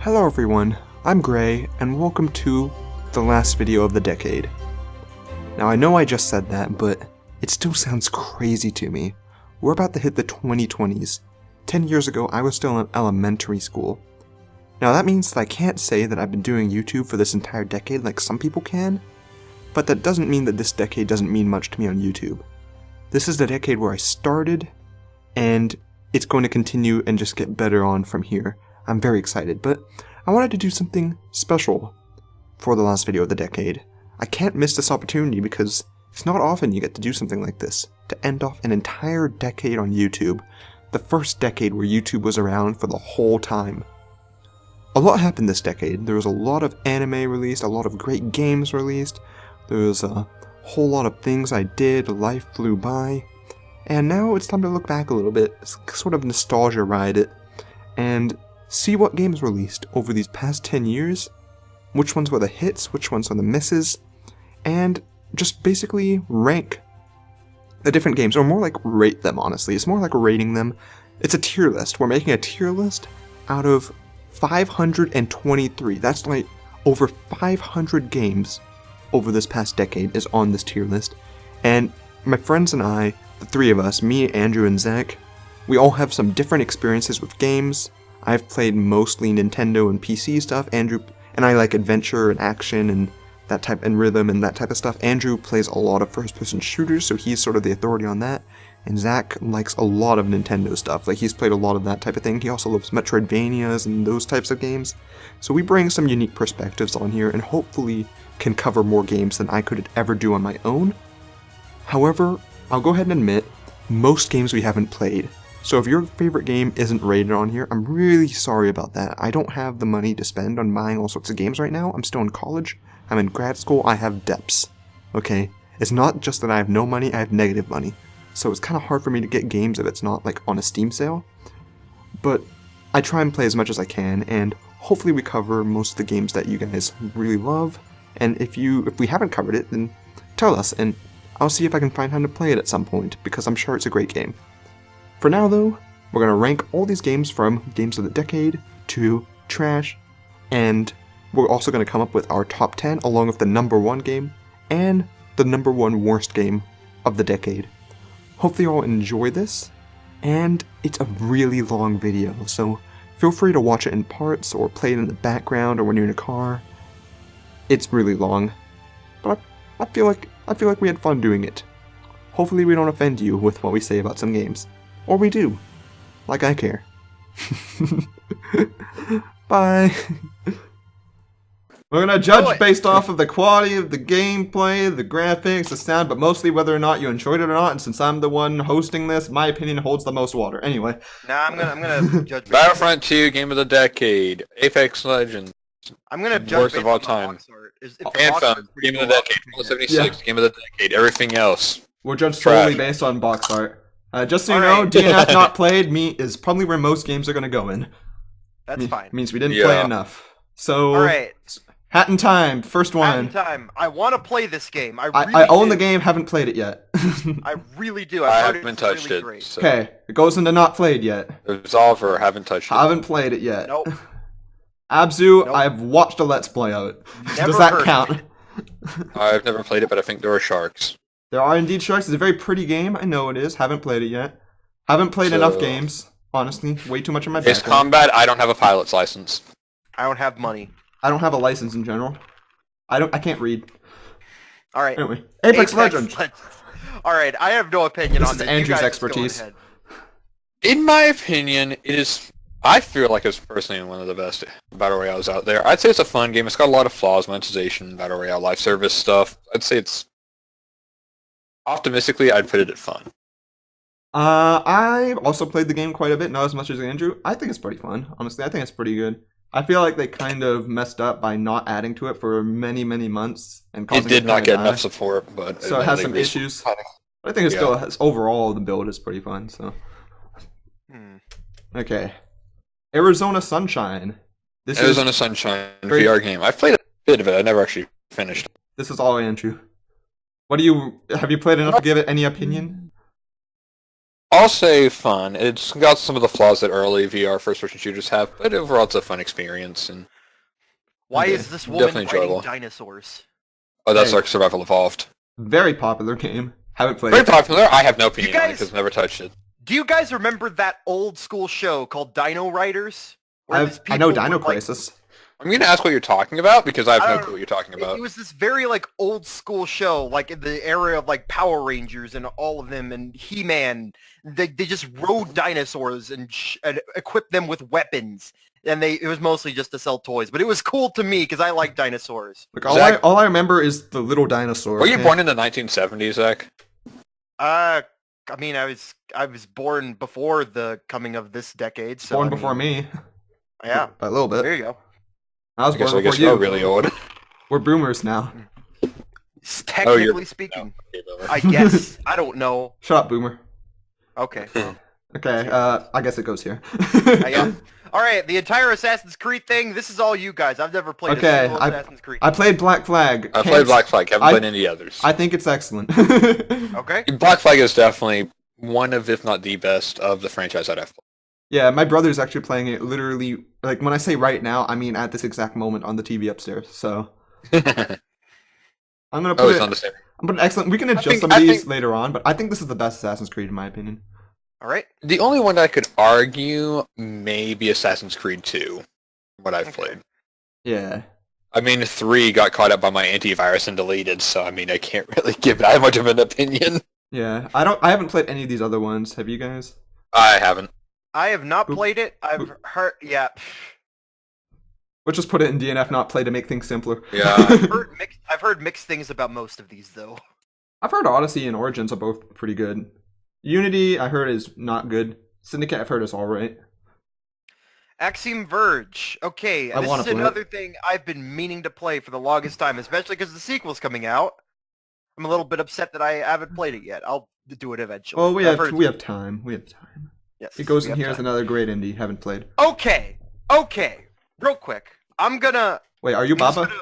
Hello everyone, I'm Gray, and welcome to the last video of the decade. Now I know I just said that, but it still sounds crazy to me. We're about to hit the 2020s. 10 years ago, I was still in elementary school. Now that means that I can't say that I've been doing YouTube for this entire decade like some people can, but that doesn't mean that this decade doesn't mean much to me on YouTube. This is the decade where I started, and it's going to continue and just get better on from here. I'm very excited, but I wanted to do something special for the last video of the decade. I can't miss this opportunity because it's not often you get to do something like this, to end off an entire decade on YouTube, the first decade where YouTube was around for the whole time. A lot happened this decade. There was a lot of anime released, a lot of great games released, there was a whole lot of things I did, life flew by, and now it's time to look back a little bit, sort of nostalgia ride it, and see what games released over these past 10 years, which ones were the hits, which ones are the misses, and just basically rank the different games, or more like rate them, honestly. It's more like rating them. It's a tier list. We're making a tier list out of 523. That's like over 500 games over this past decade is on this tier list. And my friends and I, the three of us, me, Andrew, and Zach, we all have some different experiences with games. I've played mostly Nintendo and PC stuff. Andrew and I like adventure and action and that type, and rhythm and that type of stuff. Andrew plays a lot of first-person shooters, so he's sort of the authority on that. And Zach likes a lot of Nintendo stuff. Like, he's played a lot of that type of thing. He also loves Metroidvanias and those types of games. So we bring some unique perspectives on here and hopefully can cover more games than I could ever do on my own. However, I'll go ahead and admit, most games we haven't played. So if your favorite game isn't rated on here, I'm really sorry about that. I don't have the money to spend on buying all sorts of games right now. I'm still in college. I'm in grad school. I have debts. Okay? It's not just that I have no money, I have negative money. So it's kind of hard for me to get games if it's not like on a Steam sale. But I try and play as much as I can, and hopefully we cover most of the games that you guys really love. And if we haven't covered it, then tell us, and I'll see if I can find time to play it at some point, because I'm sure it's a great game. For now though, we're going to rank all these games from Games of the Decade to Trash, and we're also going to come up with our top 10 along with the number 1 game and the number 1 worst game of the decade. Hopefully you all enjoy this, and it's a really long video, so feel free to watch it in parts or play it in the background or when you're in a car. It's really long, but I feel like we had fun doing it. Hopefully we don't offend you with what we say about some games. Or we do. Like I care. Bye. We're gonna judge based off of the quality of the gameplay, the graphics, the sound, but mostly whether or not you enjoyed it or not, and since I'm the one hosting this, my opinion holds the most water. Anyway. Nah, I'm gonna judge. Battlefront 2, Game of the Decade. Apex Legends. I'm gonna judge Worst of all time. Anthem, Game of the Decade. 176, Game of the Decade. Everything else. We're judged solely based on box art. Just so you know, DNF not played is probably where most games are going to go in. That's fine. Means we didn't play enough. So, alright. Hat in Time, first one. Hat in Time. I want to play this game. I own the game, haven't played it yet. I really do. I haven't touched it. So. Okay, it goes into not played yet. Absolver, haven't touched it. Haven't played it yet. Nope. Abzu, nope. I've watched a Let's Play of it. Does that count? I've never played it, but I think there are sharks. There are indeed sharks. It's a very pretty game. I know it is. Haven't played it yet. Haven't played enough games. Honestly, way too much in my backlog. Ace Combat, I don't have a pilot's license. I don't have money. I don't have a license in general. I can't read. Alright. Anyway, Apex Legends. Alright, I have no opinion on this. this. This is Andrew's expertise. In my opinion, it is... I feel like it's personally one of the best Battle Royales out there. I'd say it's a fun game. It's got a lot of flaws, monetization, Battle Royale, live service stuff. I'd say it's... Optimistically, I'd put it at fun. I also played the game quite a bit, not as much as Andrew. I think it's pretty fun, honestly. I think it's pretty good. I feel like they kind of messed up by not adding to it for many, many months. And it did not get enough support, but... So it has some issues. But I think it still has... Overall, the build is pretty fun, so... Okay. Arizona Sunshine. Arizona Sunshine, VR game. I've played a bit of it. I never actually finished it. This is all Andrew. What do you... Have you played enough to give it any opinion? I'll say fun. It's got some of the flaws that early VR first-person shooters have, but overall it's a fun experience. And Why Okay. is this woman Definitely riding enjoyable. dinosaurs? oh, that's Hey. like Survival Evolved. Very popular game. Haven't played Very it. popular. I have no opinion on it guys- because never touched it. Do you guys remember that old school show called Dino Riders? Where these I know people Dino would, like, Crisis. I'm going to ask what you're talking about because I have I no don't clue what you're talking about. It was this very like old school show, like in the era of like Power Rangers and all of them, and He-Man. They just rode dinosaurs and equipped them with weapons, and it was mostly just to sell toys. But it was cool to me because I like dinosaurs. Like Zach- all I remember is the little dinosaur. Were you okay? born in the 1970s, Zach? I mean, I was born before the coming of this decade. So Born I before mean, me? Yeah, By a little bit. there you go. I was I guess, born I guess before you're you. really old. We're boomers now. Technically speaking, I guess. I don't know. Shut up, boomer. Okay. Okay, I guess it goes here. Yeah. All right, the entire Assassin's Creed thing. This is all you guys. I've never played Okay, a single Assassin's Creed. I played Black Flag. I played Black Flag. Haven't I- played any others. I think it's excellent. Okay. Black Flag is definitely one of, if not the best, of the franchise that I've Yeah, my brother's actually playing it literally, like, when I say right now, I mean at this exact moment on the TV upstairs, so... played. I'm gonna Oh, put it's it... on the same. I'm putting excellent... We can adjust think- some of I these think- later on, but I think this is the best Assassin's Creed, in my opinion. All right. The only one that I could argue may be Assassin's Creed 2, what I've Okay. played. Yeah. I mean, 3 got caught up by my antivirus and deleted, so I mean, I can't really give that much of an opinion. Yeah. I haven't played any of these other ones. Have you guys? I haven't. I have not Who- played it. I've heard. Yeah. We'll just put it in DNF not play to make things simpler. Yeah. I've heard mixed things about most of these though. I've heard Odyssey and Origins are both pretty good. Unity, I heard, is not good. Syndicate, I've heard, is alright. Axiom Verge. Okay, I this wanna is play it. another thing I've been meaning to play for the longest time, especially because the sequel's coming out. I'm a little bit upset that I haven't played it yet. I'll do it eventually. Well, we I've have heard- time. We have time. Yes, It goes we in have here as time. another great indie. Haven't played. Okay. Real quick. I'm gonna. Wait, are you I'm just Baba? gonna-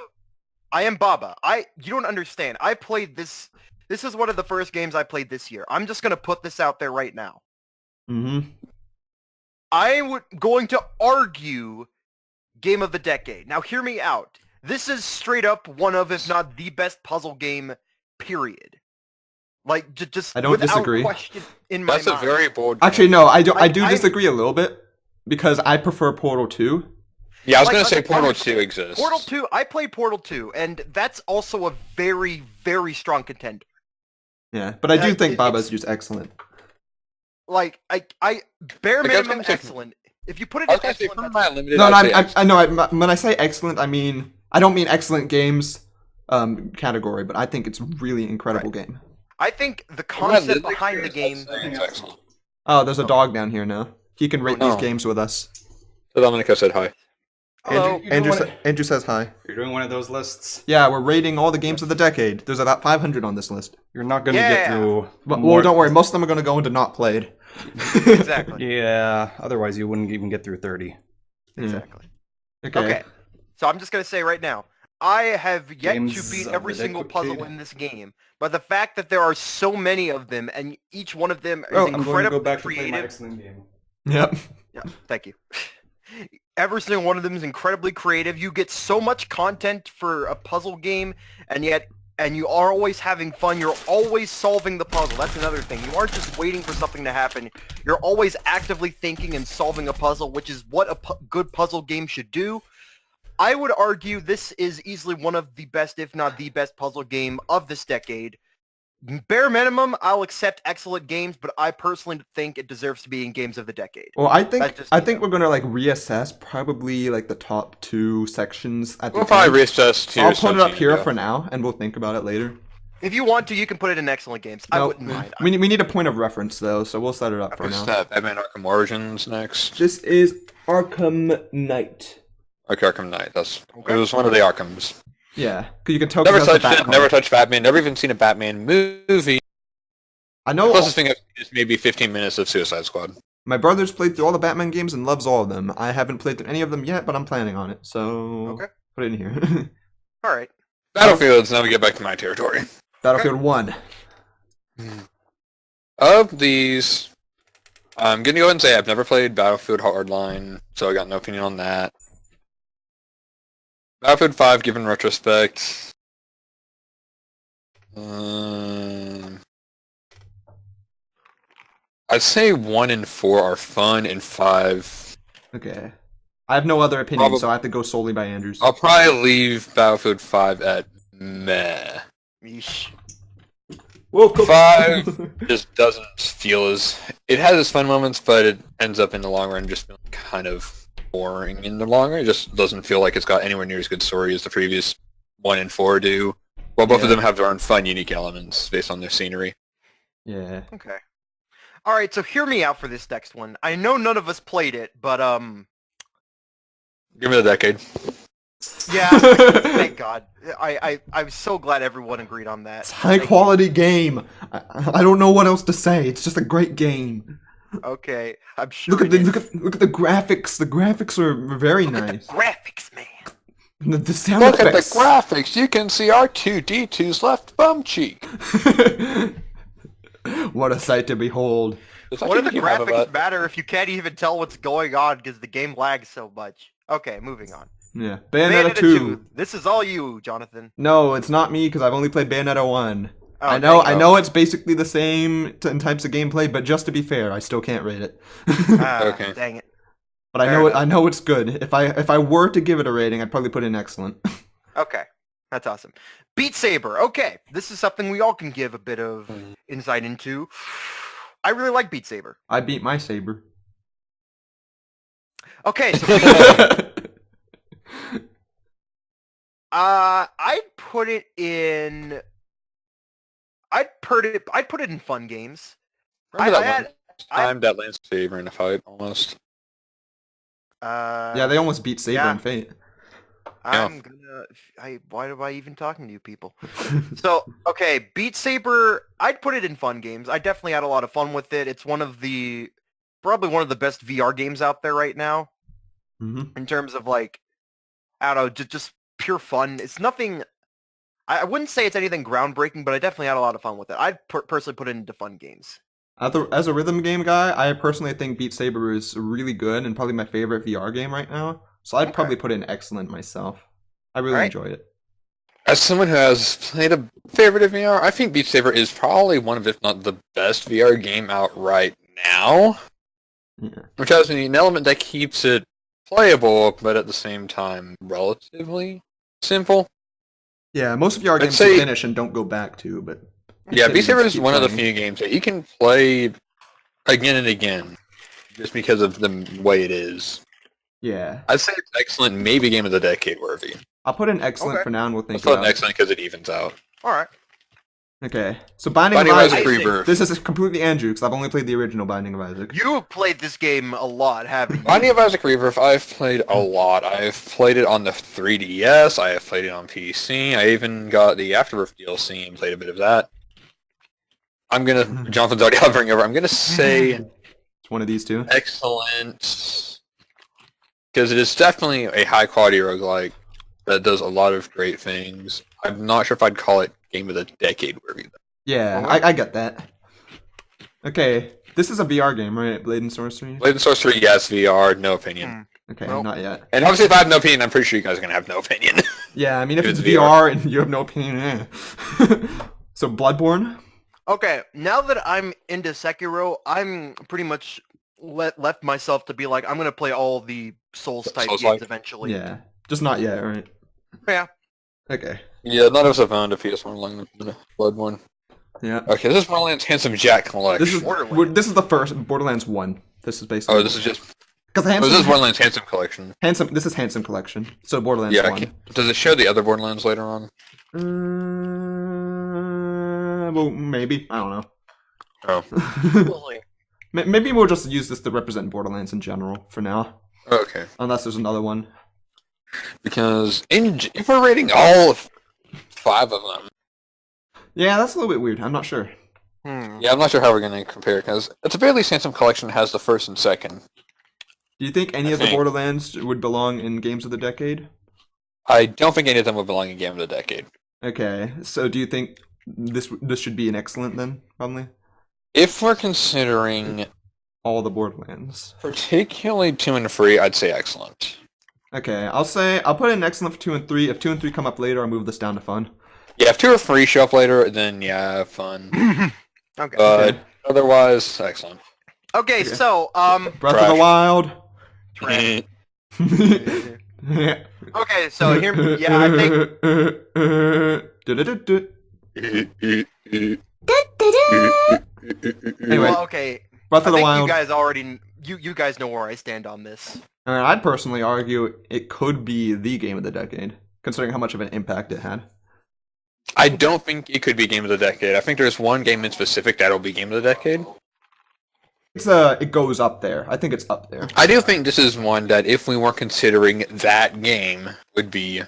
I am Baba. You don't understand. I played this. This is one of the first games I played this year. I'm just gonna put this out there right now. Mm-hmm. I'm going to argue game of the decade. Now hear me out. This is straight up one of, if not the best puzzle game, period. Like, just I don't without disagree. question in my That's a mind. very bold. Actually, no, I do I- disagree a little bit because I prefer Portal 2. Yeah, I was Like, gonna say Portal understand. 2 exists. Portal 2, I played Portal 2, and that's also a very, very strong contender. Yeah, but I do think It's- Baba's just excellent. Like, I bare Like, I was minimum gonna say- excellent. If you put it I in was gonna say excellent, from that's- my limited. No, I'd say I know. When I say excellent, I mean I don't mean excellent games category, but I think it's a really incredible game. I think the From my concept limited behind the experience, game. I'd say it's excellent. Oh, there's a dog down here now. He can rate these Oh. games with us. So Dominica said hi. Hello. Andrew says hi. You're doing one of those lists. Yeah, we're rating all the games of the decade. There's about 500 on this list. You're not going to Yeah. get through. But, more- well, don't worry. Most of them are going to go into not played. Exactly. Yeah. Otherwise, you wouldn't even get through 30. Exactly. Okay. Okay. So I'm just gonna say right now, I have yet Games to beat of every the single decade. puzzle in this game, but the fact that there are so many of them and each one of them is Oh, I'm going to incredibly go back to play my creative. excellent game. Yep. Yeah, thank you. Every single one of them is incredibly creative. You get so much content for a puzzle game, and you are always having fun. You're always solving the puzzle. That's another thing. You aren't just waiting for something to happen. You're always actively thinking and solving a puzzle, which is what a good puzzle game should do. I would argue this is easily one of the best, if not the best, puzzle game of this decade. Bare minimum, I'll accept excellent games, but I personally think it deserves to be in games of the decade. Well, I That's just think we're gonna like reassess probably like the top 2 sections at the We'll probably end. reassess to. I'll put it up here for now, and we'll think about it later. If you want to, you can put it in excellent games. I No, wouldn't mind. we need a point of reference though, so we'll set it up for now. Batman Arkham Origins next. This is Arkham Knight. Okay, Arkham Knight. That's Okay. it was one of the Arkhams. Yeah, 'cause you can tell. Never 'cause that's touched the it. Batman. Never touched Batman. Never even seen a Batman movie. I The know closest thing I've seen is maybe 15 minutes of Suicide Squad. my brother's played through all the Batman games and loves all of them. I haven't played through any of them yet, but I'm planning on it. So Okay. put it in here. All right. Battlefields. Now we get back to my territory. Battlefield 1. Of these, I'm gonna go ahead and say I've never played Battlefield Hardline, so I got no opinion on that. Battlefield 5, given retrospect. I'd say 1 and 4 are fun, and 5... Okay. I have no other opinion, Probably- so I have to go solely by Andrews. I'll probably leave Battlefield 5 at meh. Yeesh. Whoa, 5 just doesn't feel as... It has its fun moments, but it ends up in the long run just feeling kind of boring in the long run. It just doesn't feel like it's got anywhere near as good story as the previous 1 and 4 do. Well, both of them have their own fun, unique elements based on their scenery. Yeah. Okay. All right, so hear me out for this next one. I know none of us played it, but Give me the decade. yeah. Thank God. I'm so glad everyone agreed on that. It's a high quality game. I don't know what else to say. It's just a great game. Okay, I'm sure. Look at the graphics. The graphics are very nice. Graphics, man. The sound Look at the effects. graphics. You can see R2-D2's left bum cheek. What a sight to behold. What do the graphics matter if you can't even tell what's going on because the game lags so much? Okay, moving on. Yeah. Bayonetta 2. This is all you, Jonathan. No, it's not me because I've only played Bayonetta 1. Oh, I know it's basically the same in types of gameplay, but just to be fair, I still can't rate it. Okay. Dang it. But I know it's good. If I were to give it a rating, I'd probably put in excellent. Okay, that's awesome. Beat Saber. Okay, this is something we all can give a bit of insight into. I really like Beat Saber. I beat my saber. Okay, so Beat Saber. I'd put it in. I'd put it in fun games. Remember that time that Lance Saber in a fight, almost? Yeah, they almost beat Saber in Fate. I'm gonna. Why am I even talking to you people? So, okay, Beat Saber. I'd put it in fun games. I definitely had a lot of fun with it. It's probably one of the best VR games out there right now. Mm-hmm. In terms of like, I don't know, just pure fun. It's nothing. I wouldn't say it's anything groundbreaking, but I definitely had a lot of fun with it. I'd personally put it into fun games. As a rhythm game guy, I personally think Beat Saber is really good and probably my favorite VR game right now. So I'd probably put in excellent myself. I really enjoy it. As someone who has played a favorite of VR, I think Beat Saber is probably one of, if not the best VR game out right now. Yeah. Which has an element that keeps it playable, but at the same time relatively simple. Yeah, most VR games you finish and don't go back to, but... Yeah, Beat Saber is one of the few games that you can play again and again, just because of the way it is. Yeah. I'd say it's excellent, maybe game of the decade worthy. I'll put in excellent for now and we'll think I'll put in excellent because it evens out. Alright. Okay, so Binding of Isaac Isaac. Rebirth. This is completely Andrew, because I've only played the original Binding of Isaac. You have played this game a lot, haven't you? Binding of Isaac Rebirth, I've played a lot. I've played it on the 3DS, I have played it on PC, I even got the Afterbirth DLC and played a bit of that. I'm gonna, Jonathan's already hovering over, I'm gonna say... It's one of these two. Excellent. Because it is definitely a high-quality roguelike that does a lot of great things. I'm not sure if I'd call it Game of the Decade worthy. Yeah, I get that. Okay, this is a VR game, right? Blade and Sorcery? Blade and Sorcery, yes, VR, no opinion. Okay, not yet. And obviously if I have no opinion, I'm pretty sure you guys are going to have no opinion. Yeah, I mean, if it's VR and you have no opinion, So, Bloodborne? Okay, now that I'm into Sekiro, I'm pretty much left myself to be like, I'm going to play all the Souls-type games eventually. Yeah, just not yet, right? Yeah. Okay. Yeah, none of us have found a PS1 like the Bloodborne. Yeah. Okay, this is Borderlands Handsome Jack Collection. This is the first Borderlands 1. This is basically... Oh, this is just... Because this is Borderlands Handsome Collection. This is Handsome Collection. So Borderlands 1. Does it show the other Borderlands later on? Well, maybe. I don't know. Oh. Maybe we'll just use this to represent Borderlands in general for now. Okay. Unless there's another one. Because if we're rating all 5 of them... Yeah, that's a little bit weird. I'm not sure. Yeah, I'm not sure how we're going to compare, because at the very least, Handsome Collection has the first and second. Do you think any of the Borderlands would belong in Games of the Decade? I don't think any of them would belong in Game of the Decade. Okay, so do you think this should be an excellent then, probably? If we're considering all the Borderlands. Particularly 2 and 3, I'd say excellent. Okay, I'll put in excellent for 2 and 3. If 2 and 3 come up later, I'll move this down to fun. Yeah, if 2 or 3 show up later, then yeah, fun. Okay. But otherwise, excellent. Okay, so Breath of the Wild. trash. Okay, so here, yeah, I think. Anyway, Well, okay. Breath I of the think Wild. you guys already, you guys know where I stand on this. I'd personally argue it could be the game of the decade, considering how much of an impact it had. I don't think it could be Game of the Decade. I think there's one game in specific that'll be Game of the Decade. It goes up there. I think it's up there. I do think this is one that, if we weren't considering that game, would be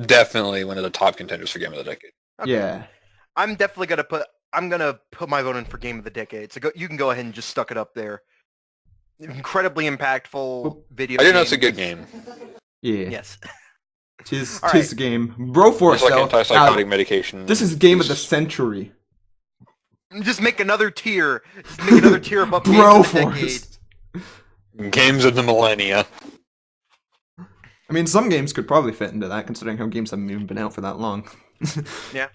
definitely one of the top contenders for Game of the Decade. Okay. Yeah. I'm definitely gonna put my vote in for Game of the Decade. So you can go ahead and just stuck it up there. Incredibly impactful video. I do know game. it's a good game. Yeah. Yes. Tis All the game. Broforce, It's like though. antipsychotic Now, medication. this is game of the century. Just make another tier. Just make another tier above Game of the Decade. Broforce. Games of the millennia. I mean, some games could probably fit into that, considering how games haven't even been out for that long. Yeah.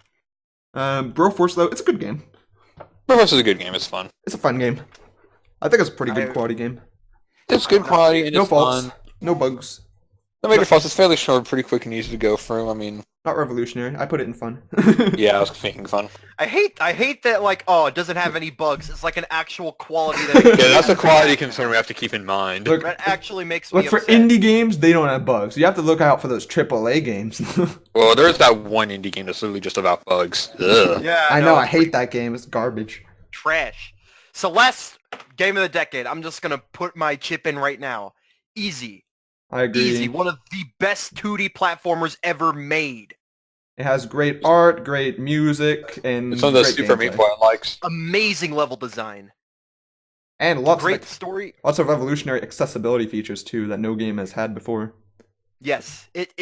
Broforce, though, it's a good game. Broforce is a good game. It's fun. It's a fun game. I think it's a pretty good quality game. It's good quality and No it's faults. fun. No bugs. No major faults. It's fairly short, pretty quick and easy to go through. I mean, Not revolutionary. I put it in fun. yeah, I was thinking fun. I hate that, like, oh, it doesn't have any bugs. It's like an actual quality that Yeah, that's a quality concern we have to keep in mind. Look, that actually makes me look, for upset. indie games, they don't have bugs. You have to look out for those AAA games. Well, there's that one indie game that's literally just about bugs. Ugh. Yeah, I know, I it's hate that game. It's garbage. trash. Celeste, Game of the Decade. I'm just gonna put my chip in right now. Easy. I agree. Easy. One of the best 2D platformers ever made. It has great art, great music, and It's one of those great Super Meat gameplay. Boy likes. Amazing level design. And lots Great of story. lots of revolutionary accessibility features too that no game has had before. Yes, it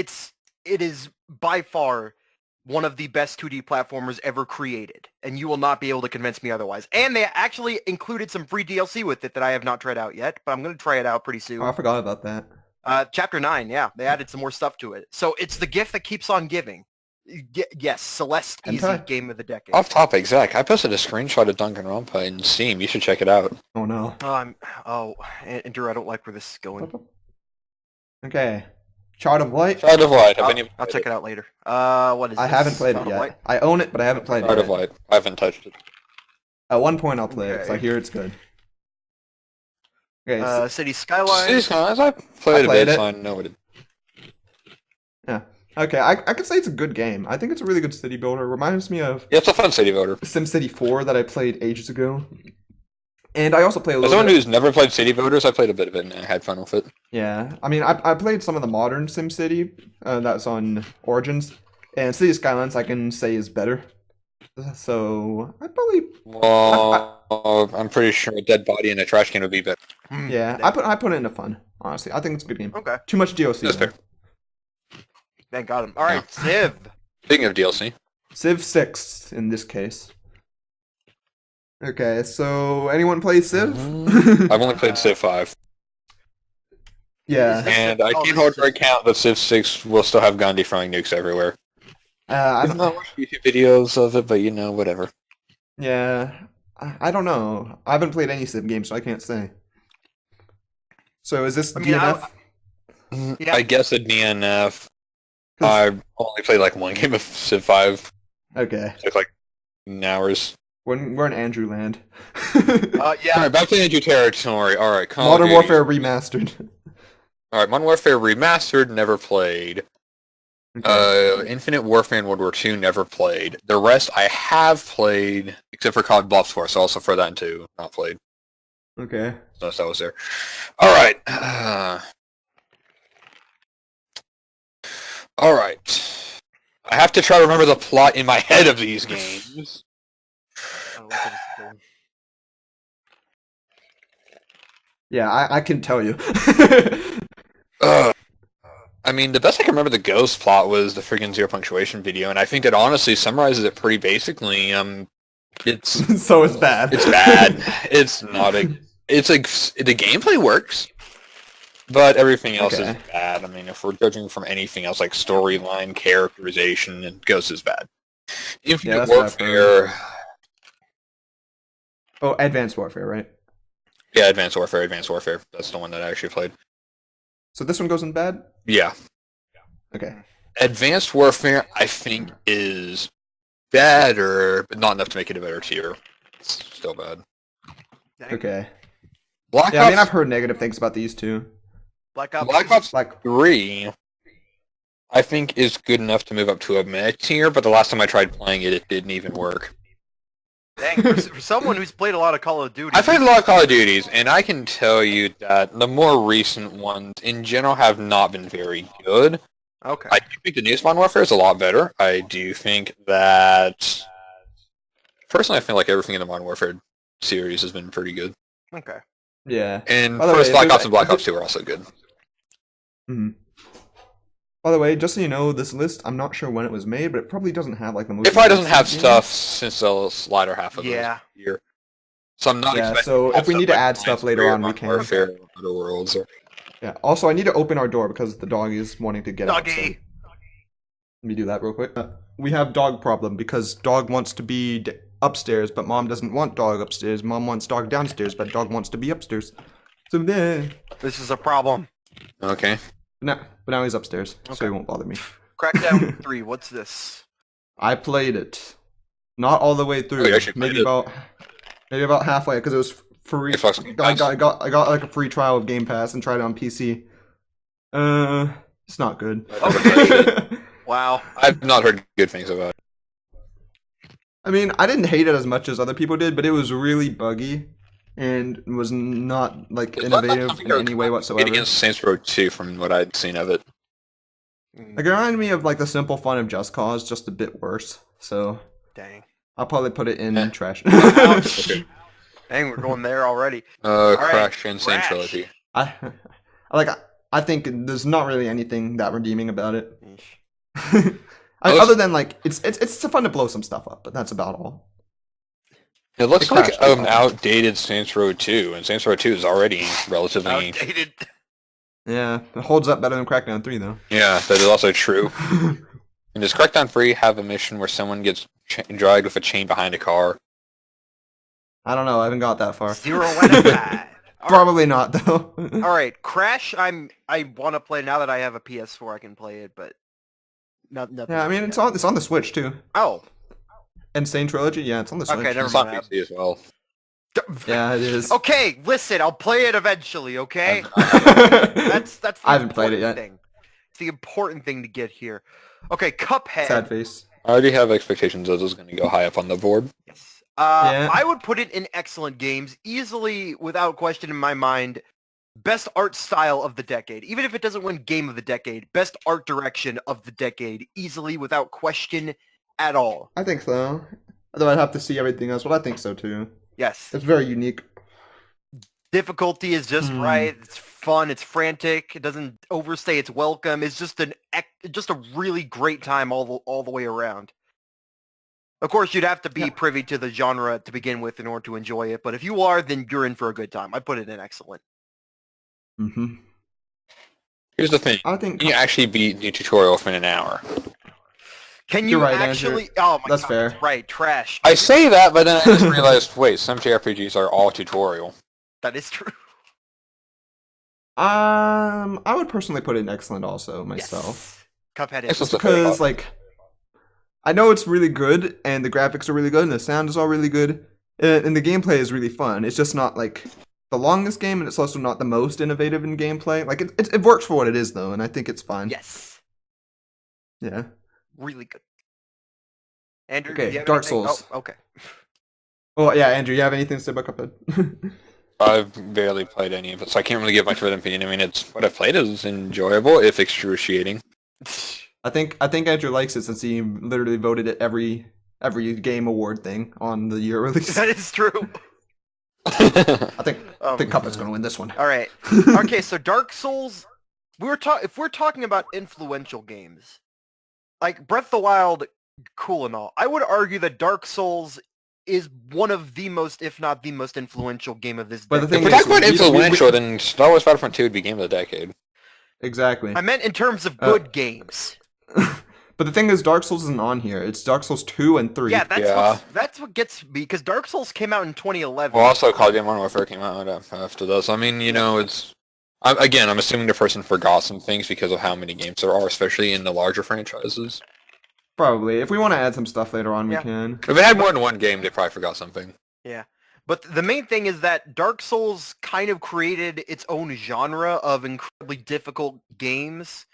is by far one of the best 2D platformers ever created, and you will not be able to convince me otherwise. And they actually included some free DLC with it that I have not tried out yet, but I'm going to try it out pretty soon. Oh, I forgot about that. Chapter 9, yeah, they added some more stuff to it. So it's the gift that keeps on giving. Yes, Celeste, easy Hentai? Game of the Decade. Off topic, Zach, I posted a screenshot of Danganronpa in Steam. You should check it out. Oh no. Andrew, I don't like where this is going. Okay. Chart of Light. Child of Light. Have any I'll check it out later. What is I this? haven't played it Child of yet. Light? I own it, but I haven't played Child it of yet. Light. I haven't touched it. At one point I'll play it, because I Okay. hear it's good. Okay, so, City Skylines. Cities Skylines, I played a played bit, it. so I know it. yeah. Okay, I could say it's a good game. I think it's a really good city builder. Reminds me of Yeah, it's a fun city voter. SimCity 4 that I played ages ago. And I also play a As little someone bit... who's never played city voters, I played a bit of it and I had fun with it. Yeah, I mean, I played some of the modern SimCity that's on Origins, and City Skylines I can say is better. So I probably Well, I'm pretty sure a dead body in a trash can would be better. yeah I put it into fun. Honestly, I think it's a good game. Okay, Too much DLC. That's though. fair. thank God. All right, Civ. Speaking of DLC, Civ 6 in this case. Okay, so anyone play Civ? I've only played Civ 5. Yeah, And I Oh, can't this hold is- to account that Civ 6 will still have Gandhi throwing nukes everywhere. I I've don't, not watched YouTube videos of it, but you know, whatever. yeah, I don't know. I haven't played any Civ games, so I can't say. So is this I mean, DNF? Yeah. I guess a DNF. I only played like one game of Civ 5. Okay, It took like hours. we're in Andrew land. Yeah. Alright, back to Andrew territory. Alright, Call of Modern Duty. Warfare Remastered. Alright, Modern Warfare Remastered, never played. Infinite Warfare and World War II, never played. The rest I have played, except for COD Black Ops, so I'll also throw that into not played. Okay. So that was there. Alright. Alright. I have to try to remember the plot in my head of these games. Oh, look at this thing. Yeah, I can tell you. I mean, the best I can remember the Ghost plot was the friggin' Zero Punctuation video, and I think that honestly summarizes it pretty basically. It's So it's bad. it's bad. It's not a it's like the gameplay works, but everything else is Okay. bad. I mean, if we're judging from anything else like storyline, characterization, and Ghost is bad. Infinite that's what I've heard. Warfare. Oh, Advanced Warfare, right? Yeah, Advanced Warfare. That's the one that I actually played. So this one goes in bad? Yeah. Okay. Advanced Warfare, I think, is better, but not enough to make it a better tier. It's still bad. Dang. Okay. Black Yeah, I mean, I've Ops, heard negative things about these two. Black Ops. Black Ops Like, 3, I think, is good enough to move up to a meta tier, but the last time I tried playing it, it didn't even work. Dang, for someone who's played a lot of Call of Duty. I've played a lot of Call of Duties, and I can tell you that the more recent ones, in general, have not been very good. Okay. I do think the newest Modern Warfare is a lot better. I do think that... Personally, I feel like everything in the Modern Warfare series has been pretty good. Okay. yeah. And By the first way, Black there's- Ops and Black Ops 2 are also good. Mhm. By the way, just so you know, this list, I'm not sure when it was made, but it probably doesn't have like the most... It probably doesn't have games. stuff since the latter half of Yeah. the year. So I'm not Yeah, expecting so to have if we need to like add stuff Alliance later 3 or on, we Modern can. Warfare or Other Worlds or... Yeah. Also, I need to open our door because the dog is wanting to get out. so Doggy. Let me do that real quick. We have dog problem because dog wants to be upstairs, but mom doesn't want dog upstairs. Mom wants dog downstairs, but dog wants to be upstairs. So there. This is a problem. Okay. But now he's upstairs, so Okay. he won't bother me. Crackdown 3. What's this? I played it, not all the way through. Oh, you actually maybe played it? maybe about halfway because it was free. Xbox Game I Pass? got like a free trial of Game Pass and tried it on PC. It's not good. Okay. Wow. I've not heard good things about it. I mean, I didn't hate it as much as other people did, but it was really buggy and was not like innovative in any way whatsoever. Against Saints Row 2 from what I'd seen of it. Like, it reminded me of like the simple fun of Just Cause, just a bit worse. So Dang. I'll probably put it in Eh. trash. Ouch. Dang, we're going there already. right, Crash Insane Crash. Trilogy. I think there's not really anything that redeeming about it. Eesh. Other than like it's fun to blow some stuff up, but that's about all. It looks It like crashed an a lot. outdated Saints Row 2, and Saints Row 2 is already relatively... Outdated. Yeah, it holds up better than Crackdown 3 though. Yeah, that is also true. And does Crackdown 3 have a mission where someone gets dragged with a chain behind a car? I don't know. I haven't got that far. 0 out of 5. Probably not though. All right, Crash. I want to play now that I have a PS4. I can play it, but nothing. Yeah, I mean yet. it's on the Switch too. Oh, Insane Trilogy, yeah, it's on the Switch. Okay, never It's on mind. PC as well. Yeah, it is. Okay, listen. I'll play it eventually. Okay. That's the I haven't played it important yet. Thing. It's the important thing to get here. Okay, Cuphead. Sad face. I already have expectations that this is going to go high up on the board. Yes. Yeah. I would put it in excellent games, easily, without question in my mind, best art style of the decade. Even if it doesn't win Game of the Decade, best art direction of the decade, easily, without question at all. I think so. Although I'd have to see everything else, but I think so too. Yes. It's very unique. Difficulty is just right. It's fun. It's frantic. It doesn't overstay its welcome. It's just just a really great time all the way around. Of course, you'd have to be privy to the genre to begin with in order to enjoy it. But if you are, then you're in for a good time. I put it in excellent. Mm-hmm. Here's the thing. I think You actually beat the tutorial within an hour. Can you You're right, actually? Andrew. Oh my That's god, fair. that's right. Trash. I say that, but then I just realized, wait, some JRPGs are all tutorial. That is true. I would personally put it in excellent also myself. Yes. Cuphead is. Excellent's a fair Because call. like I know it's really good and the graphics are really good and the sound is all really good and the gameplay is really fun. It's just not like the longest game and it's also not the most innovative in gameplay. Like it works for what it is though, and I think it's fine. Yes. Yeah. Really good. Andrew, Okay, do you have Dark anything? Souls. Oh, okay. Well, yeah, Andrew, you have anything to say about Cuphead? I've barely played any of it, so I can't really give much of an opinion. I mean, it's what I've played is enjoyable, if excruciating. I think Andrew likes it since he literally voted it every game award thing on the year release. That is true. I think Cuphead's gonna win this one. All right. Okay, so Dark Souls. If we're talking about influential games, like Breath of the Wild, cool and all. I would argue that Dark Souls is one of the most, if not the most influential game of this But the decade. thing If we're is, talking about we- influential, then Star Wars Battlefront 2 would be game of the decade. Exactly. I meant in terms of good games. But the thing is, Dark Souls isn't on here. It's Dark Souls 2 and 3. Yeah, Yeah. that's what gets me, because Dark Souls came out in 2011. Well, also Call of Duty Modern Warfare came out after this. I mean, you know, it's... I'm assuming the person forgot some things because of how many games there are, especially in the larger franchises. Probably. If we want to add some stuff later on, we Yeah. can. If they had more than one game, they probably forgot something. But the main thing is that Dark Souls kind of created its own genre of incredibly difficult games.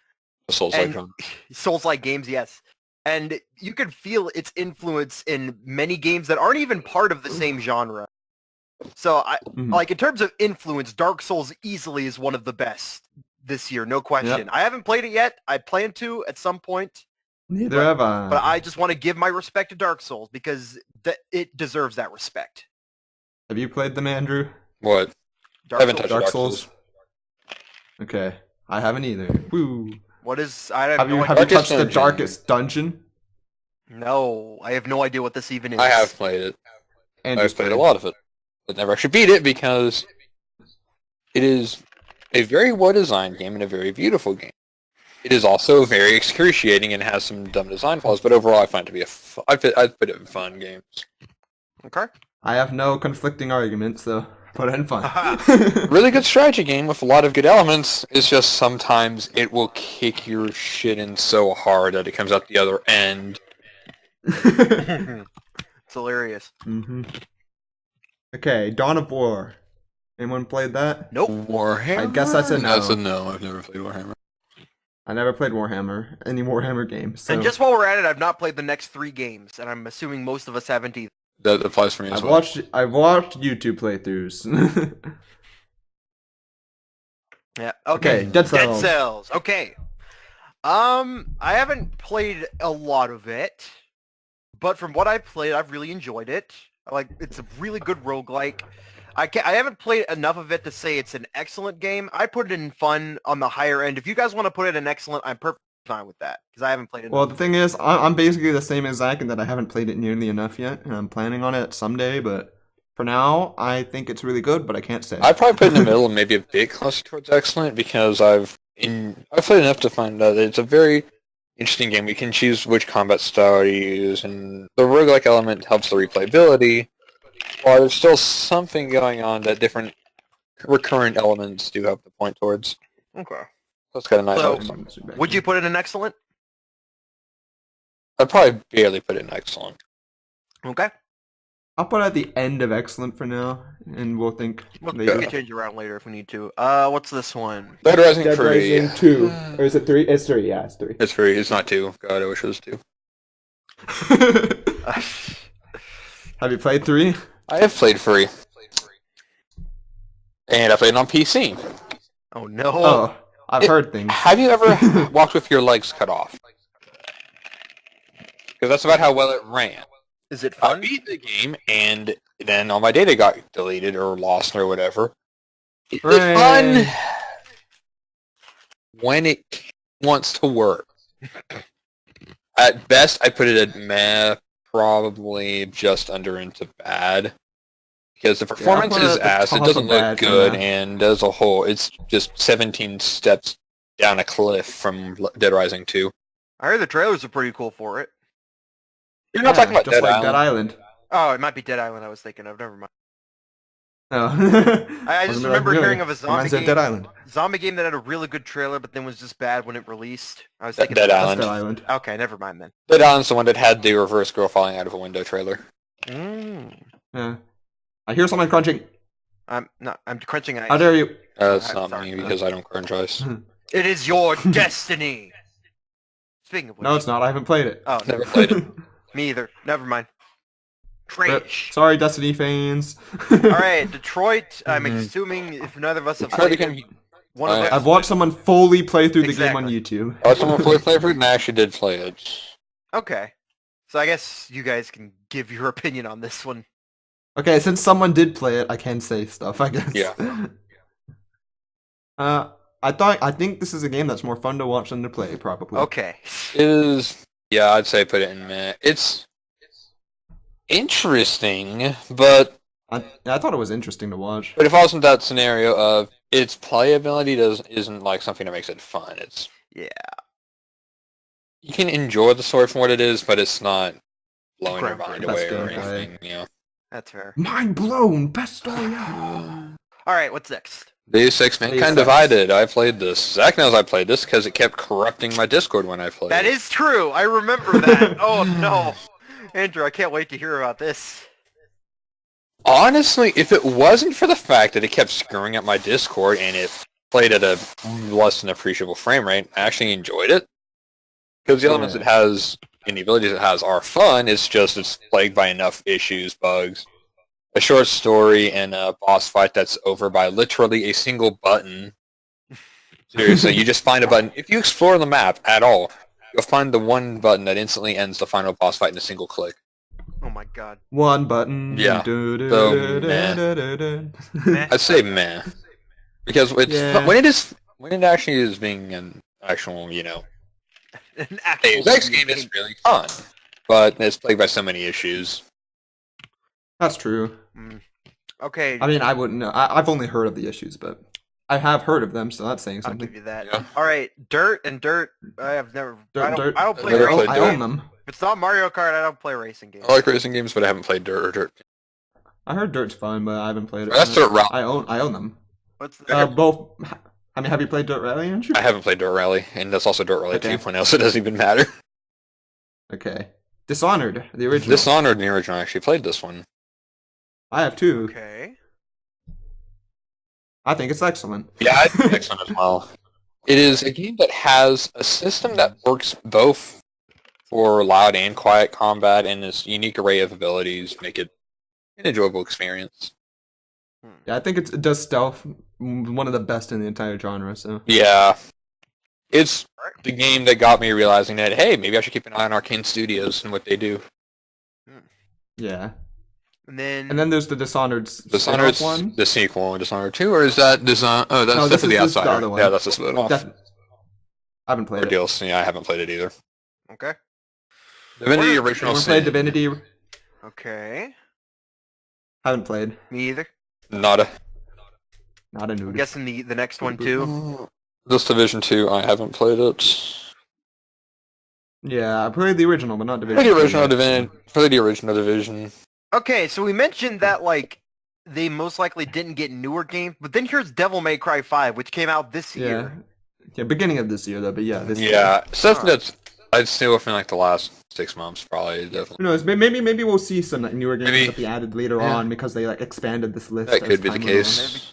The Souls-like And- genre. Souls-like games, yes. And you can feel its influence in many games that aren't even part of the same genre. So, Mhm. like, in terms of influence, Dark Souls easily is one of the best this year, no question. I haven't played it yet. I plan to at some point. Neither have I. But I just want to give my respect to Dark Souls because it deserves that respect. Have you played them, Andrew? What? Dark Haven't Souls. touched Dark Dark Souls? Souls. Okay. I haven't either. Woo. What is? I have Have no you idea. Darkest touched the Dungeon. darkest dungeon? No, I have no idea what this even is. I have played it. Andrew's I've played a lot of it. But never actually beat it because it is a very well-designed game and a very beautiful game. It is also very excruciating and has some dumb design flaws, but overall I find it to be I put it in fun games. Okay. I have no conflicting arguments, though. Put it in fun. Really good strategy game with a lot of good elements. It's just sometimes it will kick your shit in so hard that it comes out the other end. It's hilarious. hmm Okay, Dawn of War. Anyone played that? Nope. Warhammer? I guess that's a no. That's a no. I've never played Warhammer. I never played Warhammer, any Warhammer games. So And just while we're at it, I've not played the next 3 games, and I'm assuming most of us haven't either. That applies for me as I've well. watched YouTube playthroughs. Yeah. Okay. Okay, Dead Cells. Dead Cells. Okay. I haven't played a lot of it, but from what I've played, I've really enjoyed it. Like, it's a really good roguelike. I haven't played enough of it to say it's an excellent game. I put it in fun on the higher end. If you guys want to put it in excellent, I'm perfectly fine with that because I haven't played it. Well, the thing is, I'm basically the same as Zach in that I haven't played it nearly enough yet, and I'm planning on it someday, but for now, I think it's really good, but I can't say. I'd probably put it in the middle and maybe a bit closer towards excellent because I've played enough to find out that it's a very interesting game. You can choose which combat style to use, and the roguelike element helps the replayability, while there's still something going on that different recurrent elements do have to point towards. Okay. That's kind of nice. So- Would you put it in excellent? I'd probably barely put it in excellent. Okay. I'll put it at the end of excellent for now, and we'll think We later. can change it around later if we need to. What's this one? Dead Rising 3. 2. Or is it 3? It's 3, yeah, it's 3. It's 3. It's not 2. God, I wish it was 2. Have you played 3? I have played 3. And I played it on PC. Oh no. Oh, I've heard things. Have you ever walked with your legs cut off? Because that's about how well it ran. Is it I fun? beat the game, and then all my data got deleted or lost or whatever. It's Hooray. fun when it wants to work. At best, I put it at meh, probably just under into bad. Because the performance put it is at the ass, it top doesn't of look bad for good, now. and as a whole, it's just 17 steps down a cliff from Dead Rising 2. I heard the trailers are pretty cool for it. You're not talking about just Dead like Island. Dead Island. Oh, it might be Dead Island I was thinking of. Never mind. Oh. I just remember hearing of a zombie Reminds me of game. Dead Island. Zombie game that had a really good trailer, but then was just bad when it released. I was thinking. Dead That's Island. Dead Island. Okay, never mind then. Dead Island's the one that had the reverse girl falling out of a window trailer. Yeah. I hear someone crunching. I'm crunching eyes. How dare you? That's I'm not sorry. me because I don't crunch ice. It is your destiny. Speaking of which, No, it's not. I haven't played it. Oh, Never played it. me either. Never mind. Rip. Trash. Sorry, Destiny fans. All right, Detroit. I'm Mhm. assuming if neither of us have Try to played get it, one of Alright. us. I've watched someone fully play through the game on Exactly. YouTube. I was someone play Flavor and I actually did play it. Okay, so I guess you guys can give your opinion on this one. Okay, since someone did play it, I can say stuff, I guess. Yeah. I think this is a game that's more fun to watch than to play, probably. Okay. It is, yeah, I'd say put it in meh. It's interesting, but I thought it was interesting to watch. it falls into that scenario of its playability isn't like something that makes it fun. It's Yeah. you can enjoy the story for what it is, but it's not blowing your mind Best away or gameplay. anything. You know. That's fair. Mind blown, best story ever. All right, what's next? Deus Ex Deus Mankind Ex. Divided. I played this. Zach knows I played this because it kept corrupting my Discord when I played. That is true. I remember that. Oh no, Andrew, I can't wait to hear about this. Honestly, if it wasn't for the fact that it kept screwing up my Discord and it played at a less than appreciable frame rate, I actually enjoyed it. Because the elements it has and the abilities it has are fun, it's just it's plagued by enough issues, bugs. A short story and a boss fight that's over by literally a single button. Seriously, you just find a button. If you explore the map at all, you'll find the one button that instantly ends the final boss fight in a single click. Oh my god. One button. Yeah. So, Meh. I'd say meh. Because it's Yeah. when it actually is being an actual, An actual Deus Ex game is really fun. But it's plagued by so many issues. That's true. Okay, I mean, I wouldn't know. I've only heard of the issues, but I have heard of them, so that's saying I'll something. give you that. Yeah. All right, Dirt. I have never. I don't play Never racing played I Dirt. own games. them. If it's not Mario Kart, I don't play racing games. I like racing games, but I haven't played Dirt or Dirt. I heard Dirt's fun, but I haven't played it. That's Dirt Rally. I own them. What's the, Both. I mean, have you played Dirt Rally, Andrew? I haven't played Dirt Rally, and that's also Dirt Rally Okay. 2.0, so it doesn't even matter. Okay. Dishonored, the original. Dishonored, the original, I actually played this one. I have two. okay. I think it's excellent. Yeah, I think the next one as well. It is a game that has a system that works both for loud and quiet combat, and this unique array of abilities make it an enjoyable experience. Yeah, I think it does stealth one of the best in the entire genre. So Yeah. It's the game that got me realizing that, hey, maybe I should keep an eye on Arcane Studios and what they do. yeah. And then there's the Dishonored Dishonored spin-off one. the sequel, Dishonored 2, or is that Dishonored? Oh, that's No, this definitely the is the Outsider. other one. Yeah, that's the spin-off. Def- I haven't played Or it. DLC. Yeah, I haven't played it either. okay, Divinity What- Original Never Sin. played Divinity. okay. Haven't played. Me either. Nada. Not a I'm nude. guessing the next one too. This Division 2, I haven't played it. Yeah, I played the original, but not For Division. the original Division. For the original Division. Okay, so we mentioned that like they most likely didn't get newer games, but then here's Devil May Cry 5, which came out this Yeah. year. Yeah, beginning of this year though, but yeah, this year. Yeah, stuff that's I'd say within like the last 6 months, probably definitely. Who knows? Maybe we'll see some newer games Maybe. that be added later Yeah. on because they like expanded this list. That as could be the time went on. case.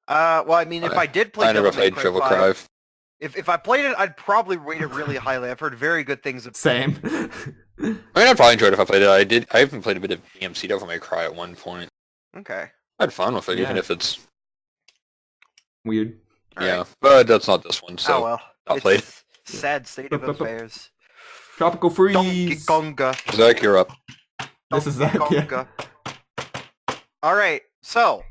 Well, I mean, if I did play I never Devil May played Cry Triple 5, Crive. if I played it, I'd probably rate it really highly. I've heard very good things. Same. I mean, I'd probably enjoy it if I played it. I even played a bit of DMC Devil May Cry at one point. Okay. I had fun with it, even Yeah. if it's Weird. yeah. But that's not this one, so oh well. not It's played. Sad state of affairs. Tropical Donkey Freeze. Konga. Zach, you're up. This is Donkey that. Yeah. Konga. All right, so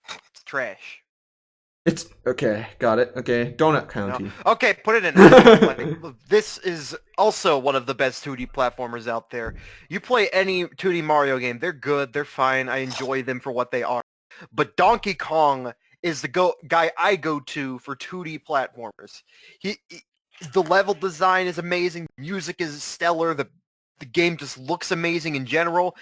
it's trash. It's okay. Got it. Okay. Donut No. County. Okay, put it in. Like, this is also one of the best 2D platformers out there. You play any 2D Mario game, they're good, they're fine. I enjoy them for what they are. But Donkey Kong is the guy I go to for 2D platformers. The level design is amazing, music is stellar, the game just looks amazing in general.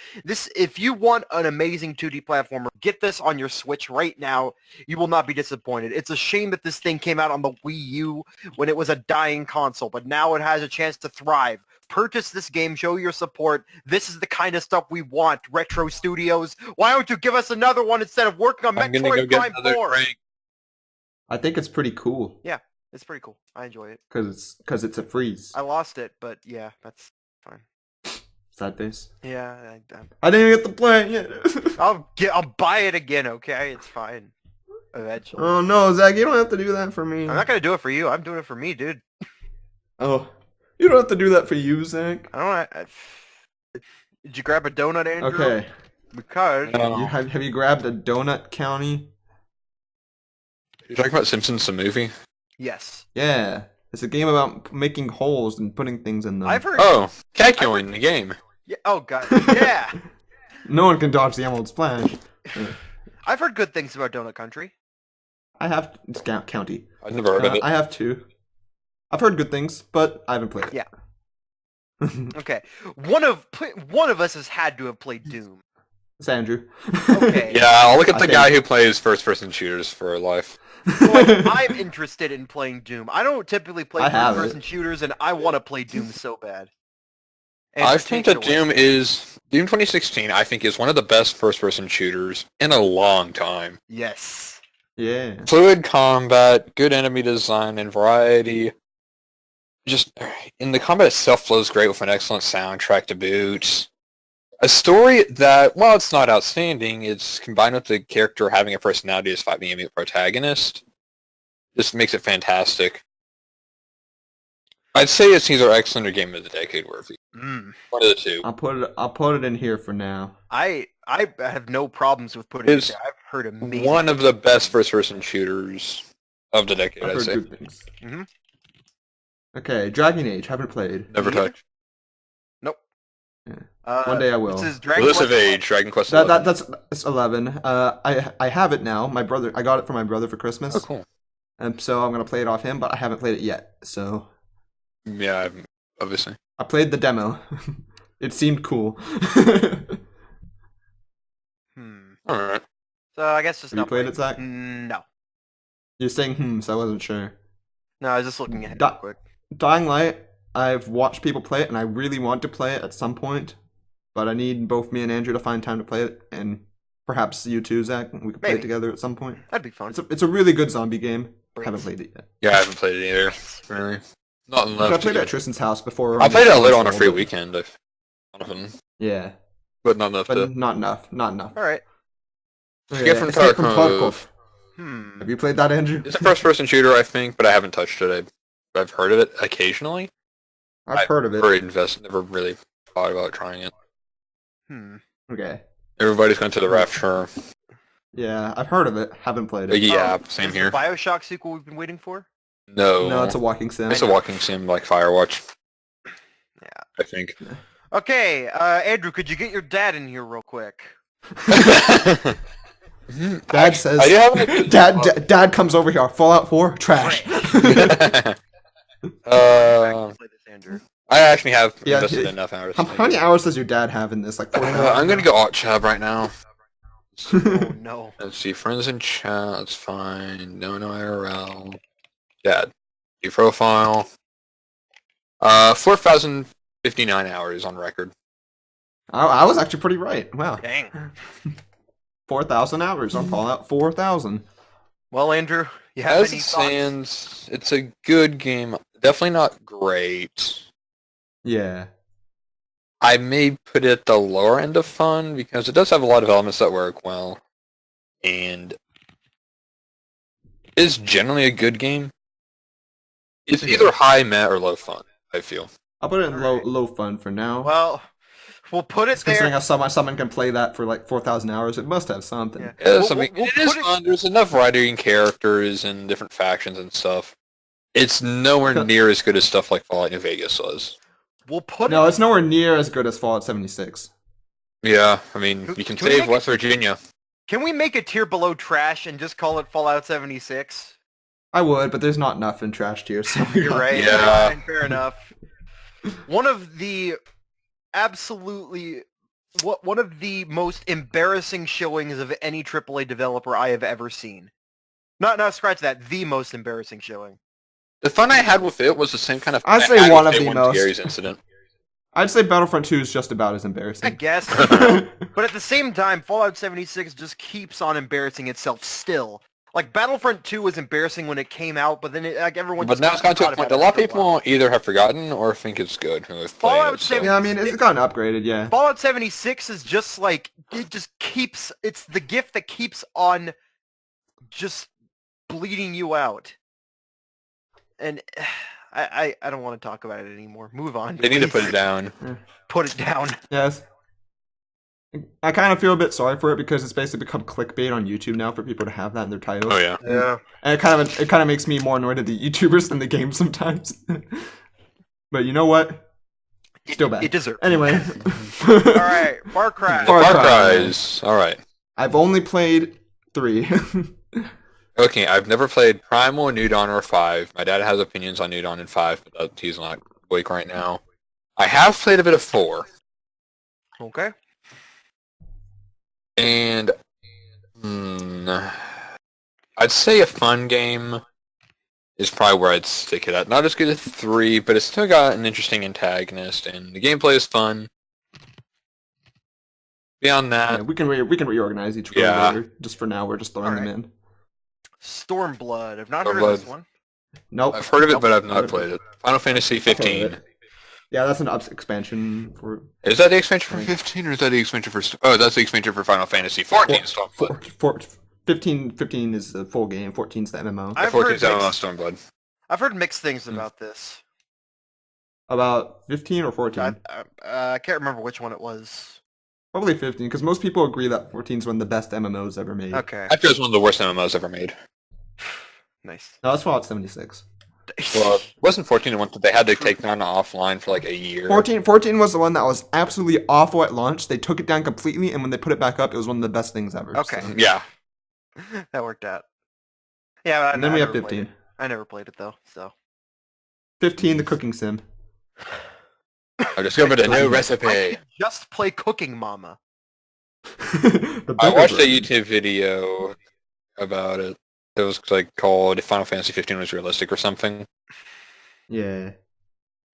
If you want an amazing 2D platformer, get this on your Switch right now. You will not be disappointed. It's a shame that this thing came out on the Wii U when it was a dying console, but now it has a chance to thrive. Purchase this game, show your support. This is the kind of stuff we want, Retro Studios. Why don't you give us another one instead of working on I'm gonna go Metroid get Prime another 4? drink. I think it's pretty cool It's pretty cool. I enjoy it. because it's a freeze. I lost it, but yeah, that's fine. Sad face. Yeah, I didn't even get to play it yet. I'll buy it again, okay? It's fine. Eventually. Oh no, Zach, you don't have to do that for me. I'm not gonna do it for you. I'm doing it for me, dude. Oh, you don't have to do that for you, Zach. I don't. Did you grab a donut, Andrew? Okay. Because No. Have you grabbed a Donut County? You're talking about Simpsons the movie? yes, Yeah, it's a game about making holes and putting things in them. I've heard. Oh, calculating the game. Yeah. Oh god. Yeah. No one can dodge the Emerald Splash. I've heard good things about Donut Country. I have it's county. I've never heard of it. I have two. I've heard good things, but I haven't played it. Yeah. Okay. One of us has had to have played Doom. It's Andrew. Okay. Yeah, I'll look at the I guy think- who plays first-person shooters for life. Like, I'm interested in playing Doom. I don't typically play I have first-person shooters, and I want to play Doom so bad. And I to think take that it away- Doom 2016, I think, is one of the best first-person shooters in a long time. Yes. Yeah. Fluid combat, good enemy design, and variety. Just, and the combat itself flows great with an excellent soundtrack to boot. A story that, while it's not outstanding, it's combined with the character having a personality despite being a protagonist. Just makes it fantastic. I'd say it's either excellent or Game of the Decade worthy. Mm. One of the two. I'll put it in here for now. I have no problems with putting it It's there. I've heard amazing. One of the best first-person shooters of the decade, I've I'd heard say. good things. Mhm. Okay, Dragon Age, haven't played. Never Neither. touched. Nope. Yeah. One day I will. This is Dragon List of Quest Age, Dragon Quest That 11. that's 11. I have it now. I got it for my brother for Christmas. Oh, cool. And so I'm gonna play it off him, but I haven't played it yet. So Yeah, obviously. I played the demo. It seemed cool. Alright. So I guess just Have you not played playing. it, Zach? No. You're saying so I wasn't sure. No, I was just looking ahead Da- real quick. Dying Light, I've watched people play it, and I really want to play it at some point, but I need both me and Andrew to find time to play it, and perhaps you too, Zach. We could play it Maybe. together at some point. That'd be fun. It's a really good zombie game. Great. Haven't played it yet. Yeah, I haven't played it either. Really. Not I enough to played it at get... Tristan's house before. I played it a little on a console, free but- weekend. Often, Yeah, but not enough but to... not enough. Not enough. All right. Escape from Escape from Tarkov. Tarkov. Have you played that, Andrew? It's a first-person shooter, I think, but I haven't touched it. I've heard of it occasionally. I've heard of it. Never really thought about trying it. Okay. Everybody's going to the rapture. Yeah, I've heard of it. Haven't played it. Yeah, Oh, same is here. The Bioshock sequel we've been waiting for? No. No, it's a walking sim. It's a walking sim like Firewatch. Yeah. I think. Okay, Andrew, could you get your dad in here real quick? Dad says. I do have an- Dad comes over here. Fallout 4 trash. I can play this, Andrew. I actually have Yeah, invested he- enough hours. How many hours does your dad have in this? Like 4 I'm gonna go Chub right now. Oh no. Let's see, friends in chat, that's fine. No IRL. Dad. Your profile. 4,059 hours on record. I was actually pretty right. Wow. Dang. 4,000 hours on Fallout 4,000. Well, Andrew, you have As any it thoughts? stands, it's a good game. Definitely not great. Yeah. I may put it at the lower end of fun because it does have a lot of elements that work well. And is generally a good game. It's either high meh or low fun, I feel. I'll put it in Alright. low fun for now. Well, we'll put it Considering there. how someone can play that for like 4,000 hours, it must have something. Yeah. Yeah, We'll- something. we'll It is put it- fun. There's enough variety in characters and different factions and stuff. It's nowhere near as good as stuff like Fallout New Vegas was. We'll put No, it. it's nowhere near as good as Fallout 76. Yeah, I mean, you can Can we save make West Virginia. Can we make a tier below trash and just call it Fallout 76? I would, but there's not enough in trash tier, so You're right. Yeah. Fine, fair enough. One of the one of the most embarrassing showings of any AAA developer I have ever seen. Not scratch that. The most embarrassing showing. The fun I had with it was the same kind of fun I'd I say had one with of the Day most. Gary's incident. I'd say Battlefront 2 is just about as I embarrassing. guess. But at the same time, Fallout 76 just keeps on embarrassing itself still. Like, Battlefront 2 was embarrassing when it came out, but then everyone But just now it's gotten to a forgot point. about A lot of it after a while. people either have forgotten or think it's good who have played Fallout it. So. 76 Yeah, I mean, it's gotten upgraded, yeah. Fallout 76 is just like, it just keeps, it's the gift that keeps on just bleeding you out. And I don't want to talk about it anymore. Move on. They need to put please. it down. Put it down. Yes. I kind of feel a bit sorry for it because it's basically become clickbait on YouTube now for people to have that in their titles. Oh yeah. Yeah. And it kind of makes me more annoyed at the YouTubers than the game sometimes. But you know what? Still bad. It deserves. Anyway. All right, Far Cry. Far Far Cry. Cry's all right. I've only played 3. Okay, I've never played Primal, New Dawn, or 5. My dad has opinions on New Dawn and 5, but he's not awake right now. I have played a bit of 4. Okay. And I'd say a fun game is probably where I'd stick it at. Not as good as 3, but it's still got an interesting antagonist, and the gameplay is fun. Beyond that, Yeah, we can reorganize each one later. Just for now, we're just throwing them in. Stormblood. I've not heard of this one. Nope. I've heard of it, but I've not played it. Final Fantasy 15. Yeah, that's an expansion for. Is that the expansion for 15, or is that the expansion for? Oh, that's the expansion for Final Fantasy 14. Stormblood. 15 is the full game. 14 is the MMO. I've 14 is heard MMO mixed- Stormblood. I've heard mixed things about this. About 15 or 14? I can't remember which one it was. Probably 15, because most people agree that 14 is one of the best MMOs ever made. Okay. I feel it's one of the worst MMOs ever made. Nice. No, that's Fallout 76. Well, wasn't 14 the one that they had to take down offline for like a year? 14 was the one that was absolutely awful at launch. They took it down completely, and when they put it back up, it was one of the best things ever. Okay. So. Yeah. That worked out. Yeah, but And then I we have never played 15. it. I never played it though, so. 15, the cooking sim. I discovered a new I recipe. could just play Cooking Mama. The I burger watched a burger. YouTube video about it. It was like called "If Final Fantasy 15 was realistic" or something. Yeah.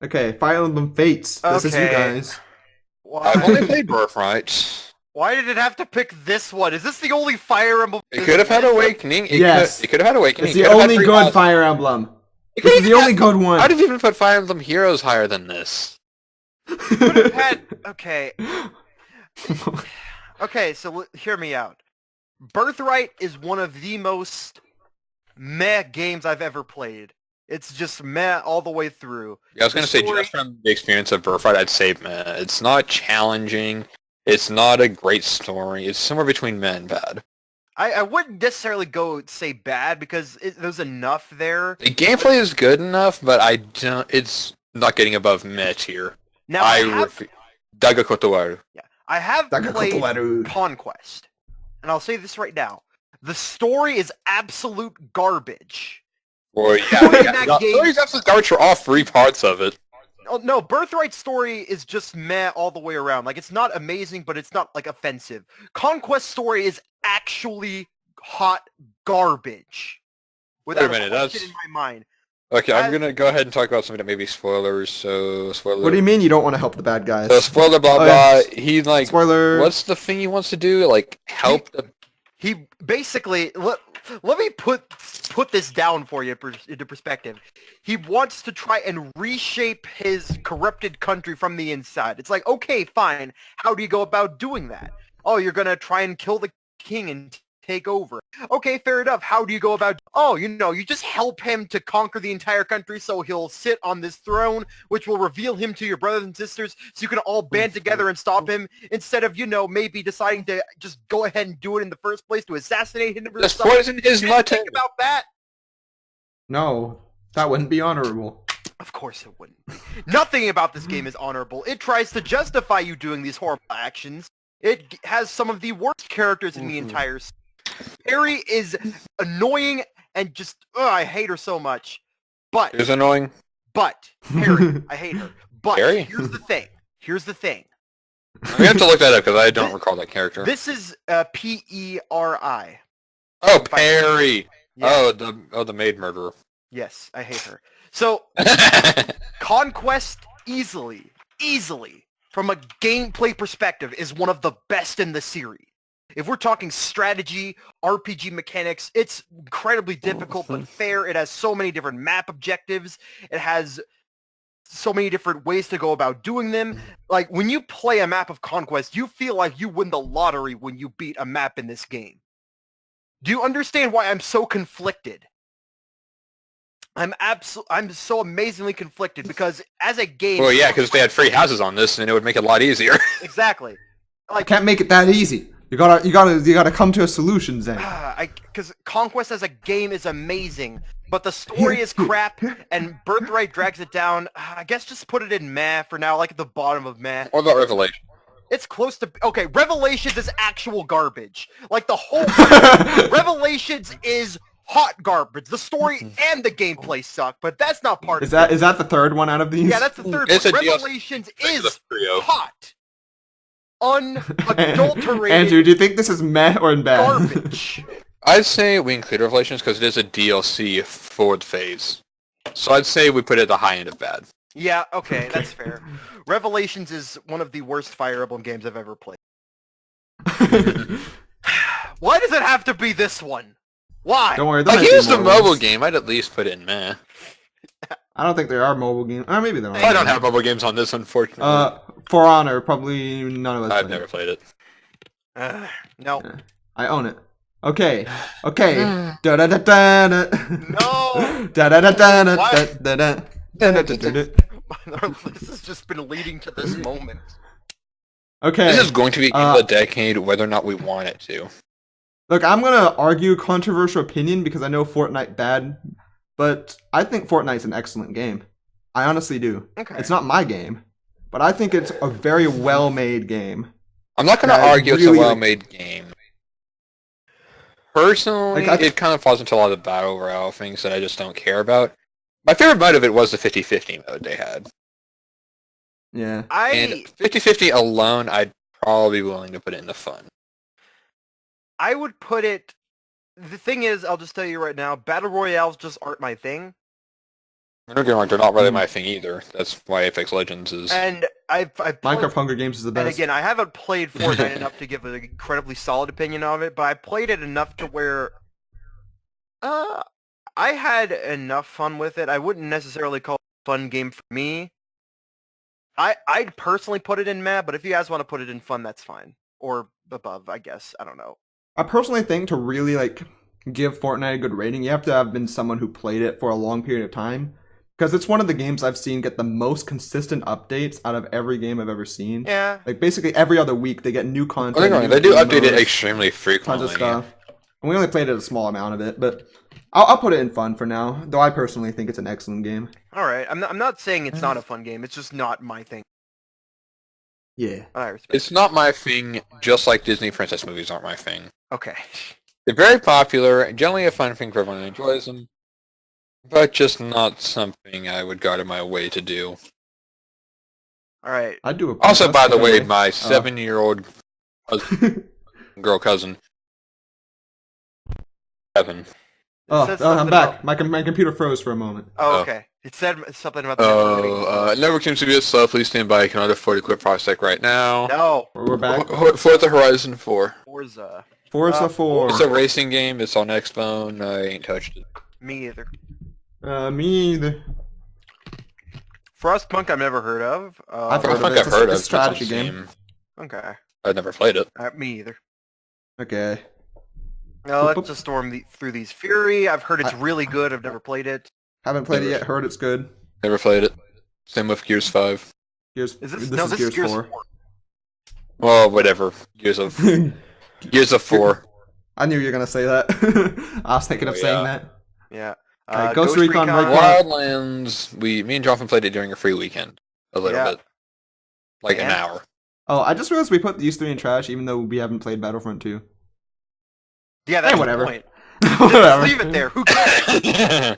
Okay, Fire Emblem Fates. This is you Okay. guys. I've only Why? played Birthright. Why did it have to pick this one? Is this the only Fire Emblem? It could have had Awakening. Yes. It could have had Awakening. It's It the could have had only Three good Houses. Fire Emblem. It This could is the have only had- good one. I'd have even put Fire Emblem Heroes higher than this. Could have had. Okay. Okay, so hear me out. Birthright is one of the most meh games I've ever played. It's just meh all the way through. Yeah, I was The gonna say story- just from the experience of Birthright, I'd say meh. It's not challenging. It's not a great story. It's somewhere between meh and bad. I wouldn't necessarily go say bad because there's enough there. The gameplay is good enough, but I don't. It's not getting above meh tier. Now I have Daga Kotowaru. played Conquest, and I'll say this right now: the story is absolute garbage. Or Story in yeah, that the game- story's absolute garbage for all 3 parts of it. Oh, no, Birthright story is just meh all the way around. Like, it's not amazing, but it's not, like, offensive. Conquest story is actually hot garbage. Without Wait a minute, question that's- in my mind. Okay, I'm As- gonna go ahead and talk about something that may be spoilers. So spoiler. What do you mean you don't want to help the bad guys? So spoiler, blah Oh, blah. yeah. He like. Spoiler. What's the thing he wants to do? Like help the. He basically let me put this down for you into perspective. He wants to try and reshape his corrupted country from the inside. It's like, okay, fine. How do you go about doing that? Oh, you're gonna try and kill the king and take over. Okay, fair enough. How do you go about? Oh, you just help him to conquer the entire country, so he'll sit on this throne, which will reveal him to your brothers and sisters, so you can all band together and stop him, instead of maybe deciding to just go ahead and do it in the first place to assassinate him. or Just something. poison his You didn't nut. think about that? No, that wouldn't be honorable. Of course it wouldn't. Nothing about this game is honorable. It tries to justify you doing these horrible actions. It has some of the worst characters in the entire series. Perry is annoying and just, I hate her so much. But, It's annoying. Perry, I hate her. But, Perry? here's the thing. We have to look that up because I don't recall that character. This is P-E-R-I. Oh, Perry. Yeah. Oh, the maid murderer. Yes, I hate her. So, Conquest easily, from a gameplay perspective, is one of the best in the series. If we're talking strategy, RPG mechanics, it's incredibly difficult but fair. It has so many different map objectives. It has so many different ways to go about doing them. Like, when you play a map of Conquest, you feel like you win the lottery when you beat a map in this game. Do you understand why I'm so conflicted? I'm so amazingly conflicted because as a game... Well, yeah, because if they had free houses on this, then it would make it a lot easier. Exactly. I can't make it that easy. You gotta come to a solution, Zach. Because Conquest as a game is amazing, but the story is crap, and Birthright drags it down. I guess just put it in meh for now, like at the bottom of meh. What about Revelation? It's close to... Okay, Revelations is actual garbage. Like, the whole... Revelations is hot garbage. The story and the gameplay suck, but that's not part of it. Is that the third one out of these? Yeah, that's the third It's one. a DLC. Revelations is hot. Unadulterated Andrew, do you think this is meh or bad? garbage. I'd say we include Revelations because it is a DLC for the phase. So I'd say we put it at the high end of bad. Yeah, okay, that's fair. Revelations is one of the worst Fire Emblem games I've ever played. Why does it have to be this one? Why? Don't worry. Like, here's the mobile game. I'd at least put it in meh. I don't think there are mobile games. Or maybe there are. I don't have mobile games on this, unfortunately. For Honor, probably none of us. I've never played it. No. I own it. Okay. Da da da da da. No! Da da da da da What? da da da da da. This has just been leading to this moment. Okay. This is going to be game of the decade, whether or not we want it to. Look, I'm gonna argue a controversial opinion because I know Fortnite bad, but I think Fortnite's an excellent game. I honestly do. Okay. It's not my game, but I think it's a very well-made game. I'm not going to argue it's a well-made game. Personally, it kind of falls into a lot of the battle royale things that I just don't care about. My favorite mode of it was the 50-50 mode they had. Yeah. And 50-50 alone, I'd probably be willing to put it in the fun. I would put it... The thing is, I'll just tell you right now, battle royales just aren't my thing. Don't get me wrong, they're not really my thing either. That's why Apex Legends is... And I've Minecraft Hunger Games is the best. And again, I haven't played Fortnite enough to give an incredibly solid opinion of it, but I played it enough to where... I had enough fun with it. I wouldn't necessarily call it a fun game for me. I'd personally put it in meh, but if you guys want to put it in fun, that's fine. Or above, I guess. I don't know. I personally think to really give Fortnite a good rating, you have to have been someone who played it for a long period of time. Because it's one of the games I've seen get the most consistent updates out of every game I've ever seen. Yeah. Like, basically every other week they get new content. They do update it extremely frequently. Tons of stuff. And we only played a small amount of it, but I'll put it in fun for now. Though I personally think it's an excellent game. Alright, I'm not saying it's not a fun game. It's just not my thing. Yeah. I respect It's not my thing, just like Disney princess movies aren't my thing. Okay. They're very popular, generally a fun thing for everyone who enjoys them, but just not something I would go out of my way to do. Alright. I do. Also, by the way, my 7-year-old girl cousin, Evan. I'm back. My computer froze for a moment. Oh, okay. It said something about the network seems to be a slow. Please stand by. I can order Ford equip prospect right now. No. We're back. Forza Horizon 4. Forza 4. It's a racing game. It's on Xbone. I ain't touched it. Me either. Me either. Frostpunk I've never heard of. I've heard of it. I've heard of It's a strategy game. Okay. I've never played it. Me either. Okay. Now let's just storm through these Fury. I've heard it's really good. I've never played it. Haven't played it yet. Heard it's good. Never played it. Same with Gears 5. This Is is Gears 4. Well, whatever. Gears of 4. I knew you were gonna say that. I was thinking of saying that. Yeah. Ghost Recon Wildlands. Me and Jonathan played it during a free weekend. A little bit. Like an hour. Oh, I just realized we put these 3 in trash, even though we haven't played Battlefront 2. Yeah, that's whatever. the point. Whatever. Just leave it there. Who cares?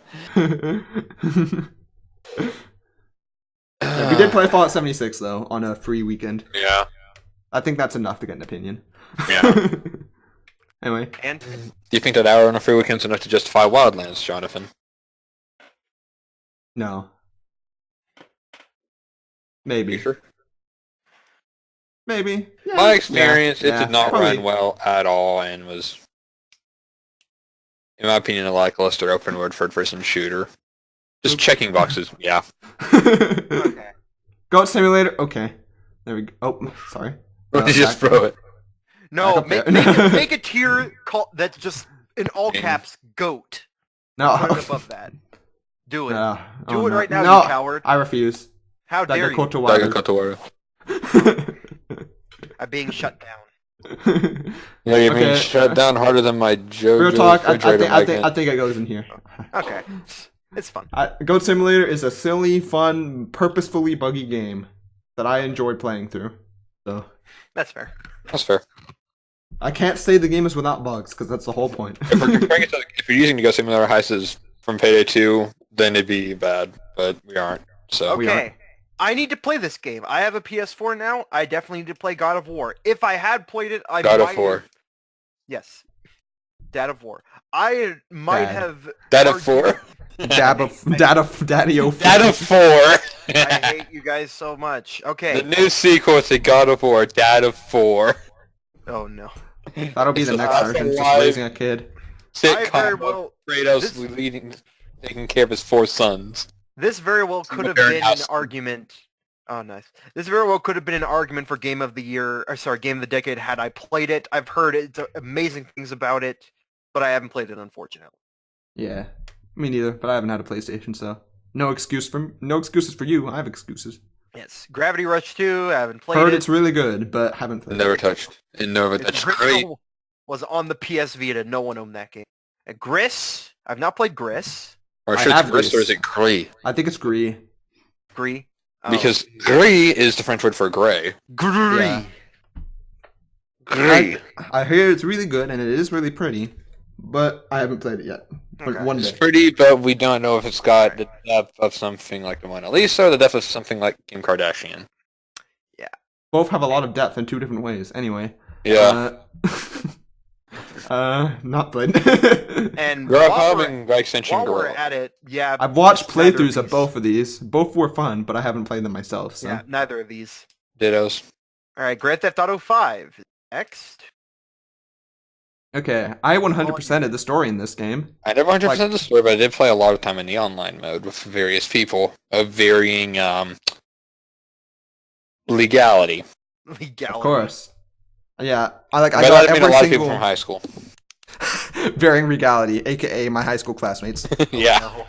We did play Fallout 76 though on a free weekend. Yeah. I think that's enough to get an opinion. Yeah. Anyway. And Do you think that hour on a free weekend is enough to justify Wildlands, Jonathan? No. Maybe. You sure? Maybe. Yeah. My experience, it Yeah. did not Probably. run well at all and was, in my opinion, a lackluster open world third-person shooter. Just checking boxes, yeah. okay. Goat Simulator. Okay. There we go. Oh, sorry. You just throw it. No, Back up make there. make a tier that's just in all caps GOAT. No. Right above that. Do it. No. Do Oh, it no. right now, No, you coward. I refuse. How dare you? Daigo Kotowaru. Daigo Kotowaru. I'm being shut down. Yeah, you're being Okay, shut down harder than my JoJo real talk. refrigerator magnet. I think it goes in here. Okay, it's fun. Goat Simulator is a silly, fun, purposefully buggy game that I enjoy playing through. So That's fair. That's fair. I can't say the game is without bugs because that's the whole point. If we're comparing it to, if you're using the Ghost Simulator heists from Payday 2, then it'd be bad, but we aren't. So We aren't. Okay, I need to play this game. I have a PS4 now. I definitely need to play God of War. If I had played it, I God might of War. have... Yes. Dad of War. I might Dad. have... Dad of argued- 4? Daddy-o. Dad of 4! I hate you guys so much. Okay. The new sequel to God of War, Dad of 4. Oh no. That'll be the It's next awesome version, just live raising a kid. I very Sitcom well- of Kratos this- taking care of his 4 sons. This very well could have Baron been an House. argument. Oh, nice. This very well could have been an argument for Game of the Year, or sorry, Game of the Decade had I played it. I've heard amazing things about it, but I haven't played it, unfortunately. Yeah, me neither. But I haven't had a PlayStation, so no excuses for you. I have excuses. Yes, Gravity Rush 2, I haven't played Heard it. it's really good, but haven't played Never it. touched. It never It's touched. Gris Great. was on the PS Vita. No one owned that game. And Gris, I've not played Gris. Or I should have it Gris or Gris. is it Gris? I think it's Gris. Gris. Oh. Because Gris is the French word for grey. Gris. Yeah. Gris. I hear it's really good and it is really pretty, but I haven't played it yet. But Okay. one It's day. pretty, but we don't know if it's got the depth of something like the Mona Lisa or the depth of something like Kim Kardashian. Both have a lot of depth in two different ways. Anyway. Yeah. Not played. And Grow up while home we're, and by extension while grow we're up. at it, yeah. I've watched neither playthroughs of these. both of these. Both were fun, but I haven't played them myself. So. Yeah, neither of these. Dittos. All right, Grand Theft Auto 5 next. Okay, I 100%ed the story in this game. I never 100% the story, but I did play a lot of time in the online mode with various people of varying legality. Legality. Of course. Yeah, I By got that I mean a every lot of people single from high school. varying regality, aka my high school classmates. Yeah. No.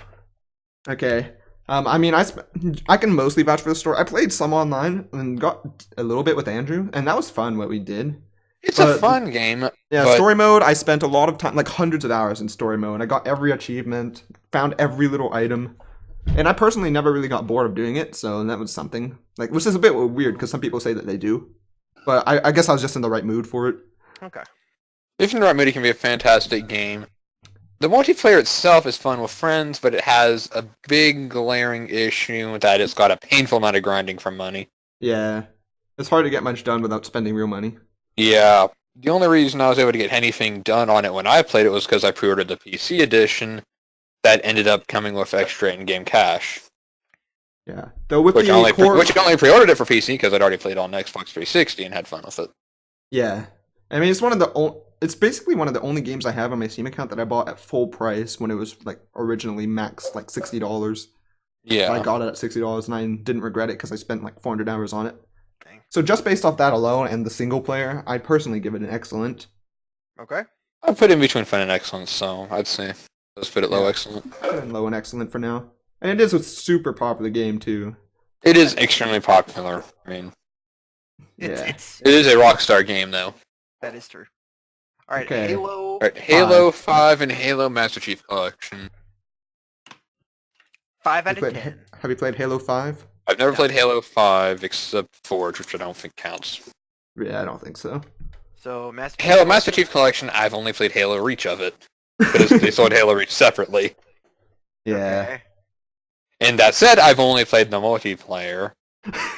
Okay. I mean, I can mostly vouch for the story. I played some online and got a little bit with Andrew, and that was fun what we did. It's a But- fun game. Yeah, But- story mode, I spent a lot of time, like hundreds of hours in story mode. I got every achievement, found every little item. And I personally never really got bored of doing it, so that was something. Like, which is a bit weird, because some people say that they do. But I guess I was just in the right mood for it. Okay. If in the right mood, it can be a fantastic game. The multiplayer itself is fun with friends, but it has a big glaring issue that it's got a painful amount of grinding for money. Yeah. It's hard to get much done without spending real money. Yeah. The only reason I was able to get anything done on it when I played it was because I pre-ordered the PC edition that ended up coming with extra in-game cash. Yeah. Though with Which the I only, core... which I only pre-ordered it for PC because I'd already played on Xbox 360 and had fun with it. Yeah. I mean, it's one of the... It's basically one of the only games I have on my Steam account that I bought at full price when it was, like, originally max, like, $60. Yeah. I got it at $60 and I didn't regret it because I spent, like, 400 hours on it. Dang. So just based off that alone and the single player, I'd personally give it an excellent. Okay. I'd put it in between fun and excellent, so I'd say let's put it low Yeah. excellent. And low and excellent for now. And it is a super popular game, too. It is extremely popular. I mean, It's, Yeah. it's it is a Rockstar game, though. that is true. All right, Okay. Halo. All right, Halo 5 and Halo Master Chief Collection. 5 out Have you of played- 10. Have you played Halo 5? I've never No. played Halo 5 except Forge, which I don't think counts. Yeah, I don't think so. So Master Halo Master Chief Collection, I've only played Halo Reach of it. Because they sold Halo Reach separately. Yeah. Okay. And that said, I've only played the multiplayer.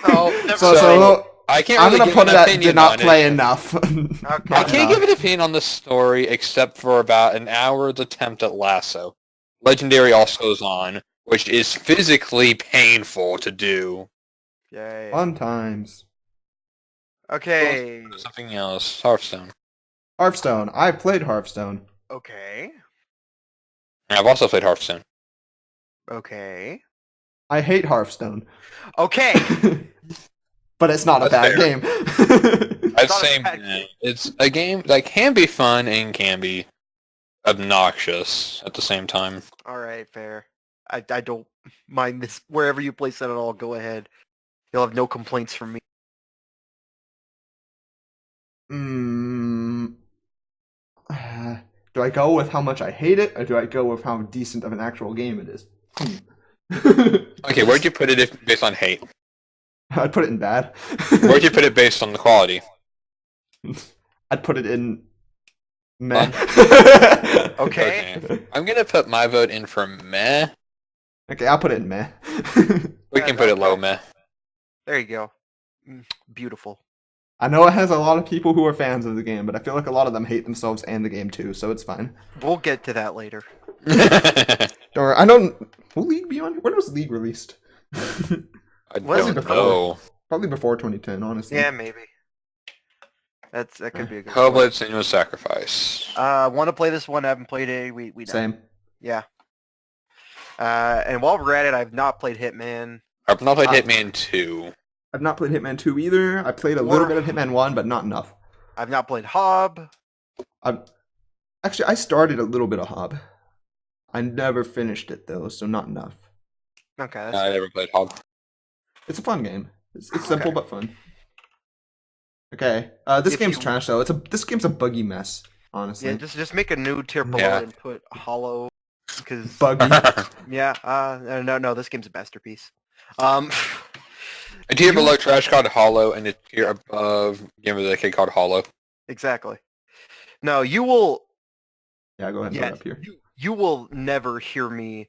Oh, never So I can't I'm really gonna give put an it at opinion did not on play it. enough. Okay. I can't give an opinion on the story except for about an hour's attempt at Lasso. Legendary also goes on, which is physically painful to do. Yay. Fun times. Okay. Something else. Hearthstone. Hearthstone. I've played Hearthstone. Okay. And I've also played Hearthstone. Okay. I hate Hearthstone. Okay. But it's not a That's bad fair. game. I'd not a say bad game. it's a game that can be fun and can be obnoxious at the same time. All right. Fair. I don't mind this. Wherever you place it at all, go ahead. You'll have no complaints from me. Do I go with how much I hate it, or do I go with how decent of an actual game it is? Okay, where'd you put it based on hate? I'd put it in bad. Where'd you put it based on the quality? I'd put it in meh. Okay. I'm gonna put my vote in for meh. Okay, I'll put it in meh. We can put it low meh. There you go. Beautiful. I know it has a lot of people who are fans of the game, but I feel like a lot of them hate themselves and the game too, so it's fine. We'll get to that later. Don't worry, I don't... Will League be on? When was League released? I Was it don't know. Probably before 2010, honestly. Yeah, maybe. That could be a good Hellblade: one. Senua's Sacrifice. Want to play this one? Haven't played it. We don't. Same. Yeah. And while we're at it, I've not played Hitman. I've not played Hitman 2. I've not played Hitman 2 either. I played a little bit of Hitman 1, but not enough. I've not played Hob. Actually, I started a little bit of Hob. I never finished it though, so not enough. Okay. I never played Hob. It's a fun game. It's simple but fun. Okay. This game's trash though. This game's a buggy mess, honestly. Yeah, just make a new tier below Yeah. and put Hollow, because Buggy. yeah. No, this game's a masterpiece. A tier below Trash called Hollow, and a tier above Game of the Decade called Hollow. Exactly. No, you will. Yeah, go ahead and put it up here. You will never hear me.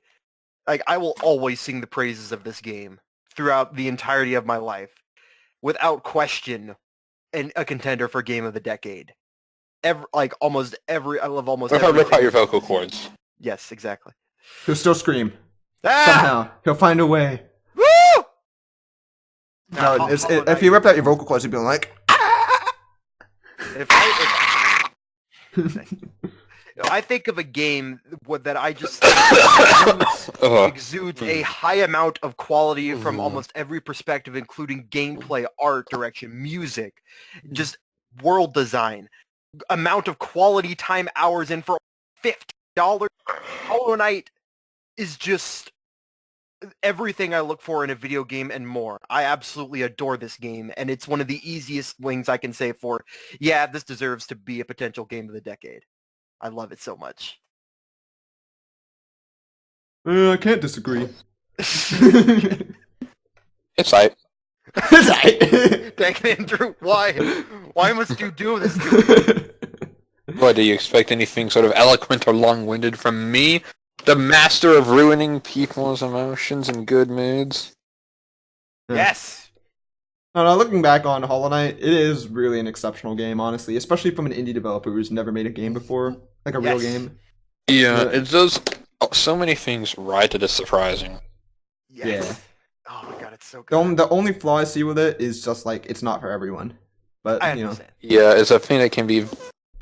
Like, I will always sing the praises of this game throughout the entirety of my life, without question, a contender for Game of the Decade. Almost every. I love almost. What if I rip everything. out your vocal cords? Yes, exactly. He'll still scream. Ah! Somehow. He'll find a way. Woo! No, Nah, if you ripped out your vocal cords, you'd be like, If I think of a game that I just think exudes a high amount of quality from almost every perspective, including gameplay, art direction, music, just world design, amount of quality time hours in for $50. Hollow Knight is just everything I look for in a video game and more. I absolutely adore this game, and it's one of the easiest things I can say for, yeah, this deserves to be a potential game of the decade. I love it so much. I can't disagree. It's hype. Dang it, Andrew, why? Why must you do this to me? What, do you expect anything sort of eloquent or long-winded from me? The master of ruining people's emotions and good moods? Yes! No, looking back on Hollow Knight, it is really an exceptional game, honestly, especially from an indie developer who's never made a game before, like a real game. Yeah, it does so many things right that it's surprising. Yes. Yeah. Oh my god, it's so good. The only flaw I see with it is just like it's not for everyone. But I you know, understand. Yeah, it's a thing that can be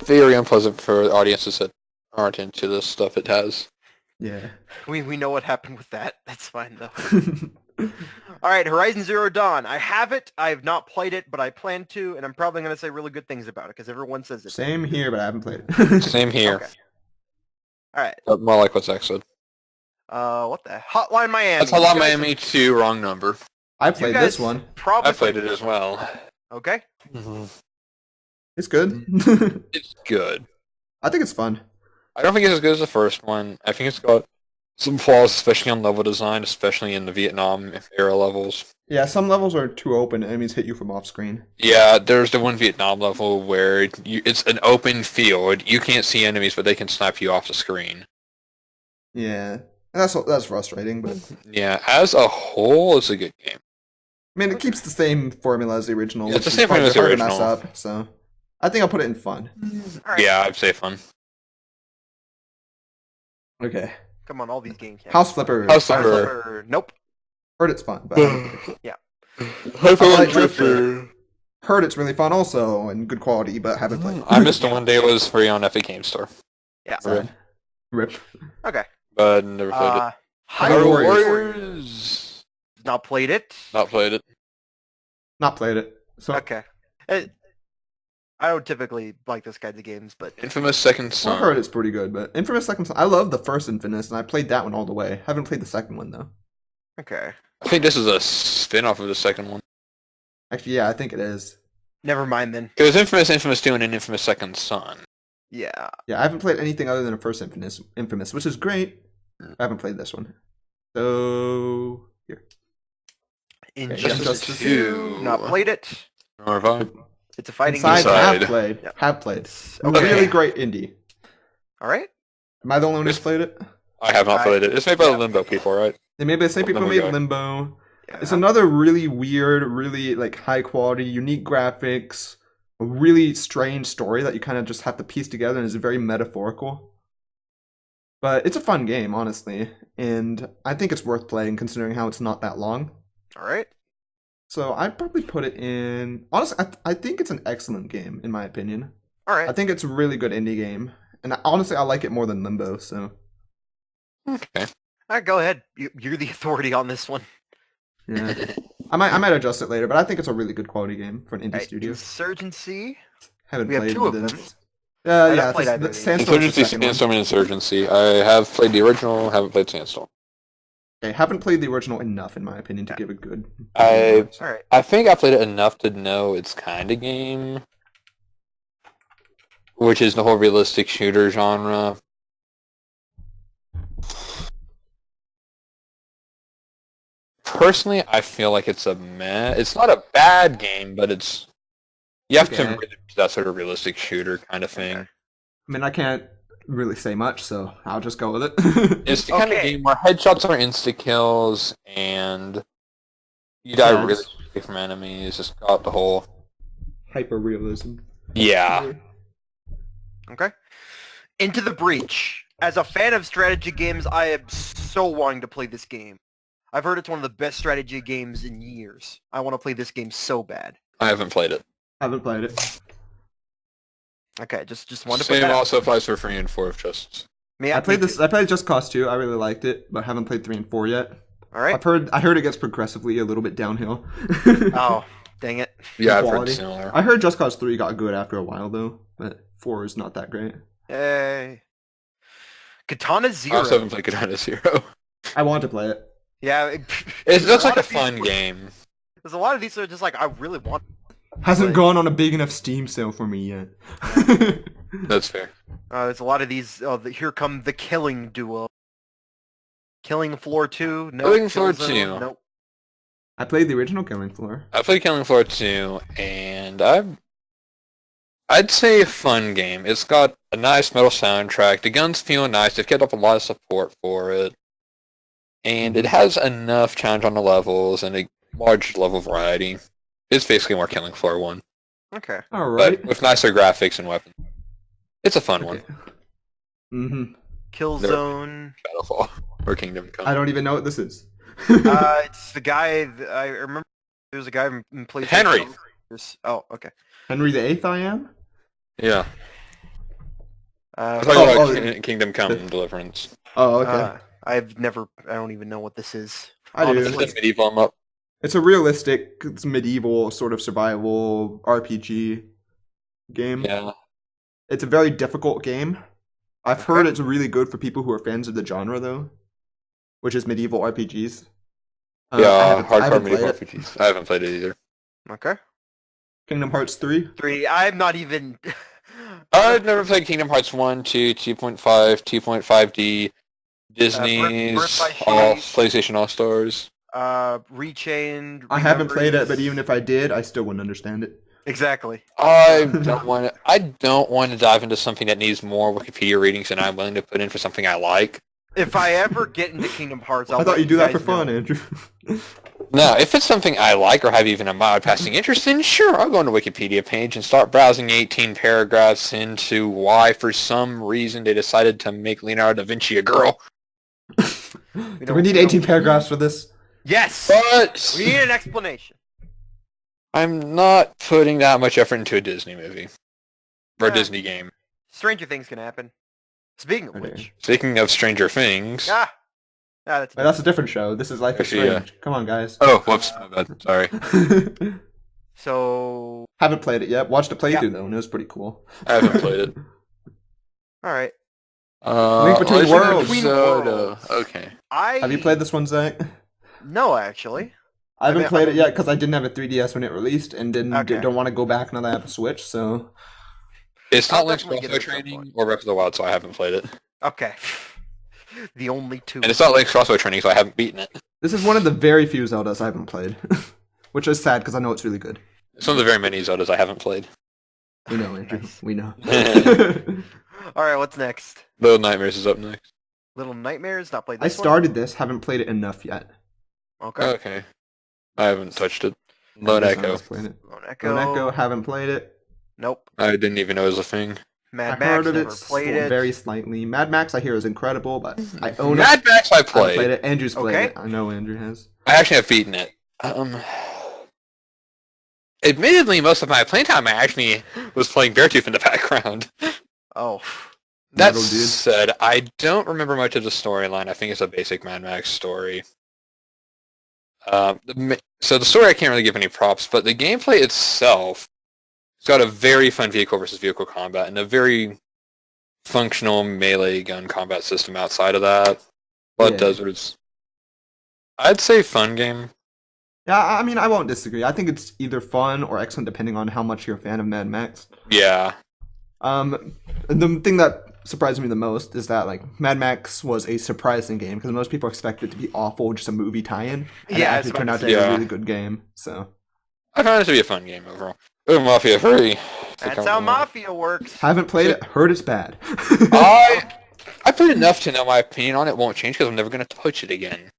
very unpleasant for audiences that aren't into the stuff it has. yeah. We know what happened with that. That's fine, though. Alright, Horizon Zero Dawn. I have it. I have not played it, but I plan to, and I'm probably going to say really good things about it, because everyone says it. Same here, but I haven't played it. Same here. Okay. Alright. But more like what Zach said. What the? Hotline Miami. That's Hotline Miami 2, wrong number. I played this one. Probably I played it as well. Okay. It's good. It's good. I think it's fun. I don't think it's as good as the first one. I think it's got some flaws, especially on level design, especially in the Vietnam era levels. Yeah, some levels are too open. Enemies hit you from off screen. Yeah, there's the one Vietnam level where it's an open field. You can't see enemies, but they can snipe you off the screen. Yeah, that's frustrating. But Yeah, as a whole, it's a good game. I mean, it keeps the same formula as the original. Yeah, it's which the is same formula as the hard to mess original. up, so I think I'll put it in fun. All right. Yeah, I'd say fun. Okay. Come on, all these games. House Flipper. House Flipper. Nope. Heard it's fun, but I haven't played it. Yeah. Hyper Drifter. Heard it's really fun also and good quality, but haven't played it. I missed the one day it was free on Epic Game Store, Yeah. Sad. Rip. Okay. but never played it. Hyrule Hyrule Warriors. Warriors. Not played it. Not played it. Not played it. So Okay. I don't typically like this kinds of games, but Infamous Second I Son. heard it's pretty good, but Infamous Second Son, I love the first Infamous, and I played that one all the way. Haven't played the second one though. okay. I think this is a spin-off of the second one. Actually, yeah, I think it is. Never mind then. It was Infamous, Infamous 2, and then Infamous Second Son. Yeah. Yeah, I haven't played anything other than the first Infamous, which is great. I haven't played this one. So here. Injustice Injustice 2. Not played it. Nor have I. It's a fighting Inside, game. Inside. have played. Yeah. Have played. Okay. Really great indie. All right. Am I the only one who's played it? I have not played it. It's made by the Limbo people, right? They made the same people Limbo made guy. Limbo. Yeah. It's another really weird, really like high quality, unique graphics, a really strange story that you kind of just have to piece together, and is very metaphorical. But it's a fun game, honestly, and I think it's worth playing considering how it's not that long. All right. So I'd probably put it in. Honestly, I think it's an excellent game in my opinion. All right. I think it's a really good indie game, and honestly, I like it more than Limbo. So Okay. All right, go ahead. You're the authority on this one. yeah, I might adjust it later, but I think it's a really good quality game for an indie All right, studio. Insurgency. Haven't We have played two of it. them. Yeah, haven't played either of the these. Sandstorm's the Insurgency, second one. Sandstorm, and Insurgency. I have played the original, haven't played Sandstorm. Okay, haven't played the original enough, in my opinion, to give a good. I- All right. I think I played it enough to know its kind of game, which is the whole realistic shooter genre. Personally, I feel like it's a meh. It's not a bad game, but it's you have to Okay. really do that sort of realistic shooter kind of thing. Okay. I mean, I can't really say much, so I'll just go with it. It's the kind of Okay. game where headshots are insta kills and you die Yeah, really it's- quickly from enemies. It's got the whole Hyper realism. yeah. Okay. Into the Breach. As a fan of strategy games, I am so wanting to play this game. I've heard it's one of the best strategy games in years. I want to play this game so bad. I haven't played it. Haven't played it. Okay, just wanted to put Same that out. also applies for 3 and 4 of Justice. Me- I played me this. too. I played Just Cause 2. I really liked it, but haven't played 3 and 4 yet. All right. I heard it gets progressively a little bit downhill. Oh, dang it. Yeah, I've heard Quality. similar. I heard Just Cause 3 got good after a while though, but 4 is not that great. Hey. Katana I Zero. also haven't played Katana Zero. I want to play it. Yeah. It looks like lot a of these- fun game. There's a lot of these that are just like, I really want. Hasn't But- gone on a big enough Steam sale for me yet. That's fair. There's a lot of these. Here come the Killing Duo. Killing Floor 2. No. Killing Floor Killzone, 2. Nope. I played the original Killing Floor. I played Killing Floor 2, and I'd say a fun game. It's got a nice metal soundtrack. The guns feel nice. They've kept up a lot of support for it. And it has enough challenge on the levels and a large level variety. It's basically more Killing Floor 1, Okay. All right. but with nicer graphics and weapons. It's a fun one. Mm-hmm. Killzone. Battlefall or Kingdom Come. I don't even know what this is. It's the guy. I remember. There was a guy in PlayStation. Henry. Oh, okay. Henry the Eighth. I am. Yeah. Uh, I'm talking Oh, about Kingdom Come and Deliverance. Oh, okay. I don't even know what this is. I do. It's honestly. the medieval up. It's a realistic, it's medieval sort of survival RPG game. Yeah. It's a very difficult game. I've heard it's really good for people who are fans of the genre, though, which is medieval RPGs. I Yeah, haven't hardcore played medieval it. RPGs. I haven't played it either. Okay. Kingdom Hearts 3. 3. I'm not even. I've never played Kingdom Hearts 1, 2, 2.5, 2.5D, Disney's, Birth by all Sleep. PlayStation All-Stars. Rechained. I haven't played it, Remembers. but even if I did, I still wouldn't understand it. Exactly. I don't want to dive into something that needs more Wikipedia readings than I'm willing to put in for something I like. If I ever get into Kingdom Hearts, I'll I thought let you'd do that guys for fun, know. Andrew. No, if it's something I like or have even a mild passing interest in, sure, I'll go on the Wikipedia page and start browsing 18 paragraphs into why, for some reason, they decided to make Leonardo da Vinci a girl. Do we need 18 paragraphs for this? Yes. But We need an explanation. I'm not putting that much effort into a Disney movie. Or a Yeah. Disney game. Stranger things can happen. Speaking of Okay. which. Speaking of Stranger Things... That's Wait, that's a different show. This is Life is Actually, yeah. Strange. Come on, guys. Oh, whoops, my bad. Sorry. so. Haven't played it yet. Watched a playthrough, though, and it was pretty cool. I haven't played it. All right. Link Between Legend of Worlds. Zelda. Okay. Have you played this one, Zach? No, actually. I haven't mean- played it yet because I didn't have a 3DS when it released, and Okay. don't want to go back now that I have a Switch. So It's I'll not Link's definitely get Crossbow it at some Training point. or Breath of the Wild, so I haven't played it. Okay. The only two. And it's not Link's Crossbow Training, so I haven't beaten it. This is one of the very few Zeldas I haven't played, which is sad because I know it's really good. It's one of the very many Zeldas I haven't played. We know, Andrew. Nice. We know. All right, what's next? Little Nightmares is up next. Little Nightmares. Not played I this started this, haven't played it enough yet. one? Okay. Okay. I haven't touched it. Lone Guess I Echo. was playing it. Lone Echo. Lone Echo, haven't played it. Nope. I didn't even know it was a thing. Mad I Max. heard of Never it played it. very slightly. Mad Max, I hear, is incredible, but I own it. Mad Max I I haven't played. played it. Andrew's played Okay. it. I know Andrew has. I actually have beaten it. Admittedly, most of my playing time I actually was playing Beartooth in the background. Oh. That Metal Dude. said, I don't remember much of the storyline. I think it's a basic Mad Max story. So the story I can't really give any props, but the gameplay itself, it's got a very fun vehicle versus vehicle combat and a very functional melee gun combat system outside of that. Blood Yeah. Deserts. I'd say fun game. Yeah, I mean, I won't disagree. I think it's either fun or excellent depending on how much you're a fan of Mad Max. Yeah. The thing that surprised me the most is that like Mad Max was a surprising game because most people expect it to be awful, just a movie tie-in. And Yeah, I it was actually about turned to out to say. be a Yeah. really good game. So I found it to be a fun game overall. Ooh, Mafia 3. That's how Mafia works. haven't played it. Heard it's bad. I played enough to know my opinion on it won't change because I'm never going to touch it again.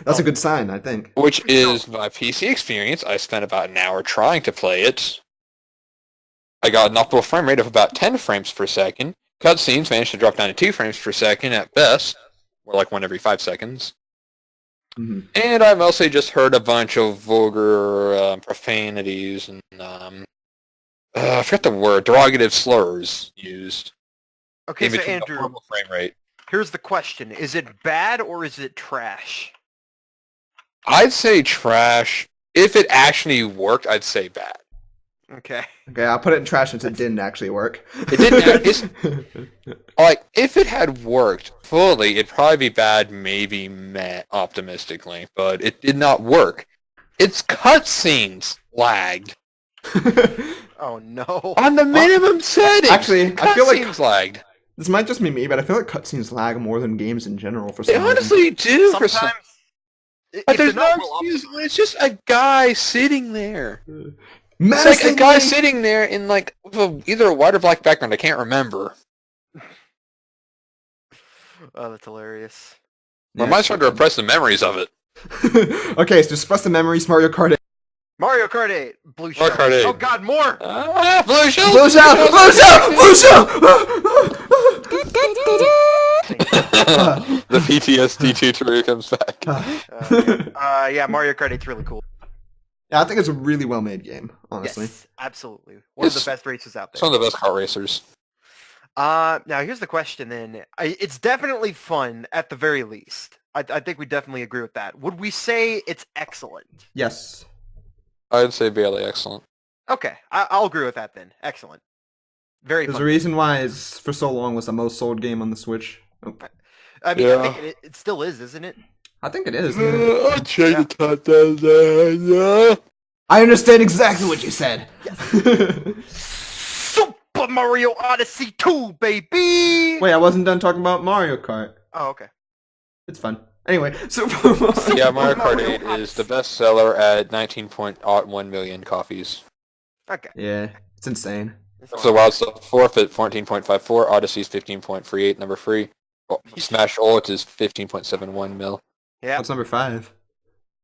That's a good sign, I think. Which is my PC experience. I spent about an hour trying to play it. I got an optimal frame rate of about 10 frames per second. Cutscenes managed to drop down to 2 frames per second at best. Or like 1 every 5 seconds. Mhm. And I mostly just heard a bunch of vulgar profanities and, I forgot the word, derogative slurs used. Okay, in so between the Andrew, horrible frame rate. here's the question. Is it bad or is it trash? I'd say trash. If it actually worked, I'd say bad. Okay. Okay, I'll put it in trash since it didn't actually work. It didn't. Like, if it had worked fully, it'd probably be bad, maybe meh, optimistically. But it did not work. Its cutscenes lagged. Oh no. On the minimum settings! Actually, I feel like- cutscenes lagged. This might just be me, but I feel like cutscenes lag more than games in general for They some reason. honestly do for some. Sometimes. But If there's they're no not well excuse when it's just a guy sitting there. It's like a Menacingly- guy sitting there in like with either a white or black background. I can't remember. Oh, that's hilarious. My Yeah, mind's trying to repress the memories of it. Okay, so suppress the memories, Mario Kart 8. Mario Kart 8, Blue Shell. Mario Kart 8. Oh god, more! Blue Shell! Blue Shell! Blue Shell! Blue Shell! The PTSD tutorial comes back. Yeah, Mario Kart 8's really cool. Yeah, I think it's a really well made game, honestly. Yes, absolutely. One of It's- the best races out It's there. one of the best car racers. Now here's the question then. It's definitely fun at the very least. I think we definitely agree with that. Would we say it's excellent? Yes. I'd say barely excellent. Okay, I'll agree with that then. Excellent. Very There's a fun. reason why it's for so long was the most sold game on the Switch. Oh, I mean, Yeah. I think it still is, isn't it? I think it is. I'll change the content. I understand exactly what you said. Super Mario Odyssey 2, baby! Wait, I wasn't done talking about Mario Kart. Oh, okay. It's fun. Anyway, Super Mario. Yeah, Mario Kart Mario 8 is the best seller at 19.1 million copies. Okay. Yeah, it's insane. That's So Wild Stuff 4th at 14.54, Odyssey's 15.38, number 3. Smash Ult is 15.71 mil. Yeah. What's number 5?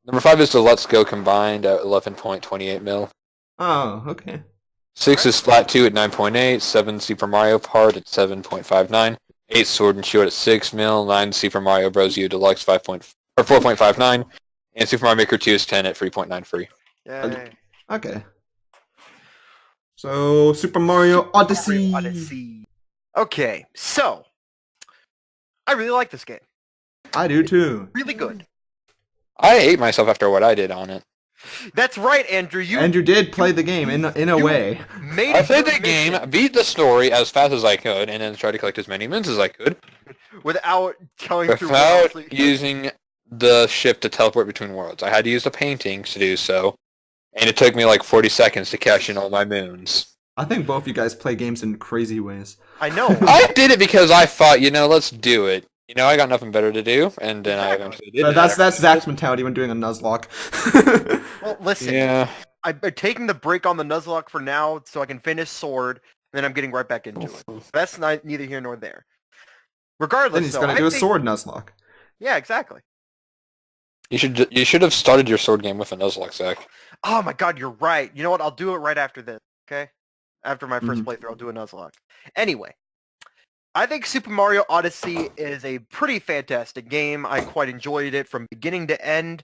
Number 5 is the Let's Go combined at 11.28 mil. Oh, okay. 6 is Splat 2 at 9.8, 7 Super Mario Part at 7.59, 8 Sword and Shield at 6 mil, 9 Super Mario Bros. U Deluxe 4.59, and Super Mario Maker 2 is 10 at 3.93. Yay. Okay. So, Super Mario Odyssey. Mario Odyssey. Okay, so I really like this game. I do too. Really good. I hate myself after what I did on it. That's right, Andrew. You Andrew did play the game in a you- way. made I it played through the game, mission beat the story as fast as I could, and then tried to collect as many wins as I could, without going through without worlds. using the ship to teleport between worlds. I had to use the paintings to do so, and it took me like 40 seconds to cash in all my moons. I think both you guys play games in crazy ways. I know. I did it because I thought, let's do it. I got nothing better to do, and then I eventually did it. That's Zach's mentality when doing a Nuzlocke. Well, listen. Yeah. I'm taking the break on the Nuzlocke for now so I can finish Sword, and then I'm getting right back into it. That's neither here nor there. Regardless, Then he's gonna do a sword Nuzlocke. Yeah, exactly. You should have started your sword game with a Nuzlocke, Zach. Oh my god, you're right. You know what? I'll do it right after this, okay? After my first playthrough, I'll do a Nuzlocke. Anyway, I think Super Mario Odyssey is a pretty fantastic game. I quite enjoyed it from beginning to end.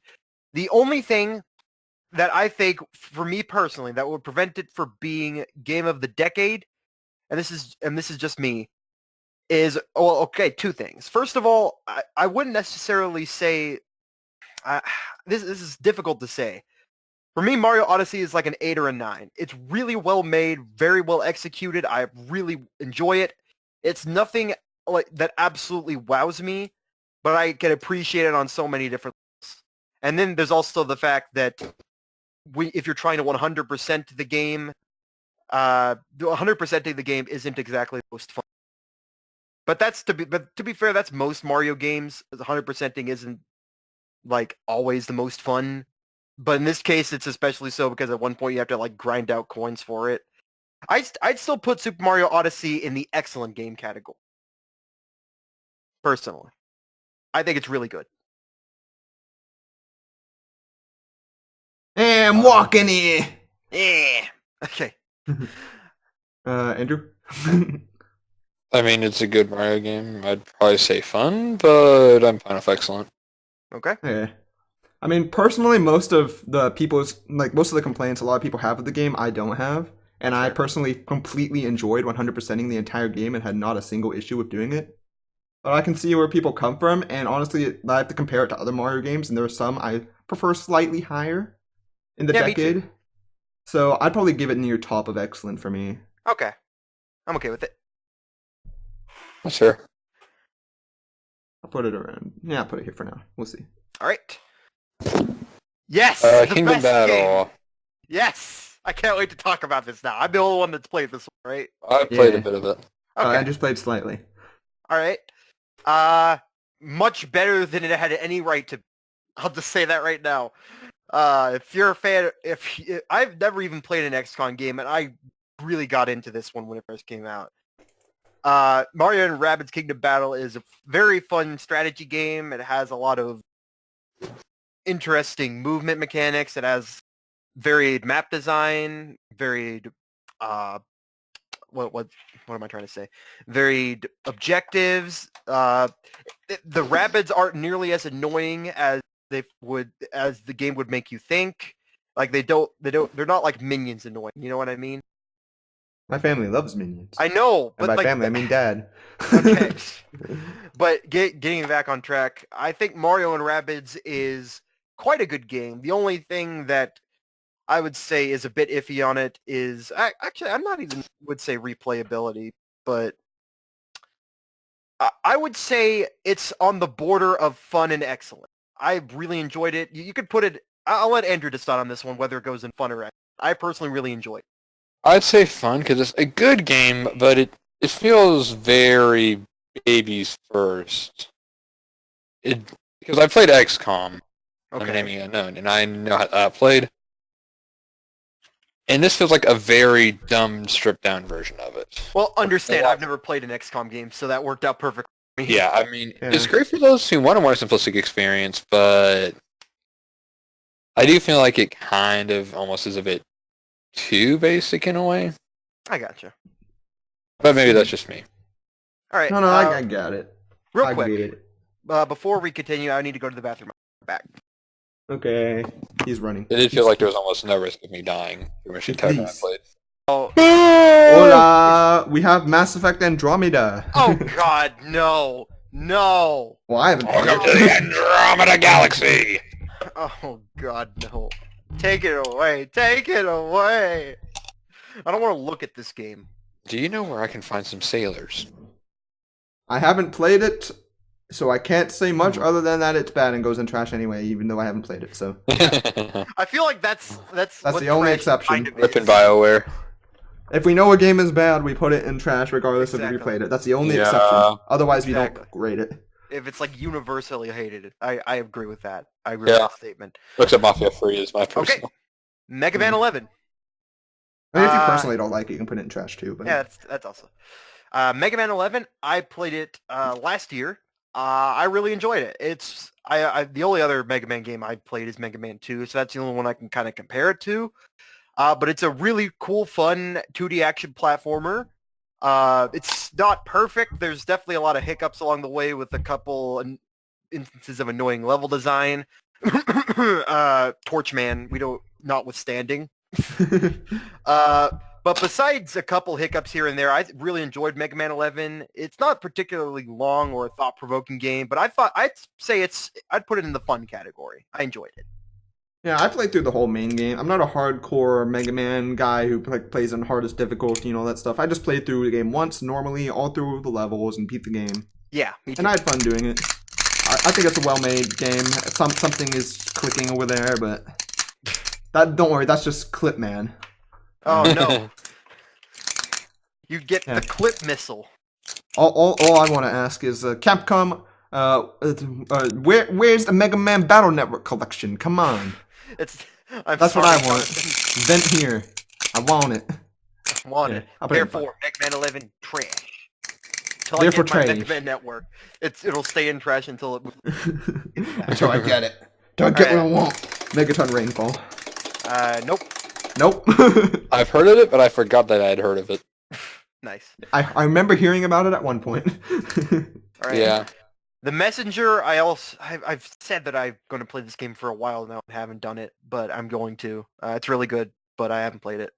The only thing that I think, for me personally, that would prevent it from being Game of the Decade, and this is just me, is, well, okay, two things. First of all, I wouldn't necessarily say, this is difficult to say. For me, Mario Odyssey is like an 8 or a 9. It's really well made, very well executed. I really enjoy it. It's nothing like that absolutely wows me, but I can appreciate it on so many different levels. And then there's also the fact that if you're trying to 100% the game, 100%ing the game isn't exactly the most fun. But to be fair, that's most Mario games. 100%ing isn't like always the most fun. But in this case, it's especially so because at one point you have to like grind out coins for it. I'd still put Super Mario Odyssey in the excellent game category. Personally. I think it's really good. Hey, I'm walking here. Yeah. Okay. Andrew? I mean, it's a good Mario game. I'd probably say fun, but I'm fine with excellent. Okay. Yeah. I mean, personally, most of the complaints a lot of people have with the game, I don't have. And I personally completely enjoyed 100%ing the entire game and had not a single issue with doing it. But I can see where people come from, and honestly, I have to compare it to other Mario games, and there are some I prefer slightly higher in the decade. Me too. So I'd probably give it near top of excellent for me. Okay. I'm okay with it. That's fair. I'll put it around. Yeah, I'll put it here for now. We'll see. All right. Yes! The Kingdom best Battle. game. Yes! I can't wait to talk about this now. I'm the only one that's played this one, right? I played Yeah. a bit of it. Okay. I just played slightly. All right. Much better than it had any right to. I'll just say that right now. If you're a fan, I've never even played an XCOM game, and I really got into this one when it first came out. Mario and Rabbids Kingdom Battle is a very fun strategy game. It has a lot of interesting movement mechanics. It has varied map design, varied what am I trying to say? Varied objectives. The Rabbids aren't nearly as annoying as the game would make you think. Like they're not like minions annoying. You know what I mean? My family loves Minions. I know, but And by like, family, I mean Dad. Okay. But getting back on track, I think Mario and Rabbids is quite a good game. The only thing that I would say is a bit iffy on it is actually I'm not even would say replayability, but I would say it's on the border of fun and excellent. I really enjoyed it. You could put it. I'll let Andrew decide on this one whether it goes in fun or excellent. I personally really enjoyed it. I'd say fun because it's a good game, but it feels very babies first. Because I played XCOM, I'm naming unknown, and I know how that played. And this feels like a very dumb, stripped-down version of it. Well, understand, I've never played an XCOM game, so that worked out perfectly for me. Yeah, I mean, it's great for those who want a more simplistic experience, but I do feel like it kind of almost is a bit too basic in a way. I gotcha. But maybe that's just me. All right. No, I got it. Real I quick, get it. before we continue, I need to go to the bathroom. Back. Okay, he's running. It did feel like there was almost no risk of me dying through much entire time I Please. played. Oh. Hola! We have Mass Effect Andromeda. Oh God, no, no. Well, I haven't played Welcome it. to the Andromeda Galaxy! Oh God, no. Take it away. Take it away. I don't want to look at this game. Do you know where I can find some sailors? I haven't played it, so I can't say much other than that it's bad and goes in trash anyway, even though I haven't played it. So I feel like that's the only exception. Ripping BioWare. If we know a game is bad, we put it in trash regardless of if we Exactly. played it. That's the only Yeah. exception. Otherwise, we Exactly. don't rate it. If it's like universally hated, I agree with that. I agree with Yeah. that statement. Looks at Mafia 3 is my Okay. personal. Mega Man 11. I mean, if you Uh, personally don't like it, you can put it in trash too. But Yeah, that's also. Mega Man 11. I played it last year. I really enjoyed it. It's the only other Mega Man game I've played is Mega Man 2, so that's the only one I can kind of compare it to. But it's a really cool, fun 2D action platformer. It's not perfect. There's definitely a lot of hiccups along the way with a couple instances of annoying level design. Torchman, notwithstanding. But besides a couple hiccups here and there, I really enjoyed Mega Man 11. It's not a particularly long or a thought-provoking game, but I'd put it in the fun category. I enjoyed it. yeah, I played through the whole main game. I'm not a hardcore Mega Man guy who plays on hardest difficulty and all that stuff. I just played through the game once, normally, all through the levels, and beat the game. Yeah, me too. And I had fun doing it. I think it's a well-made game. Something is clicking over there, but don't worry, that's just Clipman. Oh no. You get Yeah. the clip missile. All I want to ask is, Capcom, where's the Mega Man Battle Network collection? Come on. That's That's what I want. Vent here. I want it. I want Yeah, it. I'll put it in Therefore, Mega Man 11 trash. Until I Therefore, get my Mega trash. Man network, it'll stay in trash until it. Until I get it. Until I get what I want. Megaton Rainfall. Nope. Nope. I've heard of it, but I forgot that I had heard of it. Nice. I remember hearing about it at one point. All right. Yeah. The Messenger. I've said that I'm going to play this game for a while now and haven't done it, but I'm going to. It's really good, but I haven't played it.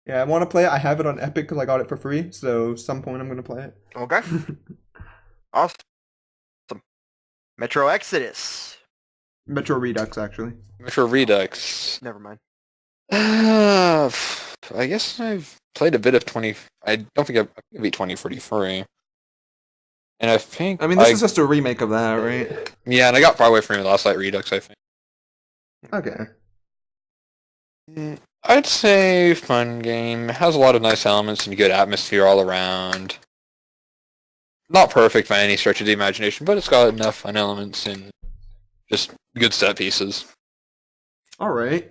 Yeah, I want to play it. I have it on Epic because I got it for free. So some point I'm going to play it. Okay. Awesome. Metro Exodus. Metro Redux, actually. Metro Redux. Never mind. I guess I've played a bit of 20. I don't think I've beat 2043. And I think I mean, this is just a remake of that, right? Yeah, and I got far away from it last night. Redux, I think. Okay. I'd say fun game. Has a lot of nice elements and good atmosphere all around. Not perfect by any stretch of the imagination, but it's got enough fun elements and just good set pieces. All right.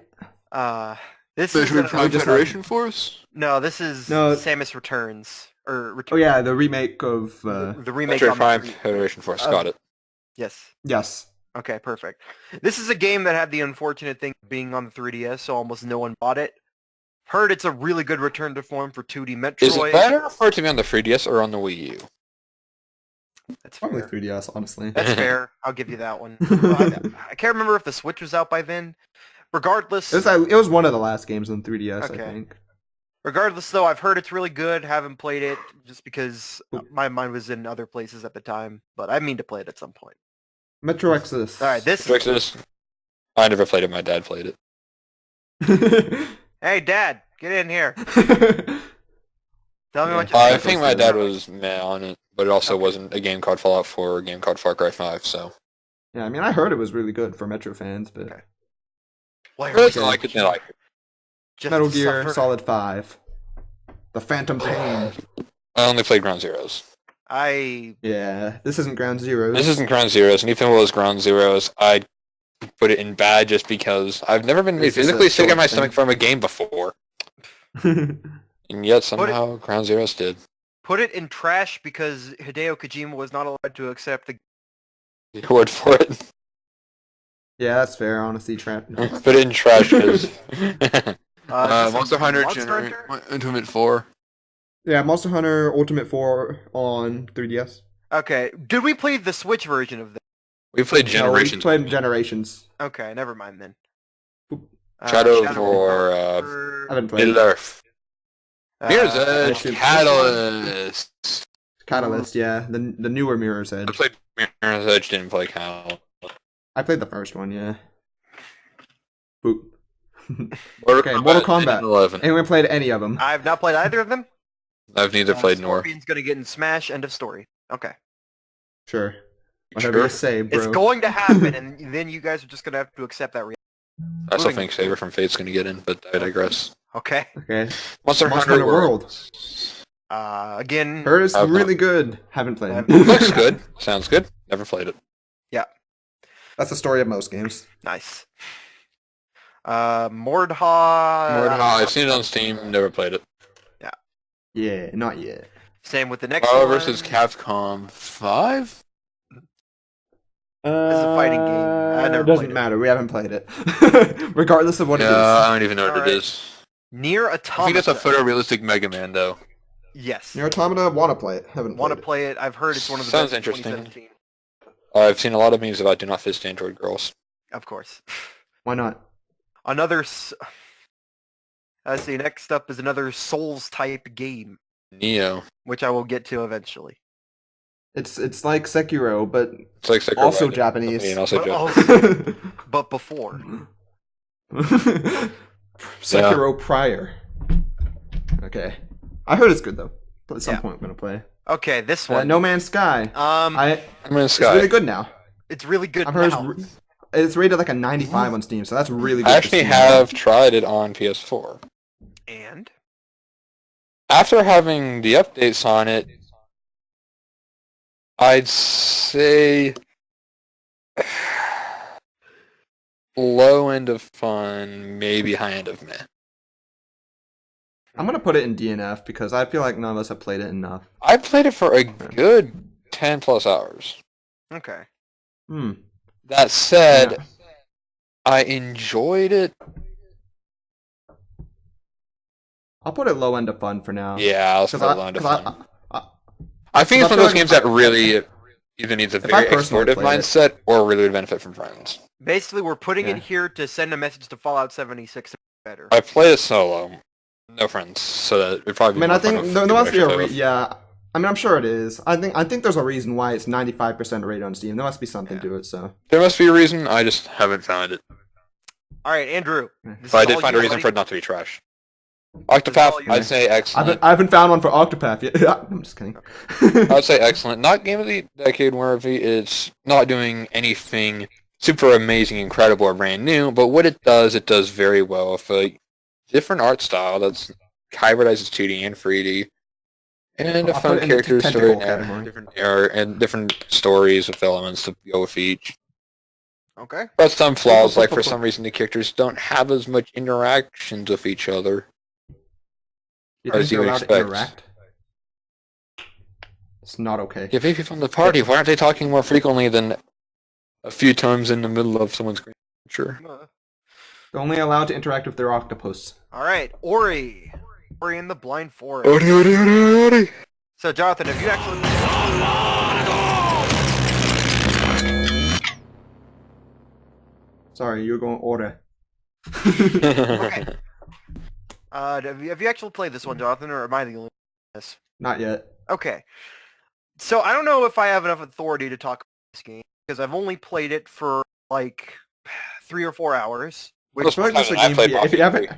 This is Federation Force? no. This is No. Samus Returns or Oh Return. yeah, the remake of. The remake Metroid on the Prime 3. Federation Force. Oh. Got it. Yes. Yes. Okay, perfect. This is a game that had the unfortunate thing of being on the 3DS, so almost no one bought it. Heard it's a really good return to form for 2D Metroid. Is it better for it to be on the 3DS or on the Wii U? That's Probably fair. 3DS, honestly. That's fair. I'll give you that one. I can't remember if the Switch was out by then. Regardless, It was one of the last games on 3DS, Okay. I think. Regardless, though, I've heard it's really good. Haven't played it just because my mind was in other places at the time. But I mean to play it at some point. Metro Exodus. All right, this. Metro Exodus. I never played it. My dad played it. Hey, Dad, get in here. Tell me what you I think. think my dad was meh on it, but it also wasn't a game called Fallout 4 or a game called Far Cry 5, so. Yeah, I mean, I heard it was really good for Metro fans, but Okay. Why Really are we like it, they like it. just Metal to Gear suffer? Solid 5. The Phantom Pain. I only played Ground Zeroes. Yeah, this isn't Ground Zeroes. This isn't Ground Zeroes, and even if it was Ground Zeroes, I'd put it in bad just because I've never been It's just physically a sick in my short stomach thing. from a game before, and yet somehow Ground Zeroes did. Put it in trash because Hideo Kojima was not allowed to accept the. Your word for it. Yeah, that's fair, honestly, Trap. Put it in trash because. Monster Hunter Hunter? Ultimate 4. Yeah, Monster Hunter Ultimate 4 on 3DS. Okay, did we play the Switch version of this? We played No, Generations. we played Generations. Okay, never mind then. Shadow Shadow for, I haven't played Middle Earth. Mirror's uh, Edge, Shoot. Catalyst. Catalyst, yeah. The newer Mirror's I Edge. played Mirror's Edge, didn't play Catalyst. I played the first one, yeah. Boop. Okay, Mortal Kombat. 11. Anyone played any of them? I've not played either of them. I've neither played nor. Scorpion's gonna get in Smash. End of story. Okay, Sure. Whatever Sure. you say, bro. it's going to happen, and then you guys are just gonna have to accept that reality. I still Moving think Saber from Fate's gonna get in, but I digress. Okay. Okay. Monster Monster Hunter Hunter World. Again. Heard it's I've not- really good. Haven't played it. Looks good. Sounds good. Never played it. Yeah. That's the story of most games. Nice. Mordha. I've seen it on Steam. Never played it. Yeah, not yet. Same with the next Marvel one. vs. Capcom 5. It's a fighting game. I never doesn't played it. matter. We haven't played it. Regardless of what it is. I don't even know what Alright. it is. Nier I Automata. think it's a photorealistic Mega Man, though. Yes. Nier Automata, want to play it. Haven't Want played to it. play it? I've heard it's one of the Sounds best of interesting. 2017. I've seen a lot of memes about do not fist Android girls. Of course. Why not? Let's see. Next up is another Souls type game, Neo. which I will get to eventually. It's like Sekiro, but It's like Sekiro also by Japanese. and also But Japanese. But before. Sekiro prior. Okay. I heard it's good though. But at some Yeah. point I'm gonna play. Okay, this one. No Man's Sky. Um, I'm in It's Sky. really good now. it's really good I've heard now. it's rated like a 95 on Steam, so that's really good. I for actually Steam. have tried it on PS4. And After having the updates on it, I'd say low end of fun, maybe high end of meh. I'm gonna put it in DNF because I feel like none of us have played it enough. I played it for a good 10 plus hours. okay. Hmm. That said, Yeah. I enjoyed it. I'll put it low end of fun for now. Yeah, I'll put it Because low end of I, fun. I, I think it's I one of those feel games like that really either needs a If I very personally explorative played it- mindset or really would benefit from friends. Basically, we're putting Yeah. it here to send a message to Fallout 76 better. I played it solo, no friends, so that it'd I probably be mean, more I fun think if there people must be a actually play with. yeah. I mean, I'm sure it is. I think there's a reason why it's 95% rated on Steam. There must be something to it. So There must be a reason, I just haven't found it. All right, Andrew. Yeah. this But I is did all find a you, reason buddy. for it not to be trash. all Octopath, you. I'd say excellent. I haven't found one for Octopath yet. I'm just kidding. I'd say excellent. Not Game of the Decade worthy. It's not doing anything super amazing, incredible, or brand new. But what it does very well with a different art style that's hybridizes 2D and 3D, and a I'll fun put it in the character tentacle story, category. and different stories with elements to go with each. Okay. But some flaws, like for some reason the characters don't have as much interactions with each other. You Or think as you they're would allowed to expect. interact? It's not okay. If people from the party, why aren't they talking more frequently than a few times in the middle of someone's screen? Sure. They're only allowed to interact with their octopus. All right, Ori. Ori in the Blind Forest. Ori. So, Jonathan, have you actually... Sorry, you're going order. Okay. Have you actually played this one, Jonathan, or am I the only one in this? Not yet. Okay. So I don't know if I have enough authority to talk about this game because I've only played it for like 3 or 4 hours. I feel like this is a I game. played If you Mafia haven't, 3.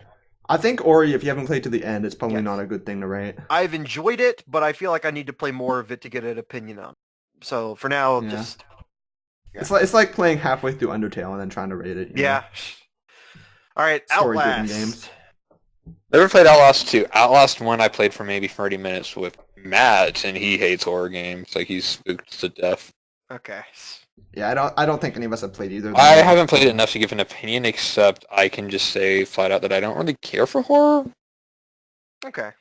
I think Ori, if you haven't played to the end, it's probably Yes. not a good thing to rate. I've enjoyed it, but I feel like I need to play more of it to get an opinion on it. So for now, Yeah. just... It's like playing halfway through Undertale and then trying to rate it. you know? Yeah. All right, Story-driven Outlast. games. Never played Outlast 2. Outlast 1 I played for maybe 30 minutes with Matt, and he hates horror games. Like, he's spooked to death. Okay. Yeah, I don't think any of us have played either. of I them. haven't played it enough to give an opinion, except I can just say flat out that I don't really care for horror. Okay.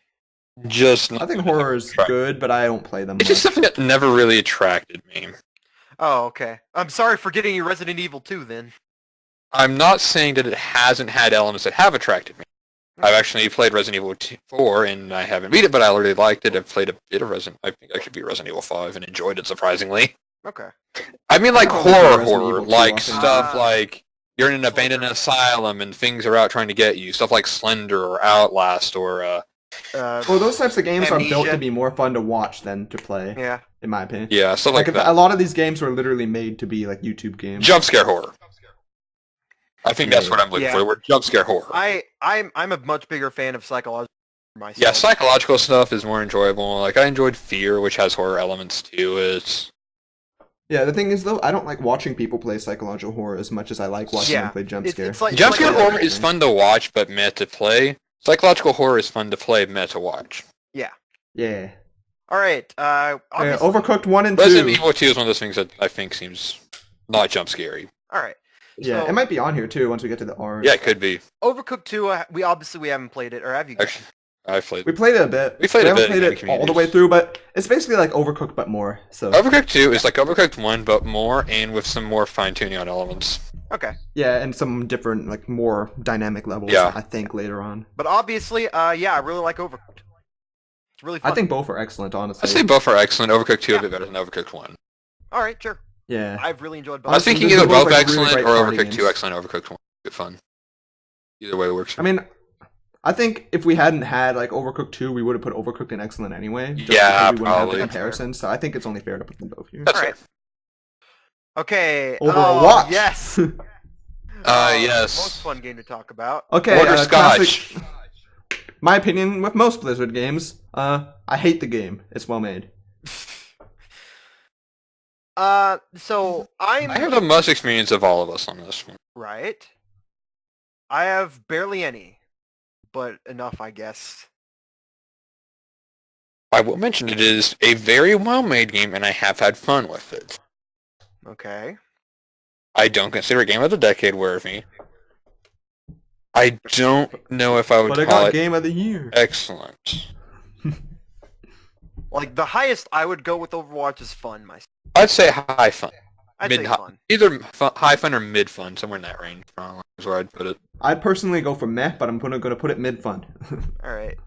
Just I think horror is good, but I don't play them. It's just much. something that never really attracted me. Oh, okay. I'm sorry for getting you Resident Evil 2 then. I'm not saying that it hasn't had elements that have attracted me. I've actually played Resident Evil 4, and I haven't beat it, but I already liked it. I've played a bit of I think I should beat Resident Evil 5 and enjoyed it surprisingly. Okay. I mean, like I don't know horror, Resident Evil 2 like often. stuff like you're in an abandoned asylum and things are out trying to get you. Stuff like Slender or Outlast or Well, those types of games are built Amnesia. to be more fun to watch than to play, Yeah. in my opinion. yeah, stuff Like like if a that. lot of these games were literally made to be like YouTube games. Jump scare horror. I think that's what I'm looking Yeah. for. The word jump scare horror. I'm a much bigger fan of psychological myself. Yeah, psychological stuff is more enjoyable. Like I enjoyed Fear, which has horror elements to it. Yeah, the thing is though, I don't like watching people play psychological horror as much as I like watching Yeah, them play jump It's- scare. it's like- Jump it's scare like- horror is fun to watch, but meh to play. Psychological horror is fun to play, meh to watch. Yeah. All right. Obviously... Overcooked 1 and 2. Resident Evil 2 is one of those things that I think seems not jump scary. All right. Yeah, So- it might be on here too once we get to the orange. Yeah, it could be. Overcooked 2, we haven't played it, or have you guys? Actually, I've played. We played it a bit. We played a haven't bit played in it game all the way communities. through, but it's basically like Overcooked but more. So Overcooked 2 is like Overcooked 1, but more, and with some more fine-tuning on elements. Okay. yeah, and some different like more dynamic levels. Yeah. I think later on. But obviously, yeah, I really like Overcooked. It's really fun. I think both are excellent, honestly. I'd say both are excellent. Overcooked 2 Yeah. a bit better than Overcooked 1. All right, sure. Yeah. I've really enjoyed I was both. thinking these either are both, both like, really excellent great or party Overcooked 2 games. excellent, Overcooked 1 good fun. Either way works. I mean, I think if we hadn't had like Overcooked 2, we would have put Overcooked and Excellent anyway. Just Yeah, because we wouldn't have probably. the comparison. So I think it's only fair to put them both here. That's All right. fair. Okay. Overwatch. Yes. Yes. Most fun game to talk about. Okay, Butterscotch. classic. My opinion with most Blizzard games, I hate the game. It's well made. So I'm I have the most experience of all of us on this one. right. I have barely any, but enough, I guess. I will mention it is a very well-made game, and I have had fun with it. Okay. I don't consider it Game of the Decade worthy. I don't know if I would But I call got it Game of the Year. excellent. Like the highest I would go with Overwatch is fun. I'd say high fun. I'd Mid say hi- fun. Either high fun or mid fun, somewhere in that range. Is where I'd put it. I'd personally go for meh, but I'm gonna put it mid fun. All right.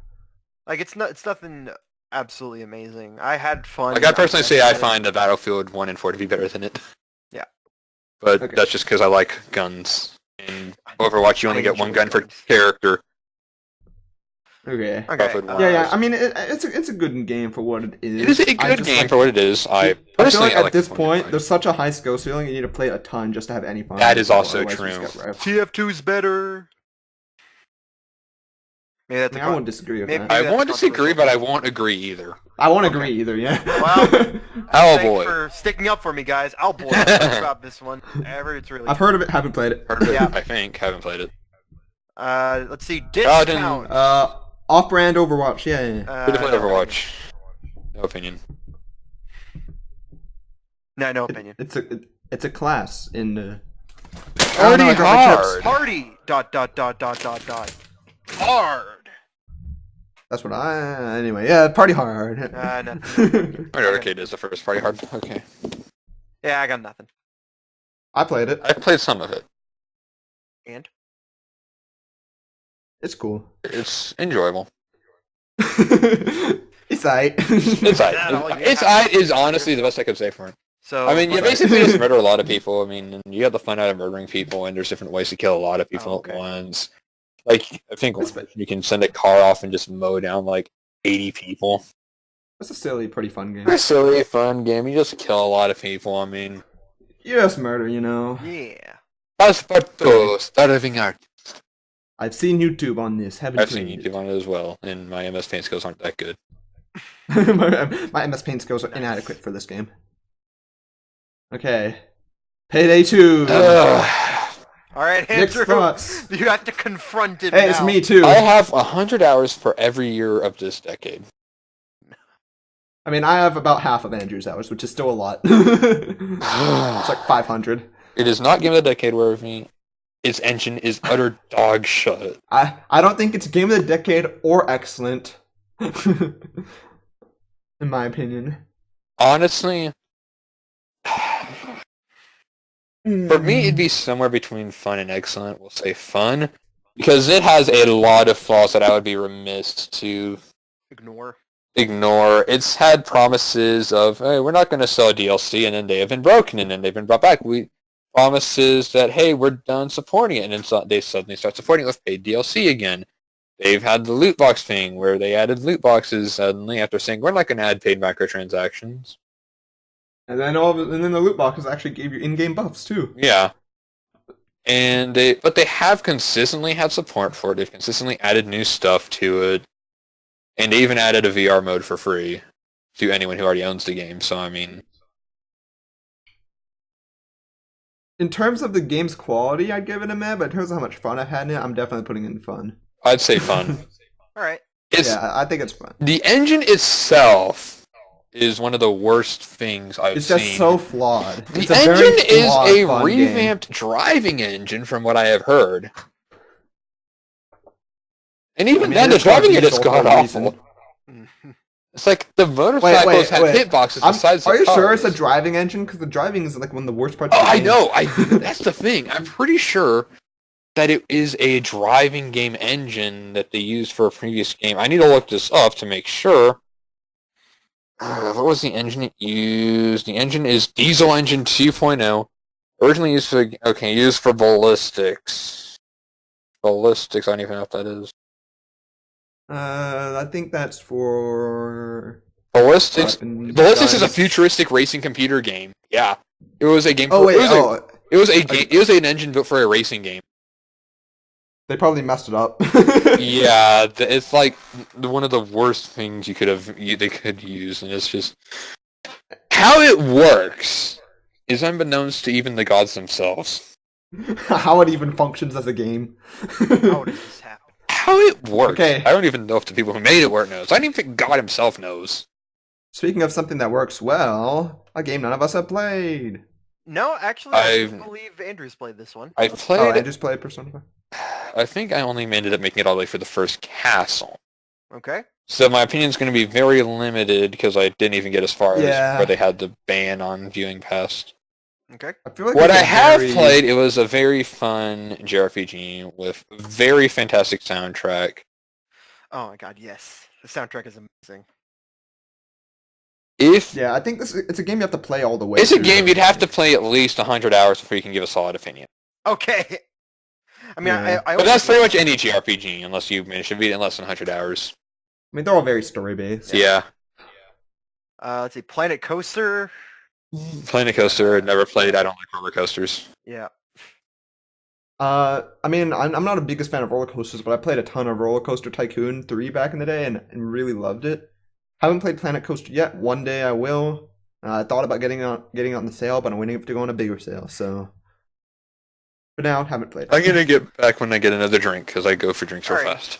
Like it's nothing absolutely amazing. I had fun. Like I personally say, I enjoyed it. find the Battlefield 1 and 4 to be better than it. Yeah. But Okay. that's just because I like guns. In Overwatch, you only I get one enjoy gun per guns. character. Okay. Okay. Battlefield one. Yeah. I mean, it's a good game for what it is. It is a I good just game like- for what it is. I I feel personally like I at like this the point, fun there's such a high skill ceiling. You need to play a ton just to have any fun. That is also Otherwise you just true. get wrecked. TF2's better. Maybe I that's mean, a I won't disagree with maybe- that. I that's won't disagree, controversial. but I won't agree either. I won't Okay. agree either. Yeah. Well, Oh Thanks boy. for sticking up for me, guys. I'll boy about this one. It's really. I've heard of it, haven't played it. Heard of it, Yeah. I think. Haven't played it. Let's see. Paladin- Discount. Off-brand Overwatch. Yeah. Who'd have played no Overwatch? No opinion. No, no It- opinion. it's a class in the. Party I got my chips. hard. Party. ... Hard. That's what I. Anyway, yeah, party hard. No. Mario Arcade is the first party hard. Okay. Yeah, I got nothing. I played it. I played some of it. And It's cool. It's enjoyable. It's alright. It's That all you it's have to is do honestly the yourself. best I could say for it. so. I mean, you Sorry. basically just murder a lot of people. I mean, and you have the fun out of murdering people, and there's different ways to kill a lot of people Oh, okay. at once. Like, I think That's you can send a car off and just mow down like 80 people. It's a silly, pretty fun game. It's a silly, fun game. You just kill a lot of people. I mean, Yes, murder. You know. Yeah. Passepartout, starving art. I've seen YouTube on this. Haven't I've seen played YouTube on it as well, and my MS Paint skills aren't that good. it. my MS Paint skills are inadequate for this game. Okay. Payday 2. All right, Nick's Andrew. thoughts. You have to confront it. Hey, it's now. me too. I have 100 hours for every year of this decade. I mean, I have about half of Andrew's hours, which is still a lot. It's like 500. It is not Game of the Decade worthy. Its engine is utter dog shit. I don't think it's Game of the Decade or excellent. In my opinion. Honestly, for me, it'd be somewhere between fun and excellent. We'll say fun, because it has a lot of flaws that I would be remiss to Ignore. ignore. It's had promises of, hey, we're not going to sell DLC, and then they have been broken, and then they've been brought back. Promises that, hey, we're done supporting it, and then they suddenly start supporting it with paid DLC again. They've had the loot box thing, where they added loot boxes suddenly after saying, we're not going to add paid microtransactions. And then the loot boxes actually gave you in-game buffs too. Yeah. But they have consistently had support for it. They've consistently added new stuff to it. And they even added a VR mode for free to anyone who already owns the game. So, I mean, In terms of the game's quality, I'd give it a meh, but in terms of how much fun I've had in it, I'm definitely putting in fun. I'd say fun. All right. It's Yeah, I think it's fun. the engine itself is one of the worst things I've It's seen. just so flawed. The It's a very engine is flawed, a fun game. revamped driving engine, from what I have heard. And even then, the it's got driving it is diesel god for a reason. awful. It's like the motorcycles have wait. hitboxes besides the Are you cars. sure it's a driving engine? Because the driving is like one of the worst parts Oh, of the I game. know. That's the thing. I'm pretty sure that it is a driving game engine that they used for a previous game. I need to look this up to make sure. What was the engine it used? The engine is Diesel Engine 2.0. Originally used for ballistics. Ballistics, I don't even know what that is. I think that's for Ballistics. weapons, Ballistics is a guns. futuristic racing computer game. Yeah, it was a game. Oh wait, It was an engine built for a racing game. they probably messed it up. Yeah, it's like one of the worst things they could use, and it's just how it works is unbeknownst to even the gods themselves. How it even functions as a game. How does this happen? How it works? Okay. I don't even know if the people who made it work knows. I don't even think God himself knows. Speaking of something that works well, a game none of us have played. No, actually, I believe Andrew's played this one. I Oh, played I it. just played Persona 5. I think I only ended up making it all the way for the first castle. Okay. So my opinion is going to be very limited because I didn't even get as far as where they had the ban on viewing past. Okay. I feel like What it's I a have very- played, it was a very fun JRPG with very fantastic soundtrack. Oh my god, yes. The soundtrack is amazing. Yeah, I think it's a game you have to play all the way. It's a through. game you'd have to play at least 100 hours before you can give a solid opinion. Okay. I mean, Yeah. I But that's pretty much any JRPG, unless you manage to beat it in less than 100 hours. I mean, they're all very story based. Yeah. Let's see, Planet Coaster. Planet Coaster, never played. I don't like roller coasters. Yeah. I mean, I'm not a biggest fan of roller coasters, but I played a ton of Roller Coaster Tycoon 3 back in the day and really loved it. Haven't played Planet Coaster yet. One day I will. I thought about getting on the sale, but I'm waiting to go on a bigger sale. So for now, haven't played. I'm gonna get back when I get another drink, because I go for drinks real Alright. fast.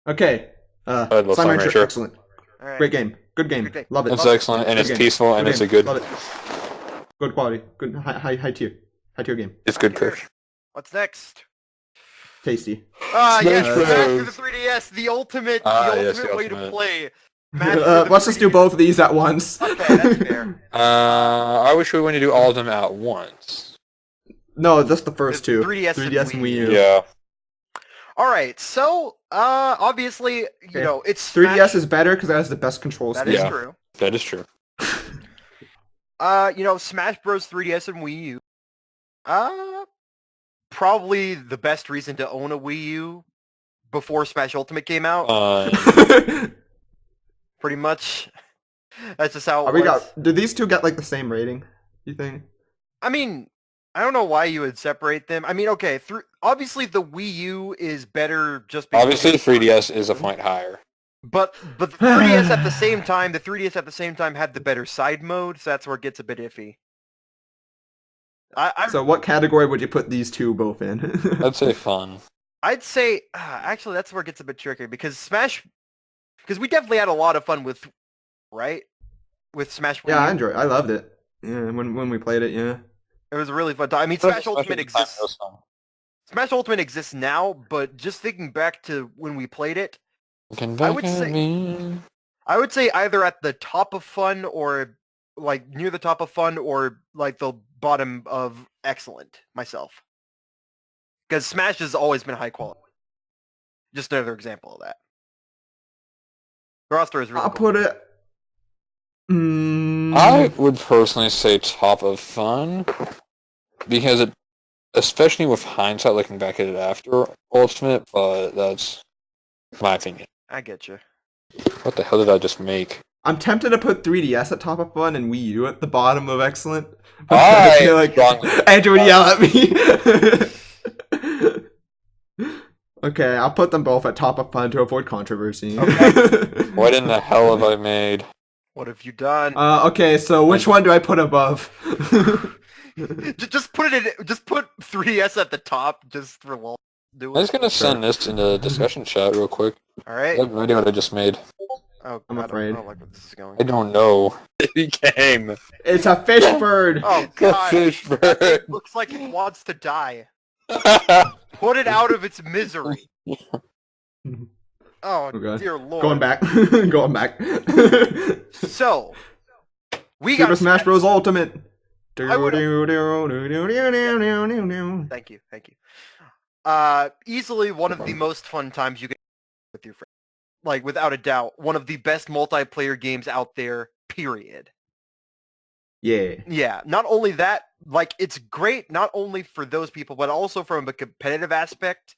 Okay. love Slime Slime Rancher, Rancher. excellent. All right. Great game. Good game. Good game. Love it. It's excellent, and Good it's game. peaceful, and Good it's a game. good... Love it. Good quality. Good high tier. High tier game. It's good Here. cook. What's next? Tasty. Yes, Smash Smash for Bros. the 3DS, the ultimate, Yes, the way to ultimate. play. Smash for the Let's just do 3DS. both of these at once. Okay, that's fair. I wish we were going to do all of them at once. No, just the first The two. 3DS and 3DS and Wii Wii U. U. Yeah. All right, so obviously, Okay. it's 3DS Smash. is better because it has the best control That scheme. is Yeah. true. That is true. Smash Bros. 3DS and Wii U. Probably the best reason to own a Wii U before Smash Ultimate came out. Pretty much. That's just how it was. Do these two get like the same rating? You think? I mean, I don't know why you would separate them. I mean, okay, obviously the Wii U is better just because... Obviously, the 3DS is a point higher. But the 3DS at the same time had the better side mode, so that's where it gets a bit iffy. So what category would you put these two both in? I'd say fun. I'd say actually that's where it gets a bit tricky because we definitely had a lot of fun with Smash Wii Yeah, U. I loved it. Yeah, when we played it, yeah. It was a really fun time. I mean, Smash Ultimate exists. Smash Ultimate exists now, but just thinking back to when we played it, I would say either at the top of fun or like near the top of fun or like the bottom of excellent myself. Because Smash has always been high quality. Just another example of that. The roster is really I'll cool. put it. I would personally say top of fun, because it, especially with hindsight looking back at it after Ultimate, but that's my opinion. I get you. What the hell did I just make? I'm tempted to put 3DS at top of fun and Wii U at the bottom of excellent. I I feel like strongly- Andrew would yell at me. Okay, I'll put them both at top of fun to avoid controversy. What in the hell have I made? What have you done? Okay, so which one do I put above? Just put 3DS at the top, just for lol. do I'm it. just gonna send this in the discussion chat real quick. All I right. have no idea what I just made. Oh, I'm I afraid. don't like where this is going. I don't know. It became It's a fish bird. Oh a god, fish that thing bird. looks like it wants to die. Put it out of its misery. Oh God. dear lord. Going back. Going back. So, we Super got Smash Bros. Ultimate. I would- Thank you. Easily one of the most fun times you can with your friends. Like, without a doubt, one of the best multiplayer games out there, period. Yeah. Yeah, not only that, like, it's great not only for those people, but also from a competitive aspect.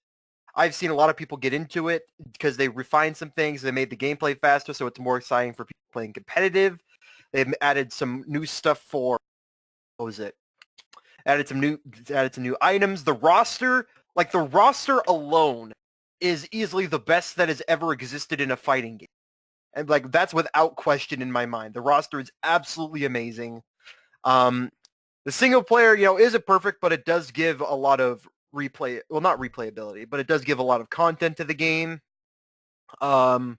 I've seen a lot of people get into it because they refined some things. They made the gameplay faster, so it's more exciting for people playing competitive. They've added some new stuff for, what was it? Added some new items. The roster alone is easily the best that has ever existed in a fighting game. And like that's without question in my mind. The roster is absolutely amazing. The single player, isn't perfect, but it does give a lot of not replayability, but it does give a lot of content to the game. And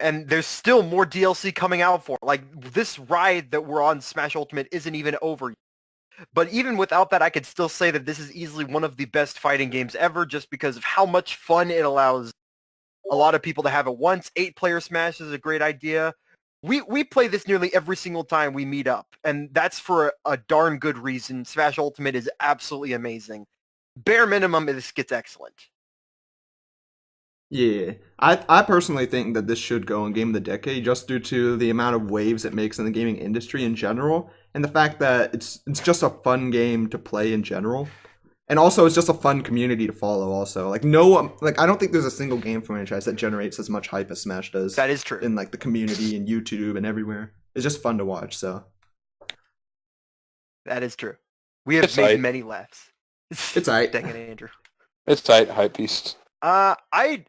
there's still more DLC coming out for it. Like this ride that we're on Smash Ultimate isn't even over yet. But even without that, I could still say that this is easily one of the best fighting games ever just because of how much fun it allows a lot of people to have at once. 8-player Smash is a great idea. We play this nearly every single time we meet up, and that's for a darn good reason. Smash Ultimate is absolutely amazing. Bare minimum, this gets excellent. Yeah. I personally think that this should go in Game of the Decade just due to the amount of waves it makes in the gaming industry in general, and the fact that it's just a fun game to play in general. And also, it's just a fun community to follow. Also, I don't think there's a single game franchise that generates as much hype as Smash does. That is true. In like the community and YouTube and everywhere, it's just fun to watch. So that is true. We have made many laughs. It's alright. Dang it, Andrew. It's tight, hype beast. Hype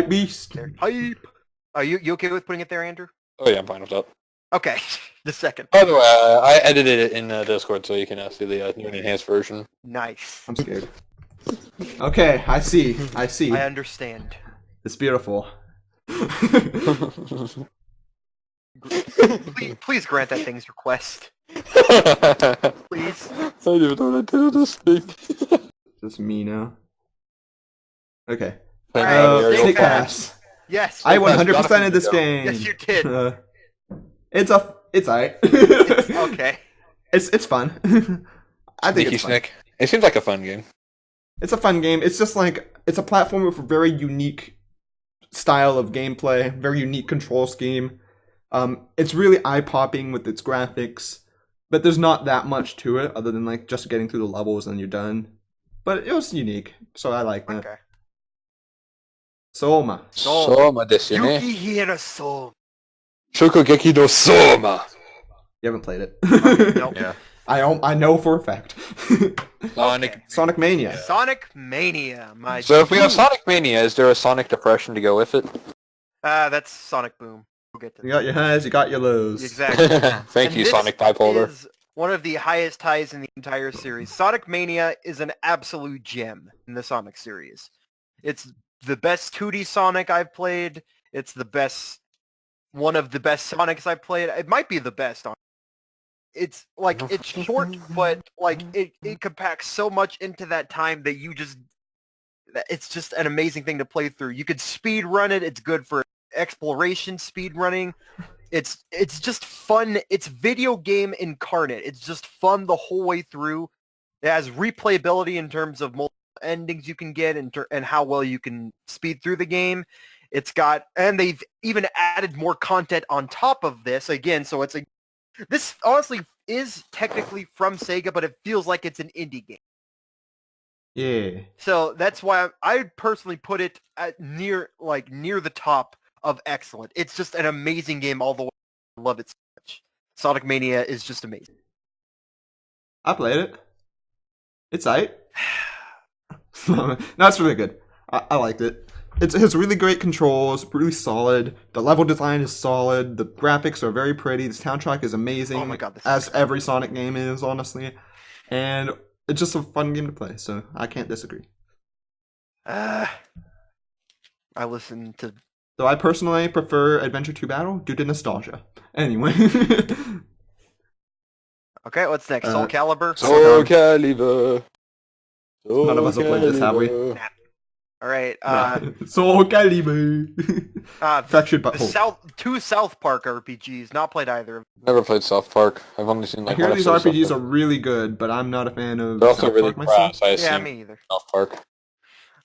beast. Hype. Are you okay with putting it there, Andrew? Oh yeah, I'm fine with that. Okay, the second. By the way, I edited it in Discord so you can see the new and enhanced version. Nice. I'm scared. Okay, I see. I understand. It's beautiful. Please grant that thing's request. Please. I don't even know what I did with this thing. Just me now. Okay. Alright, Snake Pass. Yes. I 100%ed this game. Yes, you did. It's alright. Okay. It's fun. I think it's fun. Snick. It seems like a fun game. It's a fun game. It's just like it's a platform with a very unique style of gameplay, very unique control scheme. It's really eye-popping with its graphics, but there's not that much to it other than like just getting through the levels and you're done. But it was unique, so I like that. Okay. Soma. Soma desu ne. Yukihira Soma. Shokugeki no Soma. You haven't played it. Nope. Yeah. I know for a fact. Sonic Mania. Sonic Mania. So if we have Sonic Mania, is there a Sonic Depression to go with it? That's Sonic Boom. We'll get to You got your highs, you got your lows. Exactly. Thank you, Sonic Bipolar. Is one of the highest highs in the entire series. Sonic Mania is an absolute gem in the Sonic series. It's the best 2D Sonic I've played. It's one of the best Sonics I've played. It might be the best. It's like it's short, but like it compacts so much into that time that it's just an amazing thing to play through. You could speed run it. It's good for exploration speed running. It's just fun. It's video game incarnate. It's just fun the whole way through. It has replayability in terms of multiple endings you can get and how well you can speed through the game. And they've even added more content on top of this again. So this honestly is technically from Sega, but it feels like it's an indie game. Yeah. So that's why I personally put it at near the top of excellent. It's just an amazing game all the way. I love it so much. Sonic Mania is just amazing. I played it. It's aight. No, it's really good. I liked it. It has really great controls, really solid. The level design is solid. The graphics are very pretty. The soundtrack is amazing. Oh my god, as every Sonic game is, honestly. And it's just a fun game to play, so I can't disagree. I listen to. So I personally prefer Adventure 2 Battle due to nostalgia. Anyway. Okay, what's next? Uh, Soul Calibur. Soul Calibur. None of us have played this, have we? Calibur. All right. Soul Calibur. Fractured The Butthole. two South Park RPGs. Not played either. Never played South Park. I've only seen I like hear one these episode of RPGs South are Park. really good, but I'm not a fan of They're also South really Park myself. crass, I Yeah, assume. me either. South Park.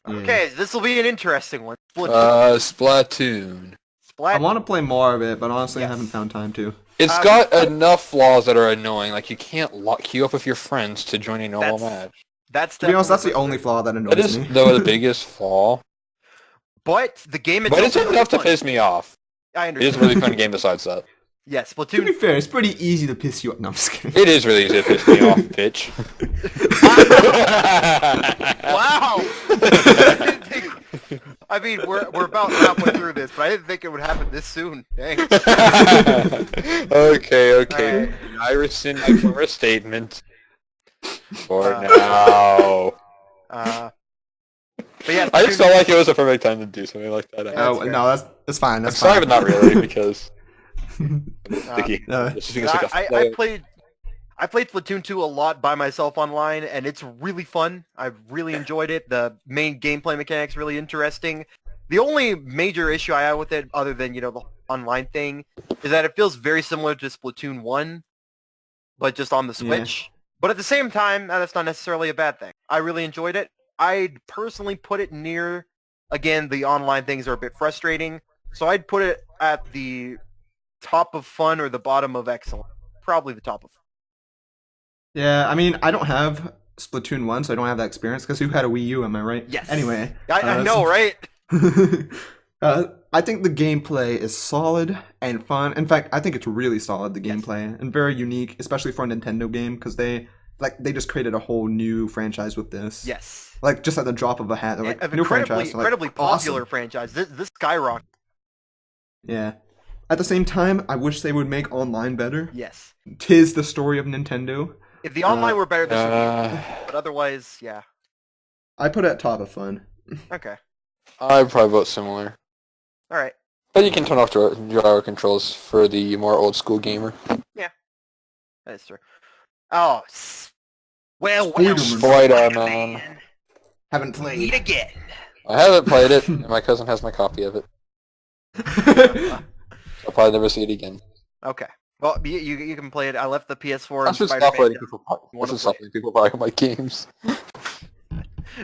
Yeah. Okay, this will be an interesting one. Splatoon. Splatoon. I Splat. want to play more of it, but honestly, I haven't Yes. found time to. It's got enough flaws that are annoying. Like you can't queue up with your friends to join a normal match. That's To be honest, that's the definitely only flaw that That annoys is me. though the biggest flaw. But the game But itself it's is really enough to fun. piss me off. I It is a understand. really fun game besides that. Yes, To be Splatoon. fair, it's pretty easy to piss you off. No, I'm just kidding. It is really easy to piss me off, bitch. Wow. I didn't think. I mean, we're about halfway through this, but I didn't think it would happen this soon. Dang. Okay. Alright. I rescind my former statement. For Uh, now. But yeah, I just Splatoon- felt like it was a perfect time to do something like that. Yeah. Oh, that's fair. no, that's fine. I'm That's sorry, fine. but not really, because Uh, sticky. No. This thing is like a I flail. played Splatoon 2 a lot by myself online, and it's really fun. I really enjoyed it. The main gameplay mechanics really interesting. The only major issue I have with it, other than the online thing, is that it feels very similar to Splatoon 1, but just on the Switch. But at the same time, that's not necessarily a bad thing. I really enjoyed it. I'd personally put it near, again, the online things are a bit frustrating, so I'd put it at the top of fun or the bottom of excellent. Probably the top of fun. Yeah, I mean, I don't have Splatoon 1, so I don't have that experience, because who had a Wii U, am I right? Yes. Anyway. I know, right? I think the gameplay is solid and fun. In fact, I think it's really solid, the gameplay, and very unique, especially for a Nintendo game, because they just created a whole new franchise with this. Yes. Like, just at the drop of a hat. They're like, An new franchise. They're like, incredibly popular awesome. franchise. This skyrocket. Yeah. At the same time, I wish they would make online better. Yes. 'Tis the story of Nintendo. If the online were better, this would be. Uh, But otherwise, yeah. I put it at top of fun. Okay. I'd probably vote similar. All right. But you can turn off gyro controls for the more old school gamer. That is true. Oh. Well, Spider-Man. Spider-Man. Haven't Meet played. again. I haven't played it, and my cousin has my copy of it. I'll probably never see it again. Okay. Well, you can play it. I left the PS4 That's and just stop letting Spider-Man. people buy. wanna That's just stop play. letting people buy my games.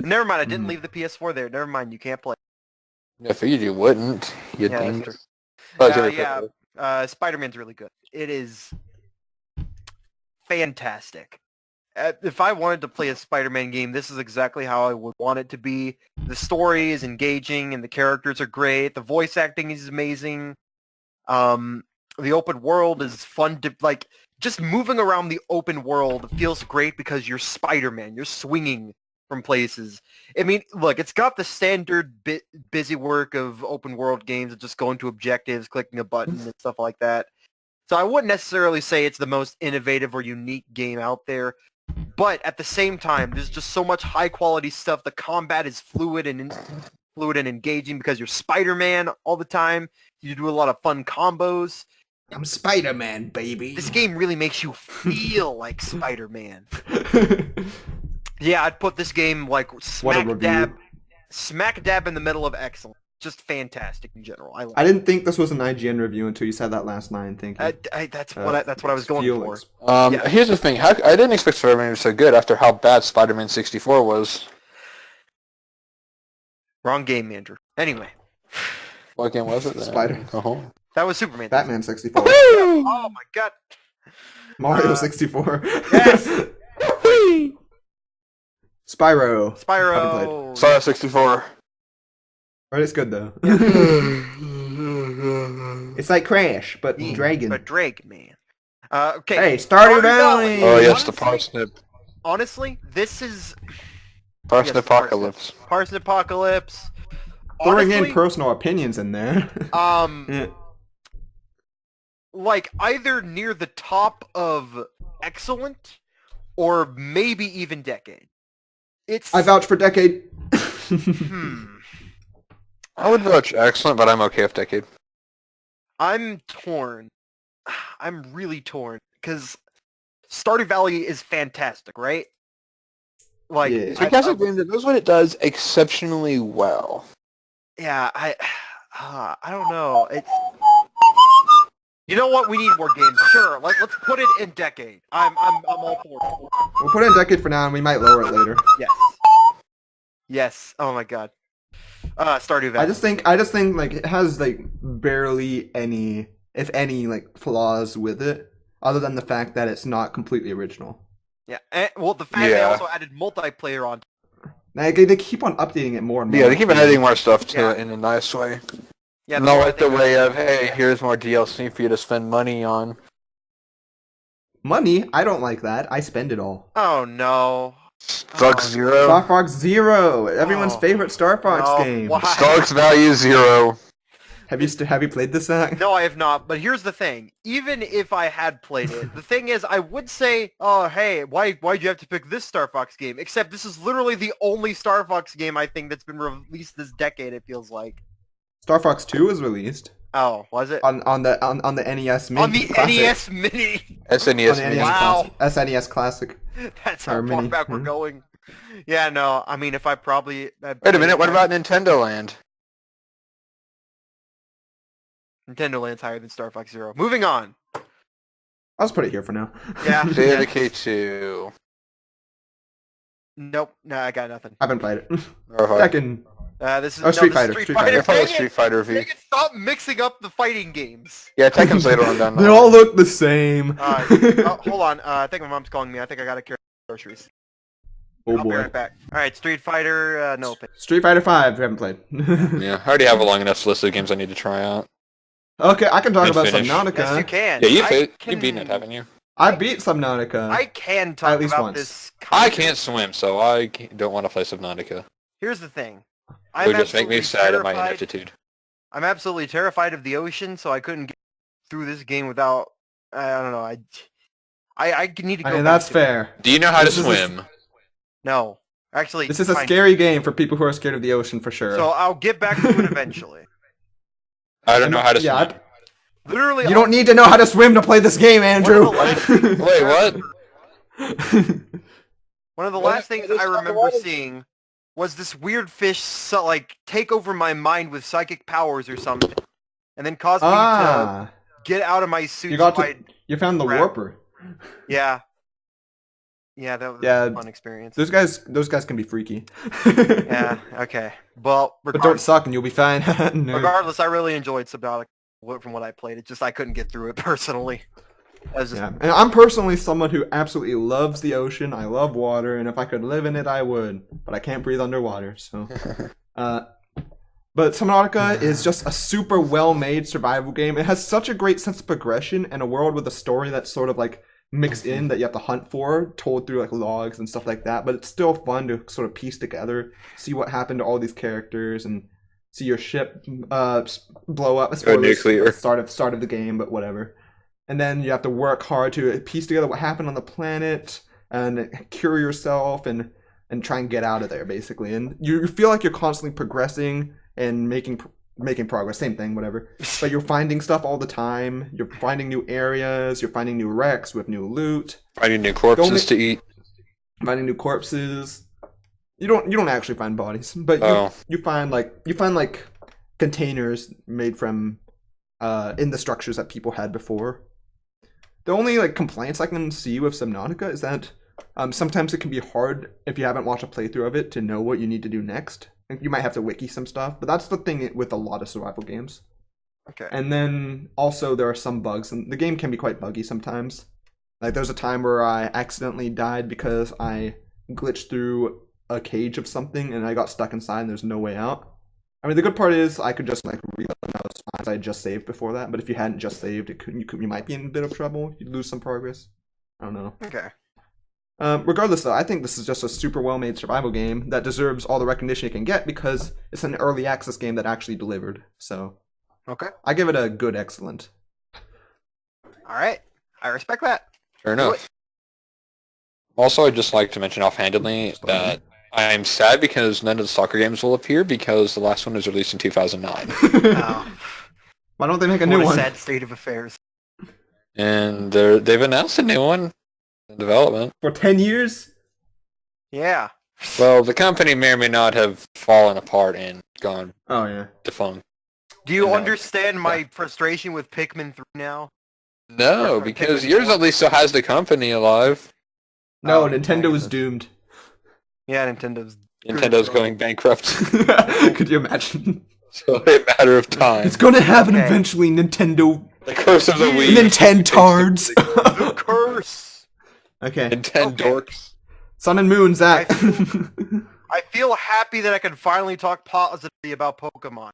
Never mind. I didn't leave the PS4 there. Never mind. You can't play. I figured you wouldn't. You Yeah, think? that's true. But I never played Yeah. it. Spider-Man's really good. It is fantastic. If I wanted to play a Spider-Man game, this is exactly how I would want it to be. The story is engaging and the characters are great. The voice acting is amazing. The open world is fun to, like, just moving around the open world feels great because you're Spider-Man. You're swinging from places. I mean, look, it's got the standard busy work of open world games of just going to objectives, clicking a button, and stuff like that. So I wouldn't necessarily say it's the most innovative or unique game out there. But at the same time, there's just so much high-quality stuff. The combat is fluid and engaging because you're Spider-Man all the time. You do a lot of fun combos. I'm Spider-Man, baby. This game really makes you feel like Spider-Man. Yeah, I'd put this game like What a smack review. dab in the middle of excellent. Just fantastic in general. I I didn't think this was an IGN review until you said that last line. Thank you. that's what I was going for. Felix. Yeah. Here's the thing. I didn't expect Spider-Man to be so good after how bad Spider-Man 64 was. Wrong game, Andrew. Anyway, What game was it then? Spider- Go home. that was Superman. Batman 64. Oh my god. Mario 64. Yes. Spyro. Haven't Spyro. Sonic 64. Right, it's good though. It's like Crash, but Yeah, dragon. But Drake, man. Okay. Hey, Stardew Stardew Valley. Valley! Oh yes, the Honestly- Parsnip. Honestly, this is Parsnip Yes, Apocalypse. Parsnip Apocalypse. Throwing Honestly, in personal opinions in there. Yeah. like either near the top of excellent or maybe even decade. It's I vouch for Decade. I would vote excellent, but I'm okay with decade. I'm torn. I'm really torn because Stardew Valley is fantastic, right? Like, Yeah. It's a fantastic game that does what it does exceptionally well. yeah, I don't know. You know what? We need more games. Sure, let's put it in decade. I'm all for it. We'll put it in decade for now, and we might lower it later. Yes. Yes. Oh my god. Stardew Valley. I just think like it has like barely any, if any, like flaws with it, other than the fact that it's not completely original. Yeah. Well, the fact they also added multiplayer on. Like, they keep on updating it more and more. Yeah, they keep adding more stuff to it in a nice way. Yeah. Not like the way of, hey, here's more DLC for you to spend money on. Money? I don't like that. I spend it all. Oh no. Fox Zero. Star Fox Zero, everyone's favorite Star Fox game. Why? Stark's value 0. Have you played this, Zach? No, I have not. But here's the thing. Even if I had played it, the thing is, I would say, oh, hey, why'd you have to pick this Star Fox game? Except this is literally the only Star Fox game I think that's been released this decade. It feels like. Star Fox 2 was released Oh, was it? on the NES Mini. On the Classic. NES Mini. SNES On the Mini. NES Wow. SNES Classic. That's how Or far Mini. back we're going. Yeah, no. I mean, if I probably... Wait a minute, what about Nintendo Land? Nintendo Land's higher than Star Fox Zero. Moving on. I'll just put it here for now. Yeah. State of Decay 2. Nope. No, I got nothing. I haven't played it. Oh, I can. This is Street this is Fighter, Street Street Fighter. Fighter. I follow Dang Street it. Fighter V. Dang it, stop mixing up the fighting games. Yeah, Tekken's later on down the They line. all look the same. Hold on. I think my mom's calling me. I think I gotta carry groceries. Oh I'll be boy. right back. All right, Street Fighter. No. Street Fighter 5, we haven't played. Yeah, I already have a long enough list of games I need to try out. Okay, I can talk And about finish. Subnautica. Yes, you can. Yeah, I you've beaten it, haven't you? I beat Subnautica. I can talk At least about once. this. I can't swim, so I don't want to play Subnautica. Here's the thing. It would just make me absolutely sad at my terrified- ineptitude. I'm absolutely terrified of the ocean, so I couldn't get through this game without. I don't know. I need to go. I mean, back that's to it. fair. Do you know how to This is a- swim? No, actually, This is a fine. scary game for people who are scared of the ocean, for sure. So I'll get back to it eventually. I don't know how to Yeah, swim. Literally, you don't need to know how to swim to play this game, Andrew. Wait, what? One of the What? last things What is I that remember water? seeing was this weird fish take over my mind with psychic powers or something, and then cause me to get out of my suit. You got so to- I'd- you found the Crap. warper. Yeah. Yeah, that was Yeah, a fun experience. Those guys can be freaky. Yeah, okay. Well, But don't regardless, suck and you'll be fine. No. regardless, I really enjoyed Subnautica from what I played. It's just I couldn't get through it personally. I was just, Yeah, and I'm personally someone who absolutely loves the ocean. I love water, and if I could live in it, I would. But I can't breathe underwater, so. But Subnautica is just a super well-made survival game. It has such a great sense of progression and a world with a story that's sort of like mixed in that you have to hunt for, told through like logs and stuff like that. But it's still fun to sort of piece together, see what happened to all these characters, and see your ship blow up. Spoilers, nuclear. Start of the game, but whatever. And then you have to work hard to piece together what happened on the planet and cure yourself and try and get out of there, basically. And you feel like you're constantly progressing and making progress. Same thing, whatever. But you're finding stuff all the time. You're finding new areas. You're finding new wrecks with new loot. Finding new corpses to eat. Finding new corpses. You don't actually find bodies, but you find like containers made from in the structures that people had before. The only like complaints I can see with Subnautica is that sometimes it can be hard if you haven't watched a playthrough of it to know what you need to do next. You might have to wiki some stuff, but that's the thing with a lot of survival games. okay. And then also there are some bugs, and the game can be quite buggy sometimes. Like there's a time where I accidentally died because I glitched through a cage of something and I got stuck inside and there's no way out. I mean, the good part is I could just like reload and that was fine. I had just saved before that, but if you hadn't just saved, you might be in a bit of trouble. You'd lose some progress. I don't know. Okay. Regardless, though, I think this is just a super well-made survival game that deserves all the recognition it can get because it's an early access game that actually delivered. So, Okay. I give it a good excellent. All right. I respect that. Fair enough. Also, I'd just like to mention offhandedly that I'm sad because none of the soccer games will appear because the last one was released in 2009. Oh, Why don't they make a what new a one? sad state of affairs. And they've announced a new one in development. For 10 years? Yeah. Well, the company may or may not have fallen apart and gone Oh, yeah. defunct. Do you No. understand my frustration with Pikmin 3 now? No, Or because Pikmin yours 4. at least still has the company alive. No, Oh, Nintendo is thanks. doomed. Yeah, Nintendo. Nintendo's going bankrupt. Could you imagine? So a matter of time. It's gonna happen Okay. eventually, Nintendo. The curse of the Wii. Nintendards. The curse! Okay. Nintendorks. Sun and Moon, Zach. I feel happy that I can finally talk positively about Pokemon.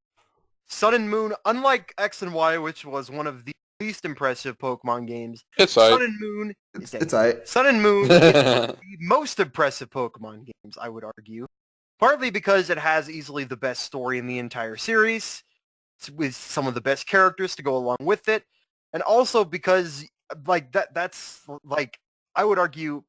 Sun and Moon, unlike X and Y, which was one of the least impressive Pokemon games, It's Sun like and Moon it's alright. Sun and Moon is the most impressive Pokemon games, I would argue. Partly because it has easily the best story in the entire series, with some of the best characters to go along with it, and also because that's I would argue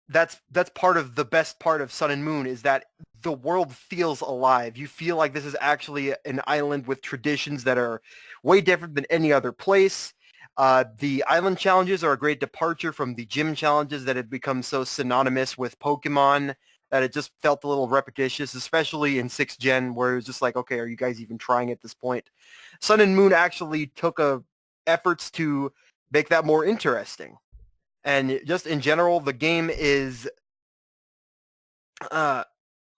that's part of the best part of Sun and Moon is that the world feels alive. You feel like this is actually an island with traditions that are way different than any other place. The island challenges are a great departure from the gym challenges that had become so synonymous with Pokemon that it just felt a little repetitious, especially in 6th Gen where it was just like, okay, are you guys even trying at this point? Sun and Moon actually took efforts to make that more interesting. And just in general, the game is... now,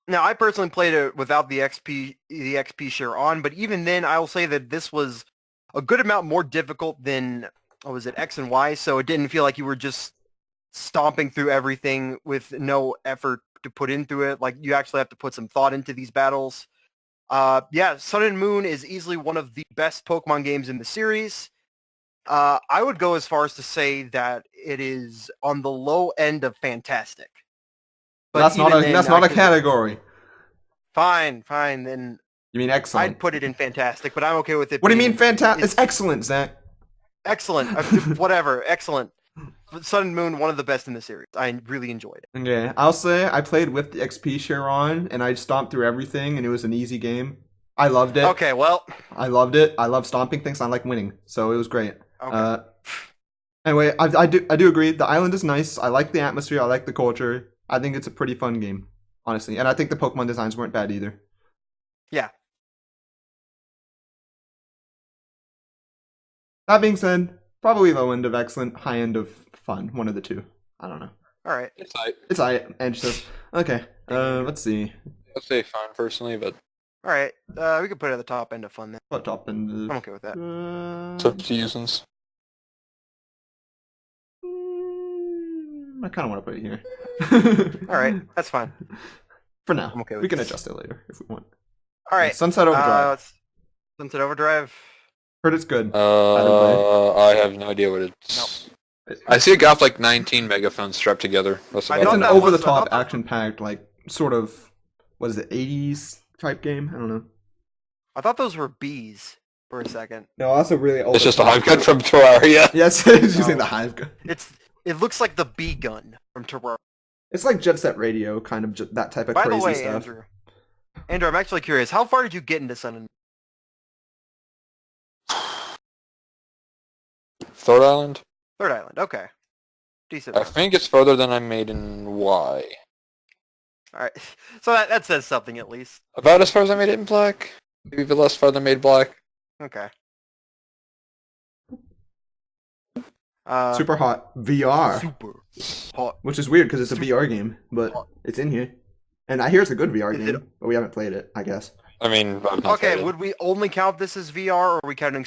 I personally played it without the XP share on, but even then, I will say that this was a good amount more difficult than, what was it, X and Y, so it didn't feel like you were just stomping through everything with no effort to put into it. Like, you actually have to put some thought into these battles. Yeah, Sun and Moon is easily one of the best Pokemon games in the series. I would go as far as to say that it is on the low end of fantastic. But That's not even then, a category. Fine, then You mean excellent? I'd put it in fantastic, but I'm okay with it. What do you being- mean fantastic? It's excellent, Zach. Excellent. Whatever, excellent. Sun and Moon, one of the best in the series. I really enjoyed it. Okay, I'll say I played with the XP share on, and I stomped through everything, and it was an easy game. I loved it. Okay, well, I loved it. I love stomping things. I like winning, so it was great. okay. Anyway, I do agree. The island is nice. I like the atmosphere. I like the culture. I think it's a pretty fun game, honestly. And I think the Pokemon designs weren't bad either. Yeah. That being said, probably low end of excellent, high end of fun. One of the two. I don't know. All right. it's like It's I anxious. Okay. Let's see. I'd say fine personally, but All right. We could put it at the top end of fun then. What top end? I'm okay with that. it's up to users. I kind of want to put it here. All right. That's fine. For now. I'm okay with We can this. adjust it later if we want. All right. Sunset Overdrive. Sunset Overdrive. Heard it's good. I have no idea what it's. I see it got like 19 megaphones strapped together. That's I It's thought an that was- over-the-top, I thought that- action-packed, like, sort of, what is it, 80s type game? I don't know. I thought those were bees for a second. No, also really old. It's just a hive gun from Terraria. Yes, it's using Oh. the hive gun. It looks like the bee gun from Terraria. It's like Jet Set Radio, kind of that type of By crazy the way, stuff. Andrew, I'm actually curious. How far did you get into Sun and Third Island? Third Island? Okay. Decent. I think it's further than I made in Y. All right. So that says something at least. About as far as I made it in Black. Maybe a bit less far than I made Black. Okay. Super Hot VR, Super hot. which is weird because it's a VR game, but it's in here. And I hear it's a good VR Is game, it- but we haven't played it, I guess. I mean, I've not Okay, played it. would we only count this as VR, or are we counting?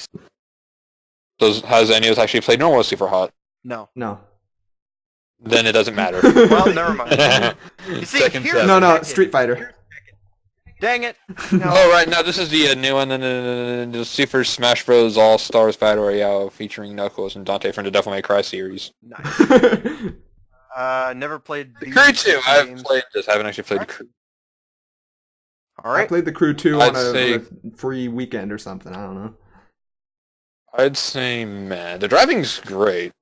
Has any of us actually played normal Super Hot? No. No. Then it doesn't matter. Well, never mind. You see, Second here's step. No, no, second. Street Fighter. Dang it. No. Oh, right, no, this is the new one, and the Super Smash Bros. All-Stars Battle Royale featuring Knuckles and Dante from the Devil May Cry series. Nice. Never played these Crew 2, I've games. played this, I haven't actually played the Crew. All I right. played the Crew 2 I'd on say- a free weekend or something, I don't know. I'd say, man, the driving's great,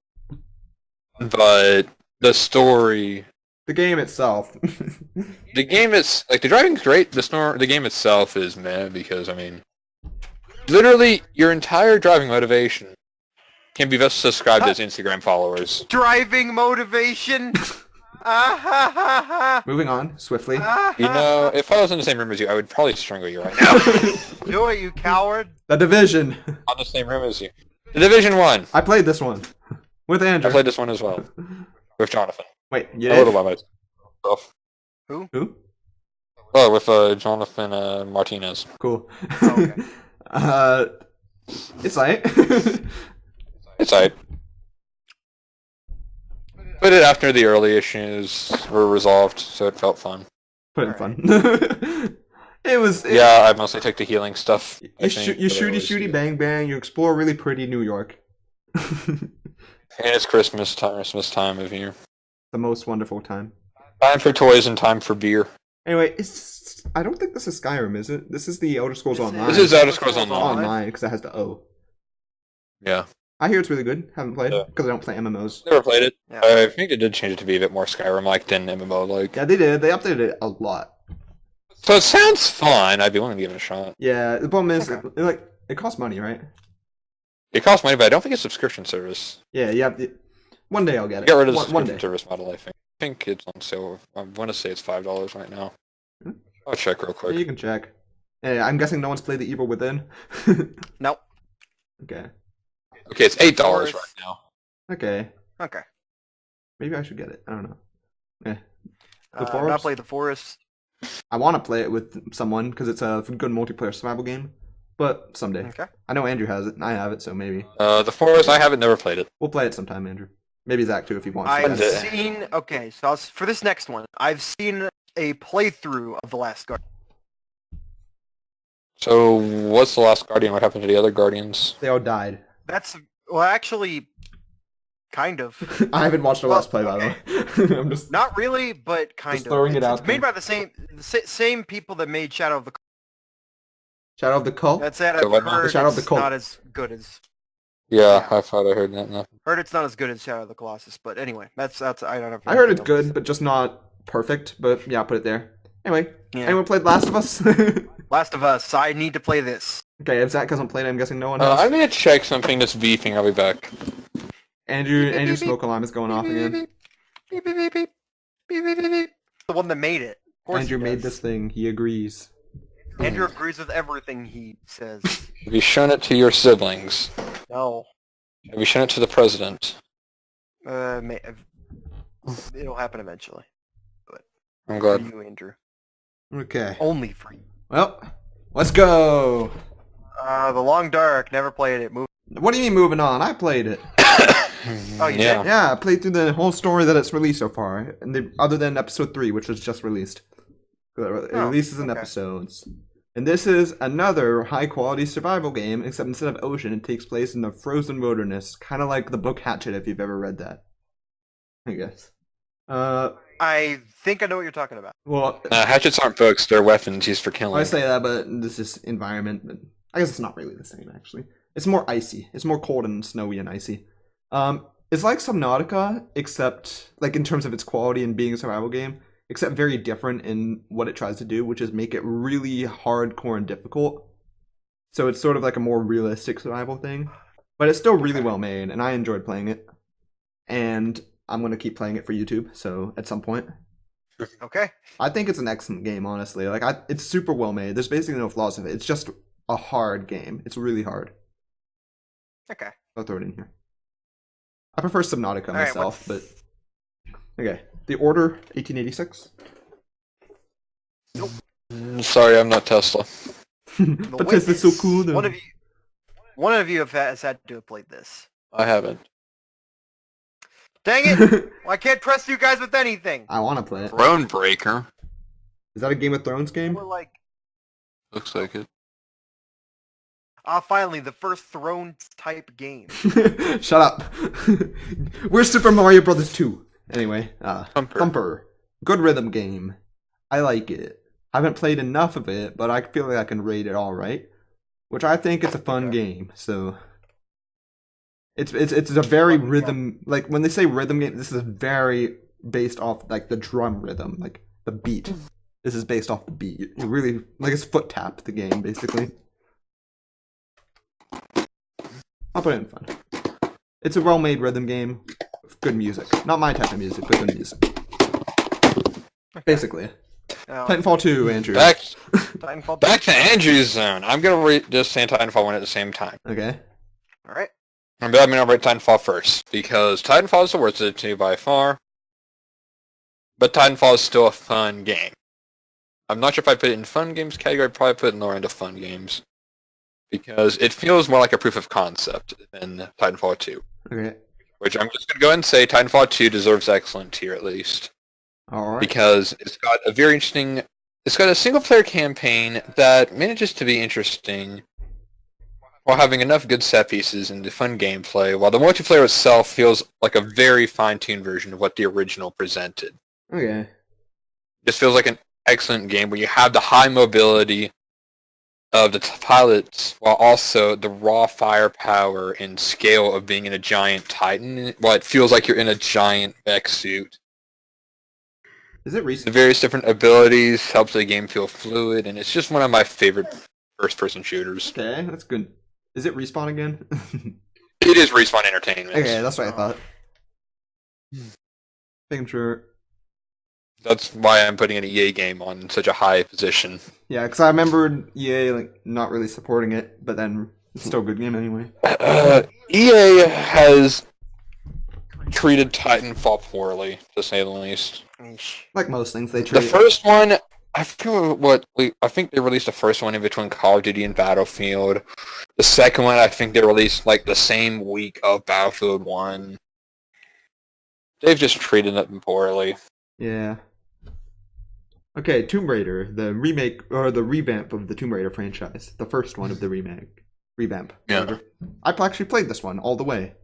but the story The game itself. The game is like the driving's great. The game itself is meh because I mean, literally your entire driving motivation can be best described as Instagram followers. Driving motivation. Moving on swiftly. You know, if I was in the same room as you, I would probably strangle you right now. Do it, you coward. The Division. On the same room as you. The Division 1. I played this one with Andrew. I played this one as well with Jonathan. Wait, you A did? little by myself. Who? Oh, with Jonathan Martinez. Cool. Okay. It's like. It's alright. Put it after the early issues were resolved, so it felt fun. Put in fun. It was. Yeah, I mostly took the healing stuff. You shooty bang bang. You explore really pretty New York. And it's Christmas time of year. The most wonderful time. Time for toys and time for beer. Anyway, I don't think this is Skyrim, is it? This is the Elder Scrolls Online. This is Elder Scrolls Online. Online because it has the O. Yeah. I hear it's really good. Haven't played because I don't play MMOs. Never played it. Yeah. I think they did change it to be a bit more Skyrim-like than MMO-like. Yeah, they did. They updated it a lot. So it sounds fun. I'd be willing to give it a shot. Yeah, the problem is, it costs money, right? It costs money, but I don't think it's a subscription service. Yeah, yeah. One day I'll get it. Get rid of the one subscription day. service model, I think. I think it's on sale. I want to say it's $5 right now. Hmm? I'll check real Yeah, quick. you can check. Yeah, I'm guessing no one's played The Evil Within. Nope. Okay. Okay, it's $8 right now. Okay. Okay. Maybe I should get it. I don't know. The I've Forest? not played The Forest. I want to play it with someone because it's a good multiplayer survival game. But someday. Okay. I know Andrew has it, and I have it, so maybe. The Forest, I haven't never played it. We'll play it sometime, Andrew. Maybe Zach, too, if he wants I've to. seen... Okay, so for this next one, I've seen a playthrough of The Last Guardian. So, what's the last Guardian? What happened to the other Guardians? They all died. That's... Well, actually... Kind of. I haven't watched the Well, Let's Play, by the way. I'm just... Not really, but kind Just of. throwing it It's out made there. by the same people that made Shadow of the... Shadow of the Cult? That's it. So I've what now? heard Shadow of the it's Cult. not as good as... Yeah, I thought I heard that. No. Heard it's not as good as Shadow of the Colossus, but anyway, that's I don't know. If I heard it's anything else. good, but just not perfect. But yeah, I'll put it there. Anyway, Yeah. anyone played Last of Us? Last of Us. I need to play this. Okay, if Zach hasn't played it, I'm guessing no one has. I'm gonna check something that's beeping. I'll be back. Andrew's smoke alarm is going off again. Beep, beep, beep, beep, beep, beep, beep, beep. The one that made it. Of course Andrew he made does. this thing. He agrees. Andrew agrees with everything he says. Have you shown it to your siblings? No. Have you shown it to the president? It'll happen eventually. I'm For glad. you, Andrew. Okay. Only for you. Well, let's go. The Long Dark. Never played it. What do you mean moving on? I played it. Oh, you Yeah. did? Yeah, I played through the whole story that it's released so far, and other than episode 3, which was just released. It releases in okay. episodes. And this is another high-quality survival game, except instead of ocean, it takes place in the frozen wilderness, kind of like the book Hatchet, if you've ever read that. I guess. I think I know what you're talking about. Well, Hatchets aren't books; they're weapons used for killing. I say that, but this is environment. But I guess it's not really the same, actually. It's more icy. It's more cold and snowy and icy. It's like Subnautica, except like in terms of its quality and being a survival game, except very different in what it tries to do, which is make it really hardcore and difficult. So it's sort of like a more realistic survival thing, but it's still really well made, and I enjoyed playing it. And I'm gonna keep playing it for YouTube. So at some point. Okay. I think it's an excellent game, honestly. It's super well made. There's basically no flaws of it. It's just a hard game. It's really hard. Okay. I'll throw it in here. I prefer Subnautica right, myself, but okay. The Order, 1886. Sorry, I'm not Tesla. The But this is so Witness. cool, though. One of you has had to have played this. I haven't. Dang it! I can't trust you guys with anything. I want to play it. Thronebreaker. Is that a Game of Thrones game? We're like, Looks like it. finally, the first Thrones type game. Shut up. Where's Super Mario Brothers 2? Anyway, Thumper. Thumper. Good rhythm game. I like it. I haven't played enough of it, but I feel like I can rate it all right. Which I think it's a fun game, so... It's a very rhythm... Like, when they say rhythm game, this is very based off like the drum rhythm, like the beat. This is based off the beat. It really like it's foot tap the game basically. I'll put it in fun. It's a well-made rhythm game with good music. Not my type of music, but good music. Basically. Titanfall 2, Andrew. Back Titanfall 2. back to Andrew's zone. I'm gonna just say Titanfall 1 at the same time. Okay. All right. I'm gonna rate Titanfall first because Titanfall is the worst of the two by far. But Titanfall is still a fun game. I'm not sure if I put it in fun games category. I'd probably put it in lower end of fun games because it feels more like a proof of concept than Titanfall 2. Okay. Which I'm just gonna go ahead and say Titanfall 2 deserves excellent tier at least. Alright. Because it's got a very interesting... It's got a single-player campaign that manages to be interesting while having enough good set pieces and fun gameplay, while the multiplayer itself feels like a very fine-tuned version of what the original presented. Okay. It just feels like an excellent game where you have the high mobility of the pilots while also the raw firepower and scale of being in a giant Titan, while it feels like you're in a giant mech suit. Is it The recent? various different abilities helps the game feel fluid, and it's just one of my favorite first-person shooters. Okay, that's good. Is it Respawn again? It is Respawn Entertainment. Okay, that's what I thought. Making sure. That's why I'm putting an EA game on such a high position. Yeah, because I remembered EA like not really supporting it, but then it's still a good game anyway. EA has treated Titanfall poorly, to say the least. Like most things, they The treat. first one, I think they released the first one in between Call of Duty and Battlefield. The second one, I think they released like the same week of Battlefield 1. They've just treated them poorly. Yeah. Okay, Tomb Raider, the remake or the revamp of the Tomb Raider franchise, the first one of the revamp. Yeah. Whatever. I actually played this one all the way.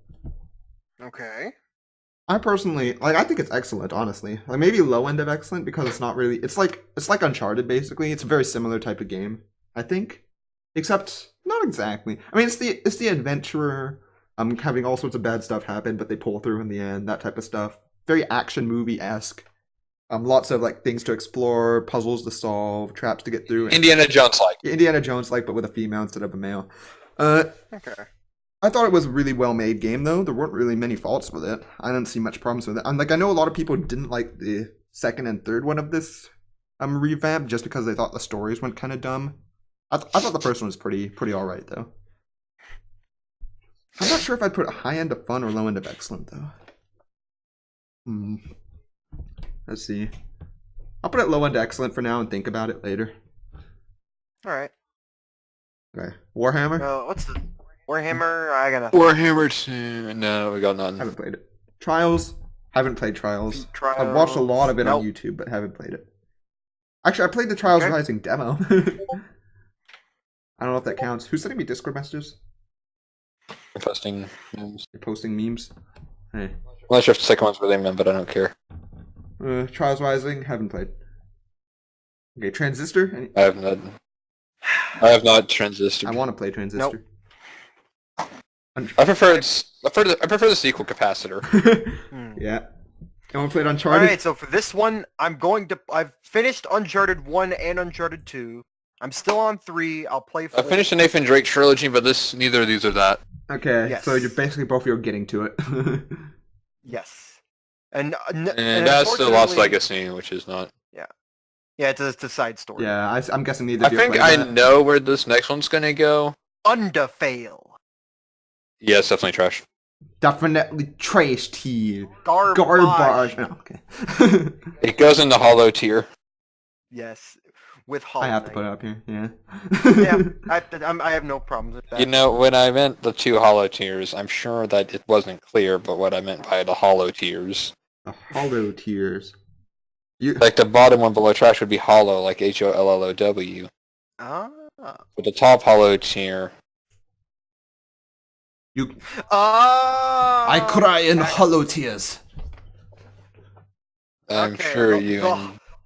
Okay. I personally I think it's excellent, honestly. Like maybe low end of excellent because it's not really it's like Uncharted basically. It's a very similar type of game, I think. Except not exactly. I mean it's the adventurer having all sorts of bad stuff happen, but they pull through in the end, that type of stuff. Very action movie-esque. Lots of like things to explore, puzzles to solve, traps to get through. Indiana Jones-like. Indiana Jones like, but with a female instead of a male. Okay. I thought it was a really well-made game, though. There weren't really many faults with it. I didn't see much problems with it. And I know a lot of people didn't like the second and third one of this revamp just because they thought the stories went kind of dumb. I thought the first one was pretty all right, though. I'm not sure if I'd put high end of fun or low end of excellent, though. Let's see. I'll put it low end excellent for now and think about it later. All right. Okay. Warhammer? What's the Warhammer? I got Warhammer 2. No, we got nothing. Haven't played it. Trials? Haven't played Trials. Trials. I've watched a lot of it Nope. on YouTube, but haven't played it. Actually, I played the Trials Okay. Rising demo. I don't know if that counts. Who's sending me Discord messages? Posting memes. You're posting memes? Hey. I'm not sure if the second one's really meant, but I don't care. Trials Rising? Haven't played. Okay, Transistor? I have not Transistor. I want to play Transistor. I prefer the sequel Capacitor. Yeah. I want to play it All Uncharted? right. So for this one, I've finished Uncharted 1 and Uncharted 2. I'm still on 3. I'll play 4. I finished the Nathan Drake trilogy, but neither of these are that. Okay, Yes. so you're basically both of you are getting to it. Yes. And And that's the Lost unfortunately- Legacy, which is not. Yeah, it's a side story. Yeah, I'm guessing neither I of you think played I that. know where this next one's gonna go. Undertale. Yeah, it's definitely trash. Definitely trash tier. Garbage. Garbage. Oh, okay. It goes in the hollow tier. Yes. With Hollow I have to Knight. put it up here, yeah. Yeah, I have no problems with that. You know, when I meant the two hollow tiers, I'm sure that it wasn't clear, but what I meant by the hollow tiers. The hollow tiers. Like the bottom one below trash would be hollow, like HOLLOW. Ah. But the top hollow tier... I cry in hollow tears. I'm Okay, sure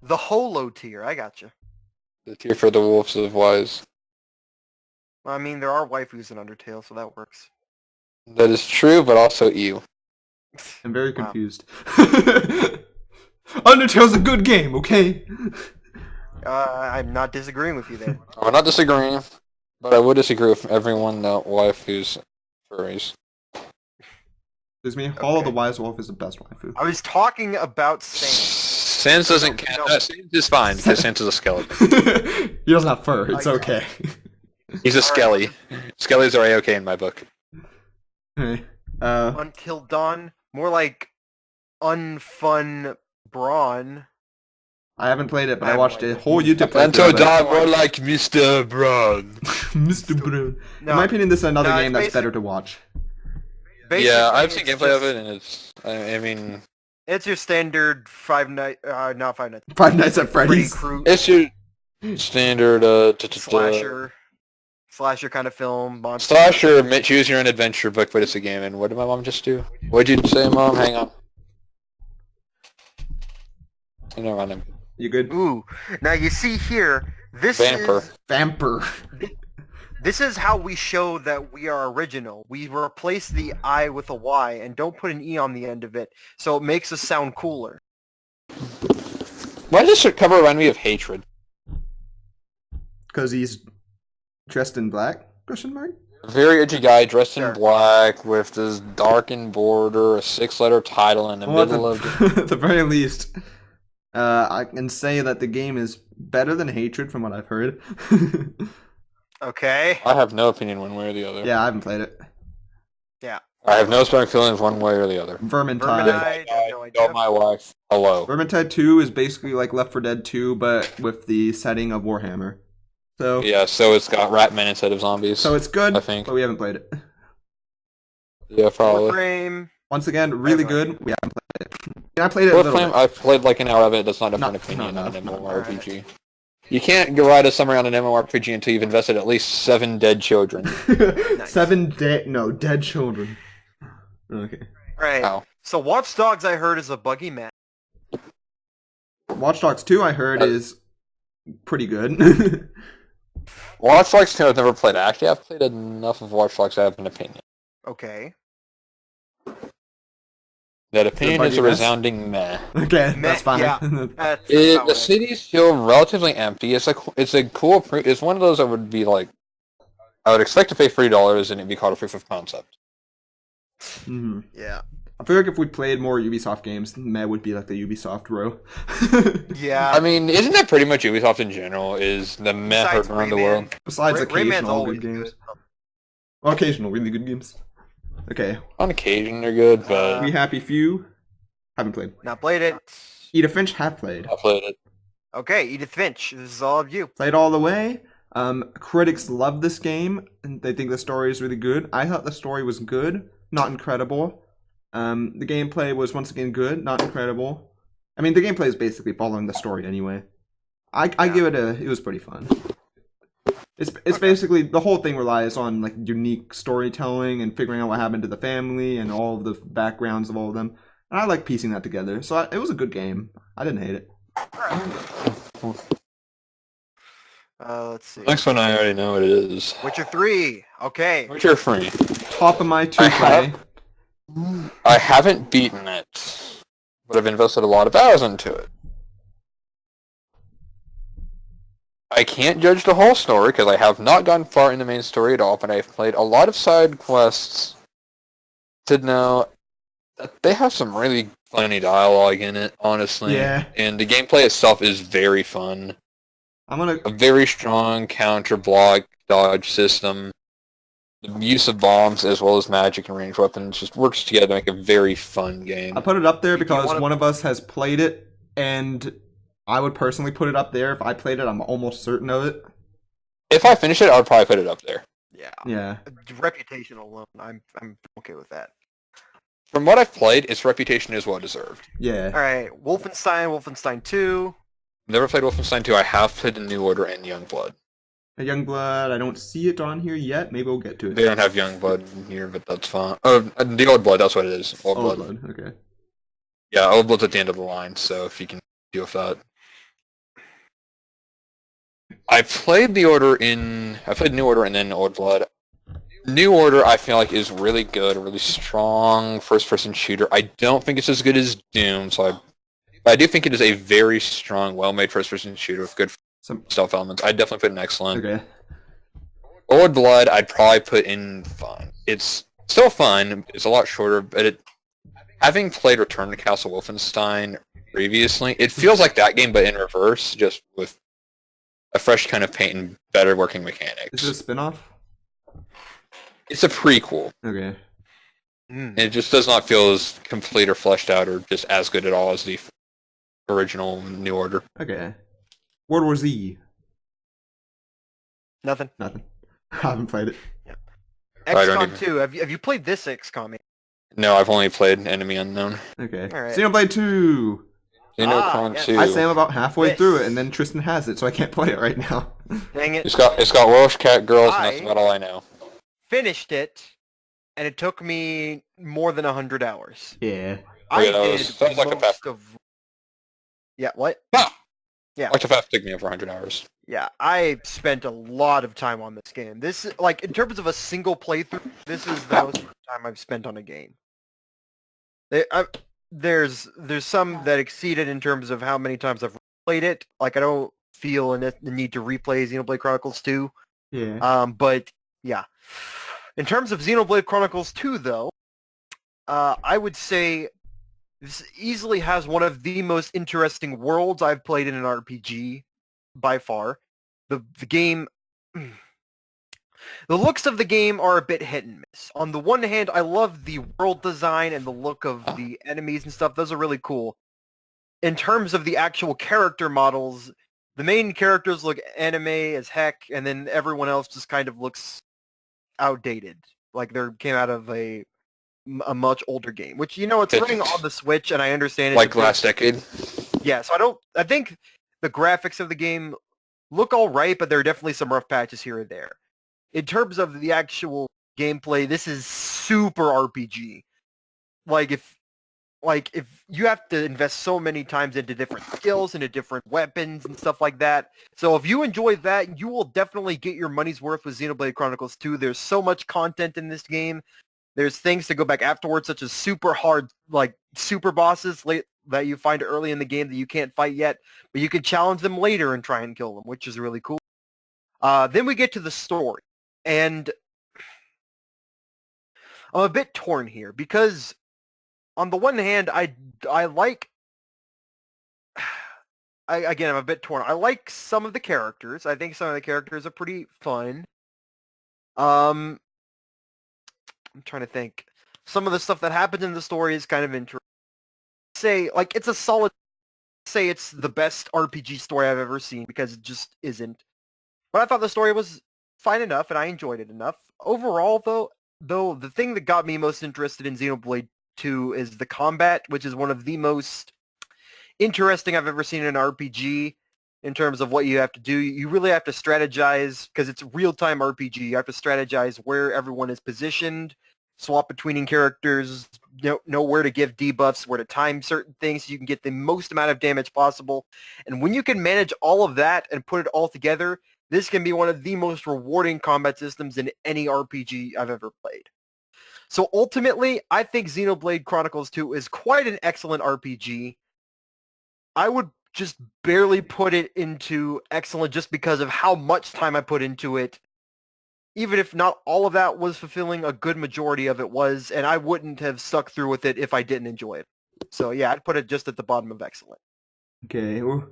the holo tier. I got you. The tier for the Wolves of Wise. Well, I mean, there are waifus in Undertale, so that works. That is true, but also ew. I'm very Wow. confused. Undertale's a good game, okay? I'm not disagreeing with you there. I'm not disagreeing, but I would disagree with everyone that waifus furries. Excuse me, Hall of the Wise Wolf is the best waifu. I was talking about Sans. Sans doesn't count. No. Sans is fine because Sans is a skeleton. He doesn't have fur, it's okay. He's a skelly. Skellies are A-okay in my book. Hey, Until Dawn, more like unfun brawn. I haven't played it, but I I watched haven't a whole YouTube Until playthrough. Dawn, more like Mr. Brown. Mr. Brown. No, In my opinion, this is another no, game it's that's better to watch. Yeah, I've seen it's gameplay of just- it, and it's. I mean, It's your standard not Five Nights. Five Nights at Freddy Freddy's. Krueger it's your standard slasher kind of film. Monster. slasher. Choose your own adventure book, but it's a game. And what did my mom just do? What'd you say, Mom? Hang on. You know, I'm You good? Ooh, now you see here. Vamper. Vamper. This is how we show that we are original. We replace the I with a Y and don't put an E on the end of it, so it makes us sound cooler. Why does this cover remind me of Hatred? Because he's dressed in black? Question mark? A very edgy guy dressed Sure. in black with this darkened border, a 6-letter title in the Well, middle at of... the, at the very least, I can say that the game is better than Hatred from what I've heard. Okay. I have no opinion one way or the other. Yeah, I haven't played it. I have no strong feelings one way or the other. Vermintide. Vermintide. I have no idea. Tell my wife hello. Vermintide 2 is basically like Left 4 Dead 2, but with the setting of Warhammer. So, Yeah, so it's got rat men instead of zombies. so it's good, I think. but we haven't played it. Yeah, probably. Warframe. Once again, really I've no good. We haven't played it. I played it a little Warframe, bit. I've played like an hour of it. That's not enough for an Not- opinion not on an enough. MMORPG. You can't go write a summary on an MMORPG until you've invested at least 7 dead children. Dead children. Okay. Right. Ow. So Watch Dogs, I heard, is a buggy map. Watch Dogs 2, I heard, is pretty good. Watch Dogs 2 I've never played. Actually, I've played enough of Watch Dogs to have an opinion. Okay. That opinion is a buggy mess? resounding meh. Okay, Meh, that's fine. yeah. That's The about it. cities feel relatively empty. It's a cool. It's one of those that would be like, I would expect to pay $3 and it'd be called a proof of concept. Mhm. Yeah. I feel like if we played more Ubisoft games, Meh would be like the Ubisoft row. Yeah. I mean, isn't that pretty much Ubisoft in general? Is the meh Besides heard around the Rayman. world? Besides Rayman's occasional always good games. good. Well, occasional really good games. Okay, On occasion, they're good, but We Happy Few. Haven't played. Not played it. Edith Finch have played. I played it. Okay, Edith Finch. This is all of you. Played all the way. Critics love this game, and they think the story is really good. I thought the story was good, not incredible. The gameplay was once again good, not incredible. I mean, the gameplay is basically following the story anyway. I give it it was pretty fun. It's basically, the whole thing relies on like unique storytelling and figuring out what happened to the family and all of the backgrounds of all of them. And I like piecing that together, so it was a good game. I didn't hate it. Let's see. Next one, I already know what it is. Witcher 3. Okay. Witcher 3. Top of my I two play. have- I haven't beaten it, but I've invested a lot of hours into it. I can't judge the whole story because I have not gone far in the main story at all, but I've played a lot of side quests to know that they have some really funny dialogue in it, honestly. Yeah. And the gameplay itself is very fun. I'm gonna A very strong counter block dodge system. The use of bombs as well as magic and ranged weapons just works together to make a very fun game. I put it up there Do you because wanna- one of us has played it, and I would personally put it up there. If I played it, I'm almost certain of it. If I finish it, I would probably put it up there. Yeah. Yeah. Reputation alone, I'm okay with that. From what I've played, its reputation is well deserved. Yeah. All right, Wolfenstein 2. Never played Wolfenstein 2. I have played The New Order and Youngblood. A Youngblood, I don't see it on here yet. Maybe we'll get to it. They don't have Youngblood in here, but that's fine. Oh, the Old Blood, that's what it is. Old Old Blood. Blood, okay. Yeah, Old Blood's at the end of the line, so if you can deal with that. I played New Order and then Old Blood. New Order, I feel like, is really good, a really strong first-person shooter. I don't think it's as good as Doom, so But I do think it is a very strong, well-made first-person shooter with good Some stealth elements. I'd definitely put in excellent. okay. Old Blood, I'd probably put in fun. It's still fun. It's a lot shorter, but having played Return to Castle Wolfenstein previously, it feels like that game, but in reverse, just with a fresh kind of paint and better working mechanics. Is it a spin-off? It's a prequel. Okay. It just does not feel as complete or fleshed out or just as good at all as the original New Order. Okay. World War Z. Nothing. Nothing. I haven't played it. I don't XCOM even- 2. Have you played this XCOM? No, I've only played Enemy Unknown. Okay. Alright. Xenoblade 2. Xenocron yes. 2. I say I'm about halfway This. through it, and then Tristan has it, so I can't play it right now. Dang it. It's got Welsh cat girls, and that's I- about all I know. Finished it, and it took me more than 100 hours. Yeah. I yeah, that did was like a most fast- of... Yeah, what? Yeah. Octopath took me over 100 hours. Yeah, I spent a lot of time on this game. This, like, in terms of a single playthrough, this is the most time I've spent on a game. There's some that exceed it in terms of how many times I've played it. Like, I don't feel the need to replay Xenoblade Chronicles 2. Yeah. But, yeah. In terms of Xenoblade Chronicles 2, though, I would say this easily has one of the most interesting worlds I've played in an RPG by far. The game... The looks of the game are a bit hit and miss. On the one hand, I love the world design and the look of the enemies and stuff. Those are really cool. In terms of the actual character models, the main characters look anime as heck, and then everyone else just kind of looks outdated. Like they came out of a much older game, which, you know, it's running on the Switch, and I understand it's Like last decade. yeah, so I think the graphics of the game look all right, but there are definitely some rough patches here and there. In terms of the actual gameplay, this is super RPG. Like if you have to invest so many times into different skills, into different weapons and stuff like that. So if you enjoy that, you will definitely get your money's worth with Xenoblade Chronicles 2. There's so much content in this game. There's things to go back afterwards, such as super hard, like super bosses that you find early in the game that you can't fight yet, but you can challenge them later and try and kill them, which is really cool. Then we get to the story, and I'm a bit torn here because on the one hand, I'm a bit torn. I like some of the characters. I think some of the characters are pretty fun. I'm trying to think. Some of the stuff that happens in the story is kind of interesting. Say, like, it's a solid... Say it's the best RPG story I've ever seen, because it just isn't. But I thought the story was fine enough, and I enjoyed it enough. Overall, though, the thing that got me most interested in Xenoblade 2 is the combat, which is one of the most interesting I've ever seen in an RPG in terms of what you have to do. You really have to strategize, because it's real-time RPG. You have to strategize where everyone is positioned, swap between characters, know where to give debuffs, where to time certain things so you can get the most amount of damage possible. And when you can manage all of that and put it all together, this can be one of the most rewarding combat systems in any RPG I've ever played. So ultimately, I think Xenoblade Chronicles 2 is quite an excellent RPG. I would just barely put it into excellent just because of how much time I put into it. Even if not all of that was fulfilling, a good majority of it was, and I wouldn't have stuck through with it if I didn't enjoy it. So yeah, I'd put it just at the bottom of excellent. Okay. Well,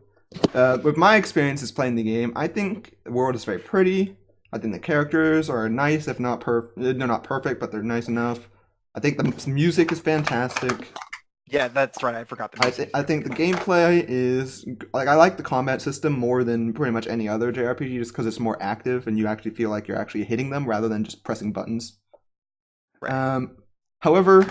with my experiences playing the game, I think the world is very pretty. I think the characters are nice, if not they're not perfect, but they're nice enough. I think the music is fantastic. Yeah, that's right. I forgot the music. I think the gameplay is like, I like the combat system more than pretty much any other JRPG, just because it's more active and you actually feel like you're actually hitting them rather than just pressing buttons. Right. However,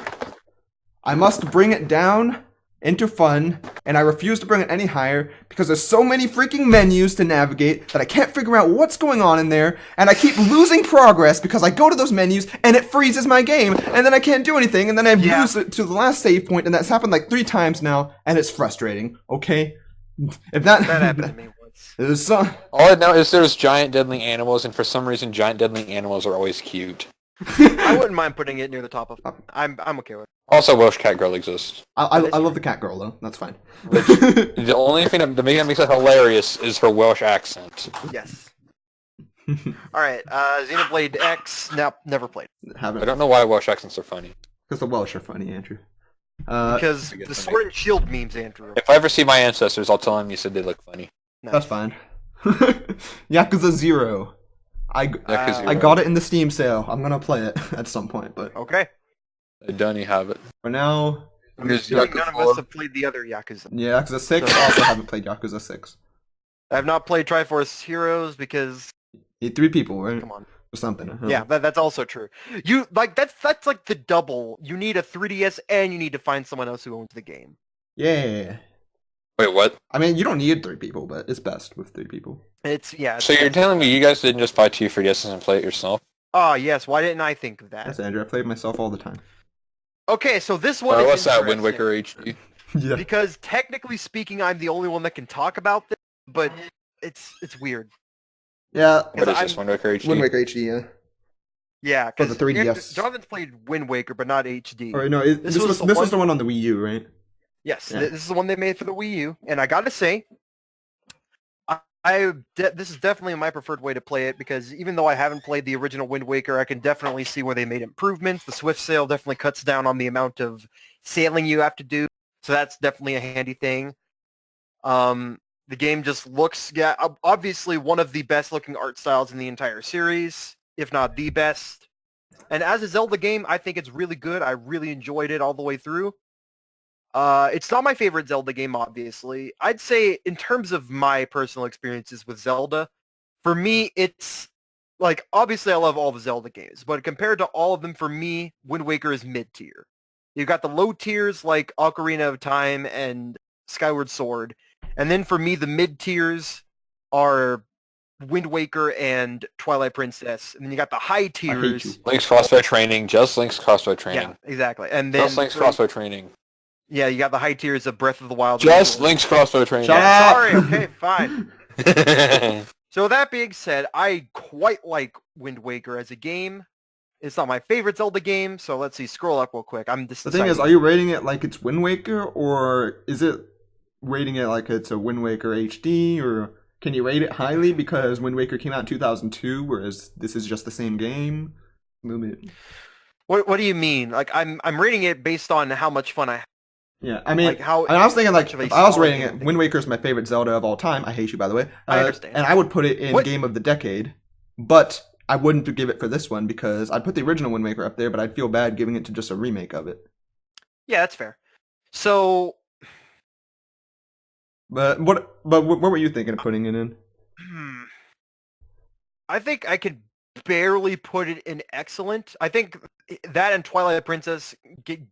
I must bring it down into fun, and I refuse to bring it any higher because there's so many freaking menus to navigate that I can't figure out what's going on in there, and I keep losing progress because I go to those menus and it freezes my game, and then I can't do anything, and then I lose it to the last save point, and that's happened like 3 times now, and it's frustrating. Okay, if that happened to me once. There's some... All I know is there's giant deadly animals, and for some reason giant deadly animals are always cute. I wouldn't mind putting it near the top of. I'm okay with it. Also, Welsh Cat Girl exists. I love the cat girl though. That's fine. The only thing that makes it hilarious is her Welsh accent. Yes. All right. Xenoblade X. Never played. Haven't. I don't know why Welsh accents are funny. Because the Welsh are funny, Andrew. Because I guess the that Sword and Shield memes, Andrew. If I ever see my ancestors, I'll tell them you said they look funny. No. That's fine. Yakuza 0. I got it in the Steam sale. I'm gonna play it at some point, but Okay. I don't even have it. for now, Here's None Yakuza of 4. us have played the other Yakuza. yeah, Yakuza 6. I also haven't played Yakuza 6. I have not played Triforce Heroes because, Need 3 people, right? come on. Or something. Yeah, that's also true. You like that's like the double. You need a 3DS and you need to find someone else who owns the game. Yeah. Wait, what? I mean, you don't need 3 people, but it's best with 3 people. It's So you're telling me you guys didn't just buy 2 3DSs and play it yourself? Oh yes, why didn't I think of that? That's Andrew. I play it myself all the time. Okay, so this one is What's that, Wind interesting, Waker HD? Yeah. because technically speaking, I'm the only one that can talk about this, but it's weird. Yeah. What is I'm- this, Wind Waker HD? Wind Waker HD, yeah. Yeah, For the because 3DS. Jonathan's played Wind Waker, but not HD. Or no, this was was the this one- was the one on the Wii U, right? Yes, Yeah. this is the one they made for the Wii U, and I gotta say, this is definitely my preferred way to play it because even though I haven't played the original Wind Waker, I can definitely see where they made improvements. The Swift Sail definitely cuts down on the amount of sailing you have to do, so that's definitely a handy thing. The game just looks, obviously one of the best looking art styles in the entire series, if not the best. And as a Zelda game, I think it's really good. I really enjoyed it all the way through. It's not my favorite Zelda game, obviously. I'd say in terms of my personal experiences with Zelda, for me, it's like, obviously I love all the Zelda games, but compared to all of them, for me, Wind Waker is mid-tier. You've got the low tiers like Ocarina of Time and Skyward Sword, and then for me, the mid-tiers are Wind Waker and Twilight Princess, and then you got the high I hate tiers. you. Link's crossbow training, just Link's crossbow training. Yeah, exactly. And then Just Link's crossbow training. yeah, you got the high tiers of Breath of the Wild. Just Link's crossbow training. Shut Yeah, up! sorry, okay, fine. Link's So that being said, I quite like Wind Waker as a game. It's not my favorite Zelda game, so let's see, scroll up real quick. I'm just The thing is, are you rating it like it's Wind Waker, or is it rating it like it's a Wind Waker HD, or can you rate it highly because Wind Waker came out in 2002, whereas this is just the same game? A little bit. What do you mean? Like I'm rating it based on how much fun I have. Yeah, I mean, Like how I was thinking like much of a if I was solid rating game I it, think Wind Waker is my favorite Zelda of all time. I hate you, by the way. I understand. And I would put it in What- Game of the Decade, but I wouldn't give it for this one because I'd put the original Wind Waker up there, but I'd feel bad giving it to just a remake of it. Yeah, that's fair. So But what were you thinking of putting it in? I think I could barely put it in excellent. I think that and Twilight Princess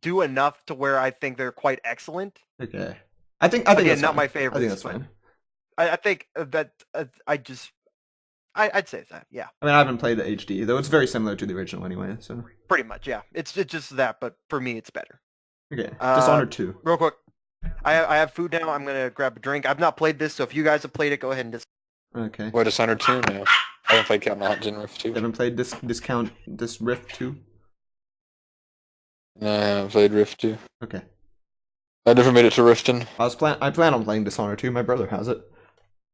do enough to where I think they're quite excellent. Okay, I think Again, that's not fine. my I think favorites, that's but fine. I think that I'd say that. Yeah, I mean, I haven't played the HD though; it's very similar to the original anyway. So pretty much. Yeah, it's just that, but for me, it's better. okay, Uh, Dishonored 2. Real quick, I have food now. I'm gonna grab a drink. I've not played this, so if you guys have played it, go ahead and just. Okay, What is Dishonored 2 now? I haven't played Captain Mountain Rift 2. you haven't played this Rift 2? No, I haven't played Rift 2. Okay, I never made it to Riften. I plan on playing Dishonored 2. My brother has it.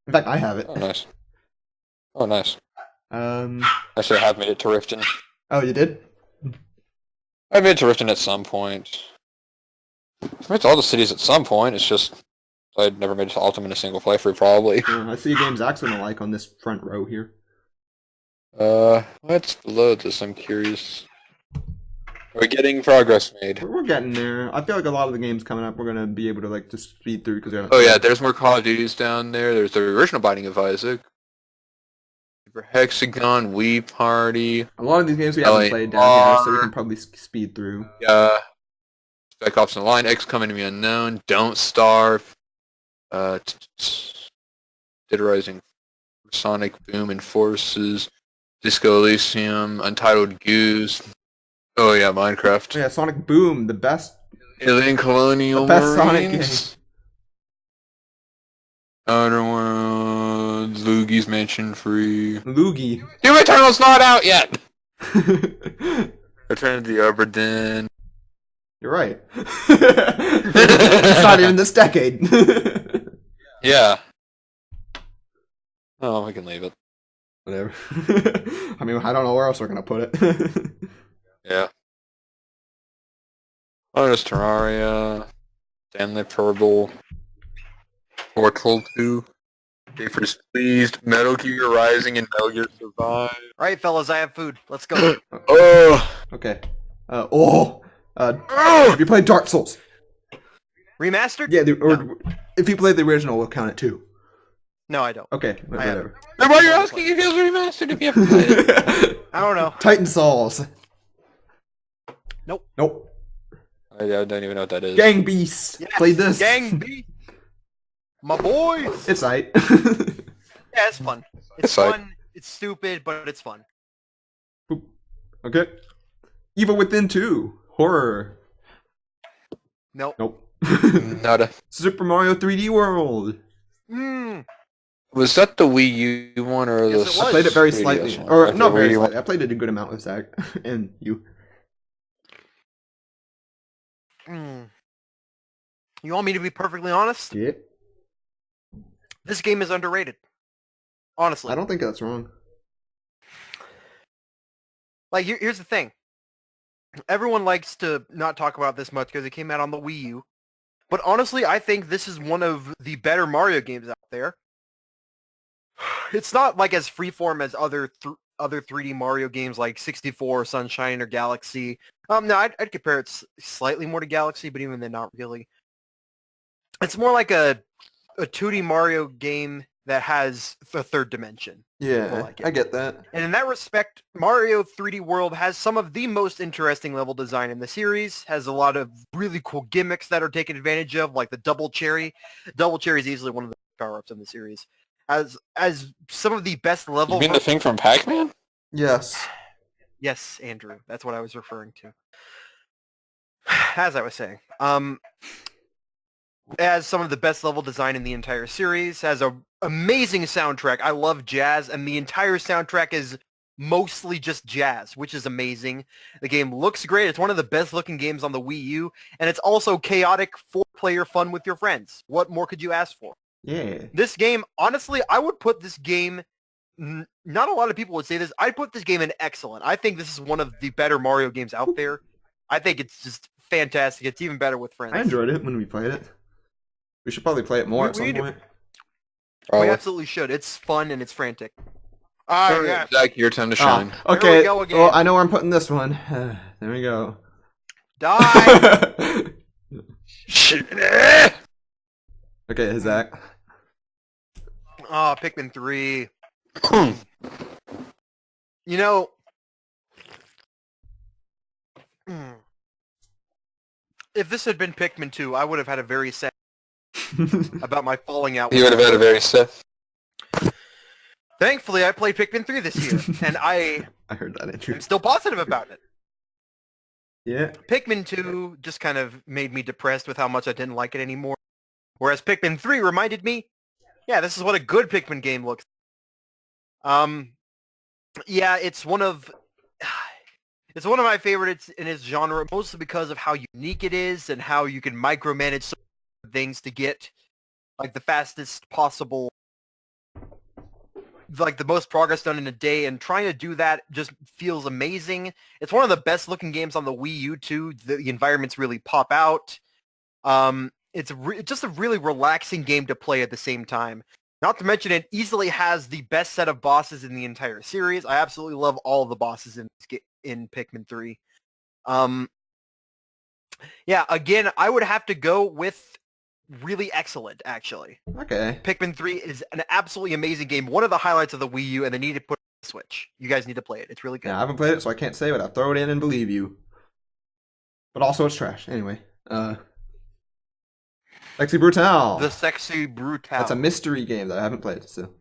In fact, I have it. Oh, nice. Oh, nice. Actually, I have made it to Riften. Oh, you did? I made it to Riften at some point. I've made it to all the cities at some point. It's just I'd never made it to Ultimate in a single playthrough, probably. I see a game Zach's gonna like on this front row here. What's below this? I'm curious. We're getting progress made. We're getting there. I feel like a lot of the games coming up, we're gonna be able to like just speed through because they're. Oh yeah, there's more Call of Duties down there. There's the original Binding of Isaac. Super Hexagon, Wii Party. A lot of these games we haven't LA played down here, so we are- can probably speed through. Spec Ops Online, X Coming to Me Unknown, Don't Starve, Dead Rising, Sonic Boom and Forces, Disco Elysium, Untitled Goose. Oh yeah, Minecraft. Oh, yeah, Sonic Boom, the best. Alien Colonial The best Sonic Marines. Outer Worlds, Luigi's Mansion Free. Loogie. Doom Eternal's not out yet! Return to the Oberdin. You're right. It's not even this decade. Yeah. Oh, we can leave it. Whatever. I mean, I don't know where else we're gonna put it. Yeah. Oh, there's Terraria, Stanley Parable, Portal 2, Papers, Pleased, Metal Gear Rising, and Metal Gear Survive. All right, fellas, I have food. Let's go. Oh! Okay. Have you played Dark Souls? Remastered? Yeah, No. if you played the original, we'll count it too. No, I don't. Okay, I haven't. whatever. Then why are you asking if it was remastered if you haven't played it? I don't know. Titan Souls. Nope. I don't even know what that is. Gang Beasts. Yes, Played this. Gang B. My boys. It's aight. Yeah, it's fun. It's It's fun. It's stupid, but it's fun. Okay. Evil Within 2. Horror. Nope. Nope. Nada. Super Mario 3D World. Mm. Was that the Wii U one or Yes, the it was. I played it very 3DS slightly. one? Or, Okay, not very Wii U slightly. I played it a good amount with Zach. And you. Mm. You want me to be perfectly honest? Yeah. This game is underrated. Honestly. I don't think that's wrong. Like, here's the thing. Everyone likes to not talk about this much because it came out on the Wii U. But honestly, I think this is one of the better Mario games out there. It's not like as freeform as other 3D Mario games like 64, Sunshine, or Galaxy. No, I'd compare it slightly more to Galaxy, but even then, not really. It's more like a 2D Mario game that has a third dimension. Yeah, like it. I get that. And in that respect, Mario 3D World has some of the most interesting level design in the series, has a lot of really cool gimmicks that are taken advantage of, like the double cherry. Double cherry is easily one of the power-ups in the series. As some of the best level... You mean the thing from Pac-Man? Yes. Yes, Andrew, that's what I was referring to. As I was saying, it has some of the best level design in the entire series, has a amazing soundtrack. I love jazz, and the entire soundtrack is mostly just jazz, which is amazing. The game looks great. It's one of the best looking games on the Wii U, and it's also chaotic 4-player fun with your friends. What more could you ask for? Yeah. This game, honestly, I would put this game, not a lot of people would say this, I'd put this game in excellent. I think this is one of the better Mario games out there. I think it's just fantastic. It's even better with friends. I enjoyed it when we played it. We should probably play it more at some point. We absolutely should. It's fun and it's frantic. Alright, yeah. Zach, your time to shine. Okay, Here we go again. well, I know where I'm putting this one. There we go. Die! Okay, Zach. Oh, Pikmin 3. You know... If this had been Pikmin 2, I would have had a very sad about my falling out. You would have had a very set. Thankfully, I played Pikmin 3 this year, and I heard that, Andrew. am still positive about it. Yeah. Pikmin 2 just kind of made me depressed with how much I didn't like it anymore. Whereas Pikmin 3 reminded me, yeah, this is what a good Pikmin game looks like. Yeah, it's one of my favorites in its genre, mostly because of how unique it is and how you can micromanage some things to get like the fastest possible, like the most progress done in a day, and trying to do that just feels amazing. It's one of the best looking games on the Wii U too. The environments really pop out. It's just a really relaxing game to play at the same time. Not to mention it easily has the best set of bosses in the entire series. I absolutely love all of the bosses in Pikmin 3. Yeah, again, I would have to go with really excellent, actually. Okay. Pikmin 3 is an absolutely amazing game. One of the highlights of the Wii U, and they need to put it on the Switch. You guys need to play it. It's really good. Yeah, I haven't played it, so I can't say, but I'll throw it in and believe you. But also, it's trash. Anyway. Sexy Brutale. The Sexy Brutale. That's a mystery game that I haven't played, so.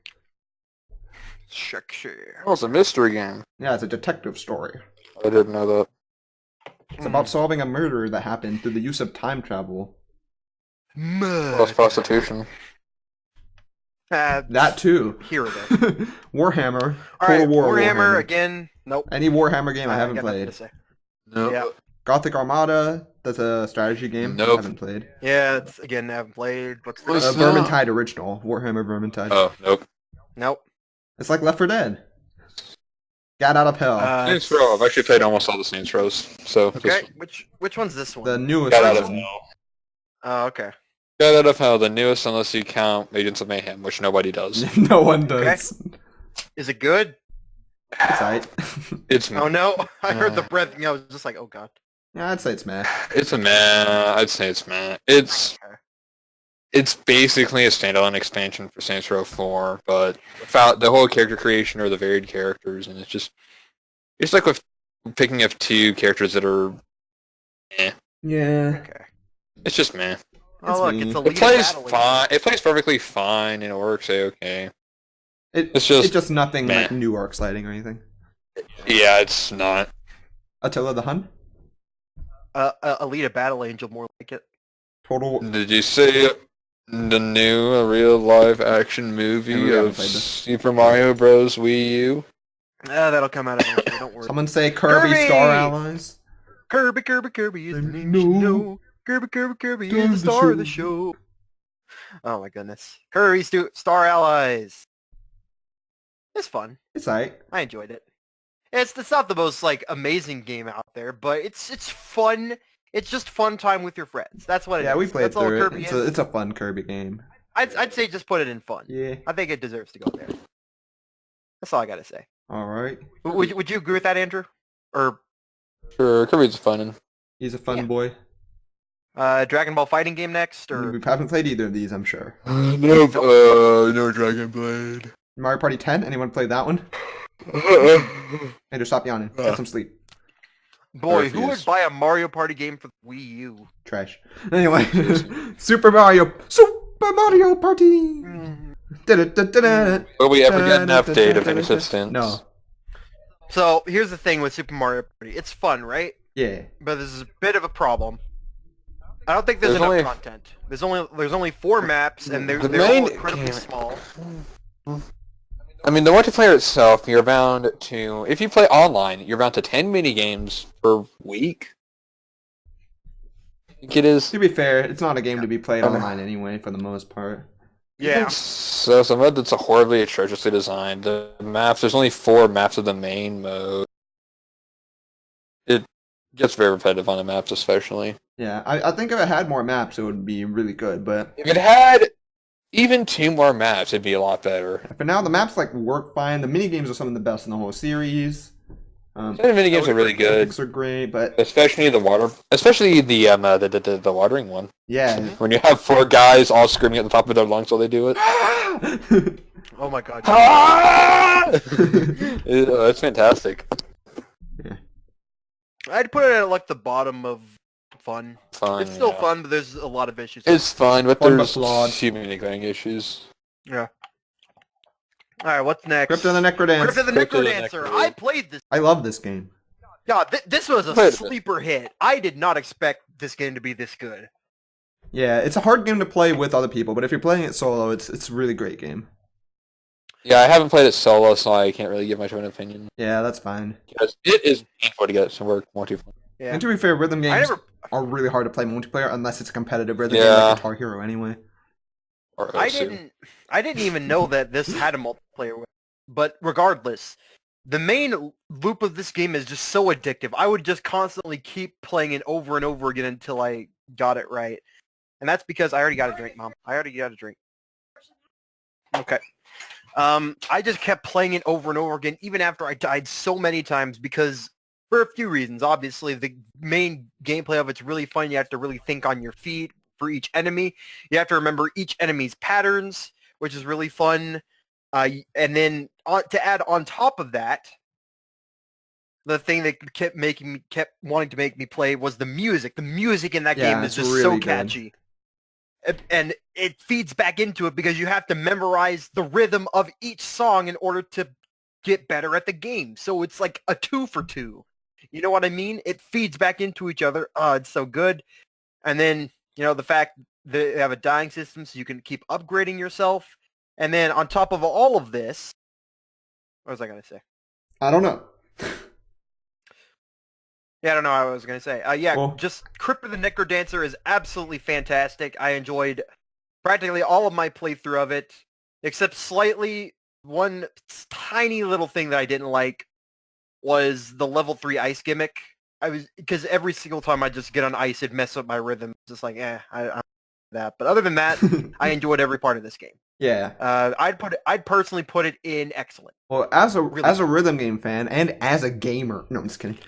Sexy. Oh, it's a mystery game. Yeah, it's a detective story. I didn't know that. It's about solving a murder that happened through the use of time travel. Well, it's prostitution. That too. Here or there. Warhammer. All right, Total War Warhammer again. Nope. Any Warhammer game I haven't got nothing played. to say. No. Yeah. Gothic Armada. That's a strategy game. Nope. Haven't played. Yeah, it's, again, I haven't played. What's the What's Vermintide original. Warhammer Vermintide. Oh, nope. Nope. It's like Left 4 Dead. Got out of hell. Saints Row. I've actually played almost all the Saints Rows. So Okay, just which one's this one? The newest got out of one. hell. Oh, okay. Got out of hell. The newest, unless you count Agents of Mayhem, which nobody does. No one does. Is it good? It's alright. It's Oh no, I heard the breath. I was just like, oh god. Yeah, I'd say it's meh. it's a meh. I'd say it's meh. It's basically a standalone expansion for Saints Row 4, but without the whole character creation or the varied characters, and it's like with picking up two characters that are meh. Yeah. Okay. It's just meh. Oh look, me. it's a It lead plays battle. fine. It plays perfectly fine, and it works okay. It's just just nothing meh. like new or exciting or anything. Yeah, it's not. Attila the Hun? Alita Battle Angel, more like it. Total. Did you say the new real live action Yeah, movie we haven't of played this. Super Mario Bros. Wii U? That'll come out eventually. Don't worry. Someone say Kirby, Kirby! Star Allies. Kirby is the name No. you should know. Kirby Done is the the star of the show. show. Oh my goodness. Kirby Star Allies. It's fun. It's alright. I enjoyed it. It's not the most like amazing game out there, but it's fun. It's just fun time with your friends. That's what it is. Yeah, we played That's all through it. Kirby It's is. a fun Kirby game. I'd say just put it in fun. Yeah. I think it deserves to go there. That's all I gotta say. Alright. Would you agree with that, Andrew? Or Sure, Kirby's fun. He's a fun Yeah. boy. Dragon Ball fighting game next? Or We haven't played either of these, I'm sure. No, no Dragon Blade. Mario Party 10? Anyone played that one? Andrew, stop yawning. Get some sleep. boy, who would refuse. buy a Mario Party game for the Wii U? Trash. Anyway, Super Mario Party. Da-da-da-da-da. Will we ever get an update of any substance? No. So here's the thing with Super Mario Party. It's fun, right? Yeah. But there's a bit of a problem. I don't think there's There's enough only- content. There's only 4 maps, and they're The all main- incredibly small. I mean, the multiplayer itself, you're bound to... If you play online, you're bound to 10 minigames per week. I think it is. To be fair, it's not a game to be played online anyway, for the most part. Yeah. So some of it's horribly atrociously designed. The maps, there's only 4 maps of the main mode. It gets very repetitive on the maps, especially. Yeah, I think if it had more maps, it would be really good, but If it had even 2 more maps, it'd be a lot better. for now, the maps like work fine. The minigames are some of the best in the whole series. The minigames are really good, Graphics are great, but especially the watering one. yeah. When you have 4 guys all screaming at the top of their lungs while they do it. Oh my god. That's fantastic. I'd put it at like the bottom of fun. Fun. It's still yeah. fun, but there's a lot of issues. It's fun, but Fun but there's flawed. too many glaring issues. Yeah. Alright, what's next? Crypt of the Necrodance. Crypt of the Crypt of the Necrodancer. Necro- I played this. I love this game. Yeah, this was a Played it. sleeper hit. I did not expect this game to be this good. Yeah, it's a hard game to play with other people, but if you're playing it solo, it's a really great game. Yeah, I haven't played it solo, so I can't really give much of an opinion. Yeah, that's fine. Because it is painful to get it to work multiplayer. Yeah. And to be fair, rhythm I games never are really hard to play multiplayer unless it's a competitive rhythm game Yeah. like Guitar Hero anyway. Or I Osu. didn't even know that this had a multiplayer. But regardless, the main loop of this game is just so addictive. I would just constantly keep playing it over and over again until I got it right. And that's because I already got a drink, Mom. I already got a drink. Okay. I just kept playing it over and over again, even after I died so many times, because for a few reasons. Obviously, the main gameplay of it's really fun. You have to really think on your feet for each enemy. You have to remember each enemy's patterns, which is really fun. And then to add on top of that, the thing that kept wanting to make me play was the music. The music in that Yeah, game is it's just really so good. catchy. And it feeds back into it because you have to memorize the rhythm of each song in order to get better at the game. So it's like a 2 for 2. You know what I mean? It feeds back into each other. Oh, it's so good. And then, the fact that they have a dying system so you can keep upgrading yourself. And then on top of all of this, what was I going to say? I don't know. Yeah, I don't know what I was going to say. Well- Just Crypt of the Necrodancer is absolutely fantastic. I enjoyed practically all of my playthrough of it, except slightly one tiny little thing that I didn't like was the level 3 ice gimmick. Because every single time I just get on ice, it'd mess up my rhythm. Just like, I don't like that. But other than that, I enjoyed every part of this game. Yeah. I'd personally put it in excellent. Well, as a Really? rhythm game fan and as a gamer, no, I'm just kidding.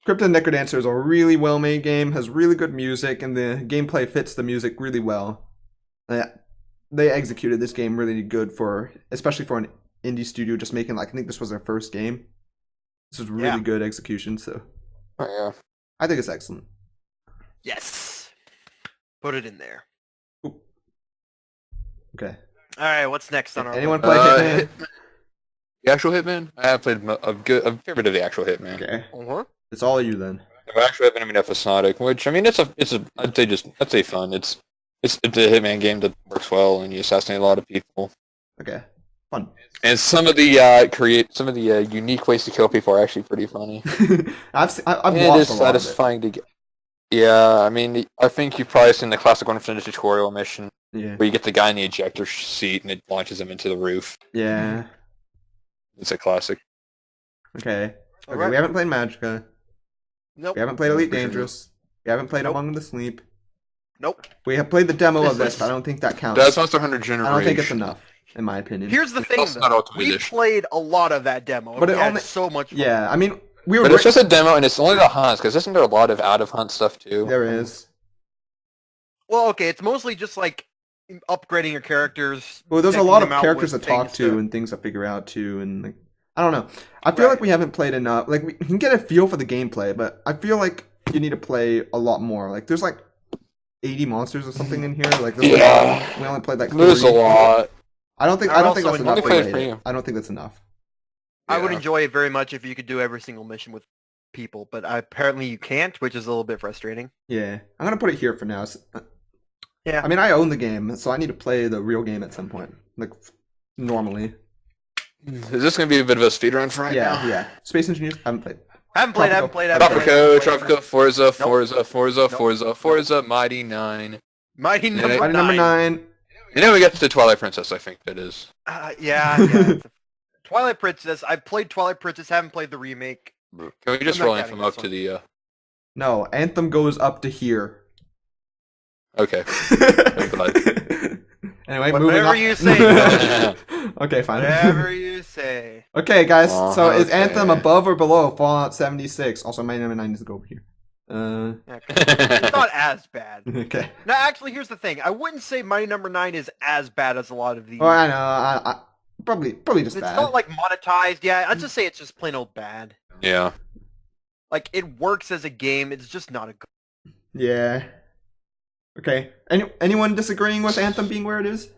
Crypt of the Necrodancer is a really well-made game, has really good music, and the gameplay fits the music really well. They executed this game really good especially for an indie studio just making, I think this was their first game. This was really good execution, so I think it's excellent. Yes. Put it in there. Ooh. Okay. All right, what's next on our Anyone list? play Hitman? The actual Hitman? I have played a fair bit of the actual Hitman. Okay. Uh-huh. It's all you then. The actual Hitman, I mean episodic, which I mean I'd say fun. It's a Hitman game that works well, and you assassinate a lot of people. Okay. Fun. And some of the unique ways to kill people are actually pretty funny. I've And watched it's a lot of it. satisfying to get. Yeah, I mean, I think you've probably seen the classic one from the tutorial mission, Yeah. where you get the guy in the ejector seat and it launches him into the roof. Yeah. It's a classic. Okay. All Okay, right. we haven't played Magicka. Nope. We haven't played Elite For sure. Dangerous. We haven't played Nope. Among the Sleep. Nope. We have played the demo of This this, is- but I don't think that counts. That's Monster Hunter Generation. I don't think it's enough, in my opinion. Here's the thing, also not though. Ultimate We Edition. played a lot of that demo. But But it we had only- so much fun. Yeah, I mean, we were. But it's just a demo, and it's only the hunts, because isn't there a lot of out-of-hunt stuff, too? There is. Well, okay, it's mostly just like upgrading your characters. Well, there's a decking lot of them out characters to with talk things to and things to figure out too, and like, I don't know. I feel Right. like we haven't played enough. Like we can get a feel for the gameplay, but I feel like you need to play a lot more. Like there's like 80 monsters or something in here. Like there's Yeah. we only played like 3. There's a lot. I don't think I that's also enough. only played to rate it. 3. I don't think that's enough. I would Yeah. enjoy it very much if you could do every single mission with people, but apparently you can't, which is a little bit frustrating. Yeah, I'm gonna put it here for now. Yeah. I mean, I own the game, so I need to play the real game at some point, like normally. Is this going to be a bit of a speedrun for right Yeah, now? yeah. Space Engineers, I haven't played. Haven't played. Tropico, Forza, Nope. Forza, Nope. Forza, Mighty 9. Mighty Yeah, number Item number 9. 9. And then we get to the Twilight Princess, I think that is. Yeah. Twilight Princess. I played Twilight Princess. Haven't played the remake. Can we just I'm not roll counting Anthem up this to the... No, Anthem goes up to here. Okay. Anyway, moving Whatever on. you say. Okay, fine. Whatever you say. Okay, guys. So is Okay. Anthem above or below Fallout 76? Also, my number 9 needs to go over here. Yeah, it's not as bad. Okay. No, actually, here's the thing. I wouldn't say Mighty number 9 is as bad as a lot of these. Well, I know. I probably just It's bad. not like monetized. Yeah, I'd just say it's just plain old bad. Yeah. Like, it works as a game. It's just not a good... Yeah. Okay. Anyone disagreeing with Anthem being where it is?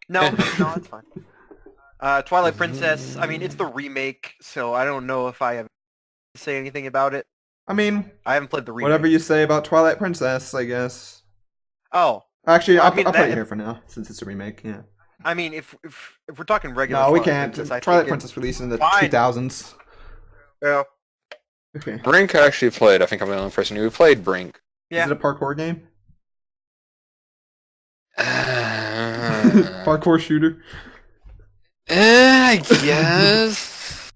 No, it's fine. Twilight Princess, I mean, it's the remake, so I don't know if I have to say anything about it. I mean, I haven't played the remake. whatever you say about Twilight Princess, I guess. Oh, Actually, Well, I'll I mean, put it that- here for now, since it's a remake, yeah. I mean, if we're talking regular No, we Twilight can't. Princess, I Twilight think Princess released in the Fine. 2000s. Yeah. Okay. Brink I actually played. I think I'm the only person who played Brink. Yeah. Is it a parkour game? I Parkour shooter? guess.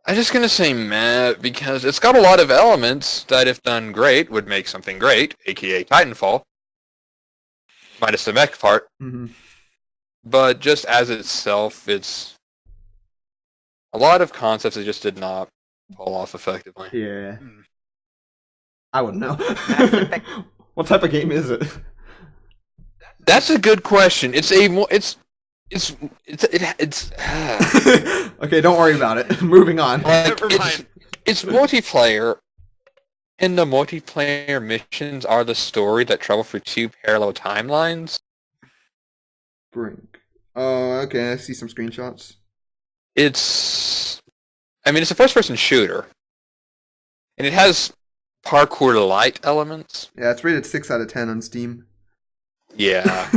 I'm just gonna say meh, because it's got a lot of elements that, if done great, would make something great, aka Titanfall. Minus the mech part. Mm-hmm. But just as itself, it's a lot of concepts that just did not pull off effectively. Yeah. Hmm. I wouldn't know. Effect. What type of game is it? That's a good question. It's Okay, don't worry about it. Moving on. like, Never mind. it's multiplayer, and the multiplayer missions are the story that travel through 2 parallel timelines. Brink. Oh, okay. I see some screenshots. It's a first-person shooter, and it has parkour light elements. Yeah, it's rated 6 out of 10 on Steam. Yeah,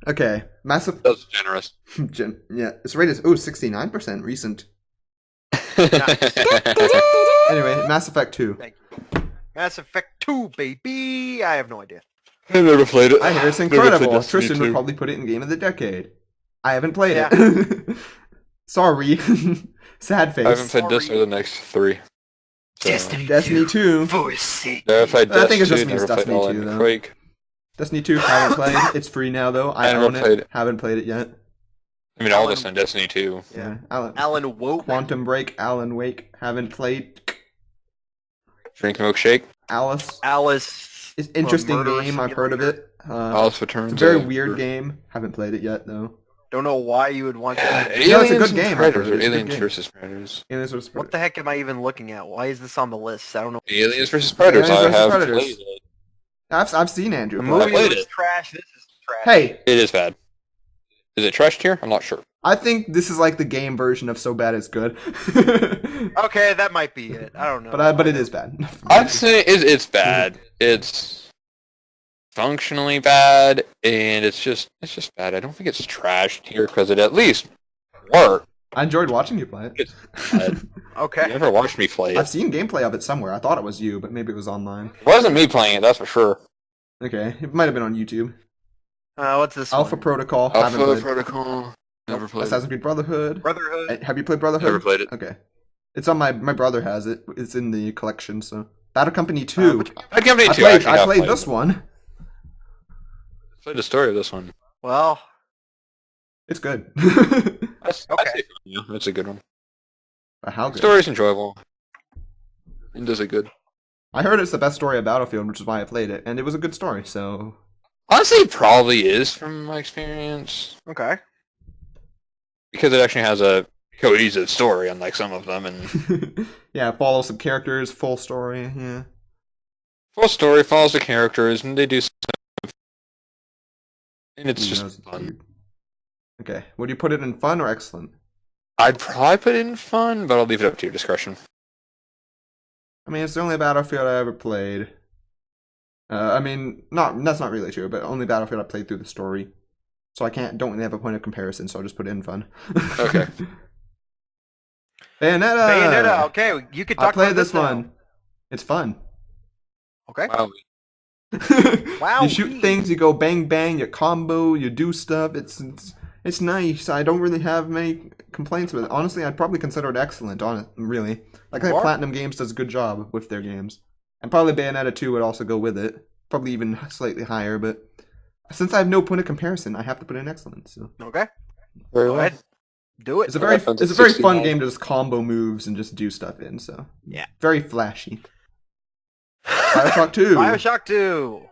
Okay, Massive. that's generous. Yeah, it's rated 69% recent. Anyway, Mass Effect 2. Thank you. Mass Effect 2, baby. I have no idea. I never played it. I hear it's Never played incredible. Destiny Tristan would 2. probably put it in Game of the Decade. I haven't played Yeah. it. Sorry. Sad face. I haven't played this or the next 3. So. Destiny 2. Never played I think Destiny it just 2, means never played Destiny All 2, In though. Quake. Destiny 2, haven't played. It's free now, though. I never own played it. it. Haven't played it yet. I mean, all this on Destiny 2. Yeah. Alan Woke. Quantum Break, Alan Wake, haven't played. Drink Milkshake. Alice. It's an interesting Murder game. I've heard of Simulator. it. Alice Returns. It's a very weird game. Haven't played it yet, though. Don't know why you would want to. Yeah, it's a Aliens good and game, I've Predators, heard. or It's a good Aliens game. versus Predators. What the heck am I even looking at? Why is this on the list? I don't know. Aliens versus Predators. Aliens I versus have Predators. played it. I've seen Andrew The play. movie played was it. trash. This is trash. Hey, It is bad. Is it trash tier? I'm not sure. I think this is like the game version of So Bad It's Good. Okay, that might be it. I don't know. but it is bad. I'd say it's bad. It's functionally bad, and it's just bad. I don't think it's trash tier because it at least worked. I enjoyed watching you play it. It's bad. You Okay. never watched me play I've it. seen gameplay of it somewhere. I thought it was you, but maybe it was online. It wasn't me playing it, that's for sure. Okay, it might have been on YouTube. What's this Alpha one? Protocol. Haven't Alpha played. Protocol. Never played it. Assassin's Creed Brotherhood. Brotherhood. Have you played Brotherhood? Never played it. Okay, it's on my brother has it. It's in the collection. So Battle Company 2. Bad Company 2 I actually have played this one. Played the story of this one. Well, It's good. That's Okay. yeah, that's a good one. But how The good? story's enjoyable. And does it good. I heard it's the best story of Battlefield, which is why I played it, and it was a good story. So Honestly, it probably is from my experience. okay. Because it actually has a cohesive story, unlike some of them, and yeah, follow some characters, full story. Yeah. full story follows the characters, and they do stuff. And it's Who just knows? fun. Okay, would you put it in fun or excellent? I'd probably put it in fun, but I'll leave it up to your discretion. I mean, it's the only Battlefield I ever played. I mean, that's not really true, but only Battlefield I played through the story. So don't really have a point of comparison, so I'll just put it in fun. Okay. Bayonetta! Bayonetta. Okay, you could talk I played about this now. one. It's fun. Okay. Wow. Wow. You shoot things, you go bang bang, you combo, you do stuff. It's nice. I don't really have many complaints with it. Honestly, I'd probably consider it excellent. Really, like I think What? Platinum Games does a good job with their games, and probably Bayonetta 2 would also go with it. Probably even slightly higher, but since I have no point of comparison, I have to put in excellent. So Okay. Very Go well. ahead. Do it. it's a very Final it's a very Fantasy fun 69. game to just combo moves and just do stuff in. So Yeah. very flashy. Bioshock 2. Bioshock 2.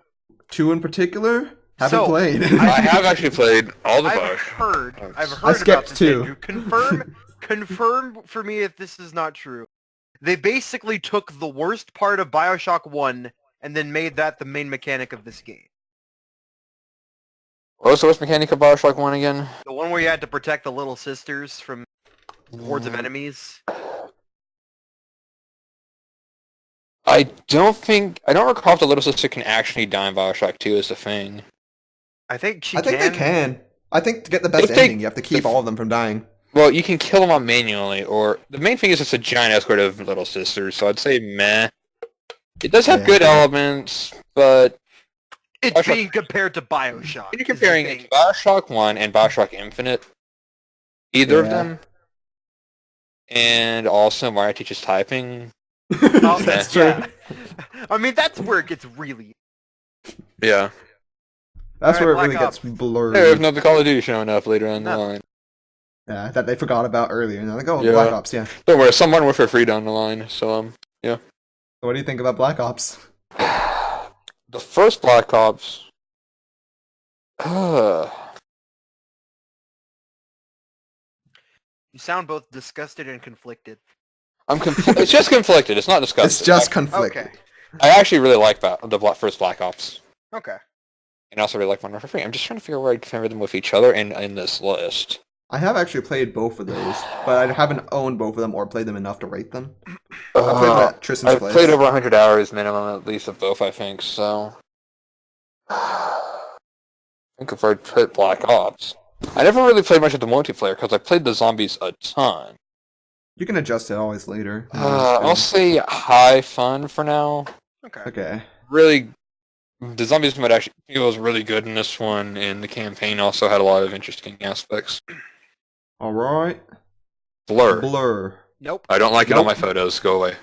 2 in particular, haven't So, played. I have actually played all the I've Bioshock. heard I about skipped this. 2. Andrew. Confirm for me if this is not true. They basically took the worst part of Bioshock 1 and then made that the main mechanic of this game. What was the worst mechanic of Bioshock 1 again? The one where you had to protect the little sisters from hordes of enemies. I don't recall if the little sister can actually die in Bioshock 2 is the thing. I think she I think can. they can. I think to get the best If they- ending, you have to keep all of them from dying. Well, you can kill them all manually, or the main thing is it's a giant escort of little sisters, so I'd say meh. It does have Yeah. good elements, but It's Bioshock- being compared to Bioshock. when you're is the comparing thing. it to Bioshock 1 and Bioshock Infinite, either of Yeah. them, and also Mario teaches typing. Oh, That's yeah. I mean, that's where it gets really... Yeah. That's Alright, where it Black really Ops. gets blurred. Hey, we have another Call of Duty showing up later on the No. line. Yeah, that they forgot about earlier. And they're like, oh, Yeah. Black Ops, yeah. Don't worry, someone with for free down the line, so So what do you think about Black Ops? the first Black Ops. You sound both disgusted and conflicted. It's just conflicted. It's not disgusting. It's just conflicted. Okay. I actually really like the first Black Ops, Okay. and I also really like Modern Warfare 3. I'm just trying to figure out where I'd compare them with each other in this list. I have actually played both of those, but I haven't owned both of them or played them enough to rate them. I played them at Tristan's I've place. played over 100 hours minimum, at least of both, I think. So think if I put Black Ops. I never really played much of the multiplayer because I played the zombies a ton. You can adjust it always later. I'll say high fun for now. Okay. Okay. Really, the zombies mode actually feels really good in this one, and the campaign also had a lot of interesting aspects. All right. Blur. Blur. Nope. I don't like it on my Nope. photos. Go away.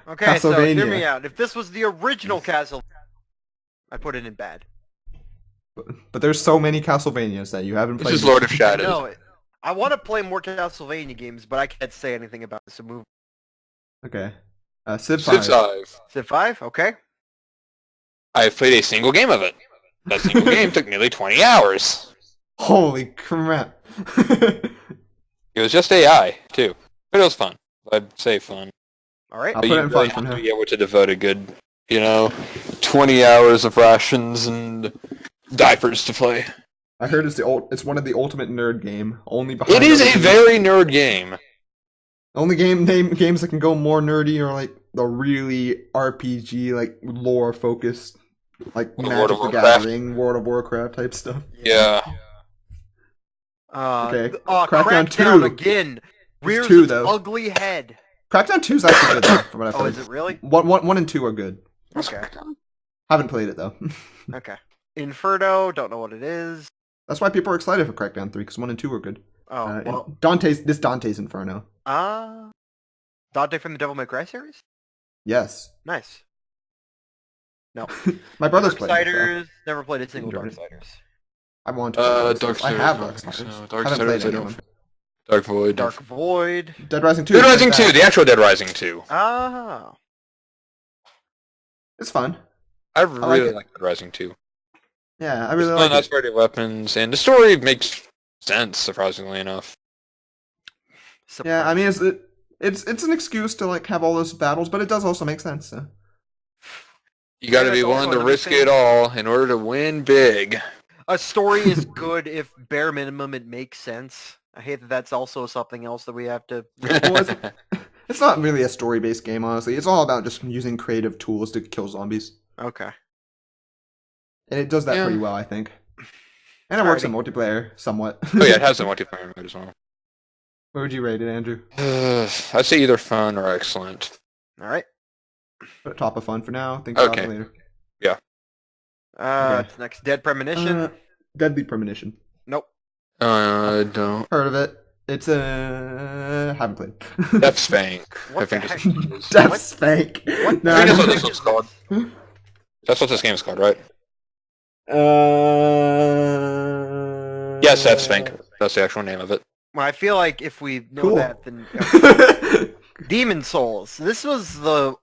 Okay, so hear Castlevania. me out. If this was the original Castle, I'd put it in bad. But there's so many Castlevanias that you haven't This played. is Lord of I Shadows. know it. I want to play more Castlevania games, but I can't say anything about this movie. Okay. Civ Civ 5. 5. Civ 5? Okay. I've played a single game of it. That single game took nearly 20 hours. Holy crap. It was just AI, too. But it was fun. I'd say fun. Alright. I'll But put you it in really fun for have to now. be able to devote a good, 20 hours of rations and diapers to play. I heard it's one of the ultimate nerd game. Only behind It is a other very nerd game. only games that can go more nerdy are like the really RPG, like lore focused, like World of Magic the Warcraft. Gathering, World of Warcraft type stuff. Yeah. Okay, Crackdown Crackdown 2. again. Rears 2 its though. ugly head. Crackdown 2 is actually good though, from what I've Oh, heard. is it really? 1 and 2 are good. Okay. Haven't played it though. Okay. Inferno, don't know what it is. That's why people are excited for Crackdown 3 because 1 and 2 are good. Oh, well. Dante's Inferno. Dante from the Devil May Cry series? Yes, Nice. No. my brother's played it. So Darksiders, never played a single Enjoyed it. Darksiders. I want to. Dark I have Souls, Darksiders. no, Dark Haven't Souls, played any of them. Dark Void. Dark Void. Dead Rising 2. Dead Rising is 2, bad. the actual Dead Rising 2. Ah. It's fun. I like really it. like Dead Rising 2. Yeah, I It's really fun, like that's it. party weapons, and the story makes sense, surprisingly enough. Yeah, I mean it's an excuse to like have all those battles, but it does also make sense. So. You gotta And be it's willing also to another risk thing- it all in order to win big. A story is good if bare minimum it makes sense. I hate that that's also something else that we have to... It's not really a story-based game, honestly. It's all about just using creative tools to kill zombies, Okay. and it does that Yeah. pretty well, I think. And it works in multiplayer somewhat. Oh yeah, it has a multiplayer mode as well. Where would you rate it, Andrew? I'd say either fun or excellent. Alright. Put it top of fun for now. Think about it Okay. later. Okay. Okay. Next, Dead Premonition. Deadly Premonition. Nope. Don't. Heard of it? It's haven't played. Death Spank. What I think the that's heck? what it is. Death What? Spank. What? No, I think that's what no. this one's called. That's what this game's called, right? Yes, Death Spank. That's the actual name of it. Well, I feel like if we know Cool. that, then... Demon Souls. This was the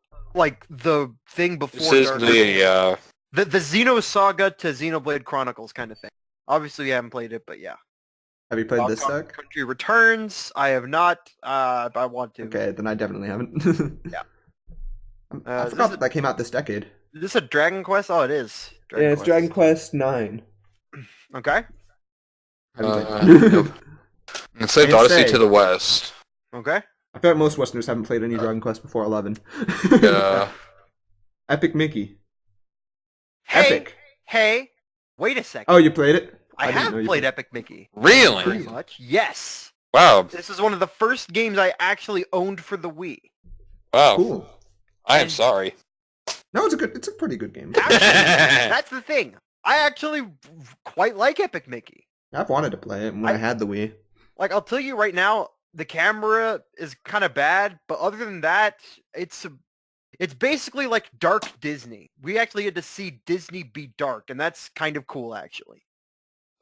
thing before This is Dark the the Xenosaga to Xenoblade Chronicles kind of thing. Obviously, we haven't played it, but yeah. Have you played this Donkey deck? Country Returns. I have not. But I want to. Okay, then I definitely haven't. Yeah. I This forgot is- that came out this decade. Is this a Dragon Quest? Oh, it is. Quest 9. Okay. nope. Enslaved Can't Odyssey say. to the West. Okay. I feel like most Westerners haven't played any Dragon Quest before 11. Yeah. Epic Mickey. Hey, Epic. Hey, wait a second. Oh, you played it? I didn't know have you played Epic Mickey. Very Really? much. Yes. Wow. This is one of the first games I actually owned for the Wii. Wow. Cool. I am sorry. No, it's a pretty good game. Actually, that's the thing. I actually quite like Epic Mickey. I've wanted to play it when I had the Wii. Like, I'll tell you right now, the camera is kind of bad, but other than that, it's basically like dark Disney. We actually had to see Disney be dark, and that's kind of cool, actually.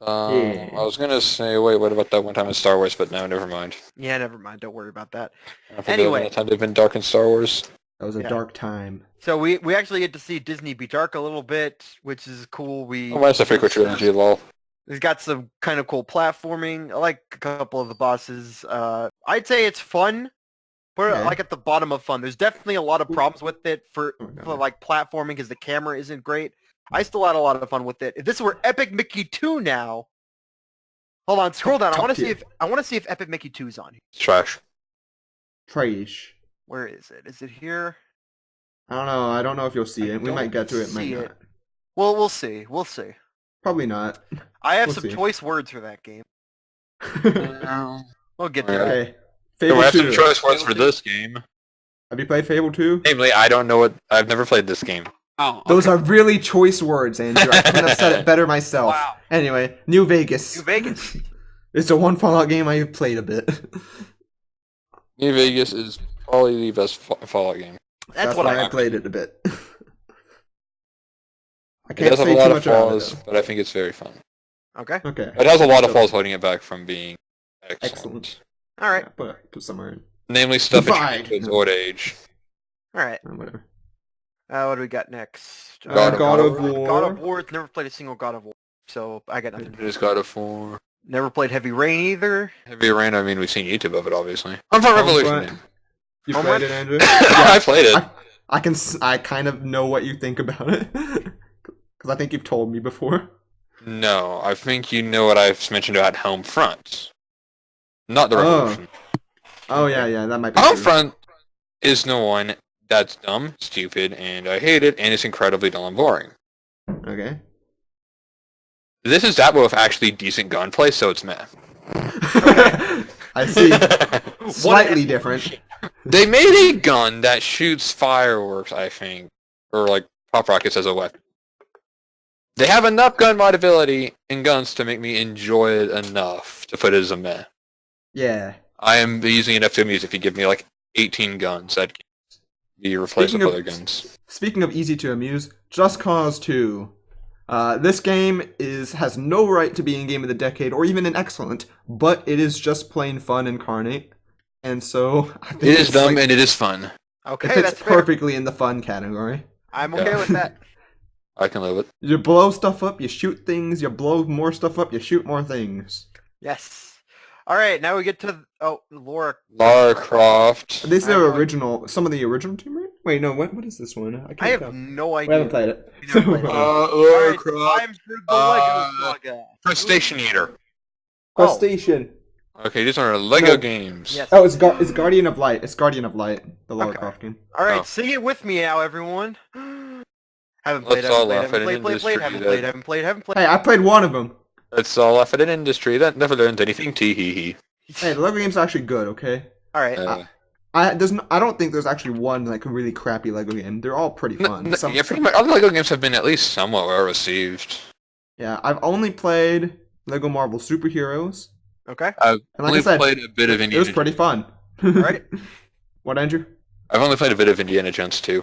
Yeah. I was gonna say, wait, what about that one time in Star Wars? But no, never mind. Yeah, never mind. Don't worry about that. I forget Anyway. the time they've been dark in Star Wars. That was a Yeah. dark time. So we actually get to see Disney be dark a little bit, which is cool. Oh, that's the frequent trilogy, lol. It's got some kind of cool platforming. I like a couple of the bosses. I'd say it's fun. Put it Okay. like at the bottom of fun. There's definitely a lot of problems with it for Okay. like platforming because the camera isn't great. I still had a lot of fun with it. If this were Epic Mickey 2 now, hold on, scroll down. I Top want to tier. see if Epic Mickey 2 is on here. Trash. Trash. Where is it? Is it here? I don't know. I don't know if you'll see I it. We might don't get to it, might see not. it. Well, we'll see. We'll see. Probably not. I have We'll some see. choice words for that game. No. We'll get to it. Okay. So Fable I have 2. some choice words for this game. Have you played Fable 2? Namely, I don't know what... I've never played this game. Oh, Those okay. are really choice words, Andrew. I couldn't have said it better myself. Wow. Anyway, New Vegas. New Vegas. It's the one Fallout game I've played a bit. New Vegas is probably the best Fallout game. That's what why I I played it a bit. I It can't does have say a too lot of much about flaws, it. but I think it's very fun. Okay. Though. Okay. It has a lot of So- flaws holding it back from being excellent. Excellent. All right. Yeah, put somewhere in. Namely, stuff Divide. attributed to its old age. All right. Whatever. What do we got next? God of War. God of War. Never played a single God of War, so I got nothing. It has God of War. Never played Heavy Rain either. Heavy Rain, I mean, we've seen YouTube of it, obviously. Homefront Revolution. You Homework? played it, Andrew? I played it. I kind of know what you think about it. Because I think you've told me before. No, I think you know what I've mentioned about Homefront. Not the Oh. Revolution. Oh, yeah, that might be true. Homefront is the one that's dumb, stupid, and I hate it, and it's incredibly dull and boring. Okay. This is that with actually decent gunplay, so it's meh. I see. Slightly different. They made a gun that shoots fireworks, I think, or like pop rockets as a weapon. They have enough gun modability in guns to make me enjoy it enough to put it as a meh. Yeah. I am using enough to amuse if you give me like 18 guns that can be replaced with Speaking of- other guns. Speaking of easy to amuse, Just Cause 2. This game has no right to be in Game of the Decade or even an excellent, but it is just plain fun incarnate. And so I think It is it's dumb like, and it is fun. Okay, it fits that's fair. perfectly in the fun category. I'm okay Yeah. with that. I can live it. You blow stuff up, you shoot things, you blow more stuff up, you shoot more things. Yes. All right, now we get to Laura. Lara Croft. These I are know. original, some of the original Tomb Raider? Wait, no, what is this one? I can't have tell. no We idea. haven't played it. We never played it. All Lara right, Croft. time for the Lego Saga. Crustacean Eater. Crustacean. Okay, these are Lego No. games. Yes. Oh, it's Guardian of Light. It's Guardian of Light, the Lara Okay. Croft game. All right, Oh. sing it with me now, everyone. Haven't Let's played, all haven't laugh played, at haven't an played, industry haven't that- played, haven't played, haven't played. Hey, I played one of them. It's all off at an industry that never learns anything. Tee hee hee. Hey, the Lego game's actually good, okay? All right. Uh, I don't think there's actually one like really crappy Lego game. They're all pretty fun. yeah, pretty much. All the Lego games have been at least somewhat well received. Yeah, I've only played Lego Marvel Superheroes, Okay. I've and like only I said, played a bit of it Indiana. was pretty fun. All right. What, Andrew? I've only played a bit of Indiana Jones too.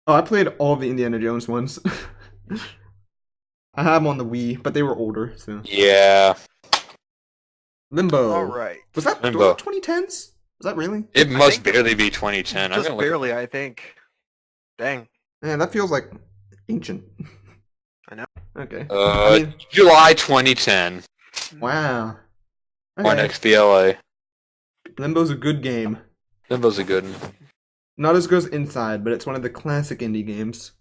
Oh, I played all the Indiana Jones ones. I have them on the Wii, but they were older. So Yeah, Limbo. All right. Was that Limbo. 2010s? Was that really? it must think- barely be 2010. I'm Just gonna look. barely, I think. Dang. Man, that feels like ancient. I know. Okay. Uh, I mean- July 2010 Wow. on Okay. XBLA. Limbo's a good game. Limbo's a good one. Not as good as Inside, but it's one of the classic indie games.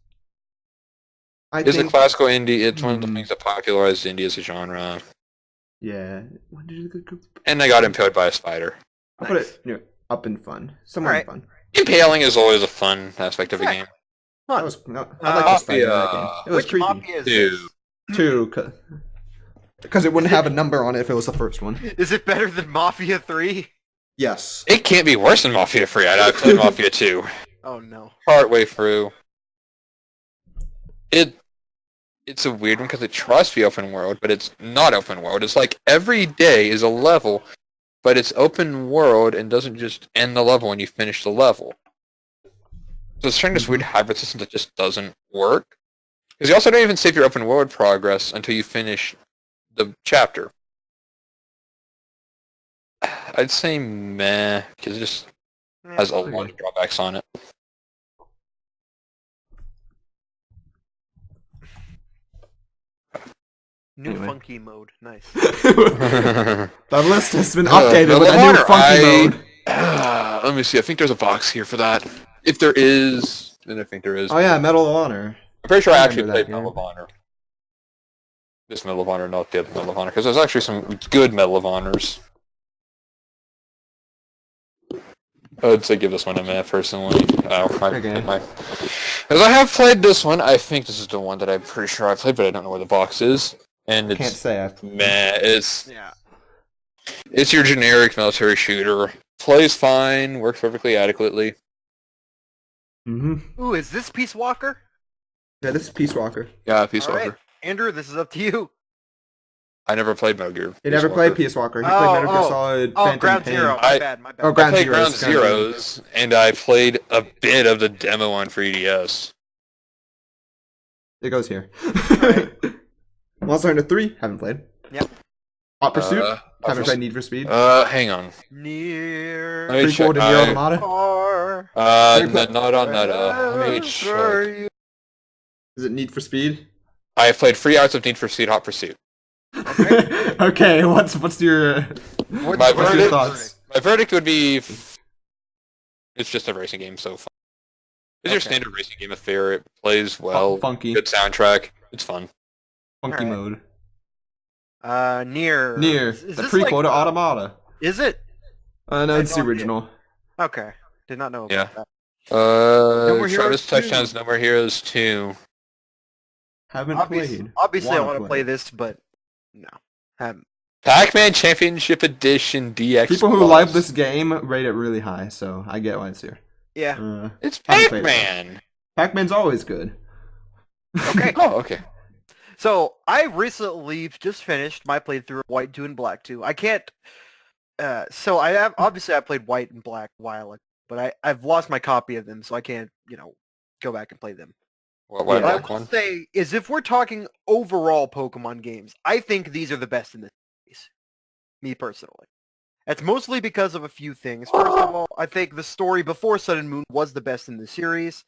I It's a think. classical indie. It's one of the Hmm. things that popularized indie as a genre. Yeah. When did you And I got impaled by a spider. I'll put it up in fun. Somewhere Alright. in fun. Impaling is always a fun aspect of a Yeah. game. That was I like the spider in that game. It was Which creepy. Mafia is Two. this? Two, because it wouldn't have a number on it if it was the first one. Is it better than Mafia 3? Yes. It can't be worse than Mafia 3. I've played Mafia 2. Oh no. Partway through. It's a weird one because it tries to be open world, but it's not open world. It's like every day is a level, but it's open world and doesn't just end the level when you finish the level. So it's trying this weird hybrid system that just doesn't work. Because you also don't even save your open world progress until you finish the chapter. I'd say meh, because it just has a lot of drawbacks on it. New Anyway. funky mode. Nice. The list has been Uh, updated Medal with of a new Honor, funky mode. Let me see. I think there's a box here for that. If there is, then I think there is. Oh yeah, Medal of Honor. I'm pretty sure I I actually remember that played Medal game. of Honor. This Medal of Honor, not the other Medal of Honor, because there's actually some good Medal of Honors. I'd say give this one a meh, personally. Oh, Okay. Because I have played this one. I think this is the one that I'm pretty sure I played, but I don't know where the box is. And Can't it's say I've played. meh. Yeah. It's your generic military shooter. Plays fine, works perfectly adequately. Mm-hmm. Ooh, is this Peace Walker? Yeah, this is Peace Walker. Yeah, Peace All Walker. right, Andrew, this is up to you. I never played Metal Gear. He never played Peace Walker. He played Metal Gear Solid, Oh, Phantom Ground Pain. Zero. My bad. Oh, I Ground played Zeroes. Ground Zeroes, and I played a bit of the demo on 3DS. It goes here. Alright. Monster Hunter 3, haven't played. Yep. Hot Pursuit, Hot haven't Pursuit. played Need for Speed. Hang on. Near Let me Prequel to check. Nier Automata. car. Not on that. Let me check. Is it Need for Speed? I have played 3 hours of Need for Speed Hot Pursuit. Okay, what's your My what's your verdict- thoughts? My verdict would be... It's just a racing game, so fun. It's your Okay. standard racing game affair. It plays well. Funky, Good soundtrack. It's fun. funky Alright. mode. Near. Near Is the this prequel like, to Automata. Is it? No, I it's the don't- original. Okay. Did not know about Yeah. that. More Heroes Travis 2. touchdowns, No More Heroes 2. Haven't played. Obviously, I Wanna want to play this, but no. Haven't. Pac-Man Championship Edition DX. People who Plus. love this game rate it really high, so I get why it's here. Yeah. It's Haven't played it. Pac-Man! Pac-Man's always good. Okay. Oh, okay. So I recently just finished my playthrough of White 2 and Black 2. I can't. So I have obviously I played White and Black a while ago, but I've lost my copy of them, so I can't go back and play them. What What I Black will one? say is, if we're talking overall Pokemon games, I think these are the best in the series. Me personally. That's mostly because of a few things. First of all, I think the story before Sun and Moon was the best in the series.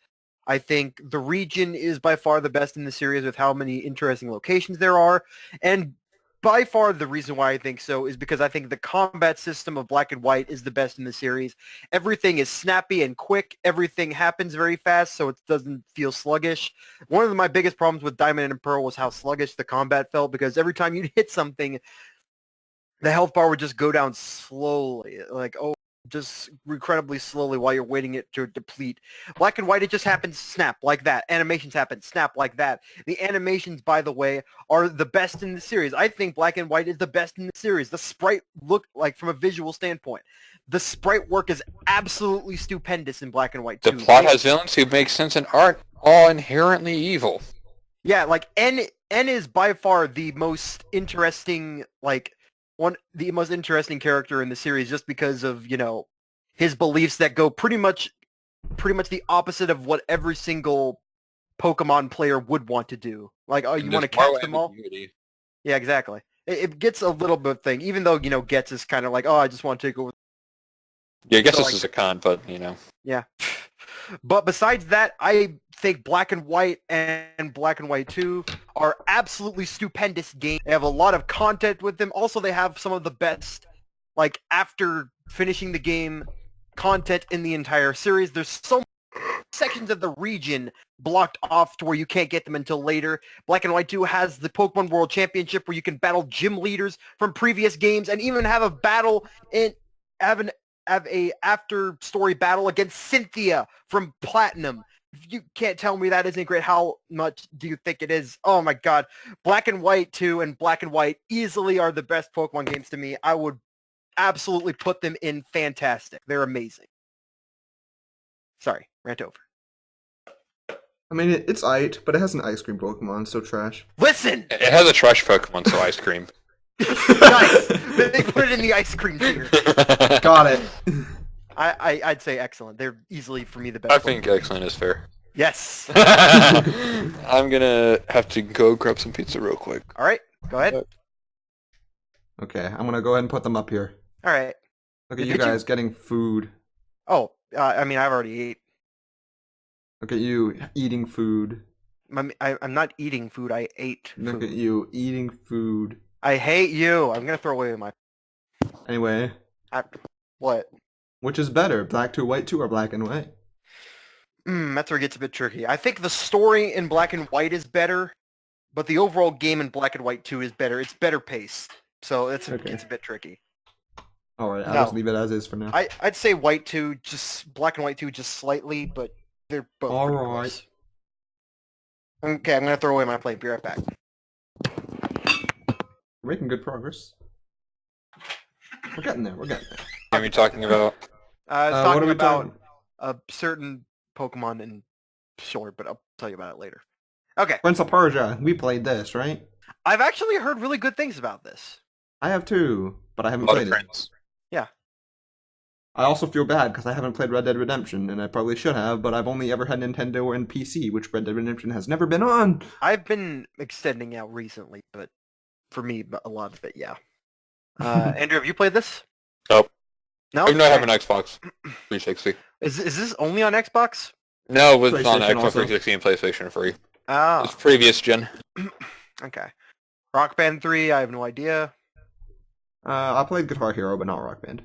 I think the region is by far the best in the series with how many interesting locations there are. And by far the reason why I think so is because I think the combat system of Black and White is the best in the series. Everything is snappy and quick. Everything happens very fast, so it doesn't feel sluggish. One of my biggest problems with Diamond and Pearl was how sluggish the combat felt, because every time you'd hit something, the health bar would just go down slowly. Just incredibly slowly while you're waiting it to deplete. Black and White, it just happens snap like that. Animations happen snap like that. The animations, by the way, are the best in the series. I think Black and White is the best in the series. The sprite look like, from a visual standpoint, the sprite work is absolutely stupendous in Black and White The 2. plot has villains who make sense and aren't all inherently evil. Yeah, like N is by far the most interesting, the most interesting character in the series, just because of, his beliefs that go pretty much the opposite of what every single Pokemon player would want to do. Like, oh, you want to catch them all? Yeah, exactly. It gets a little bit thing, even though, Gets is kind of like, oh, I just want to take over. Yeah, I guess So, this is a con, but, Yeah. But besides that, I think Black and White and Black and White 2 are absolutely stupendous games. They have a lot of content with them. Also, they have some of the best, after finishing the game, content in the entire series. There's so many sections of the region blocked off to where you can't get them until later. Black and White 2 has the Pokemon World Championship, where you can battle gym leaders from previous games and even have a battle have a after story battle against Cynthia from Platinum. If you can't tell me that isn't great, how much do you think it is? Oh my god. Black and White 2 and Black and White easily are the best Pokemon games to me. I would absolutely put them in fantastic. They're amazing. Sorry, rant over. I mean, it's aight, but it has an ice cream Pokemon, so trash. Listen! it has a trash Pokemon, so ice cream. Nice! They put it in the ice cream tier. Got it. I'd say excellent. They're easily, for me, the best. I think excellent is fair. Yes! I'm gonna have to go grab some pizza real quick. Alright, go ahead. Okay, I'm gonna go ahead and put them up here. Alright. Look at Did you you- guys getting food. Oh, I've already ate. Look at you eating food. I'm not eating food, I ate Look at food. you eating food. I hate you. I'm gonna throw away my... Anyway, What? which is better, Black 2, White 2, or Black and White? That's where it gets a bit tricky. I think the story in Black and White is better, but the overall game in Black and White 2 is better. It's better paced. So it's Okay. a bit tricky. Alright, I'll No. just leave it as is for now. I'd say White 2, just Black and White 2 just slightly, but they're both pretty Alright. close. Okay, I'm gonna throw away my plate. Be right back. We're making good progress. We're getting there. We're getting there. What are we talking about? I was What talking are we about talking? a certain Pokemon and short, but I'll tell you about it later. Okay, Prince of Persia. We played this, right? I've actually heard really good things about this. I have too, but I haven't Lot of played it. friends. Yeah. I also feel bad because I haven't played Red Dead Redemption, and I probably should have, but I've only ever had Nintendo and PC, which Red Dead Redemption has never been on. I've been extending out recently, but for me, a lot of it, yeah. Andrew, have you played this? Nope. No? I do not have Okay. an Xbox 360. Is this only on Xbox? No, it was on PlayStation Xbox also. 360 and PlayStation 3. Oh, It's previous gen. okay. Rock Band 3, I have no idea. I played Guitar Hero, but not Rock Band.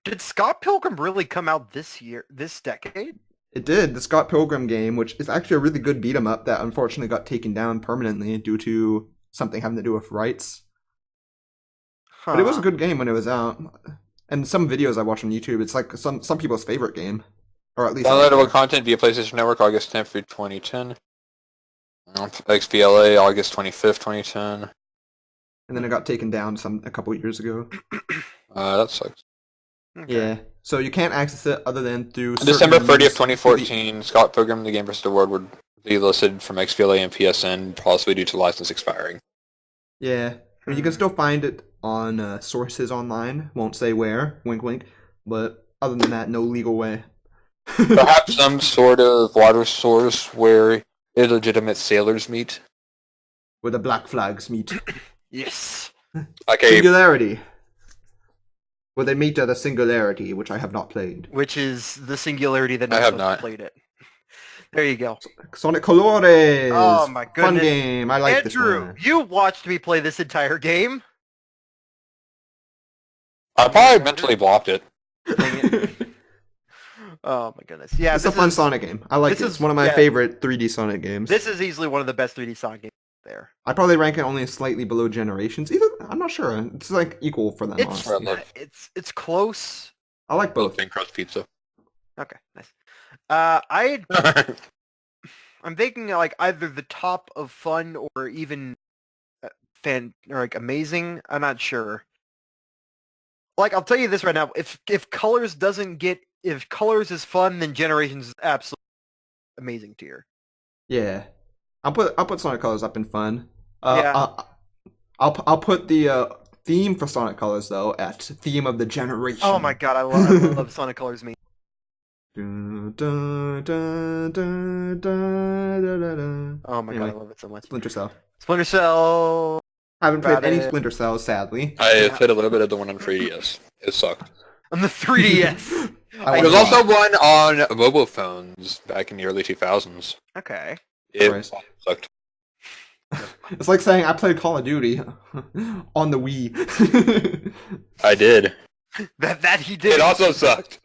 Did Scott Pilgrim really come out this decade? It did, the Scott Pilgrim game, which is actually a really good beat 'em up that unfortunately got taken down permanently due to something having to do with rights. But it was a good game when it was out. And some videos I watch on YouTube, it's like some people's favorite game. Or at least Downloadable content via PlayStation Network August 10th through 2010. XBLA August 25th, 2010. and then it got taken down a couple years ago. That sucks. Okay. Yeah. So you can't access it other than through December certain 30th, means. 2014, Scott Pilgrim, the Game vs. the World would be listed from XBLA and PSN, possibly due to license expiring. Yeah. I mean, you can still find it on sources online. Won't say where. Wink, wink. But other than that, no legal way. Perhaps some sort of water source where illegitimate sailors meet. Where the black flags meet. Yes. Like a Singularity. Where they meet at a singularity, which I have not played. Which is the singularity that I have none of us not. played it. There you go. Sonic Colores! Oh my Fun goodness. game. I like this Andrew, one. you watched me play this entire game. I probably mentally blocked it. Dang it. Oh my goodness. Yeah, It's a this fun is, Sonic game. I like this it. is- It's one of my yeah. favorite 3D Sonic games. This is easily one of the best 3D Sonic games there. I probably rank it only slightly below Generations. Either I'm not sure. It's like equal for them. It's Honestly. it's close. I like both. Thin crust pizza. Okay, nice. I'm thinking like either the top of fun or even or like amazing. I'm not sure. Like I'll tell you this right now: if Colors is fun, then Generations is absolutely amazing tier. Yeah, I'll put Sonic Colors up in fun. Yeah. I'll put the theme for Sonic Colors though at theme of the generation. Oh my god, I love Sonic Colors meme. Dun, dun, dun, dun, dun, dun, dun, dun. Oh my Anyway, god, I love it so much. Splinter Cell. Splinter Cell. I haven't played About any it. Splinter Cells, sadly. I played a little bit of the one on 3DS. It sucked. On the 3DS. I There was want also one on mobile phones back in the early 2000s. Okay. It Christ. sucked. It's like saying I played Call of Duty on the Wii. I did. That he did. It also sucked.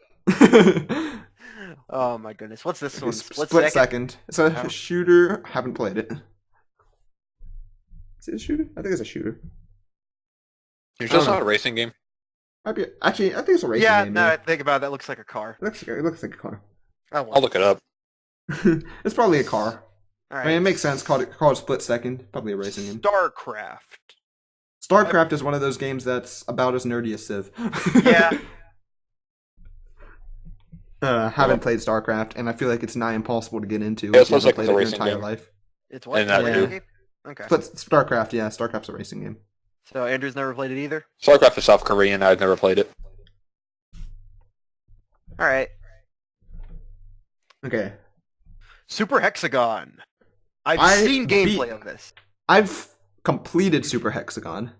Oh my goodness. What's this one? Split second. It's a Oh. shooter. Haven't played it. Is it a shooter? I think it's a shooter. It's I don't just know. not a racing game. Might be. Actually, I think it's a racing Yeah, game. now yeah. I think about it, that looks like a car. It looks like a car. Oh, well. I'll look it up. It's probably a car. All I mean, it makes sense. Called Split Second. Probably a racing game. StarCraft. StarCraft is one of those games that's about as nerdy as Civ. Yeah. Haven't played StarCraft, and I feel like it's nigh impossible to get into Yeah, if you it's haven't like played it's it a your racing entire game. life. It's what? And that Video too. game? Okay. But StarCraft, yeah, StarCraft's a racing game. So Andrew's never played it either? StarCraft is South Korean. I've never played it. Alright. Okay. Super Hexagon. I've I seen beat- gameplay of this. I've completed Super Hexagon.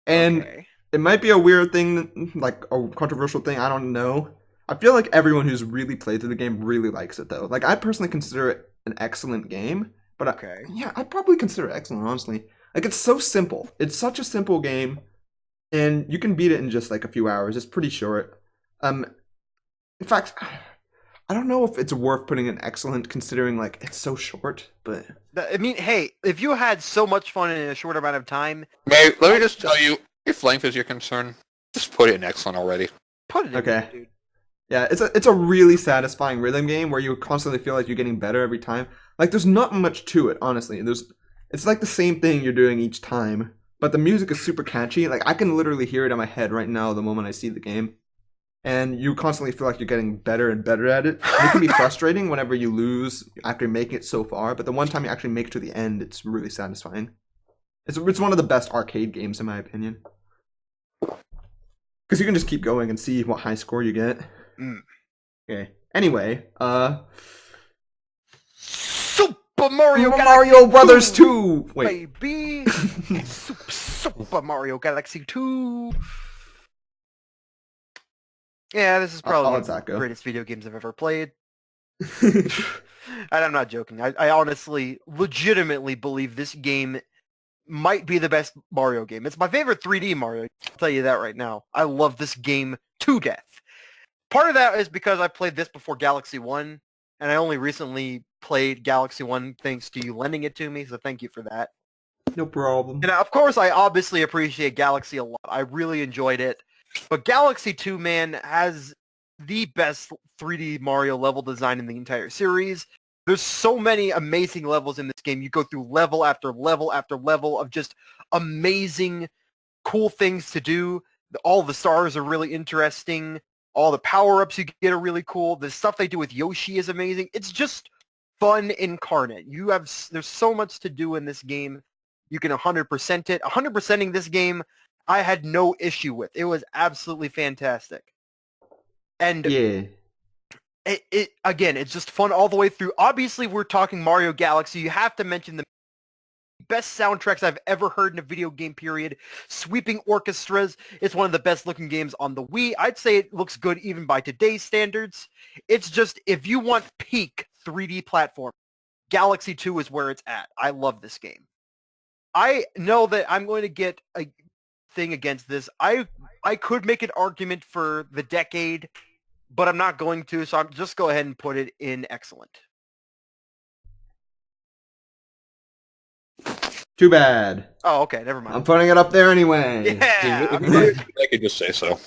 And Okay. it might be a weird thing, like a controversial thing, I don't know. I feel like everyone who's really played through the game really likes it, though. Like, I personally consider it an excellent game, but Okay. I'd probably consider it excellent, honestly. Like, it's so simple. It's such a simple game, and you can beat it in just, like, a few hours. It's pretty short. In fact, I don't know if it's worth putting an excellent, considering, like, it's so short, but... I mean, hey, if you had so much fun in a short amount of time, May let me just tell you, if length is your concern, just put it in excellent already. put it in Okay. there, dude. Yeah, it's a really satisfying rhythm game where you constantly feel like you're getting better every time. Like there's not much to it, honestly. It's like the same thing you're doing each time, but the music is super catchy. Like I can literally hear it in my head right now the moment I see the game. And you constantly feel like you're getting better and better at it. And it can be frustrating whenever you lose after making it so far, but the one time you actually make it to the end, it's really satisfying. It's one of the best arcade games in my opinion. Because you can just keep going and see what high score you get. Okay. Anyway, Super Mario Mario Brothers 2! Wait. Baby! Super Mario Galaxy 2! Yeah, this is probably one of the greatest video games I've ever played. And I'm not joking. I honestly, legitimately believe this game might be the best Mario game. It's my favorite 3D Mario. I'll tell you that right now. I love this game to death. Part of that is because I played this before Galaxy 1, and I only recently played Galaxy 1 thanks to you lending it to me, so thank you for that. No problem. And of course, I obviously appreciate Galaxy a lot. I really enjoyed it. But Galaxy 2, man, has the best 3D Mario level design in the entire series. There's so many amazing levels in this game. You go through level after level after level of just amazing, cool things to do. All the stars are really interesting. All the power-ups you get are really cool. The stuff they do with Yoshi is amazing. It's just fun incarnate. There's so much to do in this game. You can 100% it. 100%ing this game, I had no issue with. It was absolutely fantastic. And yeah. Again, it's just fun all the way through. Obviously, we're talking Mario Galaxy. You have to mention the best soundtracks I've ever heard in a video game, period. Sweeping orchestras. It's one of the best looking games on the Wii. I'd say it looks good even by today's standards. It's just, if you want peak 3D platform, Galaxy 2 is where it's at. I love this game. I know that I'm going to get a thing against this. I could make an argument for the decade, but I'm not going to, so I'm just go ahead and put it in excellent. Too bad. Oh, okay, never mind. I'm putting it up there anyway. Yeah, I could just say so.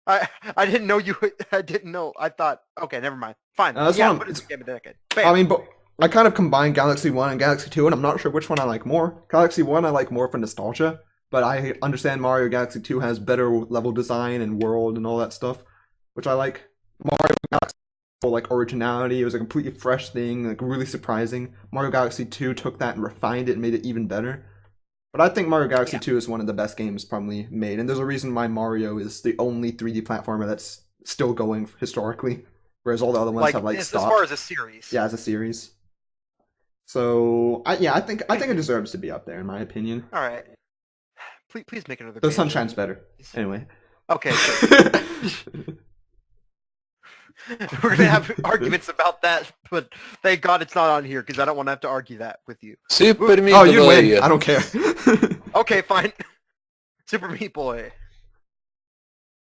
I didn't know you. I didn't know. I thought. Okay, never mind. Fine. Put it in the game of the decade. Bam. I mean, but I kind of combined Galaxy 1 and Galaxy 2, and I'm not sure which one I like more. Galaxy 1 I like more for nostalgia, but I understand Mario Galaxy 2 has better level design and world and all that stuff, which I like. Mario Galaxy for like originality. It was a completely fresh thing, like really surprising. Mario Galaxy 2 took that and refined it and made it even better. But I think Mario Galaxy 2 is one of the best games probably made, and there's a reason why Mario is the only 3D platformer that's still going historically, whereas all the other ones have like stopped. As far as a series. Yeah, as a series. So I think it deserves to be up there in my opinion. All right. Please make another. The Sunshine's better. Anyway. Okay. We're gonna have arguments about that, but thank God it's not on here because I don't want to have to argue that with you. Super Meat Oh, Boy. you win. I don't care. Okay, fine. Super Meat Boy.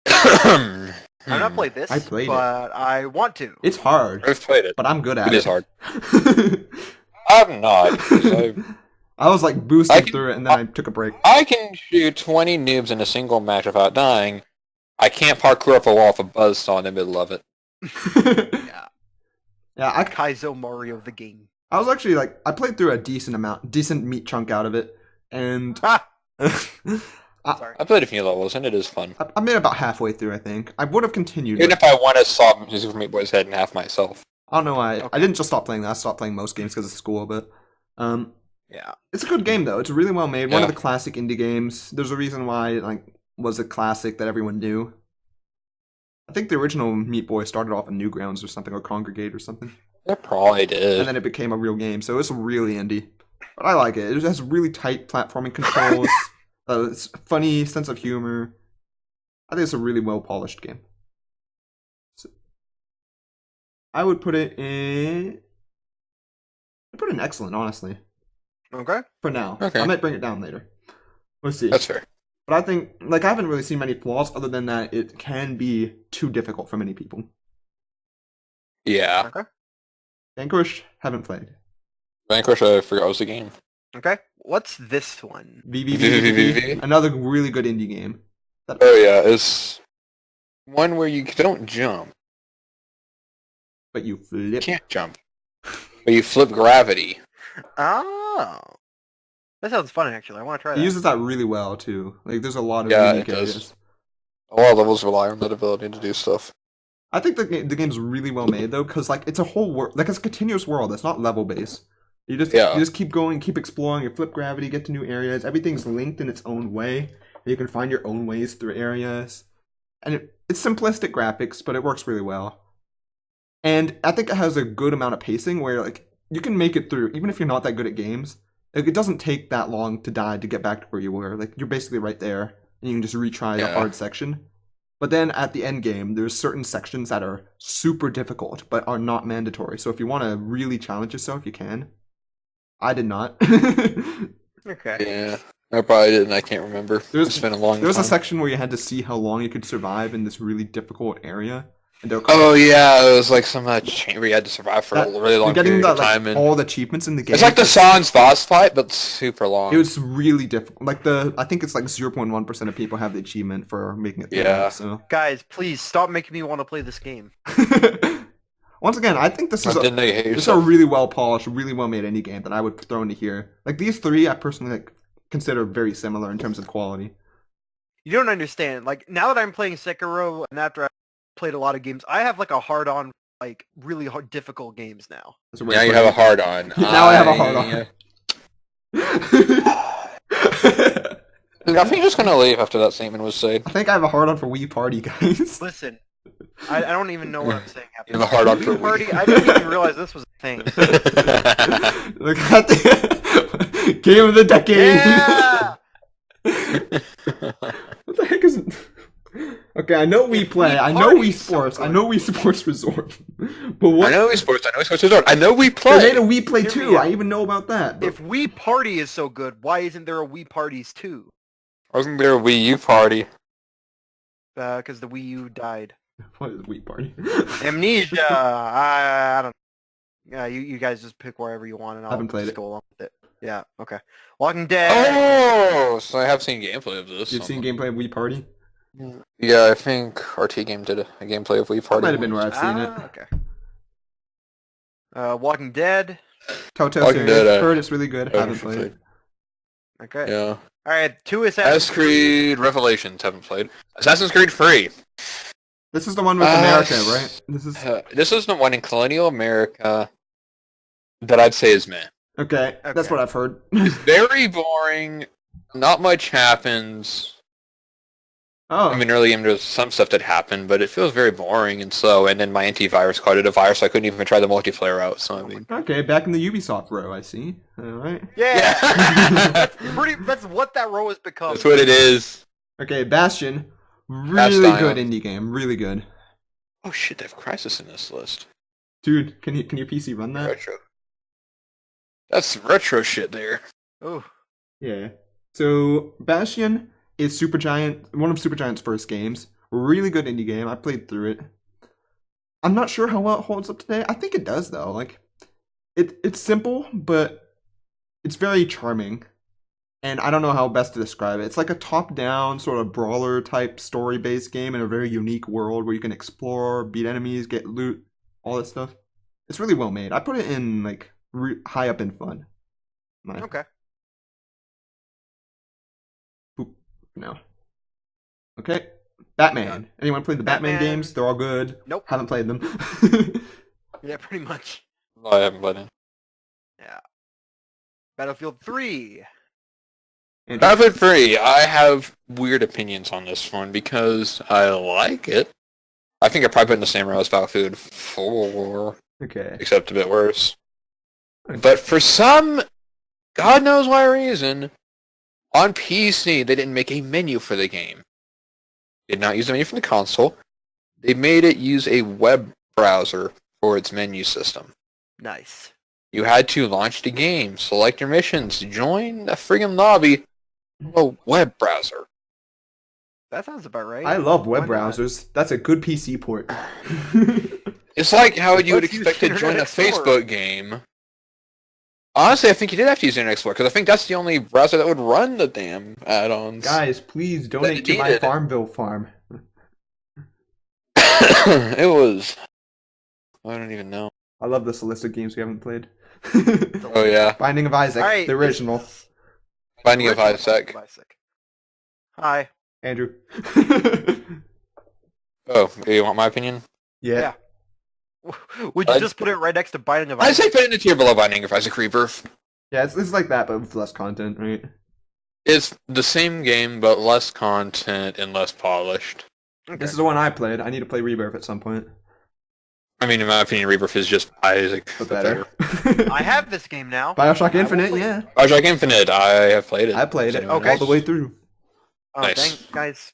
I've not played this, but I want to. It's hard. I've played it, but I'm good at it. It is hard. I'm not. I was like boosting through it, and then I took a break. I can shoot 20 noobs in a single match without dying. I can't parkour up a wall with a buzzsaw in the middle of it. Yeah. Kaizo Mario the game. I was actually like, I played through a decent meat chunk out of it, and Sorry. I played a few levels, and it is fun. I made it about halfway through. I think I would have continued. Even if I want to saw Super Meat Boy's head in half myself. I don't know why. I didn't just stop playing that. I stopped playing most games because of school, but yeah, it's a good game though. It's really well made. One of the classic indie games. There's a reason why it was a classic that everyone knew. I think the original Meat Boy started off in Newgrounds or something, or Congregate or something. It probably did. And then it became a real game, so it's really indie. But I like it. It has really tight platforming controls. It's a funny sense of humor. I think it's a really well polished game. So, I would put it in. I'd put it in excellent, honestly. Okay. For now. Okay. I might bring it down later. Let's see. That's fair. But I think, I haven't really seen many flaws other than that it can be too difficult for many people. Yeah. Okay. Vanquish, haven't played. Vanquish, I forgot was the game. Okay. What's this one? VVVVV. Another really good indie game. Oh yeah, it's one where you don't jump. but you You flip. can't jump. But you flip gravity. Oh. That sounds fun, actually. I want to try It that. uses that really well too. Like there's a lot of Yeah, unique it does. areas. A lot of levels rely on that ability to do stuff. I think the game's really well made though, because like it's a whole world, like it's a continuous world. It's not level based. You just keep going, keep exploring. You flip gravity, get to new areas. Everything's linked in its own way. And you can find your own ways through areas, and it's simplistic graphics, but it works really well. And I think it has a good amount of pacing where like you can make it through, even if you're not that good at games. Like, it doesn't take that long to die to get back to where you were. Like you're basically right there, and you can just retry the hard section. But then at the end game, there's certain sections that are super difficult, but are not mandatory. So if you want to really challenge yourself, you can. I did not. Okay. Yeah. I probably didn't. I can't remember. It's been a long time. There was a section where you had to see how long you could survive in this really difficult area. And Oh yeah, it was like some where you had to survive for a really long period of time. And all the achievements in the game. It's like the Sans boss fight, but super long. It was really difficult. Like I think it's like 0.1% of people have the achievement for making it through. Yeah. So Guys, please stop making me want to play this game. once again, I think this is a really well polished, really well made indie game that I would throw into here. Like these three, I personally consider very similar in terms of quality. You don't understand. Like now that I'm playing Sekiro, and after I played a lot of games, I have like a hard on like really hard, difficult games now. Now you have a hard on. Now I have a hard on. I think you're just gonna leave after that statement was said. I think I have a hard on for Wii Party, guys. Listen, I don't even know what I'm saying. You have a hard on for Wii Party. I didn't even realize this was a thing. Look at the game of the decade. Yeah! What the heck is it? Okay, I know we play. I know Wii Sports. I know Wii Sports Resort. But what? I know Wii Sports. I know Wii Sports Resort. I know Wii Play. They made a Wii Play 2. I even know about that. But... If Wii Party is so good, why isn't there a Wii Parties 2? Wasn't there a Wii U Party? Because the Wii U died. What is Wii Party? Amnesia. I don't know. Yeah, you guys just pick wherever you want, and I'll just go along with it. Yeah. Okay. Walking Dead. Oh, so I have seen gameplay of this. You've seen gameplay of Wii Party? Yeah, I think RT Game did a gameplay of Wii Party. That might have been where I've seen it. Okay. Walking Dead. Telltale series. Heard it's really good. Haven't played. Okay. Yeah. Alright, 2 Assassin's Creed Revelations haven't played. Assassin's Creed 3. This is the one with America, right? This is the one in colonial America that I'd say is meh. Okay, that's what I've heard. It's very boring. Not much happens. Oh. I mean, early game there's some stuff that happened, but it feels very boring and slow. And then my antivirus carded a virus, so I couldn't even try the multiplayer out. So I mean, okay, back in the Ubisoft row, I see. All right. Yeah. That's what that row has become. That's what it is. Okay, Bastion, really good indie game, really good. Oh shit, they have Crysis in this list. Dude, can your PC run that? Retro. That's retro shit there. Oh. Yeah. So Bastion is Supergiant, one of Supergiant's first games. Really good indie game. I played through it. I'm not sure how well it holds up today. I think it does though. Like, it's simple, but it's very charming. And I don't know how best to describe it. It's like a top-down sort of brawler type story-based game in a very unique world where you can explore, beat enemies, get loot, all that stuff. It's really well made. I put it in like high up in fun. Okay. No. Okay. Batman. Anyone played the Batman games? They're all good. Nope. Haven't played them. Yeah, pretty much. No, I haven't played it. Yeah. Battlefield 3. Battlefield 3, I have weird opinions on this one because I like it. I think I probably put in the same row as Battlefield 4. Okay. Except a bit worse. But for some, God knows why reason, on PC, they didn't make a menu for the game. They did not use the menu from the console. They made it use a web browser for its menu system. Nice. You had to launch the game, select your missions, join the friggin' lobby of a web browser. That sounds about right. I love web browsers. That's a good PC port. It's like how you would expect to join a Facebook game. Honestly, I think you did have to use Internet Explorer, because I think that's the only browser that would run the damn add-ons. Guys, please donate to my Farmville farm. It was I don't even know. I love this list of games we haven't played. Oh yeah, Binding of Isaac, All right, the original. Binding of Original Isaac. Hi. Andrew. Oh, do you want my opinion? Yeah. Would you just put it right next to Binding of I Isaac? say put it in the tier below Binding of Isaac Rebirth. Yeah, it's like that, but with less content, right? It's the same game, but less content and less polished. Okay. This is the one I played. I need to play Rebirth at some point. I mean, in my opinion, Rebirth is just Isaac, But but better. I have this game now. Bioshock I will Infinite, play- yeah. Bioshock Infinite, I have played it. I played it Anyone Okay. all the way through. Oh, Nice. thanks, guys.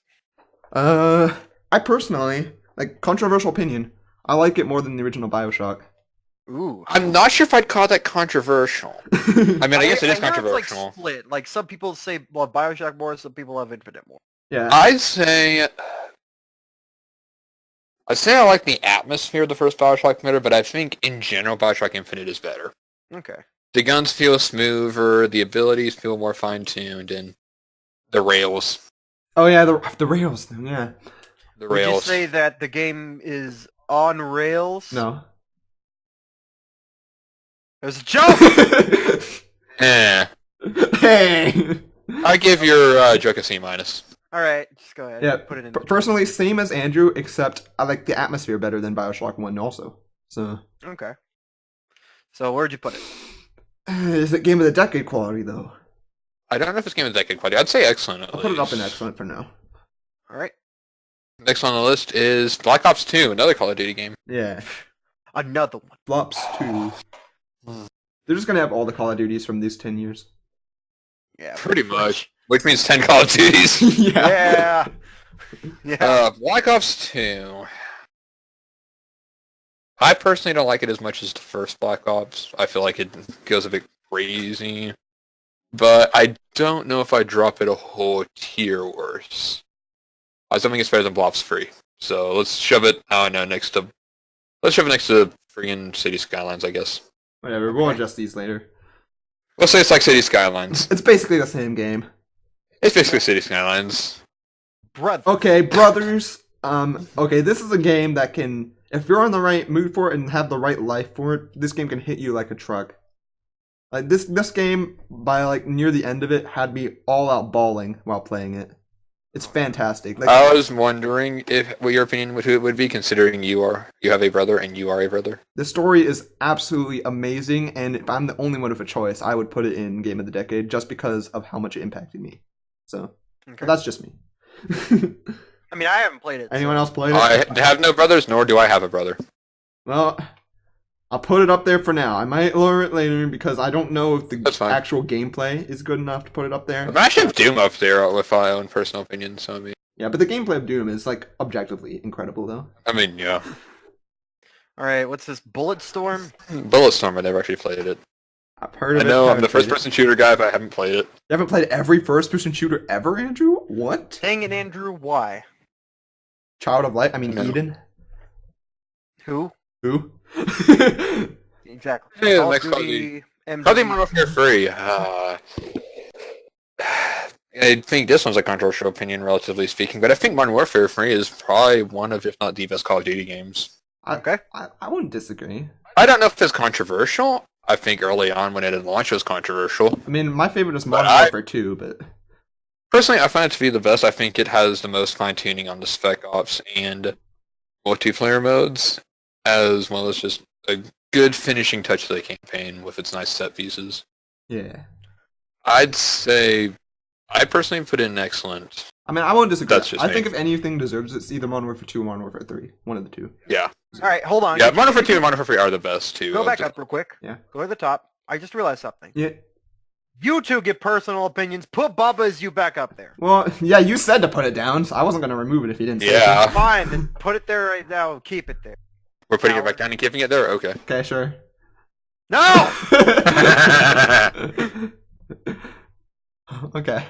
I personally, like, controversial opinion, I like it more than the original Bioshock. Ooh. I'm not sure if I'd call that controversial. I mean, I guess it is hear it's, controversial. like split. Like some people say love Bioshock more, some people love Infinite more. Yeah. I'd say I like the atmosphere of the first Bioshock better, but I think in general Bioshock Infinite is better. Okay. The guns feel smoother, the abilities feel more fine-tuned, and the rails. Oh yeah, the rails thing, yeah. The Would you rails. say that the game is on rails? No. There's a joke! Eh. Hey! I give your joke a C-. Alright, just go ahead. Yeah, Put it in. personally, same as Andrew, except I like the atmosphere better than Bioshock 1 also. So, Okay. So where'd you put it? is it Game of the Decade quality, though? I don't know if it's game of decade quality. I'd say excellent at I'll put it up in least. excellent for now. Alright. Next on the list is Black Ops 2, another Call of Duty game. Yeah. Another one. Flops 2. They're just gonna have all the Call of Duties from these 10 years. Yeah. Pretty much. Which means 10 Call of Duties. Yeah. Yeah. Black Ops 2. I personally don't like it as much as the first Black Ops. I feel like it goes a bit crazy. But I don't know if I'd drop it a whole tier worse. I still think it's better than Black Ops 3. So let's shove it, next to... Let's shove it next to friggin' City Skylines, I guess. Whatever, we'll adjust these later. Let's say it's like City Skylines. It's basically the same game. It's basically City Skylines. Brother. Okay, brothers. Okay, this is a game that can, if you're in the right mood for it and have the right life for it, this game can hit you like a truck. Like this game, by like near the end of it, had me all out bawling while playing it. It's fantastic. Like, I was wondering what your opinion would be, considering you have a brother and you are a brother. the story is absolutely amazing, and if I'm the only one with a choice, I would put it in Game of the Decade just because of how much it impacted me. So, Okay. but that's just me. I mean, I haven't played it. Anyone so- else played it? I have no brothers, nor do I have a brother. Well, I'll put it up there for now. I might lower it later because I don't know if That's the fine. actual gameplay is good enough to put it up there. I actually have Doom up there with my own personal opinion, so I mean... Yeah, but the gameplay of Doom is like objectively incredible, though. Yeah. Alright, what's this? Bulletstorm? Bulletstorm, I never actually played it. I've heard I of it. know I'm haven't the played it. first-person shooter guy, but I haven't played it. You haven't played every first-person shooter ever, Andrew? What? Dang it, Andrew, why? Child of Light? I mean, No. Eden? Who? Who? Exactly. Yeah, Call of next Call of Duty, MW. Probably Modern Warfare 3. I think this one's a controversial opinion, relatively speaking, but I think Modern Warfare 3 is probably one of, if not the best Call of Duty games. Okay. I wouldn't disagree. I don't know if it's controversial. I think early on when it had launched it was controversial. I mean, my favorite is But Modern Warfare 2, but... Personally, I find it to be the best. I think it has the most fine-tuning on the Spec Ops and multiplayer modes, as well as just a good finishing touch to the campaign with its nice set pieces. Yeah. I'd say I personally put in excellent. I mean, I won't disagree. That's just I me. think if anything deserves it, it's either Modern Warfare 2 or Modern Warfare 3. One of the two. Yeah. Alright, hold on. Yeah, Modern Warfare 2 and Modern Warfare 3 are the best two. Go of back the- up real quick. Yeah. Go to the top. I just realized something. Yeah. You two get personal opinions. Put Bubba's you back up there. Well, yeah, you said to put it down, so I wasn't going to remove it if you didn't say Yeah. Fine, then put it there right now. Keep it there. We're putting No. it back down and keeping it there? Okay. it. Okay, sure. No! Okay.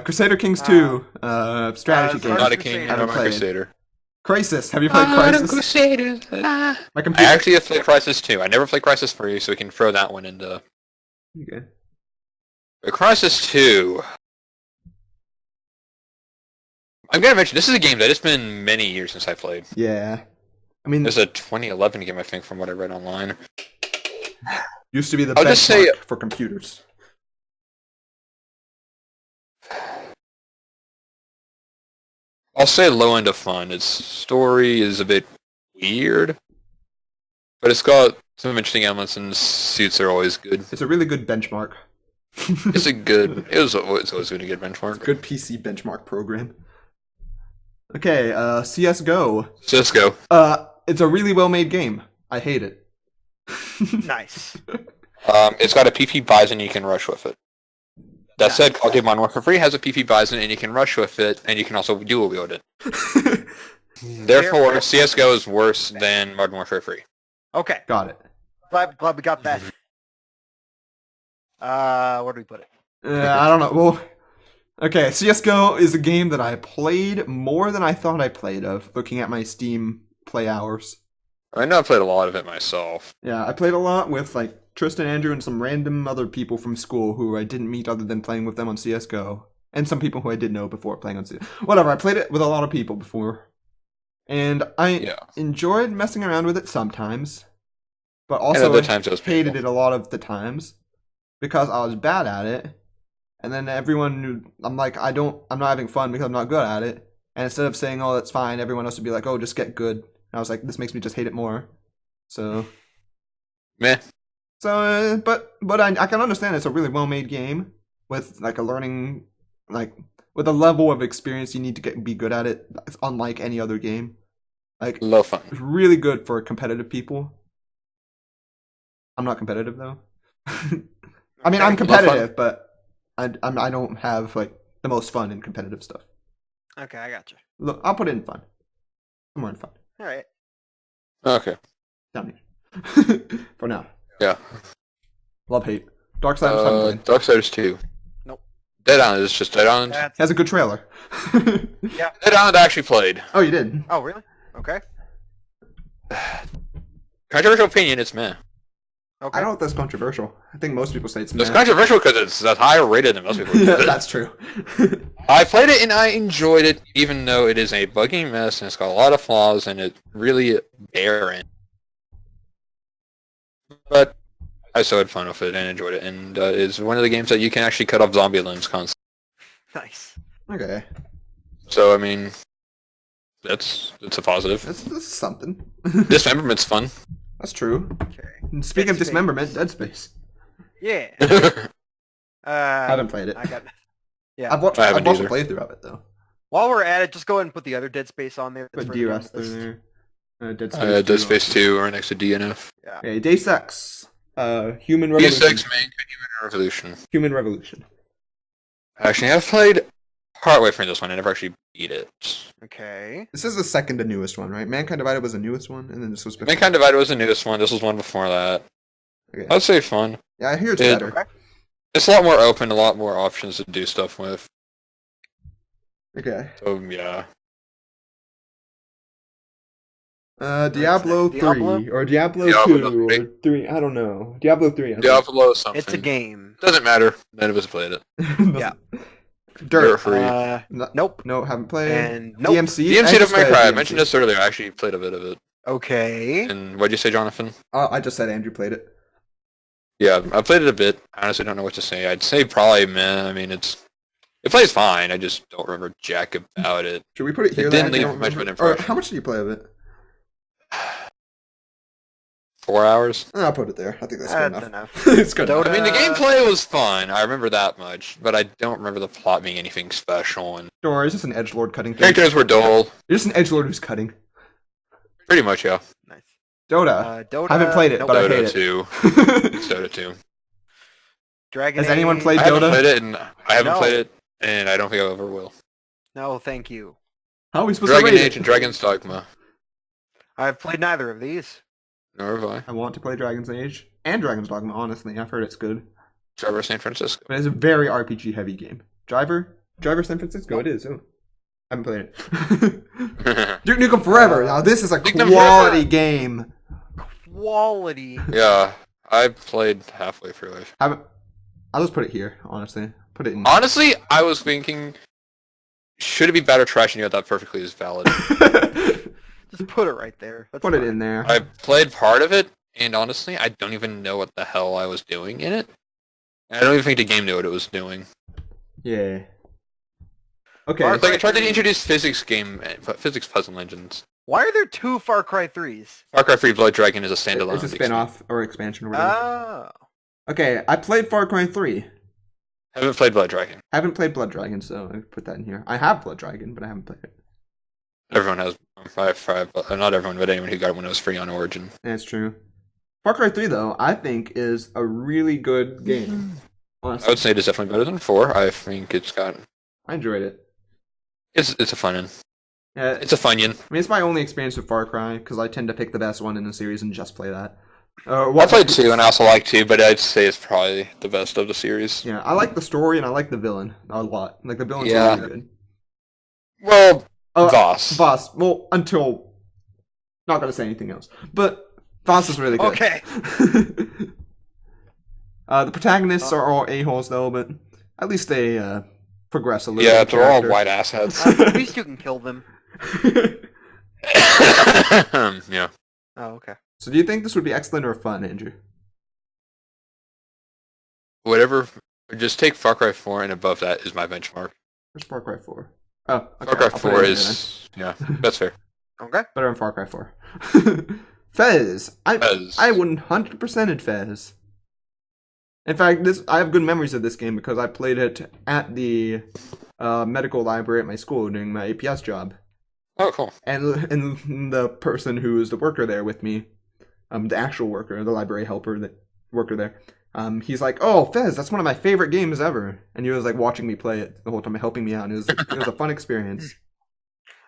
Crusader Kings 2, strategy game. Not a Crusader king, Crusader. I'm a crusader. Crisis. Have you played Crisis? Crusaders. My I computer. actually have played Crisis 2. I never played Crisis 3, so we can throw that one into... Okay. But Crisis 2... I'm gonna mention, this is a game that it's been many years since I played. Yeah. I mean, There's a 2011 game, I think, from what I read online. used to be the I'll just say- benchmark for computers. I'll say low end of fun. Its story is a bit weird, but it's got some interesting elements, and suits are always good. It's a really good benchmark. It's a good. It's always been a good benchmark. Good PC benchmark program. Okay, CS:GO. So let's go. It's a really well-made game. I hate it. Nice. It's got a PP Bison, you can rush with it. That said, Call of Duty Modern Warfare 3 has a PP Bison, and you can rush with it, and you can also dual wield it. Therefore, CS:GO is worse than Modern Warfare 3. Okay. Got it. Glad we got that. Where do we put it? I don't know. Well, okay, CS:GO is a game that I played more than I thought I played of, looking at my Steam play hours. I know I played a lot of it myself. Yeah, I played a lot with, like, Tristan, Andrew, and some random other people from school who I didn't meet other than playing with them on CS:GO. And some people who I did know before playing on CS:GO. Whatever, I played it with a lot of people before. And I enjoyed messing around with it sometimes. But also other times it was hated painful. it a lot of the times. Because I was bad at it. And then everyone knew, I'm like, I'm not having fun because I'm not good at it. And instead of saying, oh, that's fine, everyone else would be like, oh, just get good. And I was like, this makes me just hate it more. So... Meh. So, but I can understand it's a really well-made game with like a learning, like with a level of experience you need to be good at it. It's unlike any other game. Like, Low fun. it's really good for competitive people. I'm not competitive though. I mean, I'm competitive, but I don't have like the most fun in competitive stuff. Okay, I got you. Look, I'll put it in fun. Somewhere in fun. All right. Okay. Down here. For now. Yeah. Love hate. Darksiders haven't played. Darksiders 2. Nope. Dead Island is just Dead Island. That's... Has a good trailer. Yeah. Dead Island I actually played. Oh, you did? Oh, really? Okay. Controversial opinion, it's meh. Okay. I don't know if that's controversial. I think most people say it's It's meh. controversial because it's that higher rated than most people. Yeah, that's true. I played it and I enjoyed it, even though it is a buggy mess and it's got a lot of flaws and it's really barren. But I still had fun with it and enjoyed it, and it's one of the games that you can actually cut off zombie limbs constantly. Nice. Okay. So I mean, it's a positive. That's something. Dismemberment's fun. That's true. Okay. And speaking of Dead Space. dismemberment, Dead Space. Yeah. I haven't played it. I got. Yeah. I've watched I a haven't either. playthrough of it though. While we're at it, just go ahead and put the other Dead Space on there. Put further down DRS the list. there. Dead Space. Dead Space 2 right next to DNF. Yeah. Okay, Day 6. Human Deus Revolution. Ex Mankind Human Revolution. Human Revolution. Actually, I've played partway from this one. I never actually beat it. Okay. This is the second to newest one, right? Mankind Divided was the newest one, and then this was before. Mankind Divided was the newest one. This was one before that. Okay. I'd say fun. Yeah, I hear it's It- better. It's a lot more open, a lot more options to do stuff with. Okay. So yeah. Diablo 3 Diablo? or Diablo Diablo 2 3. or 3. I don't know. Diablo 3. I think. Diablo something. It's a game. Doesn't matter. None of us played it. Yeah. Dirt. Free. Nope. No, haven't played. And nope. DMC. DMC I Devil May played Cry. I DMC. mentioned this earlier. I actually played a bit of it. Okay. And what'd you say, Jonathan? I just said Andrew played it. Yeah, I played it a bit. I honestly don't know what to say. I'd say probably meh. I mean, it plays fine. I just don't remember jack about it. Should we put it here? It didn't then? I leave don't much of an remember. Or impression. how much did you play of it? 4 hours. I'll put it there. I think that's good That's enough. enough. It's good Dota. enough. I mean, the gameplay was fun. I remember that much, but I don't remember the plot being anything special. And Or is just an edgelord cutting things? characters were dull. You're just an edgelord who's cutting. Pretty much, yeah. Nice. Dota. Dota. I haven't played it, nope. but I hate Dota it. 2. It's Dota 2. Dragon Has anyone Age. played I haven't Dota? played it, and I haven't No. played it, and I don't think I ever will. No, thank you. How are we supposed Dragon to rate Age it? and Dragon's Dogma. I've played neither of these. Nor have I. I want to play Dragon's Age and Dragon's Dogma, honestly. I've heard it's good. Trevor San Francisco. But it's a very RPG heavy game. Driver San Francisco, it is. Oh. I haven't played it. Duke Nukem Forever. Now this is a Duke Nukem quality Forever. game. Quality. Yeah, I played halfway through it. I'll just put it here, honestly. Put it in. Honestly, I was thinking, should it be bad or trash? And you know that perfectly is valid. Just put it right there. That's Put it fine. in there. I played part of it, and honestly, I don't even know what the hell I was doing in it. I don't even think the game knew what it was doing. Yeah. Okay. Far It's like I Cry tried to 3. introduce physics puzzle engines. Why are there 2 Far Cry 3s? Far Cry 3 Blood Dragon is a standalone. It's a spin-off or expansion or whatever. Oh. Okay, I played Far Cry 3. Haven't played Blood Dragon. I haven't played Blood Dragon, so I put that in here. I have Blood Dragon, but I haven't played it. Everyone has not everyone, but anyone who got it when it was free on Origin. That's true. Far Cry 3, though, I think is a really good game. Honestly. I would say it is definitely better than 4. I think I enjoyed it. it's a fun Yeah, It's a funyon. I mean, it's my only experience with Far Cry, because I tend to pick the best one in the series and just play that. I played 2 and I also like 2, but I'd say it's probably the best of the series. Yeah, I like the story and I like the villain a lot. Like, the villain's Yeah. really good. Well, Voss. Voss. Well, until... Not gonna say anything else. But Voss is really good. Okay. The protagonists are all a-holes, though, but at least they progress a little Yeah, bit. they're all white assheads. At least you can kill them. Yeah. Oh, okay. So do you think this would be excellent or fun, Andrew? Whatever. Just take Far Cry 4 and above that is my benchmark. Where's Far Cry 4? Oh, okay. Far Cry I'll put 4 it in there is... Yeah, that's fair. Okay. better than Far Cry 4. Fez. Fez. I 100%ed Fez. In fact, I have good memories of this game because I played it at the medical library at my school during my APS job. Oh, cool. And the person who is the worker there with me, the actual worker, the library helper, the worker there, he's like, "Oh, Fez, that's one of my favorite games ever." And he was like watching me play it the whole time, helping me out. And it was a fun experience.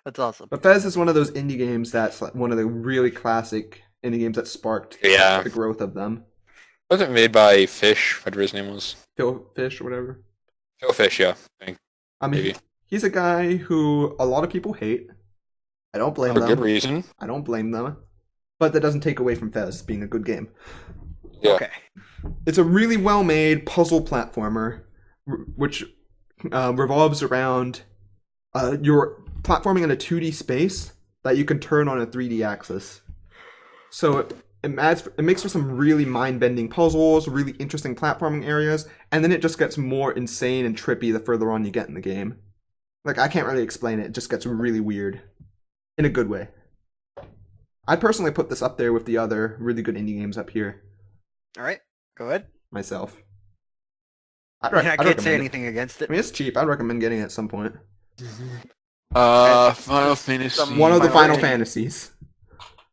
That's awesome. But Fez is one of those indie games that's like one of the really classic indie games that sparked the growth of them. Was it made by Fish? Whatever his name was. Phil Fish or whatever. Phil Fish, yeah. I mean, Maybe. he's a guy who a lot of people hate. I don't blame For them. good reason. I don't blame them. But that doesn't take away from Fez being a good game. Yeah. Okay. It's a really well-made puzzle platformer, which revolves around your platforming in a 2D space that you can turn on a 3D axis. So it makes for some really mind-bending puzzles, really interesting platforming areas, and then it just gets more insane and trippy the further on you get in the game. Like, I can't really explain it. It just gets really weird. In a good way. I'd personally put this up there with the other really good indie games up here. Alright. Go ahead. Myself. I I'd can't recommend say it. anything against I it. mean, it's cheap. I'd recommend getting it at some point. Final Fantasy. One of the Final Fantasy. Fantasies.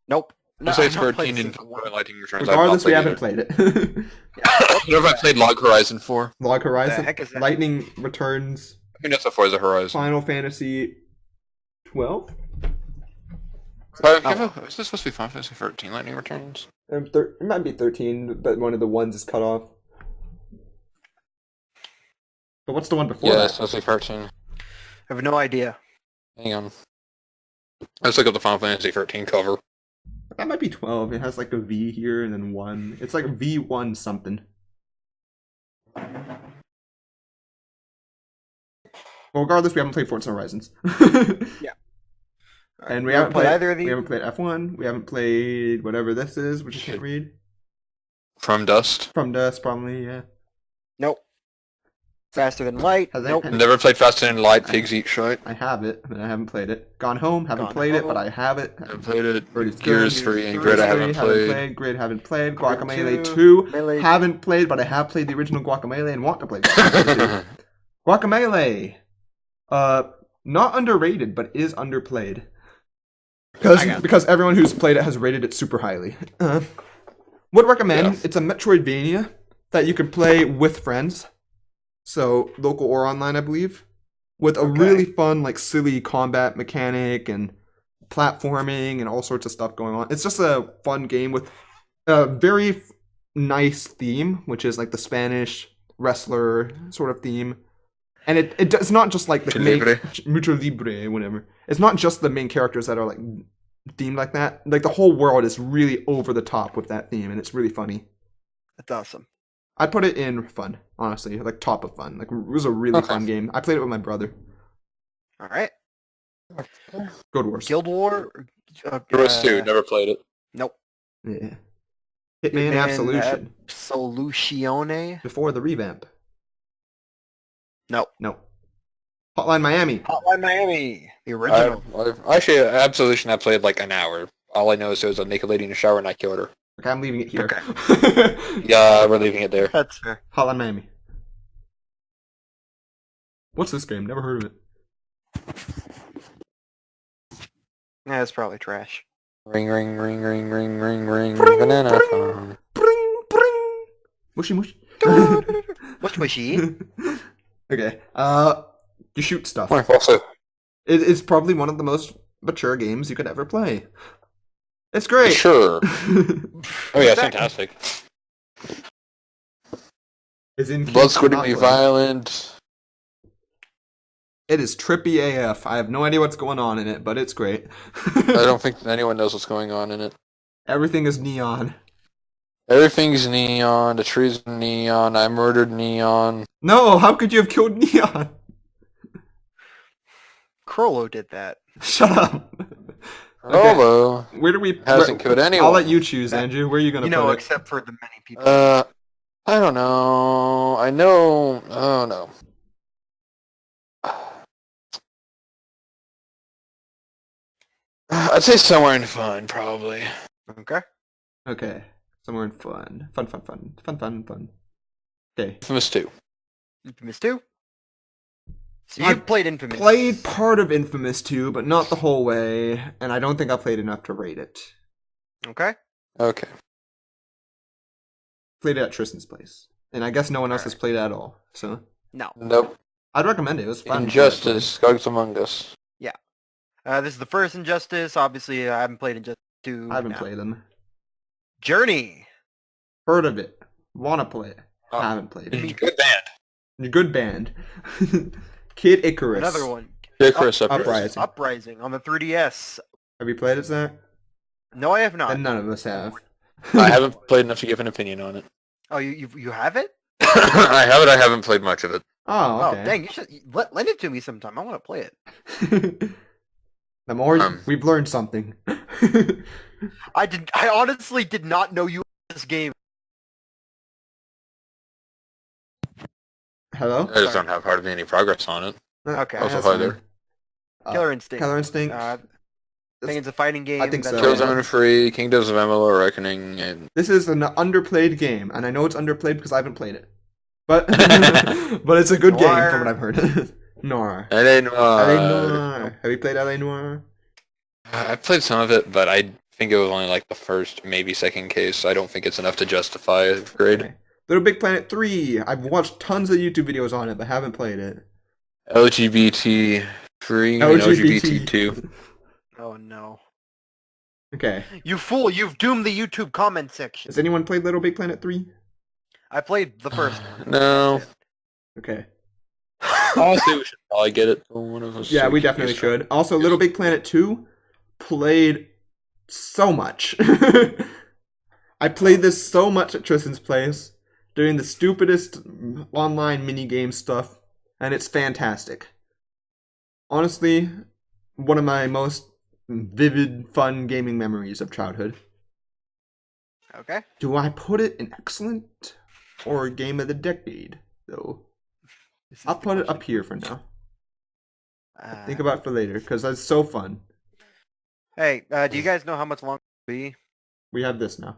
Nope. No, I'll say I've it's not played 13 in single one. Lightning Returns. Regardless, we haven't either. played it. I don't know if I played Log Horizon 4. Log Horizon. The heck is that? Lightning Returns. I think that's the Forza Horizon. Final Fantasy 12? Is this supposed to be Final Fantasy 13 Lightning Returns? It might be 13, but one of the ones is cut off. But what's the one before Yeah, that? it's supposed to be 13. I have no idea. Hang on. Let's look up the Final Fantasy 13 cover. That might be 12. It has like a V here and then 1. It's like V1 something. Well, regardless, we haven't played Forza Horizons. Yeah. And we You haven't played either of these? We haven't played F1. We haven't played whatever this is, which I can't read. From Dust. From Dust, probably, yeah. Nope. Faster than light. Has that- Nope. Never played Faster Than Light. Pigs Eat Shite. I have it, but I haven't played it. Gone Home, haven't Gone played it, Home. but I have it. I've played it. Heard it's Gears good. 3 and Gears Grid I 3, haven't played. Grid haven't played. Grid Guacamelee 2, 2 Melee. haven't played, but I have played the original Guacamelee and want to play Guacamelee 2. Guacamelee, not underrated, but is underplayed. Because everyone who's played it has rated it super highly. Would recommend. Yeah. It's a Metroidvania that you can play with friends, so local or online, I believe, with a really fun, like, silly combat mechanic and platforming and all sorts of stuff going on. It's just a fun game with a very nice theme, which is like the Spanish wrestler sort of theme. And it's not just like the main Mucho Libre, whatever. It's not just the main characters that are like themed like that. Like the whole world is really over the top with that theme, and it's really funny. That's awesome. I'd put it in fun, honestly, like top of fun. Like it was a really fun game. I played it with my brother. All right. Good Wars. Guild War. Heroes 2, never played it. Nope. Yeah. Hitman Absolution. Solutione? Before the revamp. No. No. Hotline Miami. Hotline Miami. The original. Actually, Absolution, I played like an hour. All I know is there was a naked lady in the shower and I killed her. Okay, I'm leaving it here. Okay. Yeah, we're leaving it there. That's fair. Hotline Miami. What's this game? Never heard of it. Yeah, it's probably trash. Ring, ring, ring, ring, ring, ring, ring, Bring, banana bring, phone. Bring, bring. Mushy, mushy. What's mushy? Okay. You shoot stuff. Also, It is probably one of the most mature games you could ever play. It's great. sure. Oh yeah, it's fantastic. Is in Blood kids do not squirtingly play. violent. It is trippy AF. I have no idea what's going on in it, but it's great. I don't think anyone knows what's going on in it. Everything is neon. Everything's neon. The trees are neon. I murdered neon. No, how could you have killed Neon? Crollo did that. Shut up. Hello. Where do we? Hasn't killed anyone. I'll let you choose, Andrew. Where are you gonna You know, put it? except for the many people. I don't know. I know. Oh no. I'd say somewhere in fun, probably. Okay. Okay, somewhere in fun. Fun. Okay. Infamous 2. Infamous 2? So I you've played Infamous. Played part of Infamous 2, but not the whole way, and I don't think I played enough to rate it. Okay. Okay. Played it at Tristan's place, and I guess no one else has played it at all. So No. Nope. I'd recommend it. It was fun. Injustice. Gods Among Us. This is the first Injustice. Obviously, I haven't played Injustice 2. I haven't now. played them. Journey. Heard of it. Wanna play it. Oh. Haven't played it. Good band. Good band. Kid Icarus. Another one. Icarus Uprising. Uprising on the 3DS. Have you played it, Zach? No, I have not. And none of us have. I haven't played enough to give an opinion on it. Oh, you have it? I have it. I haven't played much of it. Oh, Oh, okay. dang! You should lend it to me sometime. I want to play it. The more we've learned something. I honestly did not know you had this game. Hello? I just don't have hardly any progress on it. Okay. Also that's farther. fine. Killer Instinct. Killer Instinct. I think it's a fighting game. I think so. Killzone Free, Kingdoms of Amalur Reckoning, and This is an underplayed game, and I know it's underplayed because I haven't played it. But but it's a good game Noir. from what I've heard. Noir. LA Noire. LA Noir. Have you played LA Noir? I played some of it, but I think it was only like the first, maybe second case. I don't think it's enough to justify a grade. Okay. Little Big Planet 3. I've watched tons of YouTube videos on it, but haven't played it. LGBT free, LGBT. LGBT 2. Oh no! Okay. You fool! You've doomed the YouTube comment section. Has anyone played Little Big Planet 3? I played the first one. No. Okay. Honestly, we should probably get it. One of us. Yeah, we definitely should. Also, Little Big Planet 2 played so much. I played this so much at Tristan's place, doing the stupidest online minigame stuff, and it's fantastic. Honestly, one of my most vivid, fun gaming memories of childhood. Okay. Do I put it in excellent or game of the decade, though? This is I'll the put it question. up here for now. Uh, Think about it for later, because it's so fun. Hey, do you guys know how much longer it'll be? We have this now.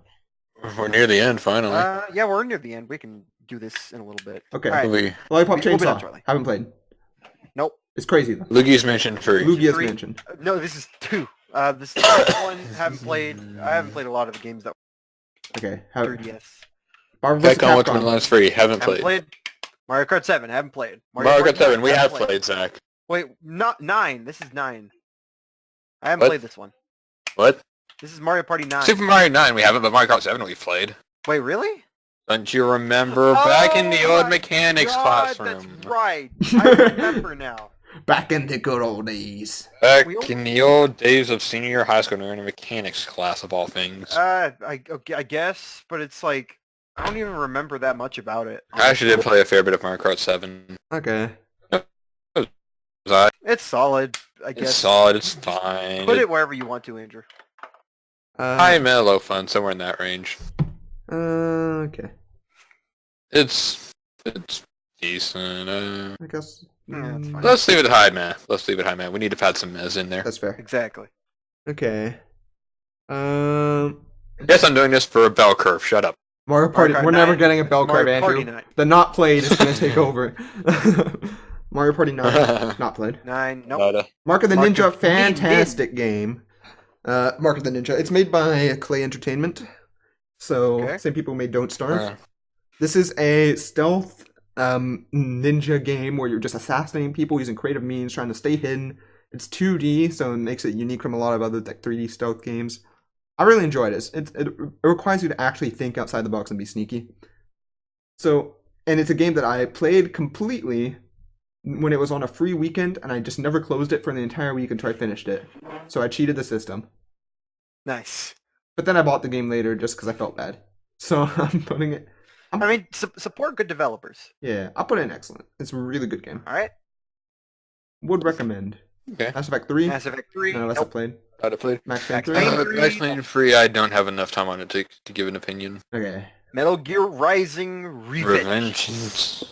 We're near the end, finally. Yeah, we're near the end. We can do this in a little bit. Okay. All right. We, Lollipop We'll be done Chainsaw. shortly. Haven't played. Nope. It's crazy though. Luigi's Mansion 3. Lugia's Three. Mansion. No, this is 2. This first one haven't played. I haven't played a lot of the games that Okay. were 3DS. Marvel vs. Capcom Ultimate Capcom. Alliance 3. Haven't Haven't played. played. Mario Kart 7. Haven't played. Mario Kart 7. We haven't have played, Zach. Wait, not 9. This is 9. I haven't What? played this one. What? This is Mario Party 9. Super Mario 9 we haven't, but Mario Kart 7 we've played. Wait, really? Don't you remember back in the Oh old my mechanics God, classroom? That's right. I remember now. Back in the good old days. Back We all- in the old days of senior year high school, we were in a mechanics class of all things. I guess, but it's like I don't even remember that much about it. I actually did play a fair bit of Mario Kart 7. Okay. It It's solid, I It's guess. solid. It's fine. Put it wherever you want to, Andrew. High, mellow, fun, somewhere in that range. Okay. It's decent. I guess. Yeah, it's fine. Let's leave it high, man. Let's leave it high, man. We need to add some mez in there. That's fair. Exactly. Okay. Yes, I'm doing this for a bell curve. Shut up. Mario Party. Kart We're never 9. getting a bell curve, Mario Party Andrew. 9. The not played is going to take over. Mario Party 9. Not played. 9. Nope. Nada. Mark of the Mark Ninja, of the fantastic game. Mark of the Ninja. It's made by Clay Entertainment. So, Okay. same people who made Don't Starve. This is a stealth ninja game where you're just assassinating people using creative means, trying to stay hidden. It's 2D, so it makes it unique from a lot of other like 3D stealth games. I really enjoyed it. It requires you to actually think outside the box and be sneaky. So, and it's a game that I played completely when it was on a free weekend, and I just never closed it for the entire week until I finished it. So I cheated the system. Nice. But then I bought the game later just because I felt bad. So I'm putting it... I mean, support good developers. Yeah, I'll put it in excellent. It's a really good game. All right. Would recommend. Okay. Mass Effect 3. Mass Effect 3. None of us Nope. have played. I'd have played. Max Payne Max 3. Payne. Max Payne 3, I don't have enough time on it to give an opinion. Okay. Metal Gear Rising Revenge.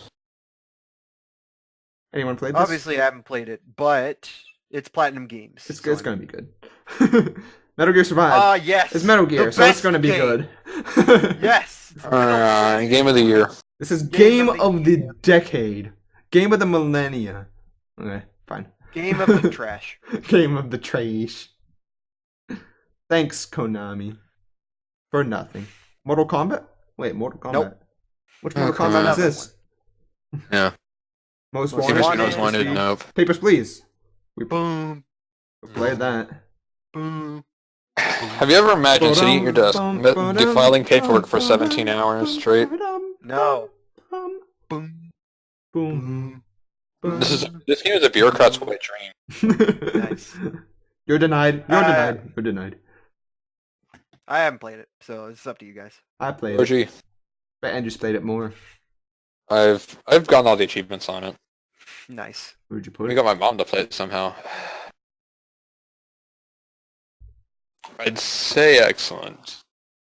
Anyone played this? Obviously, I haven't played it, but it's Platinum Games. It's so going to be good. Metal Gear Survive. yes. It's Metal Gear, The so it's best going to be game. good. Yes. Game of the year. This is Game Game of the of the Year. Decade. Game of the Millennia. Okay, fine. Game of the Trash. Game of the Trash. Thanks, Konami. For nothing. Mortal Kombat? Wait, Mortal Kombat? Nope. Which Mortal Okay. Kombat is Another this? Yeah. Most Most Papers, Wanted? Wanted. Most Wanted, nope. Papers, Please. Boom. We played that. Boom. Have you ever imagined sitting at your desk, defiling paperwork for 17 hours straight? No. Boom. Boom. Boom. This game is a bureaucrat's wet dream. Nice. You're denied. You're denied. You're denied. I haven't played it, so it's up to you guys. I played it, OG. but Andrew's played it more. I've gotten all the achievements on it. Nice. Where'd you put We it? got my mom to play it somehow. I'd say excellent.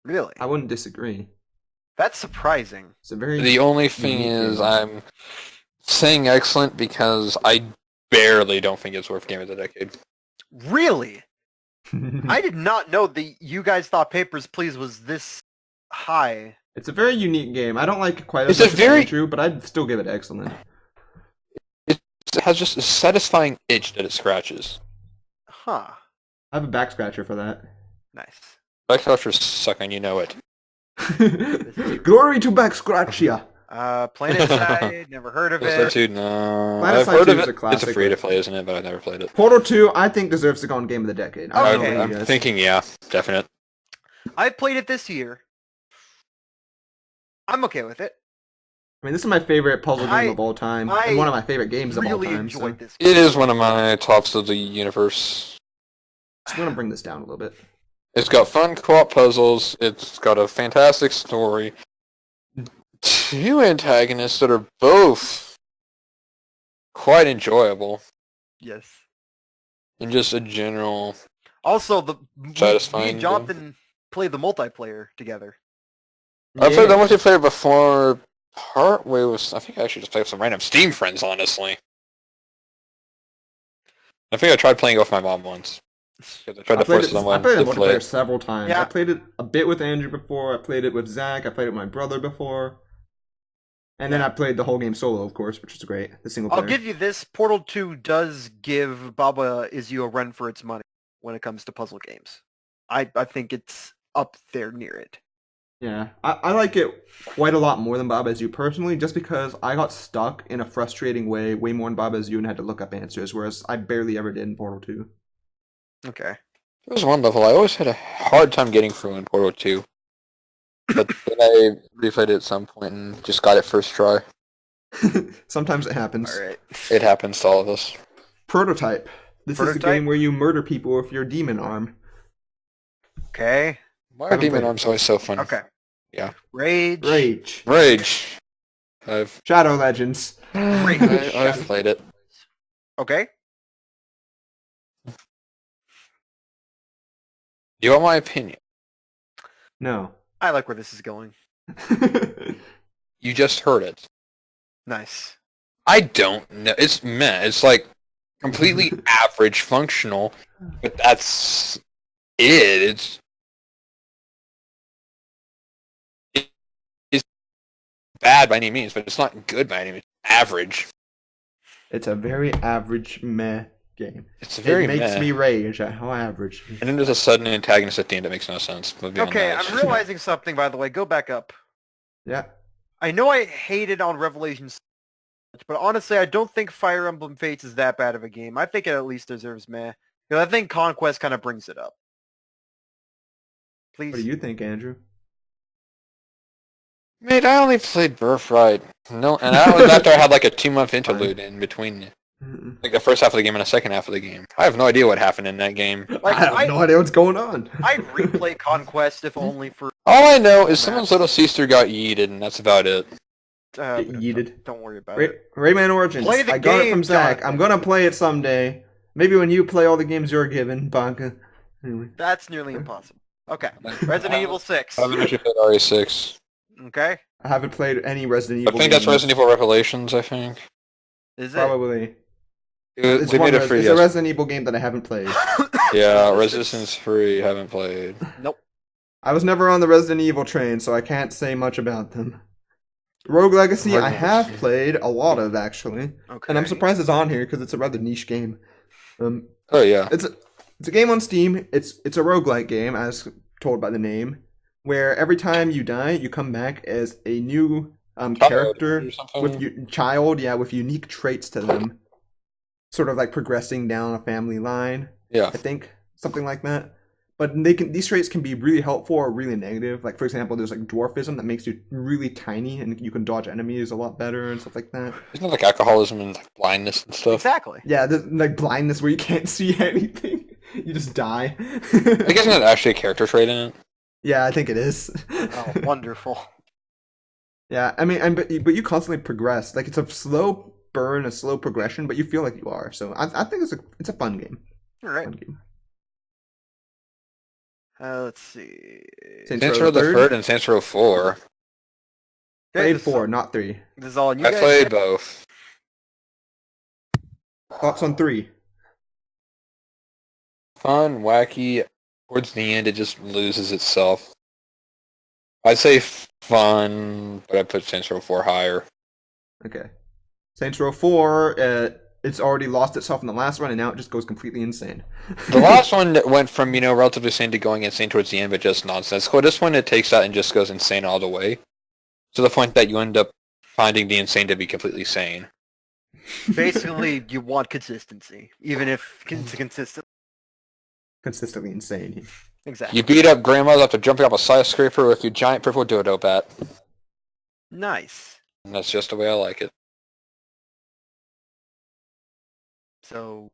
Really? I wouldn't disagree. That's surprising. It's a very The only thing unique is game. I'm saying excellent because I barely don't think it's worth Game of the Decade. Really? I did not know that you guys thought Papers, Please was this high. It's a very unique game. I don't like it quite It's as a much very- as Andrew, but I'd still give it excellent. It has just a satisfying itch that it scratches. Huh. I have a back scratcher for that. Nice. Backscratchers suck and you know it. Glory to back scratcher. Planet Side, never heard of Planet it. Side 2, no. Planet I've Side heard 2 of is it. a classic, It's a free to play, isn't it? But I've never played it. Portal 2, I think deserves to go on Game of the Decade. I don't know Okay. about I'm you guys. thinking, yeah, definite. I played it this year. I'm okay with it. I mean, this is my favorite puzzle game I- of all time, I and one of my favorite games of all Really time. enjoyed So this. It is one of my tops of the universe. I'm gonna bring this down a little bit. It's got fun co-op puzzles. It's got a fantastic story. Two antagonists that are both quite enjoyable, Yes. and just a general. Also, me Satisfying and Jonathan played the multiplayer together. I played the multiplayer before. Partway was. I think I actually just played with some random Steam friends. Honestly, I think I tried playing it with my mom once. 'Cause I tried I to played force it, I someone played the to play multiplayer it. several times. Yeah. I played it a bit with Andrew before. I played it with Zach. I played it with my brother before. And then I played the whole game solo, of course, which is great. The single player. I'll give you this. Portal 2 does give Baba Is You a run for its money when it comes to puzzle games. I think it's up there near it. Yeah, I like it quite a lot more than Baba Is You personally, just because I got stuck in a frustrating way more in Baba Is You and had to look up answers, whereas I barely ever did in Portal 2. Okay. There was one level I always had a hard time getting through in Portal 2. But then I replayed it at some point and just got it first try. Sometimes it happens. All right. It happens to all of us. Prototype. This is a Prototype? game where you murder people with your demon arm. Okay. Why are Haven't Demon played it. Arms always so fun? Okay. Yeah. Rage. Rage. Rage. I've Shadow Legends. Rage. I've played it. Okay. You want my opinion? No. I like where this is going. You just heard it. Nice. I don't know. It's meh. It's like completely average functional, but that's it. It's bad by any means, but it's not good by any means. Average. It's a very average meh game. It's very It makes meh. me rage at how average. And then there's a sudden antagonist at the end that makes no sense. But beyond Okay, that, it's I'm just- realizing something, by the way. Go back up. Yeah. I know I hated on Revelations, but honestly, I don't think Fire Emblem Fates is that bad of a game. I think it at least deserves meh. Because I think Conquest kind of brings it up. Please. What do you think, Andrew? Mate, I only played Birthright. No, and that was after I had like a 2-month interlude in between, like the first half of the game and the second half of the game. I have no idea what happened in that game. Like, I have no idea what's going on. I'd replay Conquest if only for... All I know is someone's little sister got yeeted, and that's about it. Get yeeted. Don't worry about it. Rayman Origins. Play the I got it from game, Zach. Jonathan. I'm gonna play it someday. Maybe when you play all the games you're given, Banka. Anyway. That's nearly impossible. Okay. Resident Evil 6. I haven't actually played RE6. Okay. I haven't played any Resident I Evil think that's games. Resident Evil Revelations, I think. Is it? Probably. They one made it free. it's Yes. a Resident Evil game that I haven't played. Yeah, Resistance 3, haven't played. Nope. I was never on the Resident Evil train, so I can't say much about them. Rogue Legacy, I have played a lot of, actually. Okay. And I'm surprised it's on here, because it's a rather niche game. Oh yeah. It's a game on Steam. It's a roguelike game, as told by the name, where every time you die, you come back as a new character or something. with unique traits to them. Sort of like progressing down a family line. Yeah. I think something like that. But these traits can be really helpful or really negative. Like for example, there's like dwarfism that makes you really tiny and you can dodge enemies a lot better and stuff like that. Isn't it like alcoholism and like blindness and stuff? Exactly. Yeah, there's like blindness where you can't see anything. You just die. I guess not actually a character trait in it. Yeah, I think it is. Oh, wonderful. Yeah, I mean, but you constantly progress. Like it's a slow burn, a slow progression, but you feel like you are. So I think it's a fun game. All right. Fun game. Let's see. Saints Row the Third and Saints Row 4. Okay, Played this 4, not 3. This is all you I guys. played both. Thoughts on 3? Fun, wacky. Towards the end, it just loses itself. I'd say fun, but I put Saints Row 4 higher. Okay. Saints Row 4, it's already lost itself in the last one, and now it just goes completely insane. The last one went from, relatively sane to going insane towards the end, but just nonsense. Well, this one, it takes that and just goes insane all the way. To the point that you end up finding the insane to be completely sane. Basically, you want consistency, even if it's consistent. Consistently insane. Exactly. You beat up grandmas after jumping off a skyscraper with your giant purple dodo bat. Nice. And that's just the way I like it. So,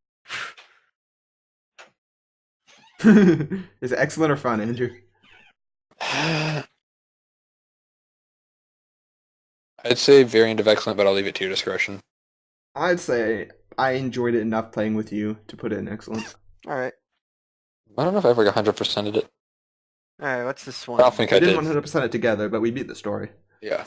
Is it excellent or fun, Andrew? I'd say variant of excellent, but I'll leave it to your discretion. I'd say I enjoyed it enough playing with you to put it in excellent. all right. I don't know if I ever 100%ed it. All right, what's this I one? don't think We I didn't did. 100% it together, but we beat the story. Yeah.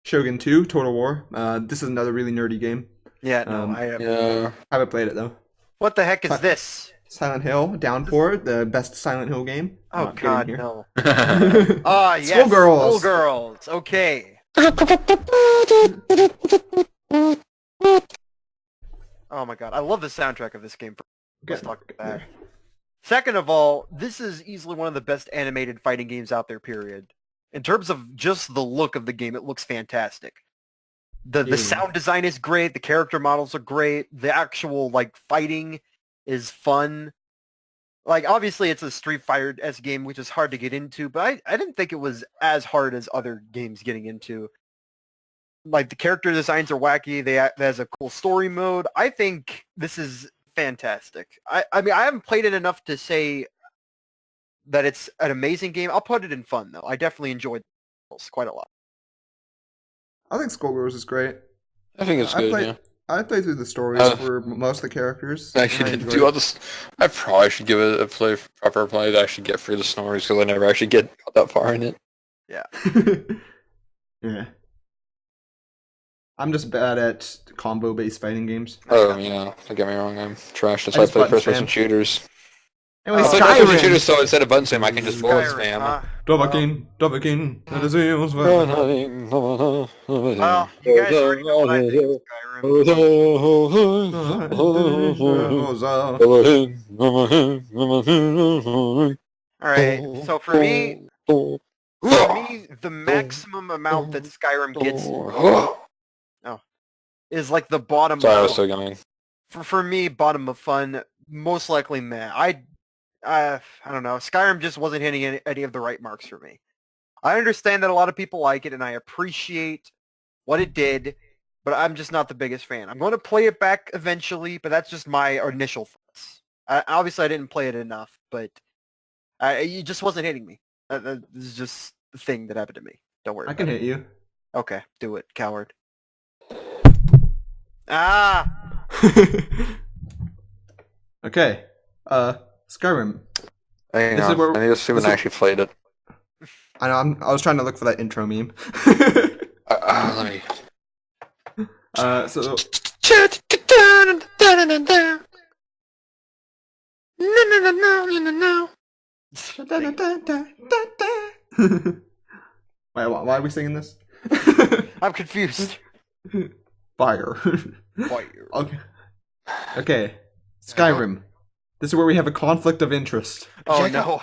Shogun 2, Total War. This is another really nerdy game. Yeah, no, Um, I have. Yeah. I haven't played it though. What the heck is this? Silent Hill, Downpour, the best Silent Hill game. Oh Not kidding God, here. no. yeah. Ah, yes. Skullgirls. Skullgirls. Okay. Oh my God, I love the soundtrack of this game. Let's Good. talk about that. Second of all, this is easily one of the best animated fighting games out there, period. In terms of just the look of the game, it looks fantastic. The Yeah. sound design is great, the character models are great, the actual like fighting is fun. Like obviously it's a Street Fighter-esque game, which is hard to get into, but I didn't think it was as hard as other games getting into. Like the character designs are wacky, there's a cool story mode. I think this is fantastic. I mean I haven't played it enough to say that it's an amazing game. I'll put it in fun though. I definitely enjoyed it quite a lot. I think Skullgirls is great. I think it's I good, played, yeah. I played through the stories for most of the characters. I actually I didn't enjoyed do all it. this. I probably should give it a proper play to actually get through the stories because I never actually get that far in it. Yeah. I'm just bad at combo-based fighting games. Oh yeah, don't get me wrong, I'm trash. That's I why I just play button first-person spam. shooters. Anyway, I play first-person Skyrim! shooters, so instead of button spam, I can just bullet Skyrim, spam. huh? Dovahkiin, that is yours. Well, you guys already know what I think of Skyrim. Alright, so for me, the maximum amount that Skyrim gets is like the bottom Sorry, I was of still going. for me, bottom of fun, most likely meh. I don't know. Skyrim just wasn't hitting any of the right marks for me. I understand that a lot of people like it, and I appreciate what it did, but I'm just not the biggest fan. I'm going to play it back eventually, but that's just my initial thoughts. Obviously, I didn't play it enough, but it just wasn't hitting me. This is just the thing that happened to me. Don't worry I about can it. hit you. Okay, do it, coward. Ah! Okay. Skyrim. Hang This is on, where- I need to see when this I is- actually played it. I know. I was trying to look for that intro meme. Let me... So why are we singing this? I'm confused. Fire. Fire. Okay. Okay. Skyrim. This is where we have a conflict of interest. Oh no.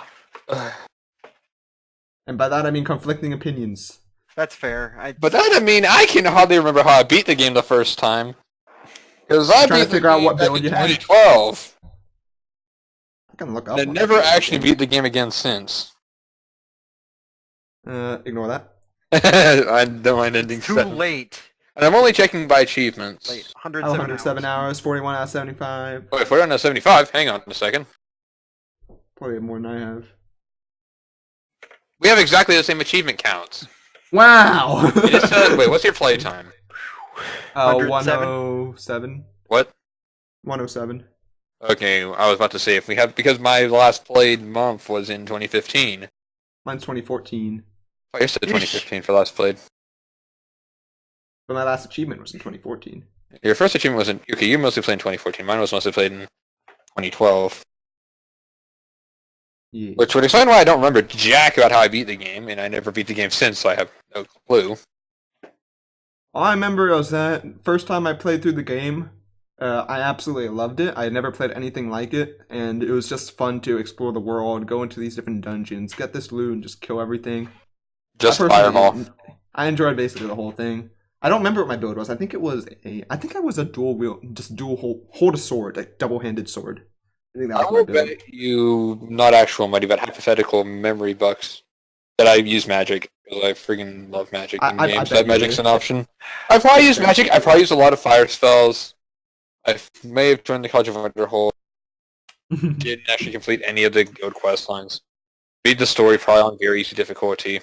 And by that I mean conflicting opinions. That's fair. But that, I mean, I can hardly remember how I beat the game the first time. Because I Trying to beat figure the out game what back build in you had. 2012. I can look up. And I one. never actually beat the game again since. Ignore that. I don't mind ending Too 7. late. And I'm only checking by achievements. Late. 107, 107 hours, 41 out of 75. Wait, if we're on a 75, hang on a second. Probably more than I have. We have exactly the same achievement counts. Wow! It just says, wait, what's your playtime? 107. What? 107. Okay, I was about to say, if we have, because my last played month was in 2015. Mine's 2014. Oh, you said 2015 for last played. But my last achievement was in 2014. Your first achievement was in, okay, you mostly played in 2014. Mine was mostly played in 2012. Yeah. Which would explain why I don't remember jack about how I beat the game, and I never beat the game since, so I have no clue. All I remember was that first time I played through the game, I absolutely loved it. I had never played anything like it, and it was just fun to explore the world, go into these different dungeons, get this loot, and just kill everything. Just I personally- Fireball. I enjoyed basically the whole thing. I don't remember what my build was. I think I was a dual wield, just hold a sword, like double-handed sword. I think that I was will my build. bet you, not actual money, but hypothetical memory bucks, that I use magic, because I freaking love magic in I games. bet That you magic's do. an option. I probably use magic. I probably use a lot of fire spells. I may have joined the College of Underhold. Didn't actually complete any of the guild quest lines. Read the story probably on very easy difficulty.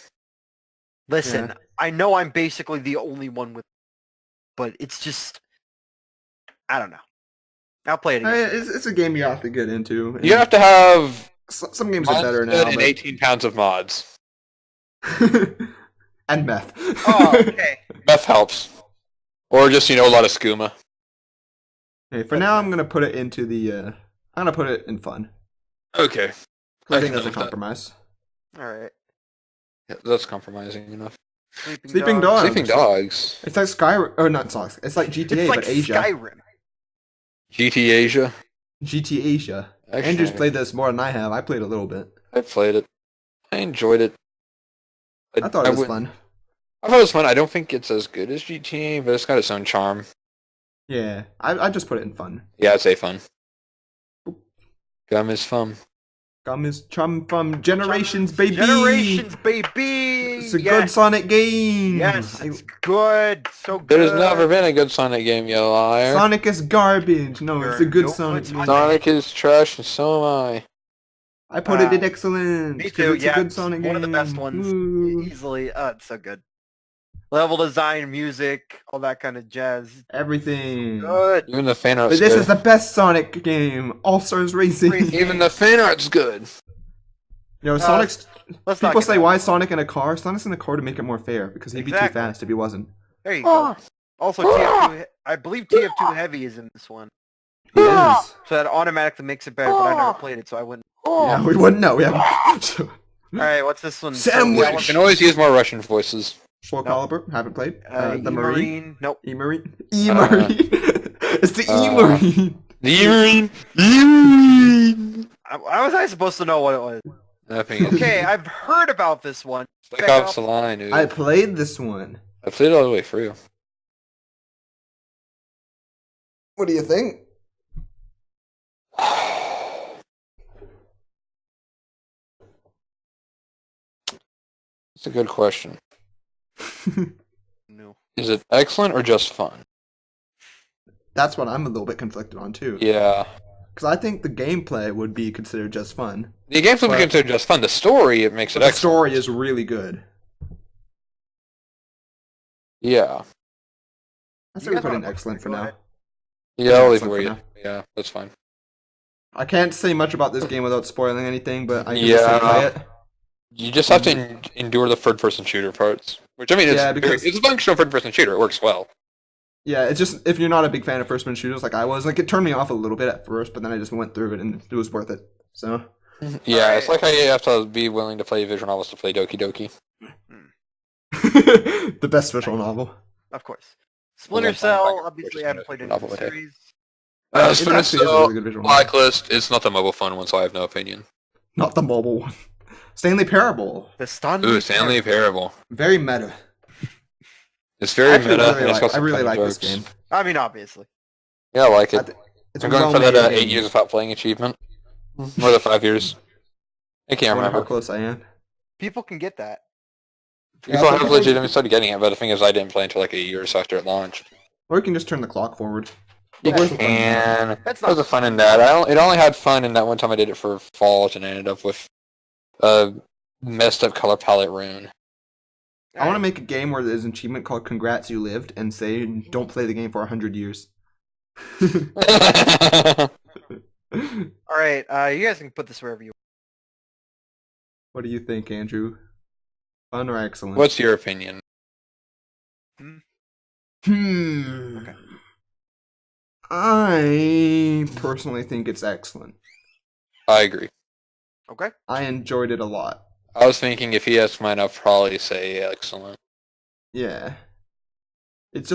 Listen, Yeah. I know I'm basically the only one with, but it's just, I don't know. I'll play it again. It's a game you have to get into. You have to have Some games are better now, Monster and but... 18 pounds of mods. and meth. Oh, okay. Meth helps. Or just, a lot of skooma. Hey, for now, I'm gonna put it into the. I'm gonna put it in fun. Okay. I think can that's a live with that. compromise. All right. Yeah, that's compromising enough. Sleeping Dogs. Sleeping Dogs. It's like Skyrim. Oh, not Skyrim. It's like GTA, It's like but Asia. Skyrim. GT Asia. GT Asia. Actually, Andrew's played this more than I have. I played a little bit. I played it. I enjoyed it. I thought it was wouldn't- fun. I thought it was fun. I don't think it's as good as GTA, but it's got its own charm. Yeah, I just put it in fun. Yeah, I'd say fun. Gum is fun. Gum is chum from Generations, baby. Generations, baby. It's a good Sonic game. Yes, it's good. So good. There's never been a good Sonic game, you liar. Sonic is garbage. No, it's a You're good no Sonic good game. Sonic is trash, and so am I. I put it in excellent. Me 'cause too. It's Yeah, a good it's Sonic one of the game. best ones. Woo. Easily. It's so good. Level design, music, all that kind of jazz. Everything. Good. Even the fan But art's this good. is the best Sonic game. All Stars Racing. Even the fan art's good. Sonic's. Let's not People get say, that. "Why is Sonic in a car?" Sonic's in a car to make it more fair because he'd be too Exactly. fast if he wasn't. There you go. Also, TF2, I believe TF2 Heavy is in this one. He is. So that automatically makes it better, but I never played it, so I wouldn't. Yeah, we wouldn't know. We haven't. Alright, what's this one? Sandwich! You can always use more Russian voices. Soul Calibur, haven't played. The Marine. E-Marine. Nope. E-Marine. E-Marine. It's the E-Marine. The Marine. Marine. How was I supposed to know what it was? Nothing. Okay, I've heard about this one. Black Ops the line, dude. I played this one. I played it all the way through. What do you think? It's a good question. No. Is it excellent or just fun? That's what I'm a little bit conflicted on too. Yeah. Because I think the gameplay would be considered just fun. The game's would be considered just fun. The story, it makes it The excellent. story is really good. Yeah. I say You we guys put wanna in put excellent for go now. ahead. Yeah, I'll leave it Excellent where for you. now. Yeah, that's fine. I can't say much about this game without spoiling anything, but I can Yeah. just say play it. You just have to endure the third-person shooter parts. Which, I mean, Yeah, because- it's a functional third-person shooter. It works well. Yeah, it's just, if you're not a big fan of first-person shooters like I was, like, it turned me off a little bit at first, but then I just went through it and it was worth it. So, Yeah, Alright. it's like how you have to be willing to play visual novels to play Doki Doki. the best visual novel. Of course. Splinter Well, Cell, I'm obviously just I haven't gonna played any novel of the with it. series. It Splinter actually is a Cell, really good visual novel. Blacklist, it's not the mobile phone one, so I have no opinion. Not the mobile one. Stanley Parable. The Stanley Ooh, Stanley Parable. Very meta. It's very Actually, meta. really and it's got I some really funny like this jokes. game. I mean, obviously. Yeah, I like I it. th- It's I'm a going for that well-made 8 game. years without playing achievement. Or the 5 years. I can't I wonder how remember. close I am. People can get that. People Yeah, I have think- legitimately started getting it, but the thing is I didn't play until like a year or so after it launched. Or you can just turn the clock forward. You But worth the fun. can. That's There was not- a fun in that. It only had fun in that one time I did it for Fallout and I ended up with a messed up color palette rune. I want to make a game where there's an achievement called "Congrats, you lived," and say, "Don't play the game for 100 years." Alright, you guys can put this wherever you What do you think, Andrew? Fun or excellent? What's your opinion? Hmm. Okay. I personally think it's excellent. I agree. Okay? I enjoyed it a lot. I was thinking if he asked mine, I'd probably say excellent. Yeah. It's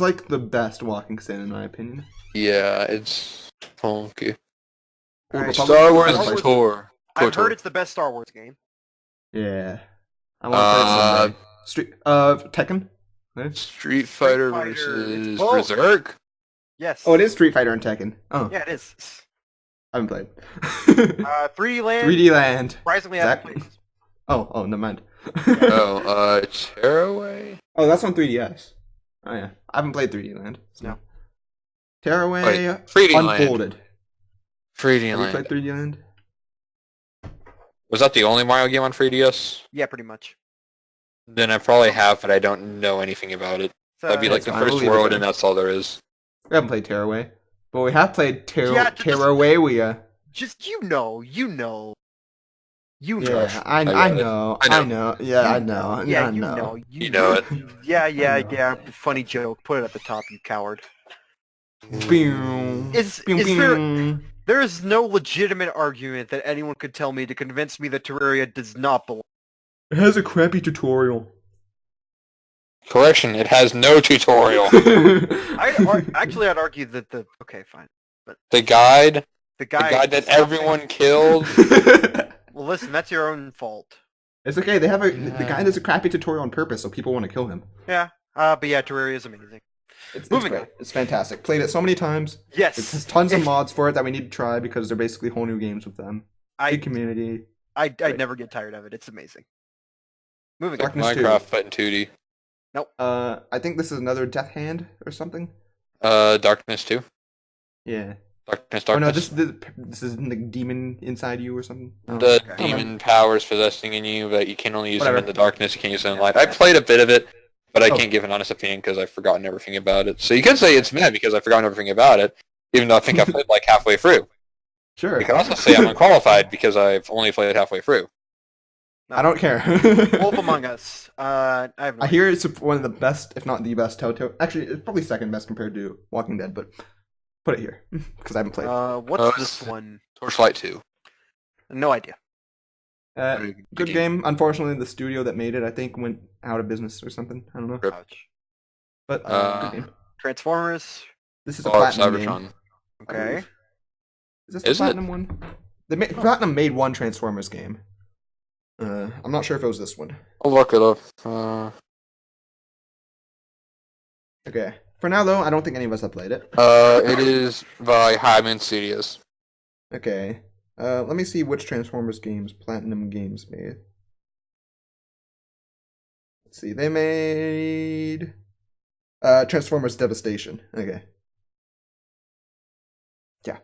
like the best walking sim in my opinion. Yeah, it's funky. Alright. Star Wars Star Wars- Tour. I've heard it's the best Star Wars game. Yeah. I want to play it someday. Tekken? Yeah. Street Fighter Fighter, versus it's both. Berserk. Yes. Oh, it is Street Fighter and Tekken. Oh, Yeah, it is. I haven't played. 3D Land. 3D Land. Surprisingly, I Zach? haven't played. Oh, never mind. Oh, Tearaway? Oh, that's on 3DS. Oh yeah, I haven't played 3D Land. So. No. Tearaway Wait, 3D Land. Unfolded. 3D Have you Land. played 3D Land? Was that the only Mario game on 3DS? Yeah, pretty much. Then I probably have, but I don't know anything about it. So, That'd be like it's the fine, first we'll leave it world, there. and that's all there is. We haven't played Tearaway, but we have played Yeah, just- Terraway. just you know. Yeah, I I got it. know. I know. Yeah, I You know. Yeah, I you know. know. You know it. Yeah. Funny joke. Put it at the top, you coward. Boom. Is Boom, there? boom. There is no legitimate argument that anyone could tell me to convince me that Terraria does not belong. It has a crappy tutorial. Correction, it has no tutorial. I'd argue that the okay, fine. The guide, The the guy. guide that everyone killed. Well, listen, that's your own fault. It's okay. They have the guy does a crappy tutorial on purpose, so people want to kill him. Yeah. But yeah, Terraria is amazing. It's Moving great. on. It's fantastic. Played it so many times. It Yes. has tons of mods for it that we need to try because they're basically whole new games with them. Big community. I'd never get tired of it. It's amazing. Moving on. Darkness 2. Minecraft, but in 2D. I think this is another Death Hand or something. Darkness 2. Yeah. Darkness. Oh no, this is the demon inside you or something. Oh, The okay. demon powers possessing in you, but you can only use them Whatever. in the darkness. You can't use them in light. I played a bit of it. but I Oh. can't give an honest opinion because I've forgotten everything about it. So you could say it's meh because I've forgotten everything about it, even though I think I've played like halfway through. Sure. You can also say I'm unqualified because I've only played halfway through. I don't care. Wolf Among Us. I have no I hear it's one of the best, if not the best, Telltale. Actually, it's probably second best compared to Walking Dead, but put it here because I haven't played. What's this one? Torchlight 2. No idea. Good game. Unfortunately, the studio that made it, I think, went out of business or something. I don't know. Rip. Ouch. But good game. Transformers. This is a Oh, platinum game. Cybertron. Okay. Is this the Is it? platinum one? Platinum made one Transformers game. I'm not sure if it was this one. I'll look it up. Okay. For now, though, I don't think any of us have played it. It is by Hyman Studios. Okay. Let me see which Transformers games Platinum Games made. Let's see. They made Transformers Devastation. Okay. Yeah.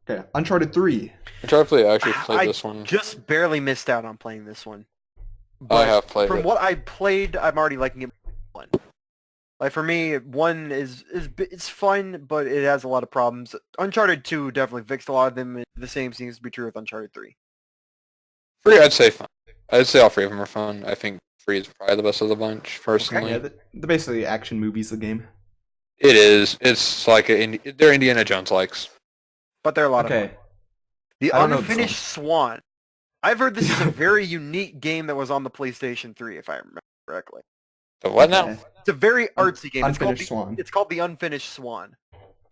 Okay. Uncharted 3. I tried to play. I actually played I this one. just barely missed out on playing this one. I But have played from it. what I played, I'm already liking it. One. Like for me, one is it's fun, but it has a lot of problems. Uncharted 2 definitely fixed a lot of them. The same seems to be true with Uncharted 3. 3, I'd say fun. I'd say all 3 of them are fun. I think 3 is probably the best of the bunch, personally. Yeah, they're basically action movies, the game. It is. It's like they're Indiana Jones likes. But they're a lot of Okay. fun. The I don't know this Unfinished Swan. I've heard this is a very unique game that was on the PlayStation 3, if I remember correctly. But what now? Okay. It's a very artsy game. Unfinished Swan. It's called The Unfinished Swan.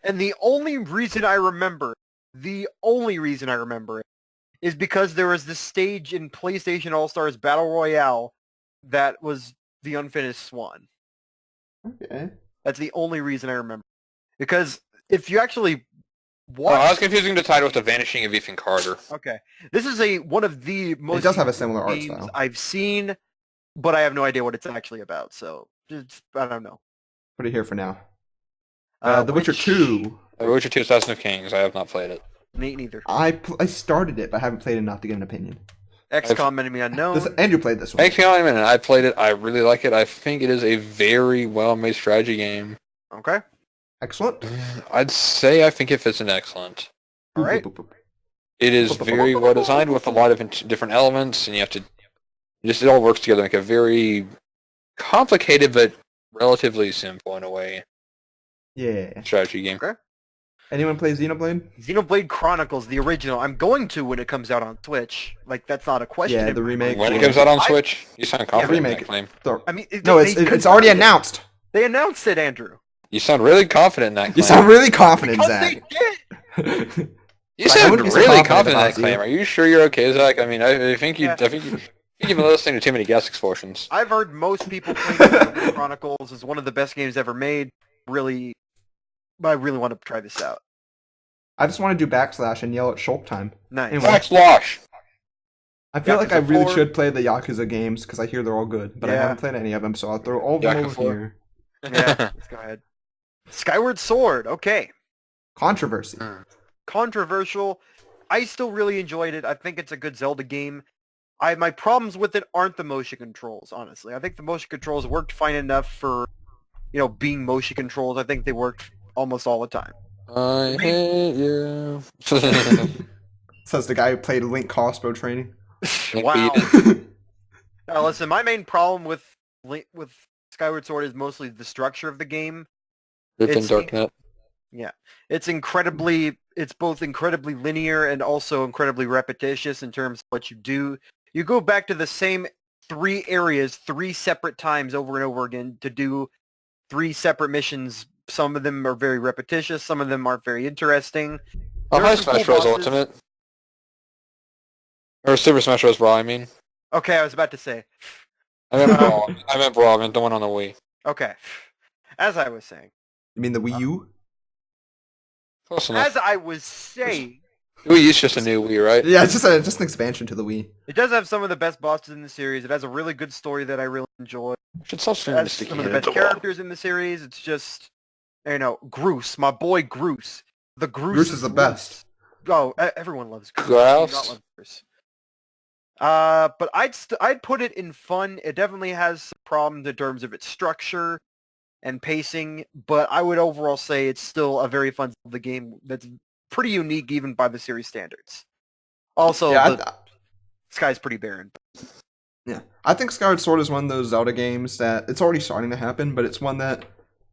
And the only reason I remember it, is because there was this stage in PlayStation All-Stars Battle Royale that was The Unfinished Swan. Okay. That's the only reason I remember. Because if you actually Oh, I was watch... confusing the title with The Vanishing of Ethan Carter. Okay. This is one of the most It does have a similar art games style. I've seen, but I have no idea what it's actually about, so I don't know. Put it here for now. The Witcher 2. The Witcher 2 Assassin of Kings. I have not played it. Neither. I started it, but I haven't played enough to get an opinion. XCOM Enemy Unknown. Andrew played this one. Thanks for a minute. I played it. I really like it. I think it is a very well-made strategy game. Okay. Excellent. I'd say I think it fits in excellent. All right. Boop, boop, boop, boop. It is very well designed with a lot of different elements, and you have to it all works together like a very complicated but relatively simple in a way Yeah. strategy game. Okay. Anyone play Xenoblade? Xenoblade Chronicles, the original. I'm going to when it comes out on Switch. Like, that's not a question. Yeah, the remake. When it Yeah. comes out on Switch, you sound confident in remake. that claim. I mean, No, it's already announced. They announced it, Andrew. You sound really confident in that claim. You sound really confident, Because Zach. they did. You I sound wouldn't be so really confident confident in about that claim. you. Are you sure you're okay, Zach? I mean, I think Yeah. you've been listening to too many gas explosions. I've heard most people claim Xenoblade Chronicles is one of the best games ever made. I really want to try this out. I just want to do backslash and yell at Shulk time. Nice. Anyway. Backsplash! I feel like I Yakuza really 4. should play the Yakuza games because I hear they're all good, but I Yeah. haven't played any of them, so I'll throw all of them Yakuza over 4. here. Yeah, let's go ahead. Skyward Sword. Okay. Controversy. Controversial. I still really enjoyed it. I think it's a good Zelda game. My problems with it aren't the motion controls, honestly. I think the motion controls worked fine enough for, being motion controls. I think they worked almost all the time. I hate you. Says the guy who played Link Cospo training. Wow. Beat Now listen, my main problem with Skyward Sword is mostly the structure of the game. Within It's- Darknet. Yeah. It's both incredibly linear and also incredibly repetitious in terms of what you do. You go back to the same 3 areas 3 separate times over and over again to do 3 separate missions. Some of them are very repetitious, some of them aren't very interesting. Oh, There hi are some Smash cool Bros. bosses. Ultimate. Or Super Smash Bros. Brawl, I mean. Okay, I was about to say. I meant Brawl. I meant the one on the Wii. Okay. As I was saying. You mean the Wii U? Close enough. As I was saying, Wii U's just a new Wii, right? Yeah, it's just an expansion to the Wii. it does have some of the best bosses in the series. It has a really good story that I really enjoy. Should stop It streaming has sticky some of the hands. best characters in the series. It's just, Groose, my boy Groose. The Groose Groose is the best. Oh, everyone loves Groose. Grouse? Do not love Groose. But I'd put it in fun. It definitely has some problems in terms of its structure and pacing, but I would overall say it's still a very fun Zelda game that's pretty unique even by the series standards. Also, Yeah, the sky's pretty barren. yeah. I think Skyward Sword is one of those Zelda games that it's already starting to happen, but it's one that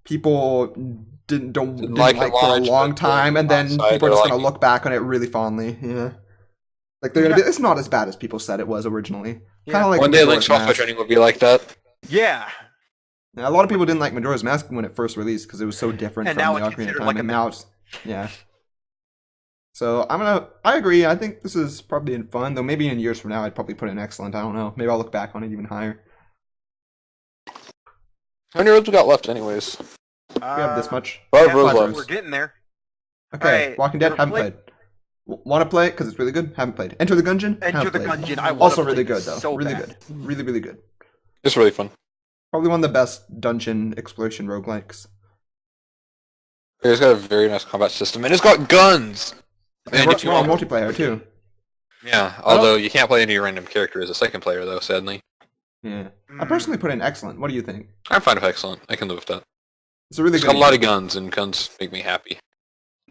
people didn't like at for a launch, long but time, and then outside, people are they're just gonna liking look back on it really fondly. Yeah, like they're gonna be. It's not as bad as people said it was originally. Yeah. Kind of like One day Majora's Link's Crossbow Mask. training will be like that. Yeah. Yeah, a lot of people didn't like Majora's Mask when it first released because it was so different And from now the it's Ocarina of considered Time, like a and now it's yeah. So I agree. I think this is probably fun, though. Maybe in years from now, I'd probably put it in excellent. I don't know. Maybe I'll look back on it even higher. How many roads we got left, anyways? We have this much. 5 yeah, roads five left. we're getting there. Okay, Alright, Walking Dead, never haven't played- played. Want to play it because it's really good? Haven't played. Enter the Gungeon? Enter Haven't the played. Gungeon. I wanna Also play really this good, though. so really bad. good. Really, really good. It's really fun. Probably one of the best dungeon exploration roguelikes. It's got a very nice combat system, and it's got guns! And And if you we're on want, multiplayer, too. yeah, although you can't play any random character as a second player, though, sadly. Yeah. I personally put in excellent. What do you think? I'm fine with excellent. I can live with that. It's a really It's good got a lot of guns, and guns make me happy.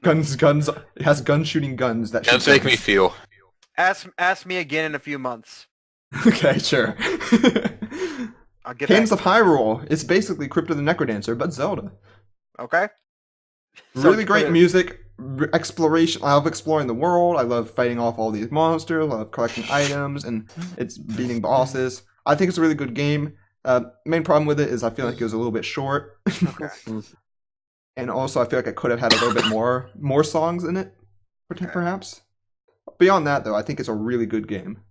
guns. It has gun shooting guns that Guns shoot make me feel. Ask me again in a few months. Okay, sure. I'll get Cadence back. of Hyrule is basically Crypt of the Necrodancer, but Zelda. Okay. So Really to great put it- music, exploration. I love exploring the world. I love fighting off all these monsters. I love collecting items, and it's beating bosses. I think it's a really good game. Main problem with it is I feel like it was a little bit short, Okay. and also I feel like I could have had a little bit more songs in it, perhaps. Beyond that, though, I think it's a really good game.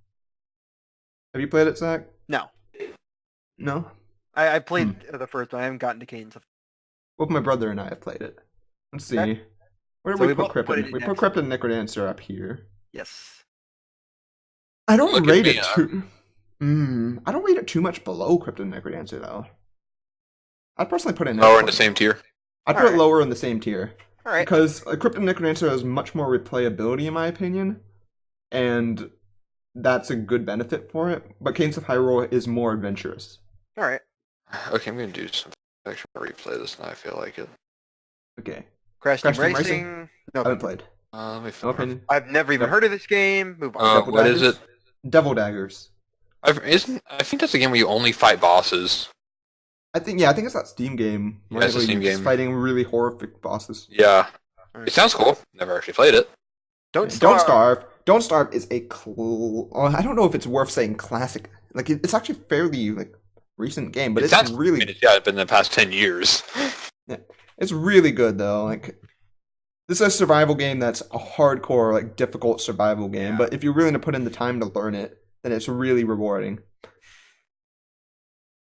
Have you played it, Zach? No. No. I played the first one. I haven't gotten to Cadence of. Both my brother and I have played it. Let's see. Okay. Where did So we we put both Crypt? put it in We put next. Crypt and Necrodancer up here. Yes. I don't Look at rate me, it too. I don't rate it too much below Crypt and Necrodancer though. I'd personally put it in. Lower in the same tier. I'd put Alright. it lower in the same tier All right. because Crypt and Necrodancer has much more replayability in my opinion, and that's a good benefit for it. But Cadence of Hyrule is more adventurous. All right. Okay, I'm gonna do something. Actually, I'm gonna replay this now. I feel like it. Okay, Crash Team Crash Team Racing. No, I haven't played. Let me No find opinion. I've never even heard of this game. Move on. Double what is Daggers? it? Devil Daggers. I think that's a game where you only fight bosses. I think it's that Steam game. Yeah, it's a where Steam you're just game. fighting really horrific bosses. Yeah. Alright. It sounds cool. Never actually played it. Don't Don't starve. Starve. Don't Starve is a I don't know if it's worth saying classic. Like it's actually fairly like recent game, but It it's sounds really yeah, it's been in the past 10 years. it's really good though. Like this is a survival game that's a hardcore like difficult survival game, Yeah. but if you're willing to put in the time to learn it, then it's really rewarding.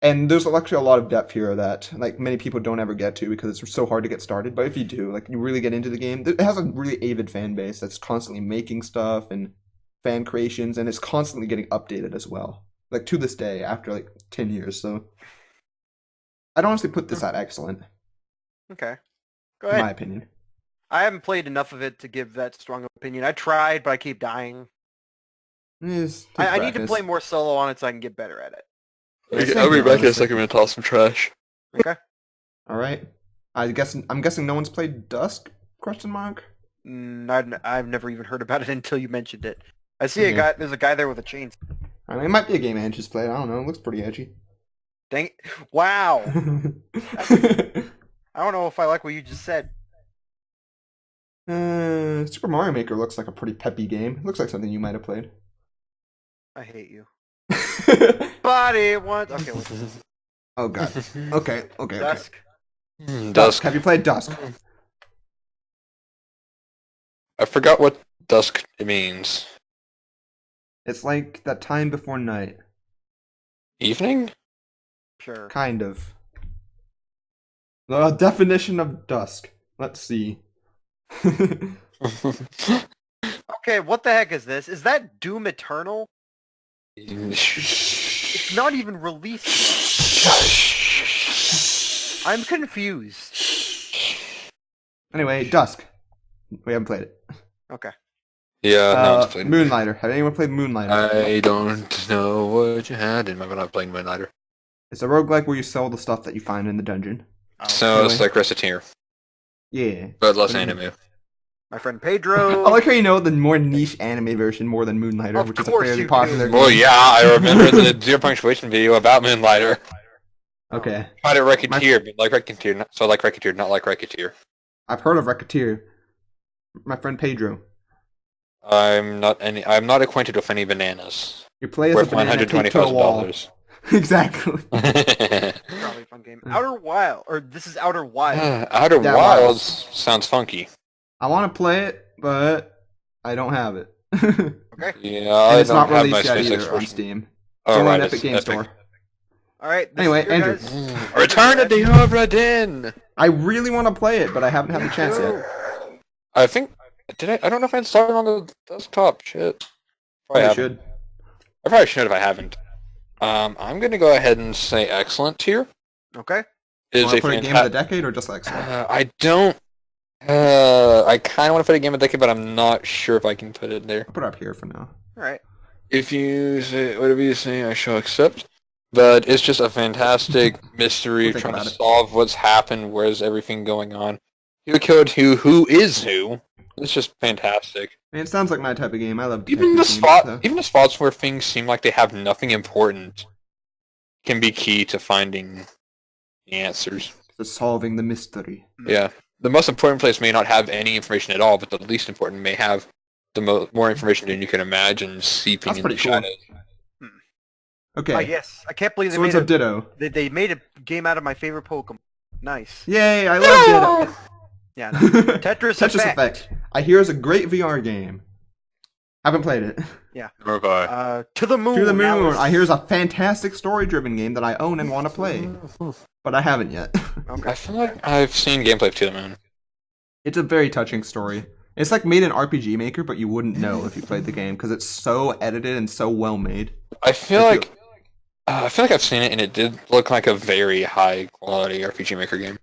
And there's actually a lot of depth here that like many people don't ever get to because it's so hard to get started. But if you do, like you really get into the game, it has a really avid fan base that's constantly making stuff and fan creations, and it's constantly getting updated as well. Like to this day, after like 10 years. So I'd honestly put this at excellent, Okay. Go in ahead. my opinion. I haven't played enough of it to give that strong opinion. I tried, but I keep dying. Yes, I need to play more solo on it so I can get better at it. Yeah, I'll be same back in here, a second. I'm gonna toss some trash. Okay. All right. I'm guessing no one's played Dusk? Question mark. I've never even heard about it until you mentioned it. I see Okay. there's a guy there with a chain. I mean, it might be a game Andrew's played. I don't know. It looks pretty edgy. Dang it. Wow. I don't know if I like what you just said. Super Mario Maker looks like a pretty peppy game. Looks like something you might have played. I hate you. Body wants. Okay, what's this? Oh god. Okay. Dusk. Dusk. Have you played Dusk? I forgot what dusk means. It's like that time before night. Evening? Sure. Kind of. The definition of dusk. Let's see. Okay, what the heck is this? Is that Doom Eternal? It's not even released yet. I'm confused. Anyway, Dusk. We haven't played it. Okay. Yeah, no one's played it. Moonlighter. Have anyone played Moonlighter? I don't know what you had in mind when I was playing Moonlighter. It's a roguelike where you sell the stuff that you find in the dungeon. Oh, So it's Anyway. like Reciteer, Yeah. but less What do you mean? anime. my friend I Pedro. like how you know the more niche anime version more than Moonlighter, Of which is a course fairly you popular do. Well, game. yeah, I remember the Zero Punctuation video about Moonlighter. Okay. Tried to Reciteer, but like Reciteer, so like Reciteer, not like Reciteer. I've heard of Racketeer. My friend Pedro. I'm not acquainted with any bananas. You play as a Worth banana taped to a wall. $120,000. Exactly. Probably a fun game. Outer Wild, or this is Outer Wild. Outer Yeah, Wilds sounds funky. I want to play it, but I don't have it. Okay. Yeah, I And it's don't not have my released yet SpaceX either on version. Steam. It's Oh, only right, on it's Epic Game Store. All right. This Anyway, is your Andrew. guys' Return to the Obra Dinn! I really want to play it, but I haven't had the chance yet. I think I don't know if I installed it on the desktop. Shit. Probably I haven't. should. I probably should if I haven't. I'm gonna go ahead and say excellent here. Okay. Is Want a to put a game of the fantastic. decade or just like so? I don't. I kind of want to put a game of the decade, but I'm not sure if I can put it there. I'll put it up here for now. All right. If you say whatever you say, I shall accept. But it's just a fantastic mystery We'll think trying to about it. solve what's happened, where's everything going on, who killed who is who. It's just fantastic. Man, it sounds like my type of game. I love Even detective the games, so- even the spots where things seem like they have nothing important can be key to finding the answers. to solving the mystery. Yeah. The most important place may not have any information at all, but the least important may have the more information than you can imagine seeping That's in the pretty cool. shadows. Okay. Yes. I can't believe they Swords made of Ditto. they made a game out of my favorite Pokemon. Nice. Yay! I love Ditto. Yeah. No. Tetris Tetris Effect. Effect. I hear it's a great VR game. Haven't played it. Nor have I. To the Moon. To the Moon. Alice. I hear it's a fantastic story-driven game that I own and want to play, but I haven't yet. Okay. I feel like I've seen gameplay of To the Moon. It's a very touching story. It's like made in RPG Maker, but you wouldn't know if you played the game because it's so edited and so well made. I feel If you- like I've seen it, and it did look like a very high quality RPG Maker game.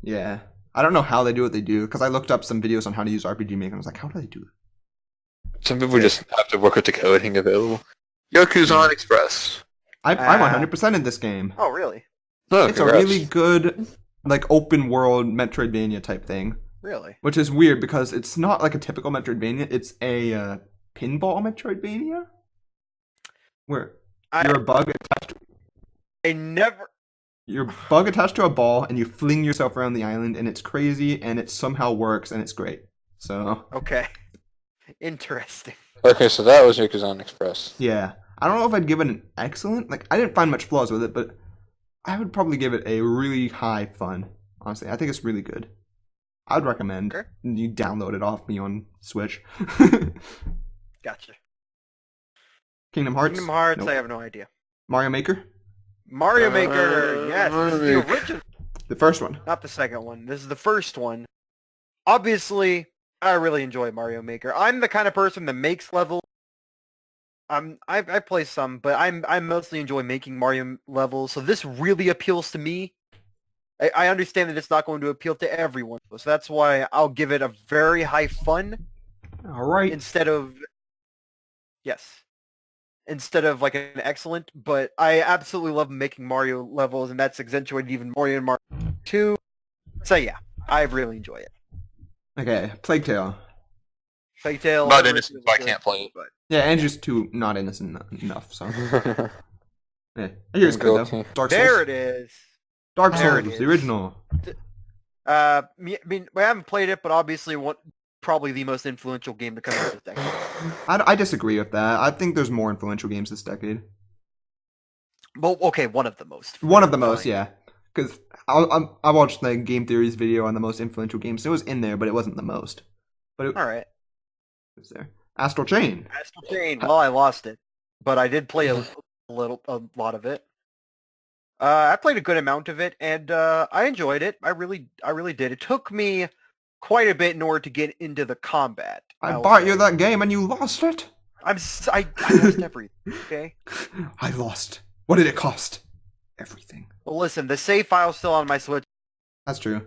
Yeah. I don't know how they do what they do because I looked up some videos on how to use RPG Maker and I was like, how do they do it? Some people just have to work with the coding available. Yakuzan Express. I'm 100% in this game. Oh, really? Oh, It's congrats. a really good, like, open world Metroidvania type thing, Really? which is weird because it's not like a typical Metroidvania. It's a pinball Metroidvania where you're a bug attached. I never. You're a bug attached to a ball and you fling yourself around the island and it's crazy and it somehow works and it's great. So Okay. Interesting. Okay, so that was Yakuzan Express. yeah, I don't know if I'd give it an excellent. Like I didn't find much flaws with it, but I would probably give it a really high fun. Honestly, I think it's really good. I'd recommend Okay. you download it off me on Switch. Gotcha. Kingdom Hearts. Kingdom Hearts. Nope. I have no idea. Mario Maker, Mario Maker. Yes. Mario This is the Maker. original. the first one. Not the second one. This is the first one. Obviously, I really enjoy Mario Maker. I'm the kind of person that makes levels. I play some, but I mostly enjoy making Mario levels. So this really appeals to me. I understand that it's not going to appeal to everyone, so that's why I'll give it a very high fun All right. instead of like an excellent. But I absolutely love making Mario levels, and that's accentuated even more in Mario 2. So yeah, I really enjoy it. Okay, Plague Tale. Plague Tale. Not I innocent, really so I good, can't play it. but- Yeah, Andrew's too not innocent enough. So yeah, I hear it's good though. Dark Souls. There it is. Dark There it Souls, is. the original. I mean, I haven't played it, but obviously probably the most influential game to come out this decade. I disagree with that. I think there's more influential games this decade. Well, okay, one of the most. One of the most, Fine. yeah. Because I watched the Game Theory's video on the most influential games. It was in there, but it wasn't the most. But it All right. was there. Astral Chain. Astral Chain. Well, I lost it, but I did play a lot of it. I played a good amount of it, and I enjoyed it. I really did. It took me quite a bit in order to get into the combat. I will bought say. you that game and you lost it. I lost everything. Okay. I lost. What did it cost? Everything. Well, listen, the save file's still on my Switch. That's true.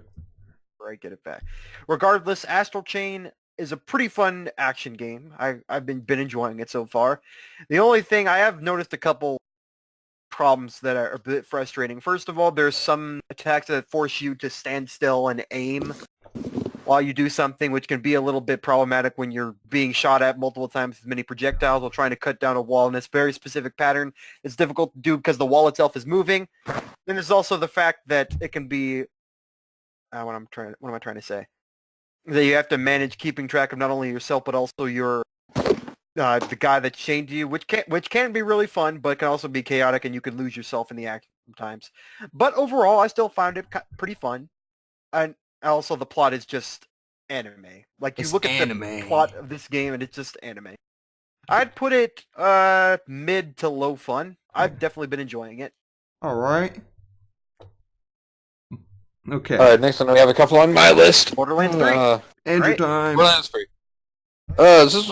Before I get it back. Regardless, Astral Chain is a pretty fun action game. I've been enjoying it so far. The only thing I have noticed a couple problems that are a bit frustrating. First of all, there's some attacks that force you to stand still and aim while you do something, which can be a little bit problematic when you're being shot at multiple times with many projectiles while trying to cut down a wall in this very specific pattern. It's difficult to do because the wall itself is moving. Then there's also the fact that it can be what am I trying to say? That you have to manage keeping track of not only yourself but also your the guy that's chained to you, which can be really fun, but can also be chaotic, and you can lose yourself in the action sometimes. But overall, I still found it pretty fun, and also the plot is just anime. Like you It's look at the plot of this game, and it's just anime. I'd put it mid to low fun. I've definitely been enjoying it. All right. Okay. All right, next one we have a couple on my list. Borderlands 3. Andrew right. time. Borderlands 3. This is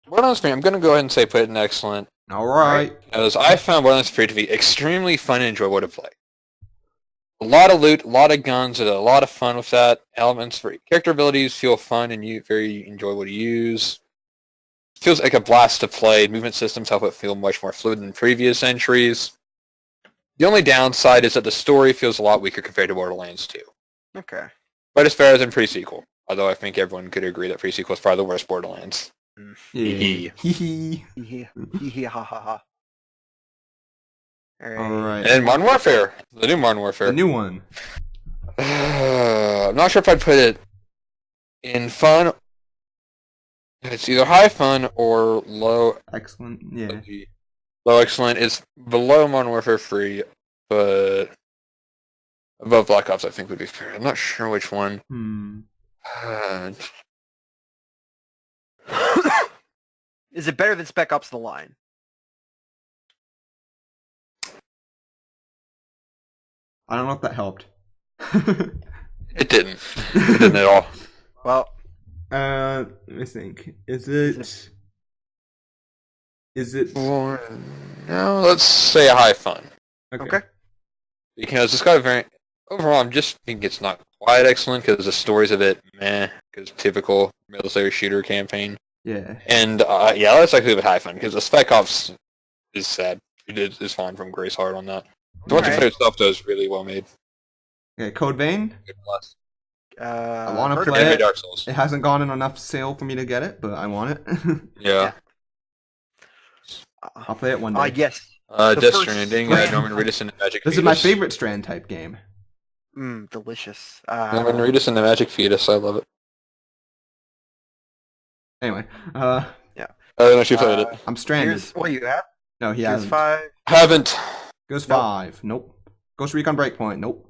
Borderlands 3. I'm gonna go ahead and say put it in excellent. All right. Because I found Borderlands 3 to be extremely fun and enjoyable to play. A lot of loot, a lot of guns, and a lot of fun with that. Elements for character abilities feel fun and very enjoyable to use. Feels like a blast to play. Movement systems help it feel much more fluid than previous entries. The only downside is that the story feels a lot weaker compared to Borderlands 2. Okay. But it's better than pre-sequel. Although I think everyone could agree that pre-sequel is probably the worst Borderlands. Yeah. Hee. Yeah, ha ha ha. All right. And Modern Warfare. The new Modern Warfare. The new one. I'm not sure if I'd put it in fun. It's either high fun or low. Excellent. Yeah. Low excellent. It's below Modern Warfare 3, but above Black Ops I think would be fair. I'm not sure which one. Is it better than Spec Ops: The Line? I don't know if that helped. It didn't. It didn't at all. Well, let me think. Is it? No, let's say a high fun. okay. Because it's got a very... Overall, I'm just think it's not quite excellent because the story's a bit meh, because typical military shooter campaign. Yeah. And, yeah, let's actually leave it high fun, because the Spec Ops is sad. It is fine from Grace Hard on that. The multiplayer stuff, though, is really well made. Okay, Code Vein. Good plus. I want to heard play Anime it. Dark Souls. It hasn't gone in enough sale for me to get it, but I want it. Yeah. I'll play it one day. Yes. Death first Stranding, Strand. Norman Reedus and the Magic This Fetus. is my favorite Strand type game. Delicious. Norman Reedus and the Magic Fetus, I love it. Anyway, I don't know if you played it. I'm stranded. What you have? No, he Here's hasn't. 5. Haven't. Ghost Nope. 5. Nope. Ghost Recon Breakpoint. Nope.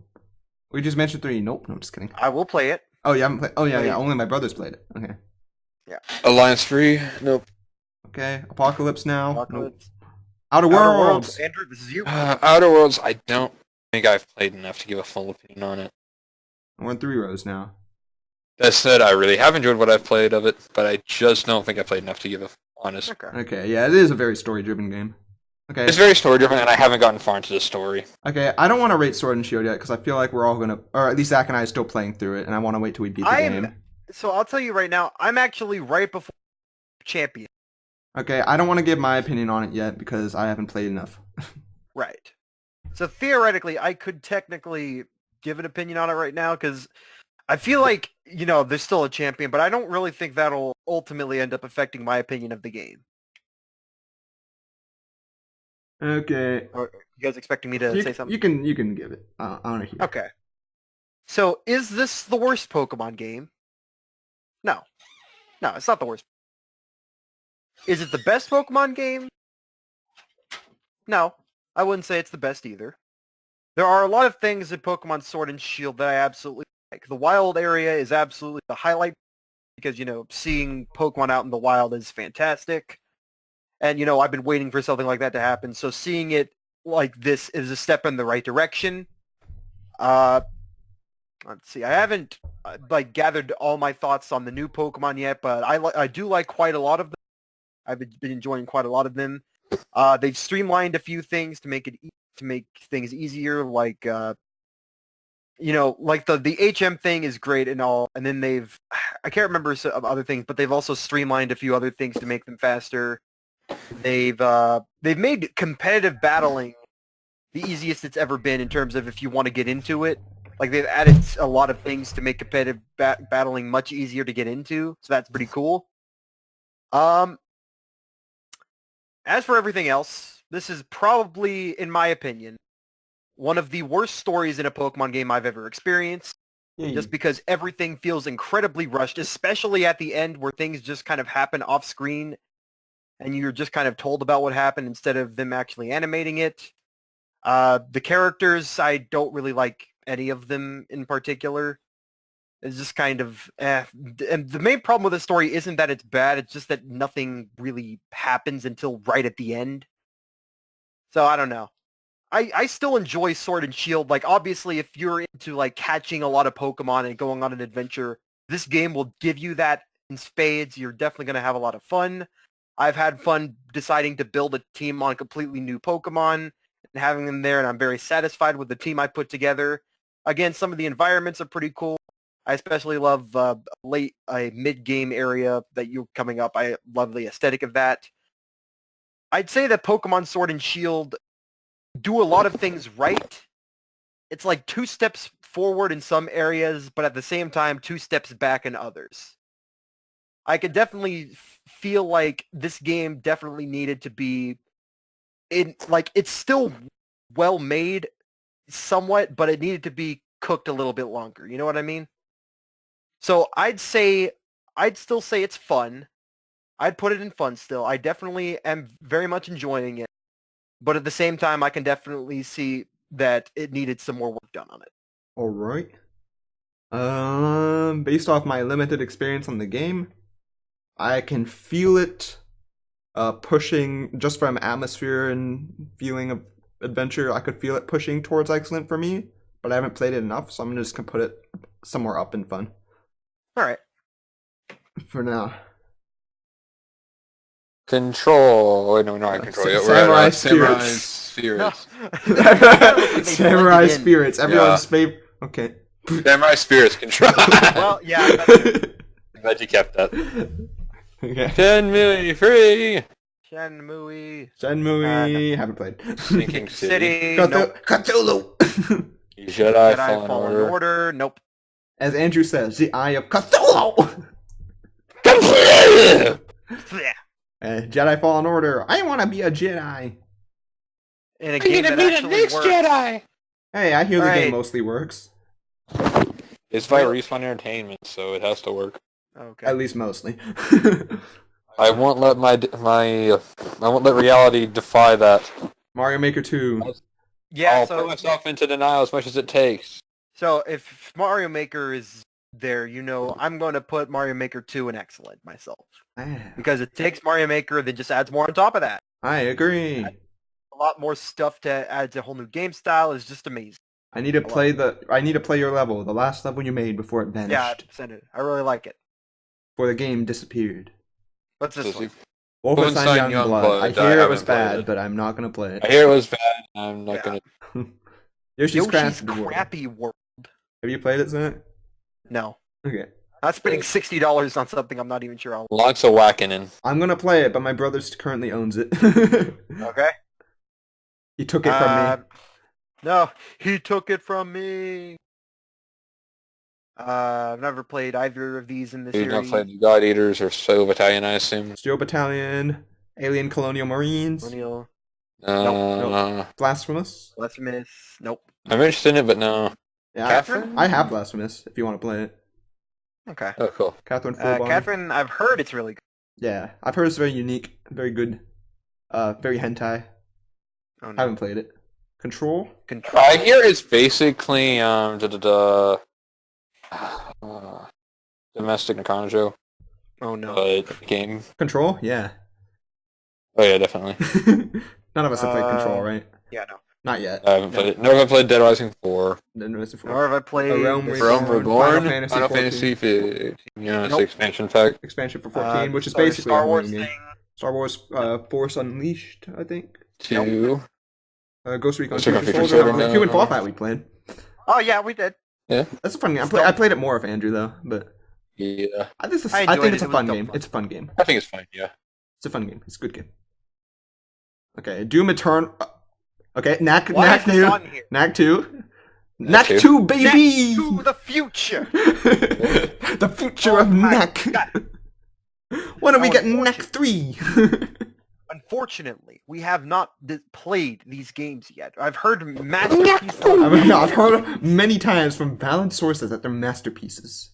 We just mentioned 3. Nope. No, just kidding. I will play it. Oh, you haven't played. Oh, yeah, Wait. yeah. Only my brothers played it. Okay. Alliance 3? Nope. Okay. Apocalypse Now. Apocalypse. Nope. Outer Worlds. Andrew, this is you. Outer Worlds, I don't think I've played enough to give a full opinion on it. We're in 3 rows now. That said, I really have enjoyed what I've played of it, but I just don't think I played enough to give a honest. Okay. Okay. Yeah, it is a very story-driven game. Okay. It's very story-driven, and I haven't gotten far into the story. Okay. I don't want to rate Sword and Shield yet because I feel like we're all gonna, or at least Zach and I are still playing through it, and I want to wait till we beat the game. So I'll tell you right now, I'm actually right before champion. Okay. I don't want to give my opinion on it yet because I haven't played enough. Right. So theoretically, I could technically give an opinion on it right now because I feel like, there's still a champion, but I don't really think that'll ultimately end up affecting my opinion of the game. Okay. Are you guys expecting me to say something? You can give it. I want to hear. Okay. So is this the worst Pokemon game? No. No, it's not the worst. Is it the best Pokemon game? No. I wouldn't say it's the best either. There are a lot of things in Pokemon Sword and Shield that I absolutely like. The wild area is absolutely the highlight because, seeing Pokemon out in the wild is fantastic. And, I've been waiting for something like that to happen. So seeing it like this is a step in the right direction. Let's see. I haven't gathered all my thoughts on the new Pokemon yet, but I do like quite a lot of them. I've been enjoying quite a lot of them. They've streamlined a few things to make things easier, like the HM thing is great and all, and then I can't remember some other things, but they've also streamlined a few other things to make them faster. They've made competitive battling the easiest it's ever been in terms of if you want to get into it. Like they've added a lot of things to make competitive battling much easier to get into, so that's pretty cool. As for everything else, this is probably, in my opinion, one of the worst stories in a Pokemon game I've ever experienced. Just because everything feels incredibly rushed, especially at the end where things just kind of happen off screen and you're just kind of told about what happened instead of them actually animating it. The characters, I don't really like any of them in particular. It's just kind of And the main problem with the story isn't that it's bad, it's just that nothing really happens until right at the end. So I don't know. I still enjoy Sword and Shield. Like, obviously, if you're into, like, catching a lot of Pokemon and going on an adventure, this game will give you that in spades. You're definitely going to have a lot of fun. I've had fun deciding to build a team on completely new Pokemon and having them there, and I'm very satisfied with the team I put together. Again, some of the environments are pretty cool. I especially love a mid-game area that you're coming up. I love the aesthetic of that. I'd say that Pokemon Sword and Shield do a lot of things right. It's like 2 steps forward in some areas, but at the same time, 2 steps back in others. I could definitely feel like this game definitely needed to be it's still well made somewhat, but it needed to be cooked a little bit longer. You know what I mean? So I'd still say it's fun. I'd put it in fun still. I definitely am very much enjoying it. But at the same time, I can definitely see that it needed some more work done on it. All right. Based off my limited experience on the game, I can feel it pushing just from atmosphere and feeling of adventure. I could feel it pushing towards excellent for me, but I haven't played it enough, so I'm just gonna put it somewhere up in fun. All right. For now. Control. Wait, no, not control yet. Samurai We're at Spirits. Spirits. Samurai Spirits. Everyone's favorite. Okay. Samurai Spirits control. Well, yeah. I'm glad you kept that. Okay. Shenmue free. Shenmue. Haven't played. Sinking City. Cthulhu. Jedi Fallen Fallen Order. Nope. As Andrew says, the Eye of Cthulhu. Jedi Fallen Order. I want to be a Jedi. In a game that actually works. Jedi. Hey, I hear the game Alright. mostly works. It's by Respawn Entertainment, so it has to work. Okay. At least mostly. I won't let I won't let reality defy that. Mario Maker 2. Yeah. I'll put myself into denial as much as it takes. So if Mario Maker is there, you know, I'm going to put Mario Maker 2 in excellent myself. Because it takes Mario Maker, then just adds more on top of that. I agree. A lot more stuff to add to a whole new game style is just amazing. I need to play your level, the last level you made before it vanished. Yeah, I sent it. I really like it. Before the game disappeared. What's this one? Wolfenstein Youngblood. I hear it was bad, but I'm not gonna play it. I hear it was bad. I'm not gonna. Yoshi's Yoshi's Crafty Crappy World. Have you played it, Zach? No. Okay. Not spending $60 on something I'm not even sure I'll... Lots of whacking. I'm gonna play it, but my brother currently owns it. Okay. He took it from me. No, he took it from me. I've never played either of these in the You've series. not played the God Eaters or Steel Battalion, I assume. Steel Battalion, Alien Colonial Marines, Colonial. Blasphemous. Blasphemous. Nope. I'm interested in it, but no. Yeah, Catherine? I have Blasphemous if you want to play it. Okay. Oh, cool. Catherine Fullbond. Catherine, I've heard it's really good. Yeah, I've heard it's very unique, very good, very hentai. Oh, no. I haven't played it. Control? I hear it's basically domestic Nakanjo, Oh no. but game. Control? Yeah. Oh yeah, definitely. None of us have played Control, right? Yeah, no. Not yet. I haven't played it. Nor have I played Dead Rising 4. Then Resident Evil Nor have I played... A Realm this- Reborn. Realm Reborn, Final Fantasy 15. Yeah, it's Nope. the expansion pack. expansion for 14, which is Star- basically Star a Wars new game. thing. Star Wars Force Unleashed, I think. 2. Ghost Recon Ghost Recon Future Future Soldier. Soldier, Human no. Fall Flat we played. Oh yeah, we did. That's a fun game. I played it more with Andrew though, but Yeah. I I think enjoyed it's it. a It was fun dumb game. fun. It's a fun game. I think it's fine, yeah. It's a fun game. It's a good game. Okay, Doom Eternal. Okay, Knack Why is this 2. on here? Knack 2. Knack Knack 2. 2, baby! To the future. The future Oh of my Knack. God. When are we Oh, getting Knack 3? Unfortunately, we have not played these games yet. I've heard masterpieces. I've heard many times from valid sources that they're masterpieces.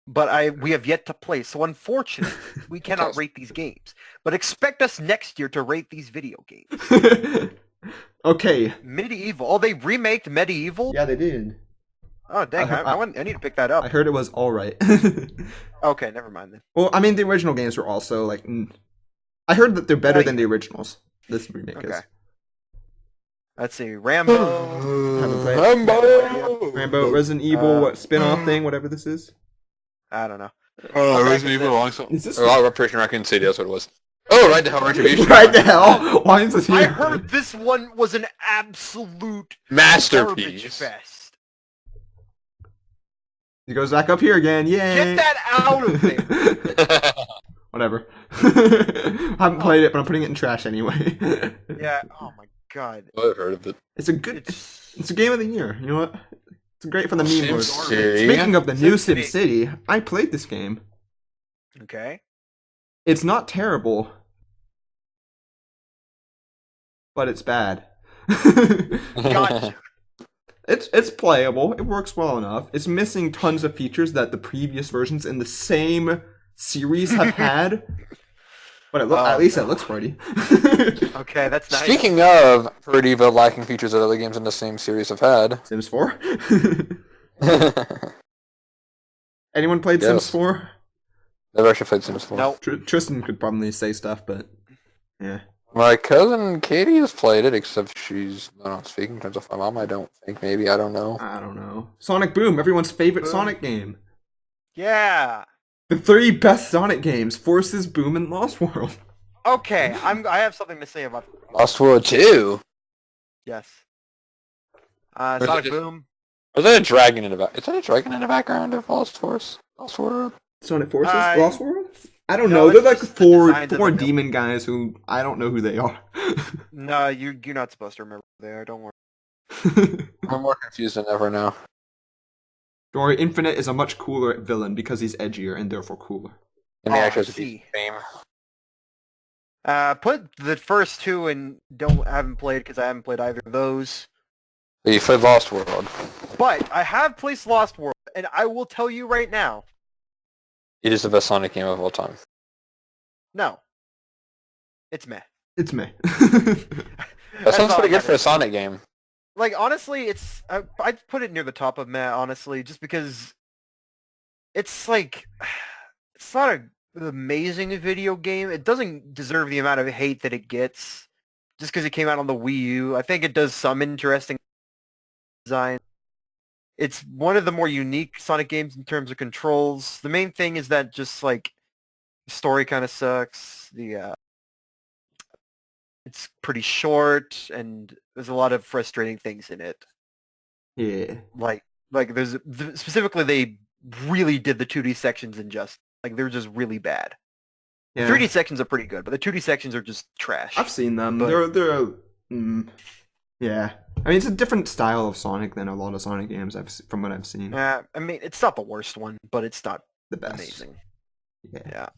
But we have yet to play. So unfortunately, we cannot rate these games. But expect us next year to rate these video games. Okay. Medieval. Oh, they remaked Medieval? Yeah, they did. Oh, dang. I need to pick that up. I heard it was alright. Okay, never mind then. Well, I mean, the original games were also, like... I heard that they're better than the originals. This remake is. Let's see. Rambo. Haven't played. Rambo, Resident Evil, spin-off thing, whatever this is. I don't know. Oh, Resident Evil alongside. Is this... Oh, Operation Raccoon City, that's what it was. Oh, Right to Hell Retribution. Right the hell? Why is this here? I heard this one was an absolute garbage Masterpiece. fest. He goes back up here again, yay! Get that out of there! Whatever. Haven't played it, but I'm putting it in trash anyway. Yeah, oh my god. I've heard of it. It's a good... It's a game of the year, you know what? It's great for the meme boards. SimCity. Speaking of the new SimCity. SimCity, I played this game. Okay. It's not terrible. But it's bad. Gotcha. It's playable. It works well enough. It's missing tons of features that the previous versions in the same series have had. But at least it looks pretty. Okay, that's nice. Speaking of pretty but lacking features that other games in the same series have had. Sims 4? Anyone played Yes. Sims 4? Never actually played Sims 4. Nope. Tristan could probably say stuff, but yeah. My cousin Katie has played it, except she's not speaking in terms of my mom, I don't think. Maybe, I don't know. I don't know. Sonic Boom, everyone's favorite Sonic game. Yeah. The 3 best Sonic games: Forces, Boom, and Lost World. Okay, I have something to say about Lost World 2? yes. is it Sonic just- Boom. Is that a dragon in the back? Is that a dragon in the background of Lost World? Sonic Forces, I- Lost World? I don't No, know. They're it's like just the four designs of the villain. demon guys who I don't know who they are. No, you're not supposed to remember who they are. Don't worry. I'm more confused than ever now. Don't worry, Infinite is a much cooler villain because he's edgier and therefore cooler. And the Oh, actor I has a see. decent fame. Put the first two and haven't played because I haven't played either of those. But you played Lost World. But I have played Lost World, and I will tell you right now, It is the best Sonic game of all time. no, it's meh. It's me. That sounds all pretty I good for a gotta say. Sonic game. Like honestly, I'd put it near the top of meh. Honestly, just because it's like it's not an amazing video game. It doesn't deserve the amount of hate that it gets just because it came out on the Wii U. I think it does some interesting design. It's one of the more unique Sonic games in terms of controls. The main thing is that just like the story kind of sucks. It's pretty short and there's a lot of frustrating things in it. Yeah. Like there's specifically they really did the 2D sections injustice. Like they're just really bad. Yeah. 3D sections are pretty good, but the 2D sections are just trash. I've seen them. But- Yeah. I mean, it's a different style of Sonic than a lot of Sonic games from what I've seen. I mean, it's not the worst one, but it's not The best. amazing. Yeah. Yeah.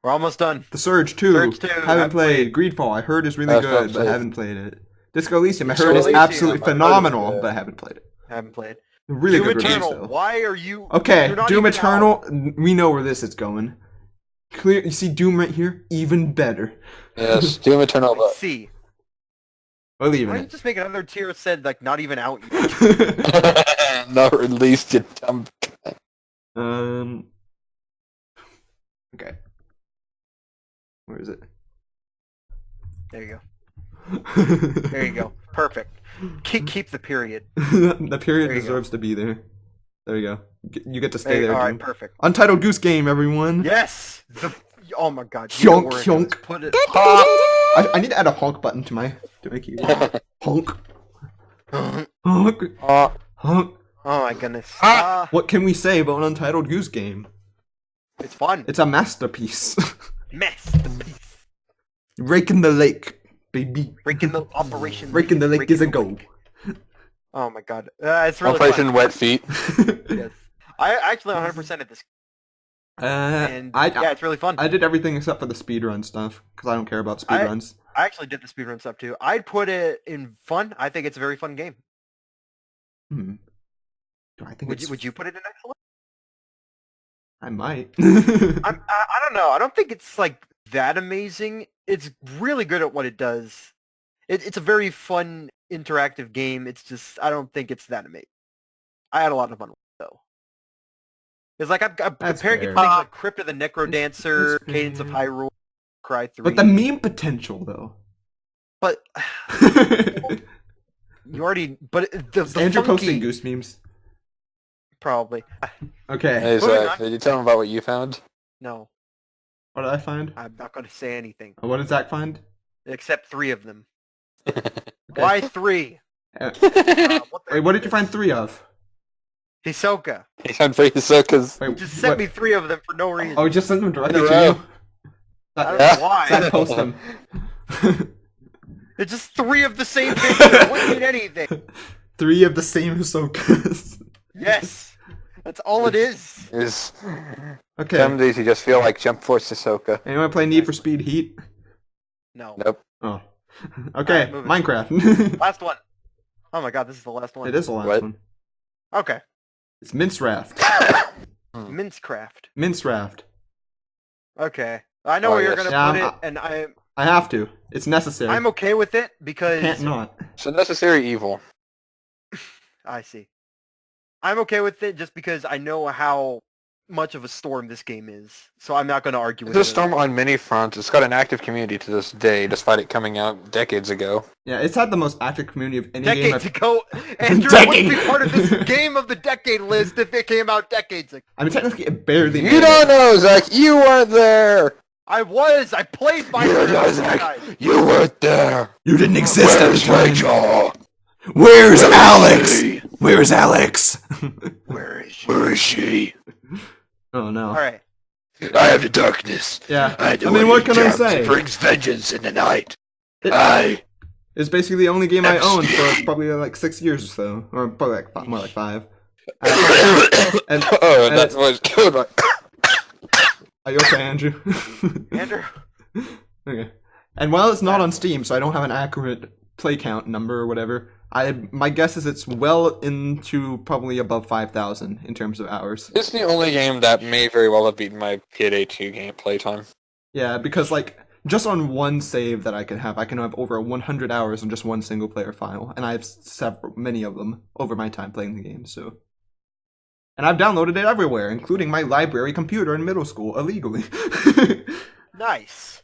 We're almost done. The Surge 2. Surge 2, Haven't I've played. Greedfall, I heard is really I've good, not but played. haven't played it. Disco Elysium, I Disco heard is Elysium, absolutely I've heard phenomenal, it. but I haven't played it. Haven't played. Really Doom good reviews, Eternal. though. Why are you? Okay, you're not Doom even Eternal, out. we know where this is going. Clear. You see Doom right here? Even better. Yes, Doom Eternal. I see. We're leaving Why don't you it. just make another tier that said like not even out yet? Not released, you dumb. Okay. Where is it? There you go. There you go. Perfect. Keep the period. The period There you deserves to be there. There you go. You get to stay there, All right, Doom. perfect. Untitled Goose Game, everyone. Yes. Oh my God. Hyonk, You know where it hyonk. is. Put it. I need to add a honk button to my keyboard. Honk. Honk. Honk. Oh my goodness. What can we say about an Untitled Goose Game? It's fun. It's a masterpiece. Masterpiece. Rake in the lake. baby. Breaking the Operation. Breaking the lake is a go. Oh my god, it's really Operation fun. Wet Feet. Yes. I actually 100% at this, and yeah, it's really fun. I did everything except for the speedrun stuff because I don't care about speedruns. I actually did the speedrun stuff too. I'd put it in fun. I think it's a very fun game. Do I think Would you put it in excellent? I might. I don't know. I don't think it's like that amazing. It's really good at what it does. It's a very fun interactive game. It's just I don't think it's that amazing. I had a lot of fun with it though. It's like I'm comparing it to things like Crypt of the Necrodancer, Cadence of Hyrule, Cry 3. But the meme potential though. But you already. But the Andrew funky, posting goose memes. Probably. Okay. Hey, Zach, did you tell him about what you found? No. What did I find? I'm not going to say anything. What did Zach find? Except 3 of them. Why 3? Wait, what did you find 3 of? Hisoka. He found 3 Hisokas. Wait, Just sent me 3 of them for no reason. Oh, just send them directly In a to row. you? I don't know why. Zach post them. It's just 3 of the same picture. It wouldn't mean anything. 3 of the same Hisokas. Yes. That's all it is. Okay. Some days you just feel like Jump Force Hisoka. Anyone play Need for Speed Heat? No. Nope. Oh. Okay, Alright, moving. Minecraft. Last one. Oh my god, this is the last one. It is the last What? one. Okay. It's Mince Raft. Mincecraft. Mince Raft. Okay. I know Oh, where you're yes. gonna Yeah, put I'm- it, and I have to. It's necessary. I'm okay with it because Can't not. It's a necessary evil. I see. I'm okay with it just because I know how much of a storm this game is, so I'm not going to argue with It's a it. storm on many fronts. It's got an active community to this day, despite it coming out decades ago. Yeah, it's had the most active community of any game. Decades ago, Andrew wouldn't be part of this game of the decade list if it came out decades ago. I mean, technically, it barely made You it. don't know, Zach. You weren't there. I played You Minecraft. don't know, Zach. You weren't there. You didn't exist at the Where's time. Rachel? Where's Alex? Where's Alex? Where is she? Where is she? Oh no. All right. I have the darkness. Yeah. I I mean, what can I say? brings vengeance in the night. It- It's basically the only game I owned for probably like 6 years or so, or probably like more like 5. And- That's what's killed my... Are you okay, Andrew? Andrew. Okay. And while it's not on Steam, so I don't have an accurate play count number or whatever, my guess is it's well into probably above 5,000 in terms of hours. It's the only game that may very well have beaten my PDA 2 game playtime. Yeah, because like just on one save that I can have over 100 hours on just one single player file, and I have many of them over my time playing the game. So, and I've downloaded it everywhere, including my library computer in middle school illegally. Nice.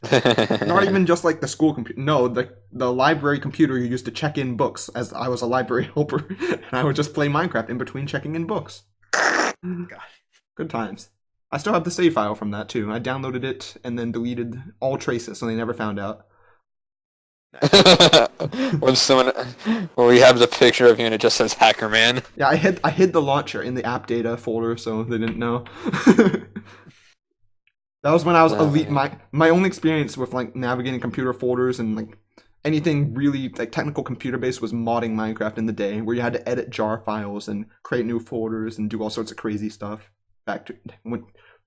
Not even just like the school computer. No, the library computer you used to check in books, as I was a library helper, and I would just play Minecraft in between checking in books. God. Good times. I still have the save file from that too. I downloaded it and then deleted all traces, so they never found out. When we have the picture of you and it just says Hacker Man. Yeah, I hid the launcher in the app data folder, so they didn't know. That was when I was elite. My only experience with like navigating computer folders and like anything really like technical computer based was modding Minecraft in the day, where you had to edit jar files and create new folders and do all sorts of crazy stuff.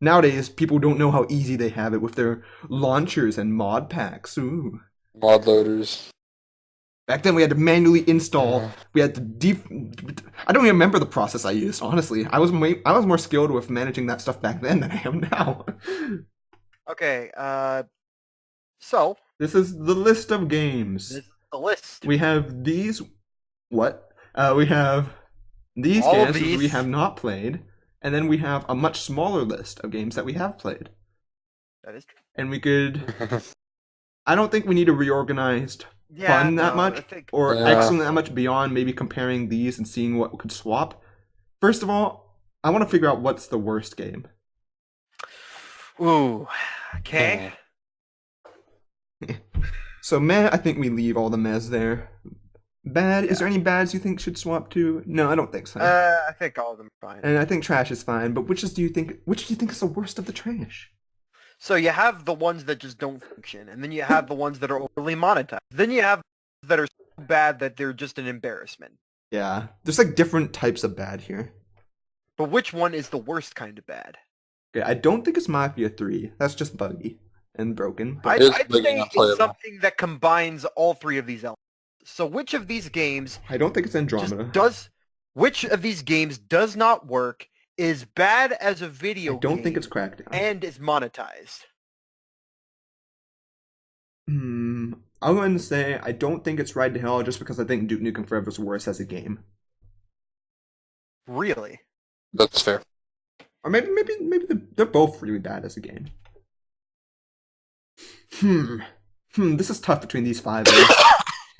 Nowadays, people don't know how easy they have it with their launchers and mod packs. Ooh. Mod loaders. Back then, we had to manually install. We had to I don't even remember the process I used. Honestly, I was more skilled with managing that stuff back then than I am now. Okay. So This is the list of games. this is the list. We have these. What? We have these All of games that we these. have not played, and then we have a much smaller list of games that we have played. That is true. And we could. I don't think we need a reorganized Yeah, fun that no, I much, think- or Yeah. excellent that much beyond maybe comparing these and seeing what we could swap. First of all, I want to figure out what's the worst game. Ooh. Okay. So meh, I think we leave all the mehs there. Bad, is there any bads you think should swap to? No, I don't think so. I think all of them are fine. And I think trash is fine, but which do you think is the worst of the trash? So you have the ones that just don't function, and then you have the ones that are overly monetized. Then you have that are so bad that they're just an embarrassment. Yeah, there's like different types of bad here. But which one is the worst kind of bad? Okay, I don't think it's Mafia 3. That's just buggy and broken. But I'd It's say big and it's unplayable. something that combines all three of these elements. So which of these games I don't think it's just Andromeda. which of these games does not work, is bad as a I video game, don't think it's Crackdown. and is monetized? I'm going to say I don't think it's Ride to Hell just because I think Duke Nukem Forever is worse as a game. Really? That's fair. Or maybe they're both really bad as a game. This is tough between these 5.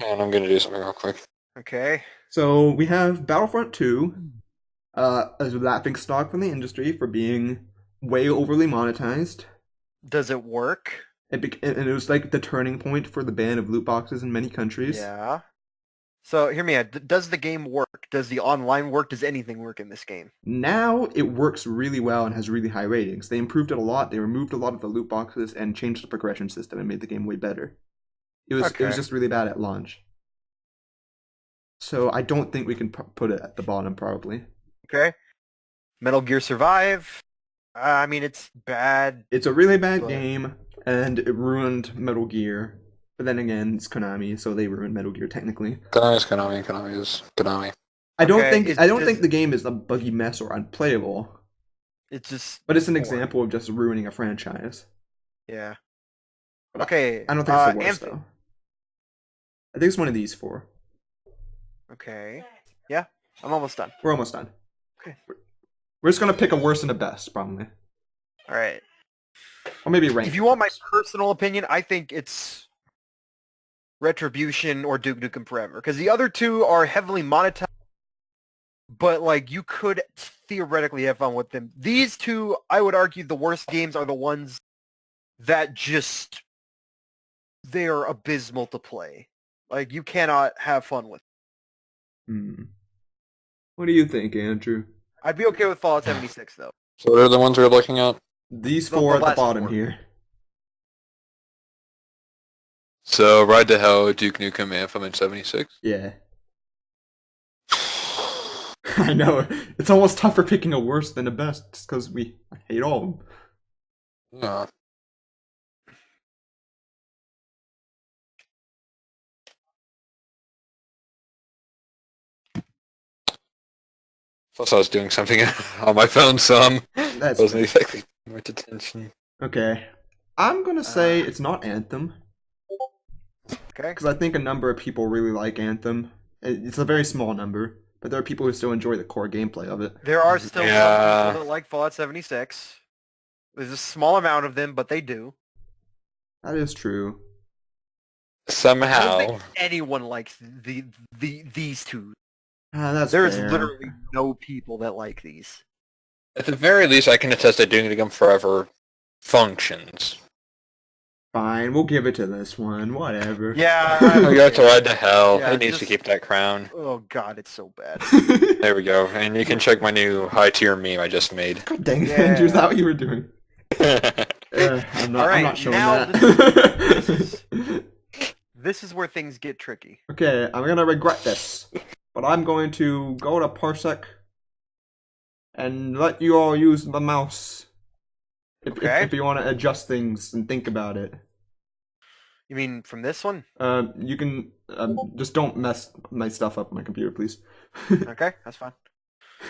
And I'm gonna do something real quick. Okay. So we have Battlefront 2 as a laughing stock from the industry for being way overly monetized. Does it work? And it was like the turning point for the ban of loot boxes in many countries. Yeah. So hear me out. Does the game work? Does the online work? Does anything work in this game? Now it works really well and has really high ratings. They improved it a lot. They removed a lot of the loot boxes and changed the progression system and made the game way better. It was Okay. just really bad at launch. So I don't think we can put it at the bottom probably. Okay. Metal Gear Survive. I mean, it's bad. It's a really bad But- game and it ruined Metal Gear. But then again, it's Konami, so they ruined Metal Gear technically. Konami's Konami. Konami is Konami. I don't Okay, think does- think the game is a buggy mess or unplayable, It's just. but it's an boring. example of just ruining a franchise. Yeah. But Okay. I don't think it's the worst Anthem. though. I think it's one of these 4. Okay. Yeah. I'm almost done. We're almost done. Okay. We're just gonna pick a worst and a best, probably, All right. or maybe rank. If you want my personal opinion, I think it's Retribution or Duke Nukem Forever, because the other two are heavily monetized, but like you could theoretically have fun with them. These two, I would argue, the worst games are the ones that just they are abysmal to play. Like you cannot have fun with. What do you think, Andrew? I'd be okay with Fallout 76 though. So what are the ones we're looking at? These The 4 at the last bottom 4. here. So Ride to Hell, Duke Nukem, Anthem, and 76. Yeah. I know. It's almost tougher picking a worst than a best, just because we hate all of them. Yeah. Plus, I was doing something on my phone, so I That's wasn't exactly paying much attention. okay. I'm gonna say it's not Anthem, Okay. because I think a number of people really like Anthem. It's a very small number, but there are people who still enjoy the core gameplay of it. There are still Yeah. some people that like Fallout 76. There's a small amount of them, but they do. That is true. I don't Somehow, think anyone likes these two. That's There's fair. literally no people that like these. at the very least, I can attest that Duke Nukem Forever functions. Fine, we'll give it to this one. Whatever. Yeah. I got to Ride to Hell. Yeah, It needs to just- keep that crown. Oh god, it's so bad. There we go. And you can check my new high tier meme I just made. God dang it, Yeah. Andrew, is that what you were doing? I'm All not. right, I'm not showing now that. This is where things get tricky. Okay, I'm gonna regret this, but I'm going to go to Parsec and let you all use the mouse. Okay. If you want to adjust things and think about it, You mean from this one? you can just don't mess my stuff up on my computer, please. Okay, that's fine.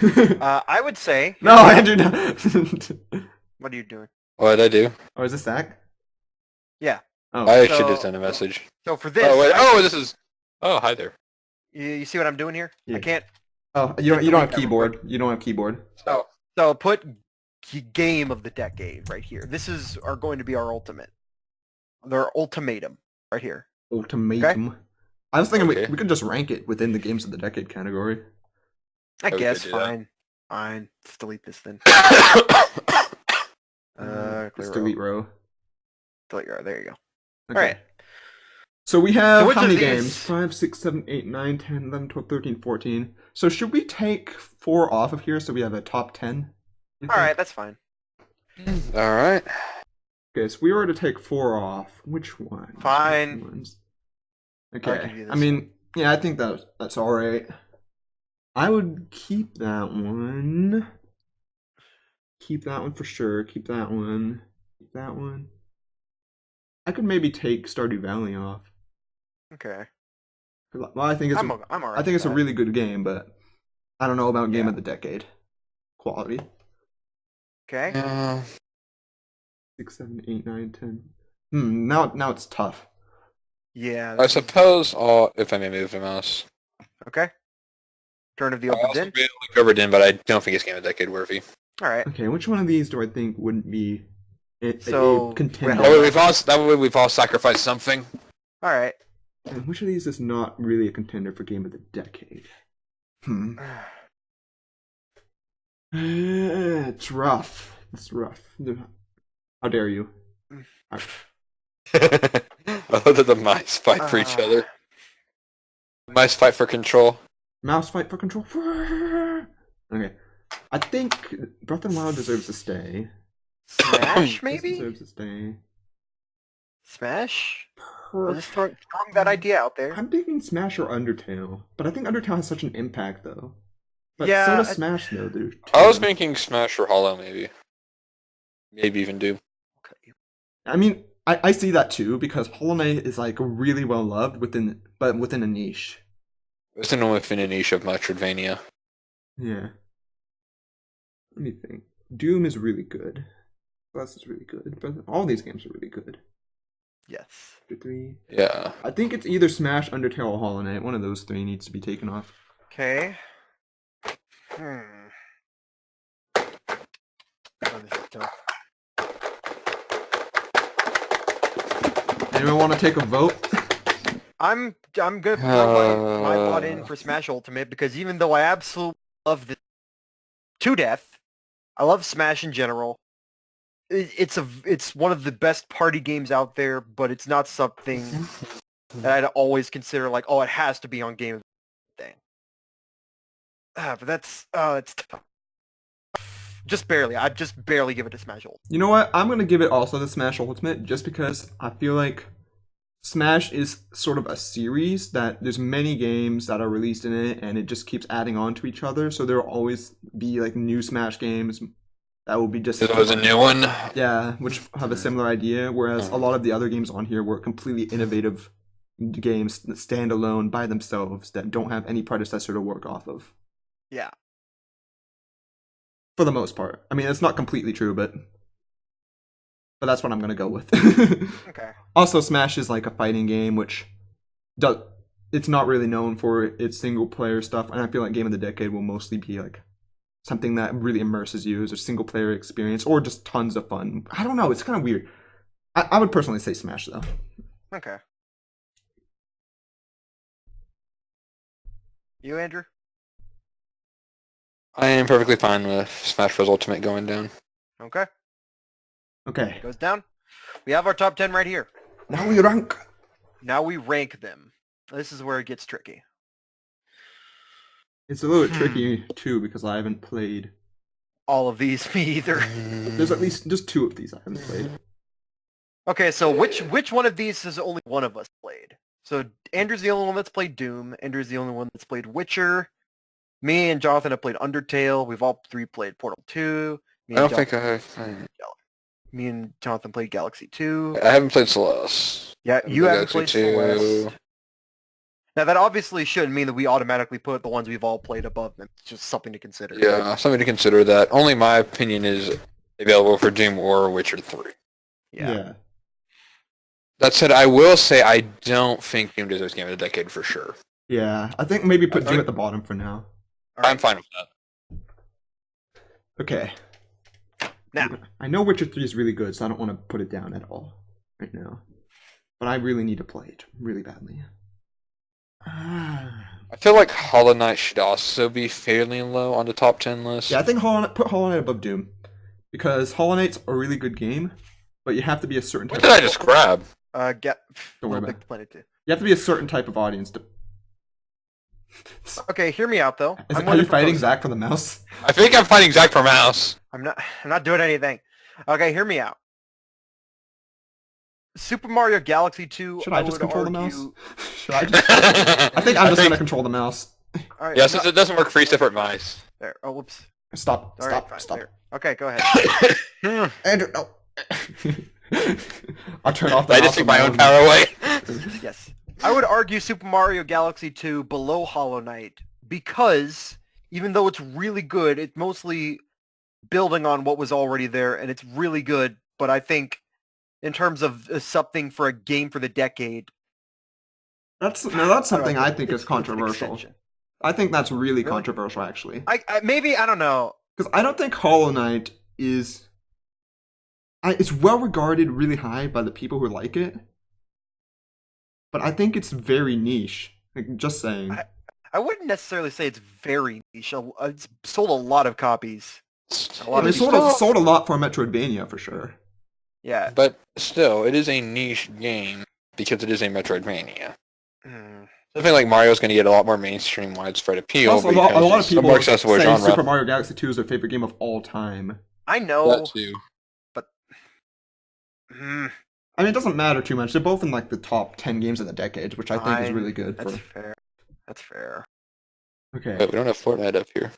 I would say. No, Andrew. No. What are you doing? What did I do? Oh, is this Zach? Yeah. Oh, I So- should have sent a message. So for this, Oh, wait. I- Oh, this is... Oh, hi there. you see what I'm doing here? Yeah. I can't. oh, you don't have delete that real keyboard. You don't have keyboard. So put game of the decade right here. This is going to be our ultimate. Their ultimatum right here. Ultimatum. I was thinking Okay. we could just rank it within the games of the decade category. I we could guess do that. fine. Fine. Let's delete this then. Just Clear delete row. Delete row. There you go. Okay. All right. So we have So which how of many these- games? 5, 6, 7, 8, 9, 10, 11, 12, 13, 14. So should we take 4 off of here so we have a top 10? All right, that's fine. All right. Okay, so we were to take 4 off. Which one? Fine. Which ones? I can Okay. do this I mean, yeah, I think that's all right. I would keep that one. Keep that one for sure. Keep that one. Keep that one. I could maybe take Stardew Valley off. Okay. Well, I think it's I'm alright. I think it's a really good game, but I don't know about Game Yeah. of the Decade quality. Okay. 6, 7, 8, 9, 10. Now it's tough. Yeah. I suppose, if I may move the mouse. Okay. Turn of the I Obra also Dinn. really like Overdin, but I don't think it's Game of the Decade worthy. All right. Okay, which one of these do I think wouldn't be a So, contender? That way we've all sacrificed something. All right. And which of these is not really a contender for Game of the Decade? It's rough. It's rough. How dare you? Oh, did the mice fight for each other? Mice fight for control. Mouse fight for control. Okay. I think Breath of the Wild deserves to stay. Smash, This maybe? deserves to stay. Smash? I'm just throwing that idea out there. I'm thinking Smash or Undertale, but I think Undertale has such an impact though. But Yeah, so does Smash though, dude. I was thinking Smash or Hollow, maybe. Maybe even Doom. Okay. I mean, I see that too because Hollow Knight is like really well loved within a niche. It's within a niche of Metroidvania. Yeah. Let me think. Doom is really good. Plus is really good. But all these games are really good. Yes. 3. Yeah. I think it's either Smash, Undertale, or Hollow Knight. One of those 3 needs to be taken off. Okay. Oh, this is tough. Anyone want to take a vote? I'm gonna throw my thought in for Smash Ultimate because even though I absolutely love this to death, I love Smash in general. It's one of the best party games out there, but it's not something that I'd always consider like, oh, it has to be on Game of the Day. But that's it's tough. Just barely. I'd just barely give it to Smash Ultimate. You know what? I'm going to give it also to Smash Ultimate just because I feel like Smash is sort of a series that there's many games that are released in it and it just keeps adding on to each other. So there will always be like new Smash games that will be just... There was a new one? Yeah, which have a similar idea, whereas a lot of the other games on here were completely innovative games that stand alone by themselves that don't have any predecessor to work off of. Yeah. For the most part. I mean, it's not completely true, but that's what I'm going to go with. Okay. Also, Smash is like a fighting game, which it's not really known for its single-player stuff, and I feel like Game of the Decade will mostly be like something that really immerses you as a single-player experience, or just tons of fun. I don't know, it's kind of weird. I would personally say Smash, though. Okay. You, Andrew? I am perfectly fine with Smash Bros. Ultimate going down. Okay. Okay, It goes down. We have our top 10 right here. now we rank. Now we rank them. This is where it gets tricky. It's a little bit tricky, too, because I haven't played. All of these, me either. There's at least just 2 of these I haven't played. Okay, so which one of these has only one of us played? So Andrew's the only one that's played Doom. Andrew's the only one that's played Witcher. Me and Jonathan have played Undertale. We've all 3 played Portal 2. I don't think I... Me and Jonathan played Galaxy 2. I haven't played Celeste. Yeah, you haven't played Galaxy 2. Celeste. Now that obviously shouldn't mean that we automatically put the ones we've all played above them. It's just something to consider. Yeah, something to consider that. Only my opinion is available for Doom or Witcher 3. Yeah. That said, I will say I don't think Doom deserves Game of the Decade for sure. Yeah, I think maybe put Doom at the bottom for now. All right. I'm fine with that. Okay. Now, I know Witcher 3 is really good, so I don't want to put it down at all right now. But I really need to play it really badly. I feel like Hollow Knight should also be fairly low on the top 10 list. Yeah, I think put Hollow Knight above Doom. Because Hollow Knight's a really good game, but you have to be a certain What type did I just grab? get Don't worry Little about Big Planet 2. You have to be a certain type of audience to... Okay, hear me out though. Are you fighting Zach for the mouse? I think I'm fighting Zach for mouse. I'm not doing anything. Okay, hear me out. Super Mario Galaxy 2. Should I just would control the argue- mouse? Should I just... I think I'm just gonna control the mouse. All right, Yeah, since it doesn't work for separate mice. there. Oh, whoops. Stop, All right, fine, stop. there. Okay, go ahead. Andrew, no. I'll turn off the I mouse just took with my own power away. Yes. I would argue Super Mario Galaxy 2 below Hollow Knight because even though it's really good, it's mostly building on what was already there, and it's really good. But I think in terms of something for a game for the decade, That's something I think it's is an controversial. extension. I think that's really Really? controversial, actually. I maybe I don't know. Because I don't think Hollow Knight is... it's well regarded really high by the people who like it. But I think it's very niche. Like, just saying. I wouldn't necessarily say it's very niche. It's sold a lot of copies. A lot They of sold a lot for Metroidvania, for sure. Yeah. But still, it is a niche game because it is a Metroidvania. Mm. Something like Mario's going to get a lot more mainstream, widespread appeal. Also, a because lot of it's a people more accessible say genre. Super Mario Galaxy 2 is their favorite game of all time. I know. That too. Mm, I mean, it doesn't matter too much. They're both in like the top 10 games of the decade, which I think is really good. That's fair. That's fair. Okay. But we don't have Fortnite up here.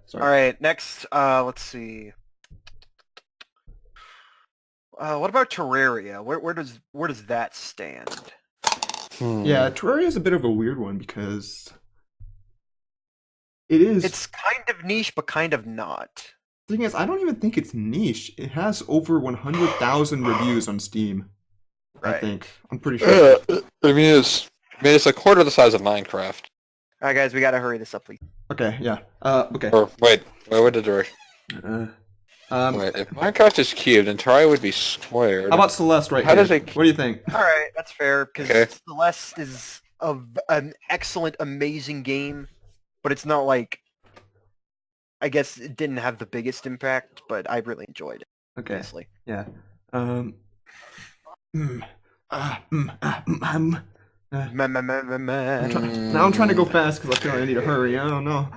Sorry. All right. Next, let's see. What about Terraria? Where does that stand? Yeah, Terraria is a bit of a weird one because it is. It's kind of niche, but kind of not. The thing is, I don't even think it's niche. It has over 100,000 reviews on Steam. I Right. think. I'm pretty sure. I mean, it's a quarter the size of Minecraft. All right, guys, we gotta hurry this up, please. Okay, yeah. Okay. Or wait, what did I? How Wait, if Minecraft is cubed, then Terraria would be squared. about Celeste right How here? does it- What do you think? All right, that's fair because Okay. Celeste is an excellent, amazing game, but it's not like. I guess it didn't have the biggest impact, but I really enjoyed it. Okay. Honestly. Yeah. Now I'm trying to go fast because I feel like I need to hurry. I don't know.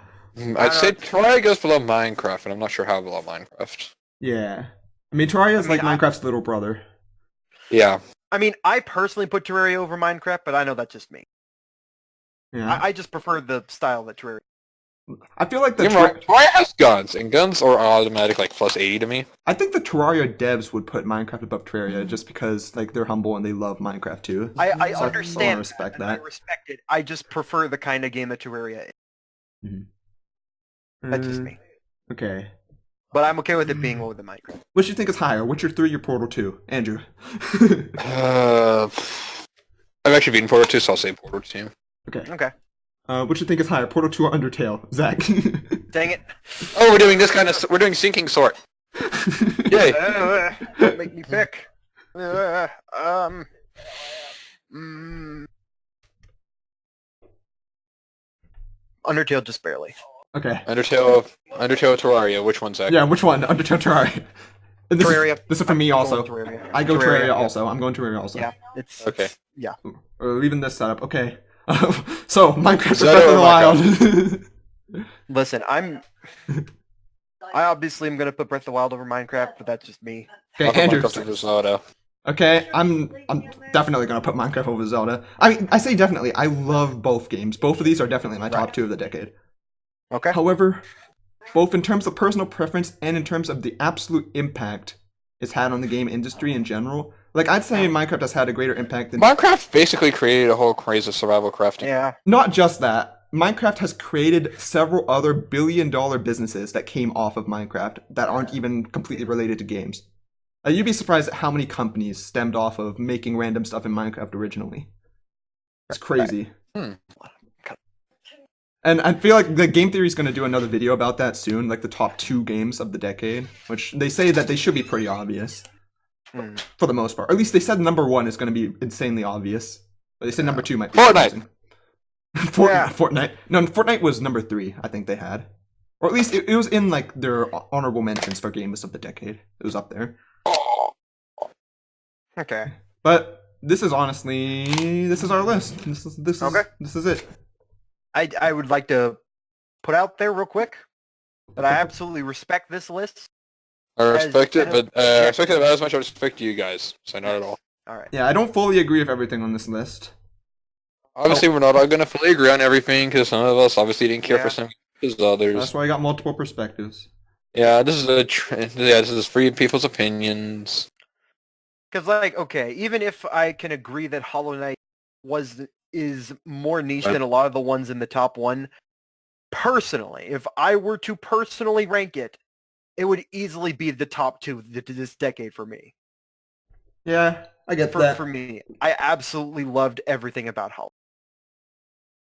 I'd say Terraria goes below Minecraft, and I'm not sure how below Minecraft. Yeah. I mean, Terraria is I mean, like Minecraft's little brother. Yeah. I mean, I personally put Terraria over Minecraft, but I know that's just me. Yeah. I just prefer the style that Terraria. I feel like the You're right. Terraria has guns, and guns are automatic like plus 80 to me. I think the Terraria devs would put Minecraft above Terraria just because like they're humble and they love Minecraft too. I So I understand respect and I that. respect it. I just prefer the kind of game that Terraria is. That's just me. Okay. But I'm okay with it being lower than Minecraft. What do you think is higher? What's your 3 or Portal 2? Andrew. I've actually beaten Portal 2, so I'll say Portal 2. Okay. Okay. What you think is higher? Portal 2 or Undertale? Zach. Dang it. Oh, we're doing this kind of. We're doing sinking sort. Yay! Don't make me pick. Undertale just barely. Okay. Undertale, Terraria. Which one's that? Yeah, which one? Undertale, Terraria. And Terraria. This is for me I'm also. going Terraria. I go Terraria yeah. also. I'm going Terraria also. Yeah, it's Okay. yeah. We're leaving this setup. Okay. So, Minecraft or Zelda Breath of or the Wild? Listen, I obviously am gonna put Breath of the Wild over Minecraft, but that's just me. Okay, Andrew. Minecraft over Zelda. Okay, I'm definitely gonna put Minecraft over Zelda. I mean, I say definitely. I love both games. Both of these are definitely my top 2 of the decade. Okay. However, both in terms of personal preference and in terms of the absolute impact it's had on the game industry in general, like I'd say Minecraft has had a greater impact than. Minecraft basically created a whole craze of survival crafting. Yeah. Not just that. Minecraft has created several other billion-dollar businesses that came off of Minecraft that aren't even completely related to games. You'd be surprised at how many companies stemmed off of making random stuff in Minecraft originally. It's crazy. And I feel like the Game Theory is going to do another video about that soon, like the top 2 games of the decade, which they say that they should be pretty obvious. For the most part. Or at least they said number 1 is going to be insanely obvious. But they said number 2 might be Fortnite! confusing. Fortnite. No, Fortnite was number 3, I think they had. Or at least it was in like their honorable mentions for games of the decade. It was up there. Okay. But this is honestly, this is our list. This is it. I would like to put out there real quick that I absolutely respect this list. I respect it, but I Yeah. respect it about as much as I respect you guys. So not at all. All right. Yeah, I don't fully agree with everything on this list. Obviously, we're not all going to fully agree on everything because some of us obviously didn't care Yeah. for some as others. That's why I got multiple perspectives. Yeah, this is this is free people's opinions. Because like, okay, even if I can agree that Hollow Knight is more niche than a lot of the ones in the top one, personally, if I were to personally rank it, it would easily be the top two this decade for me. Yeah, I get that. For me, I absolutely loved everything about Hollow.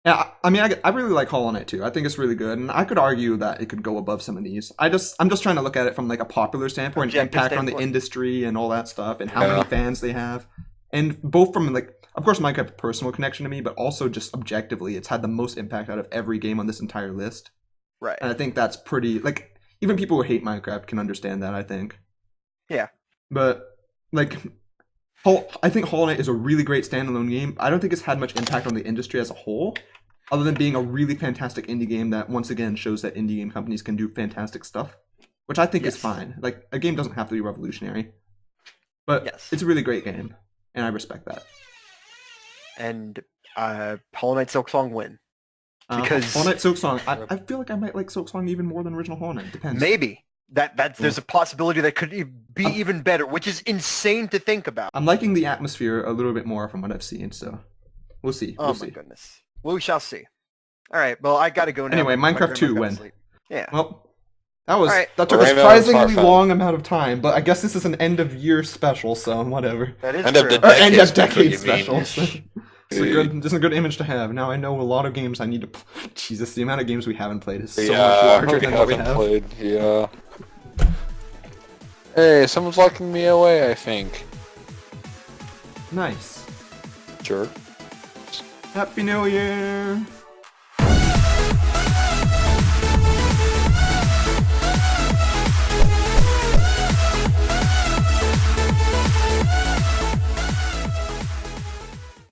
Yeah, I mean, I really like Hollow Knight too. I think it's really good, and I could argue that it could go above some of these. I'm just trying to look at it from like a popular standpoint, Objective impact on the standpoint. industry and all that stuff, and how many fans they have, and both from like, of course, Minecraft has a personal connection to me, but also just objectively, it's had the most impact out of every game on this entire list, Right. and I think that's pretty like even people who hate Minecraft can understand that. I think. Yeah. But like. I think Hollow Knight is a really great standalone game. I don't think it's had much impact on the industry as a whole, other than being a really fantastic indie game that once again shows that indie game companies can do fantastic stuff, which I think is fine. Like, a game doesn't have to be revolutionary, but it's a really great game, and I respect that. And Hollow Knight Silksong win. Because Hollow Knight Silksong, I feel like I might like Silksong even more than original Hollow Knight. Depends. Maybe. There's a possibility that could be even better, which is insane to think about. I'm liking the atmosphere a little bit more from what I've seen, so we'll see. Oh my goodness. We shall see. All right, well, I gotta go now. Anyway, Minecraft 2 win. Yeah. Well, that took a Rainbow surprisingly Far long amount of time, but I guess this is an end of year special, so whatever. That is End of true. the Or end of decade decade special. So this is a good image to have. Now I know a lot of games I need to. Jesus, the amount of games we haven't played is so much larger than what we have. Played. Yeah. Hey, someone's locking me away, I think. Nice. Sure. Happy New Year!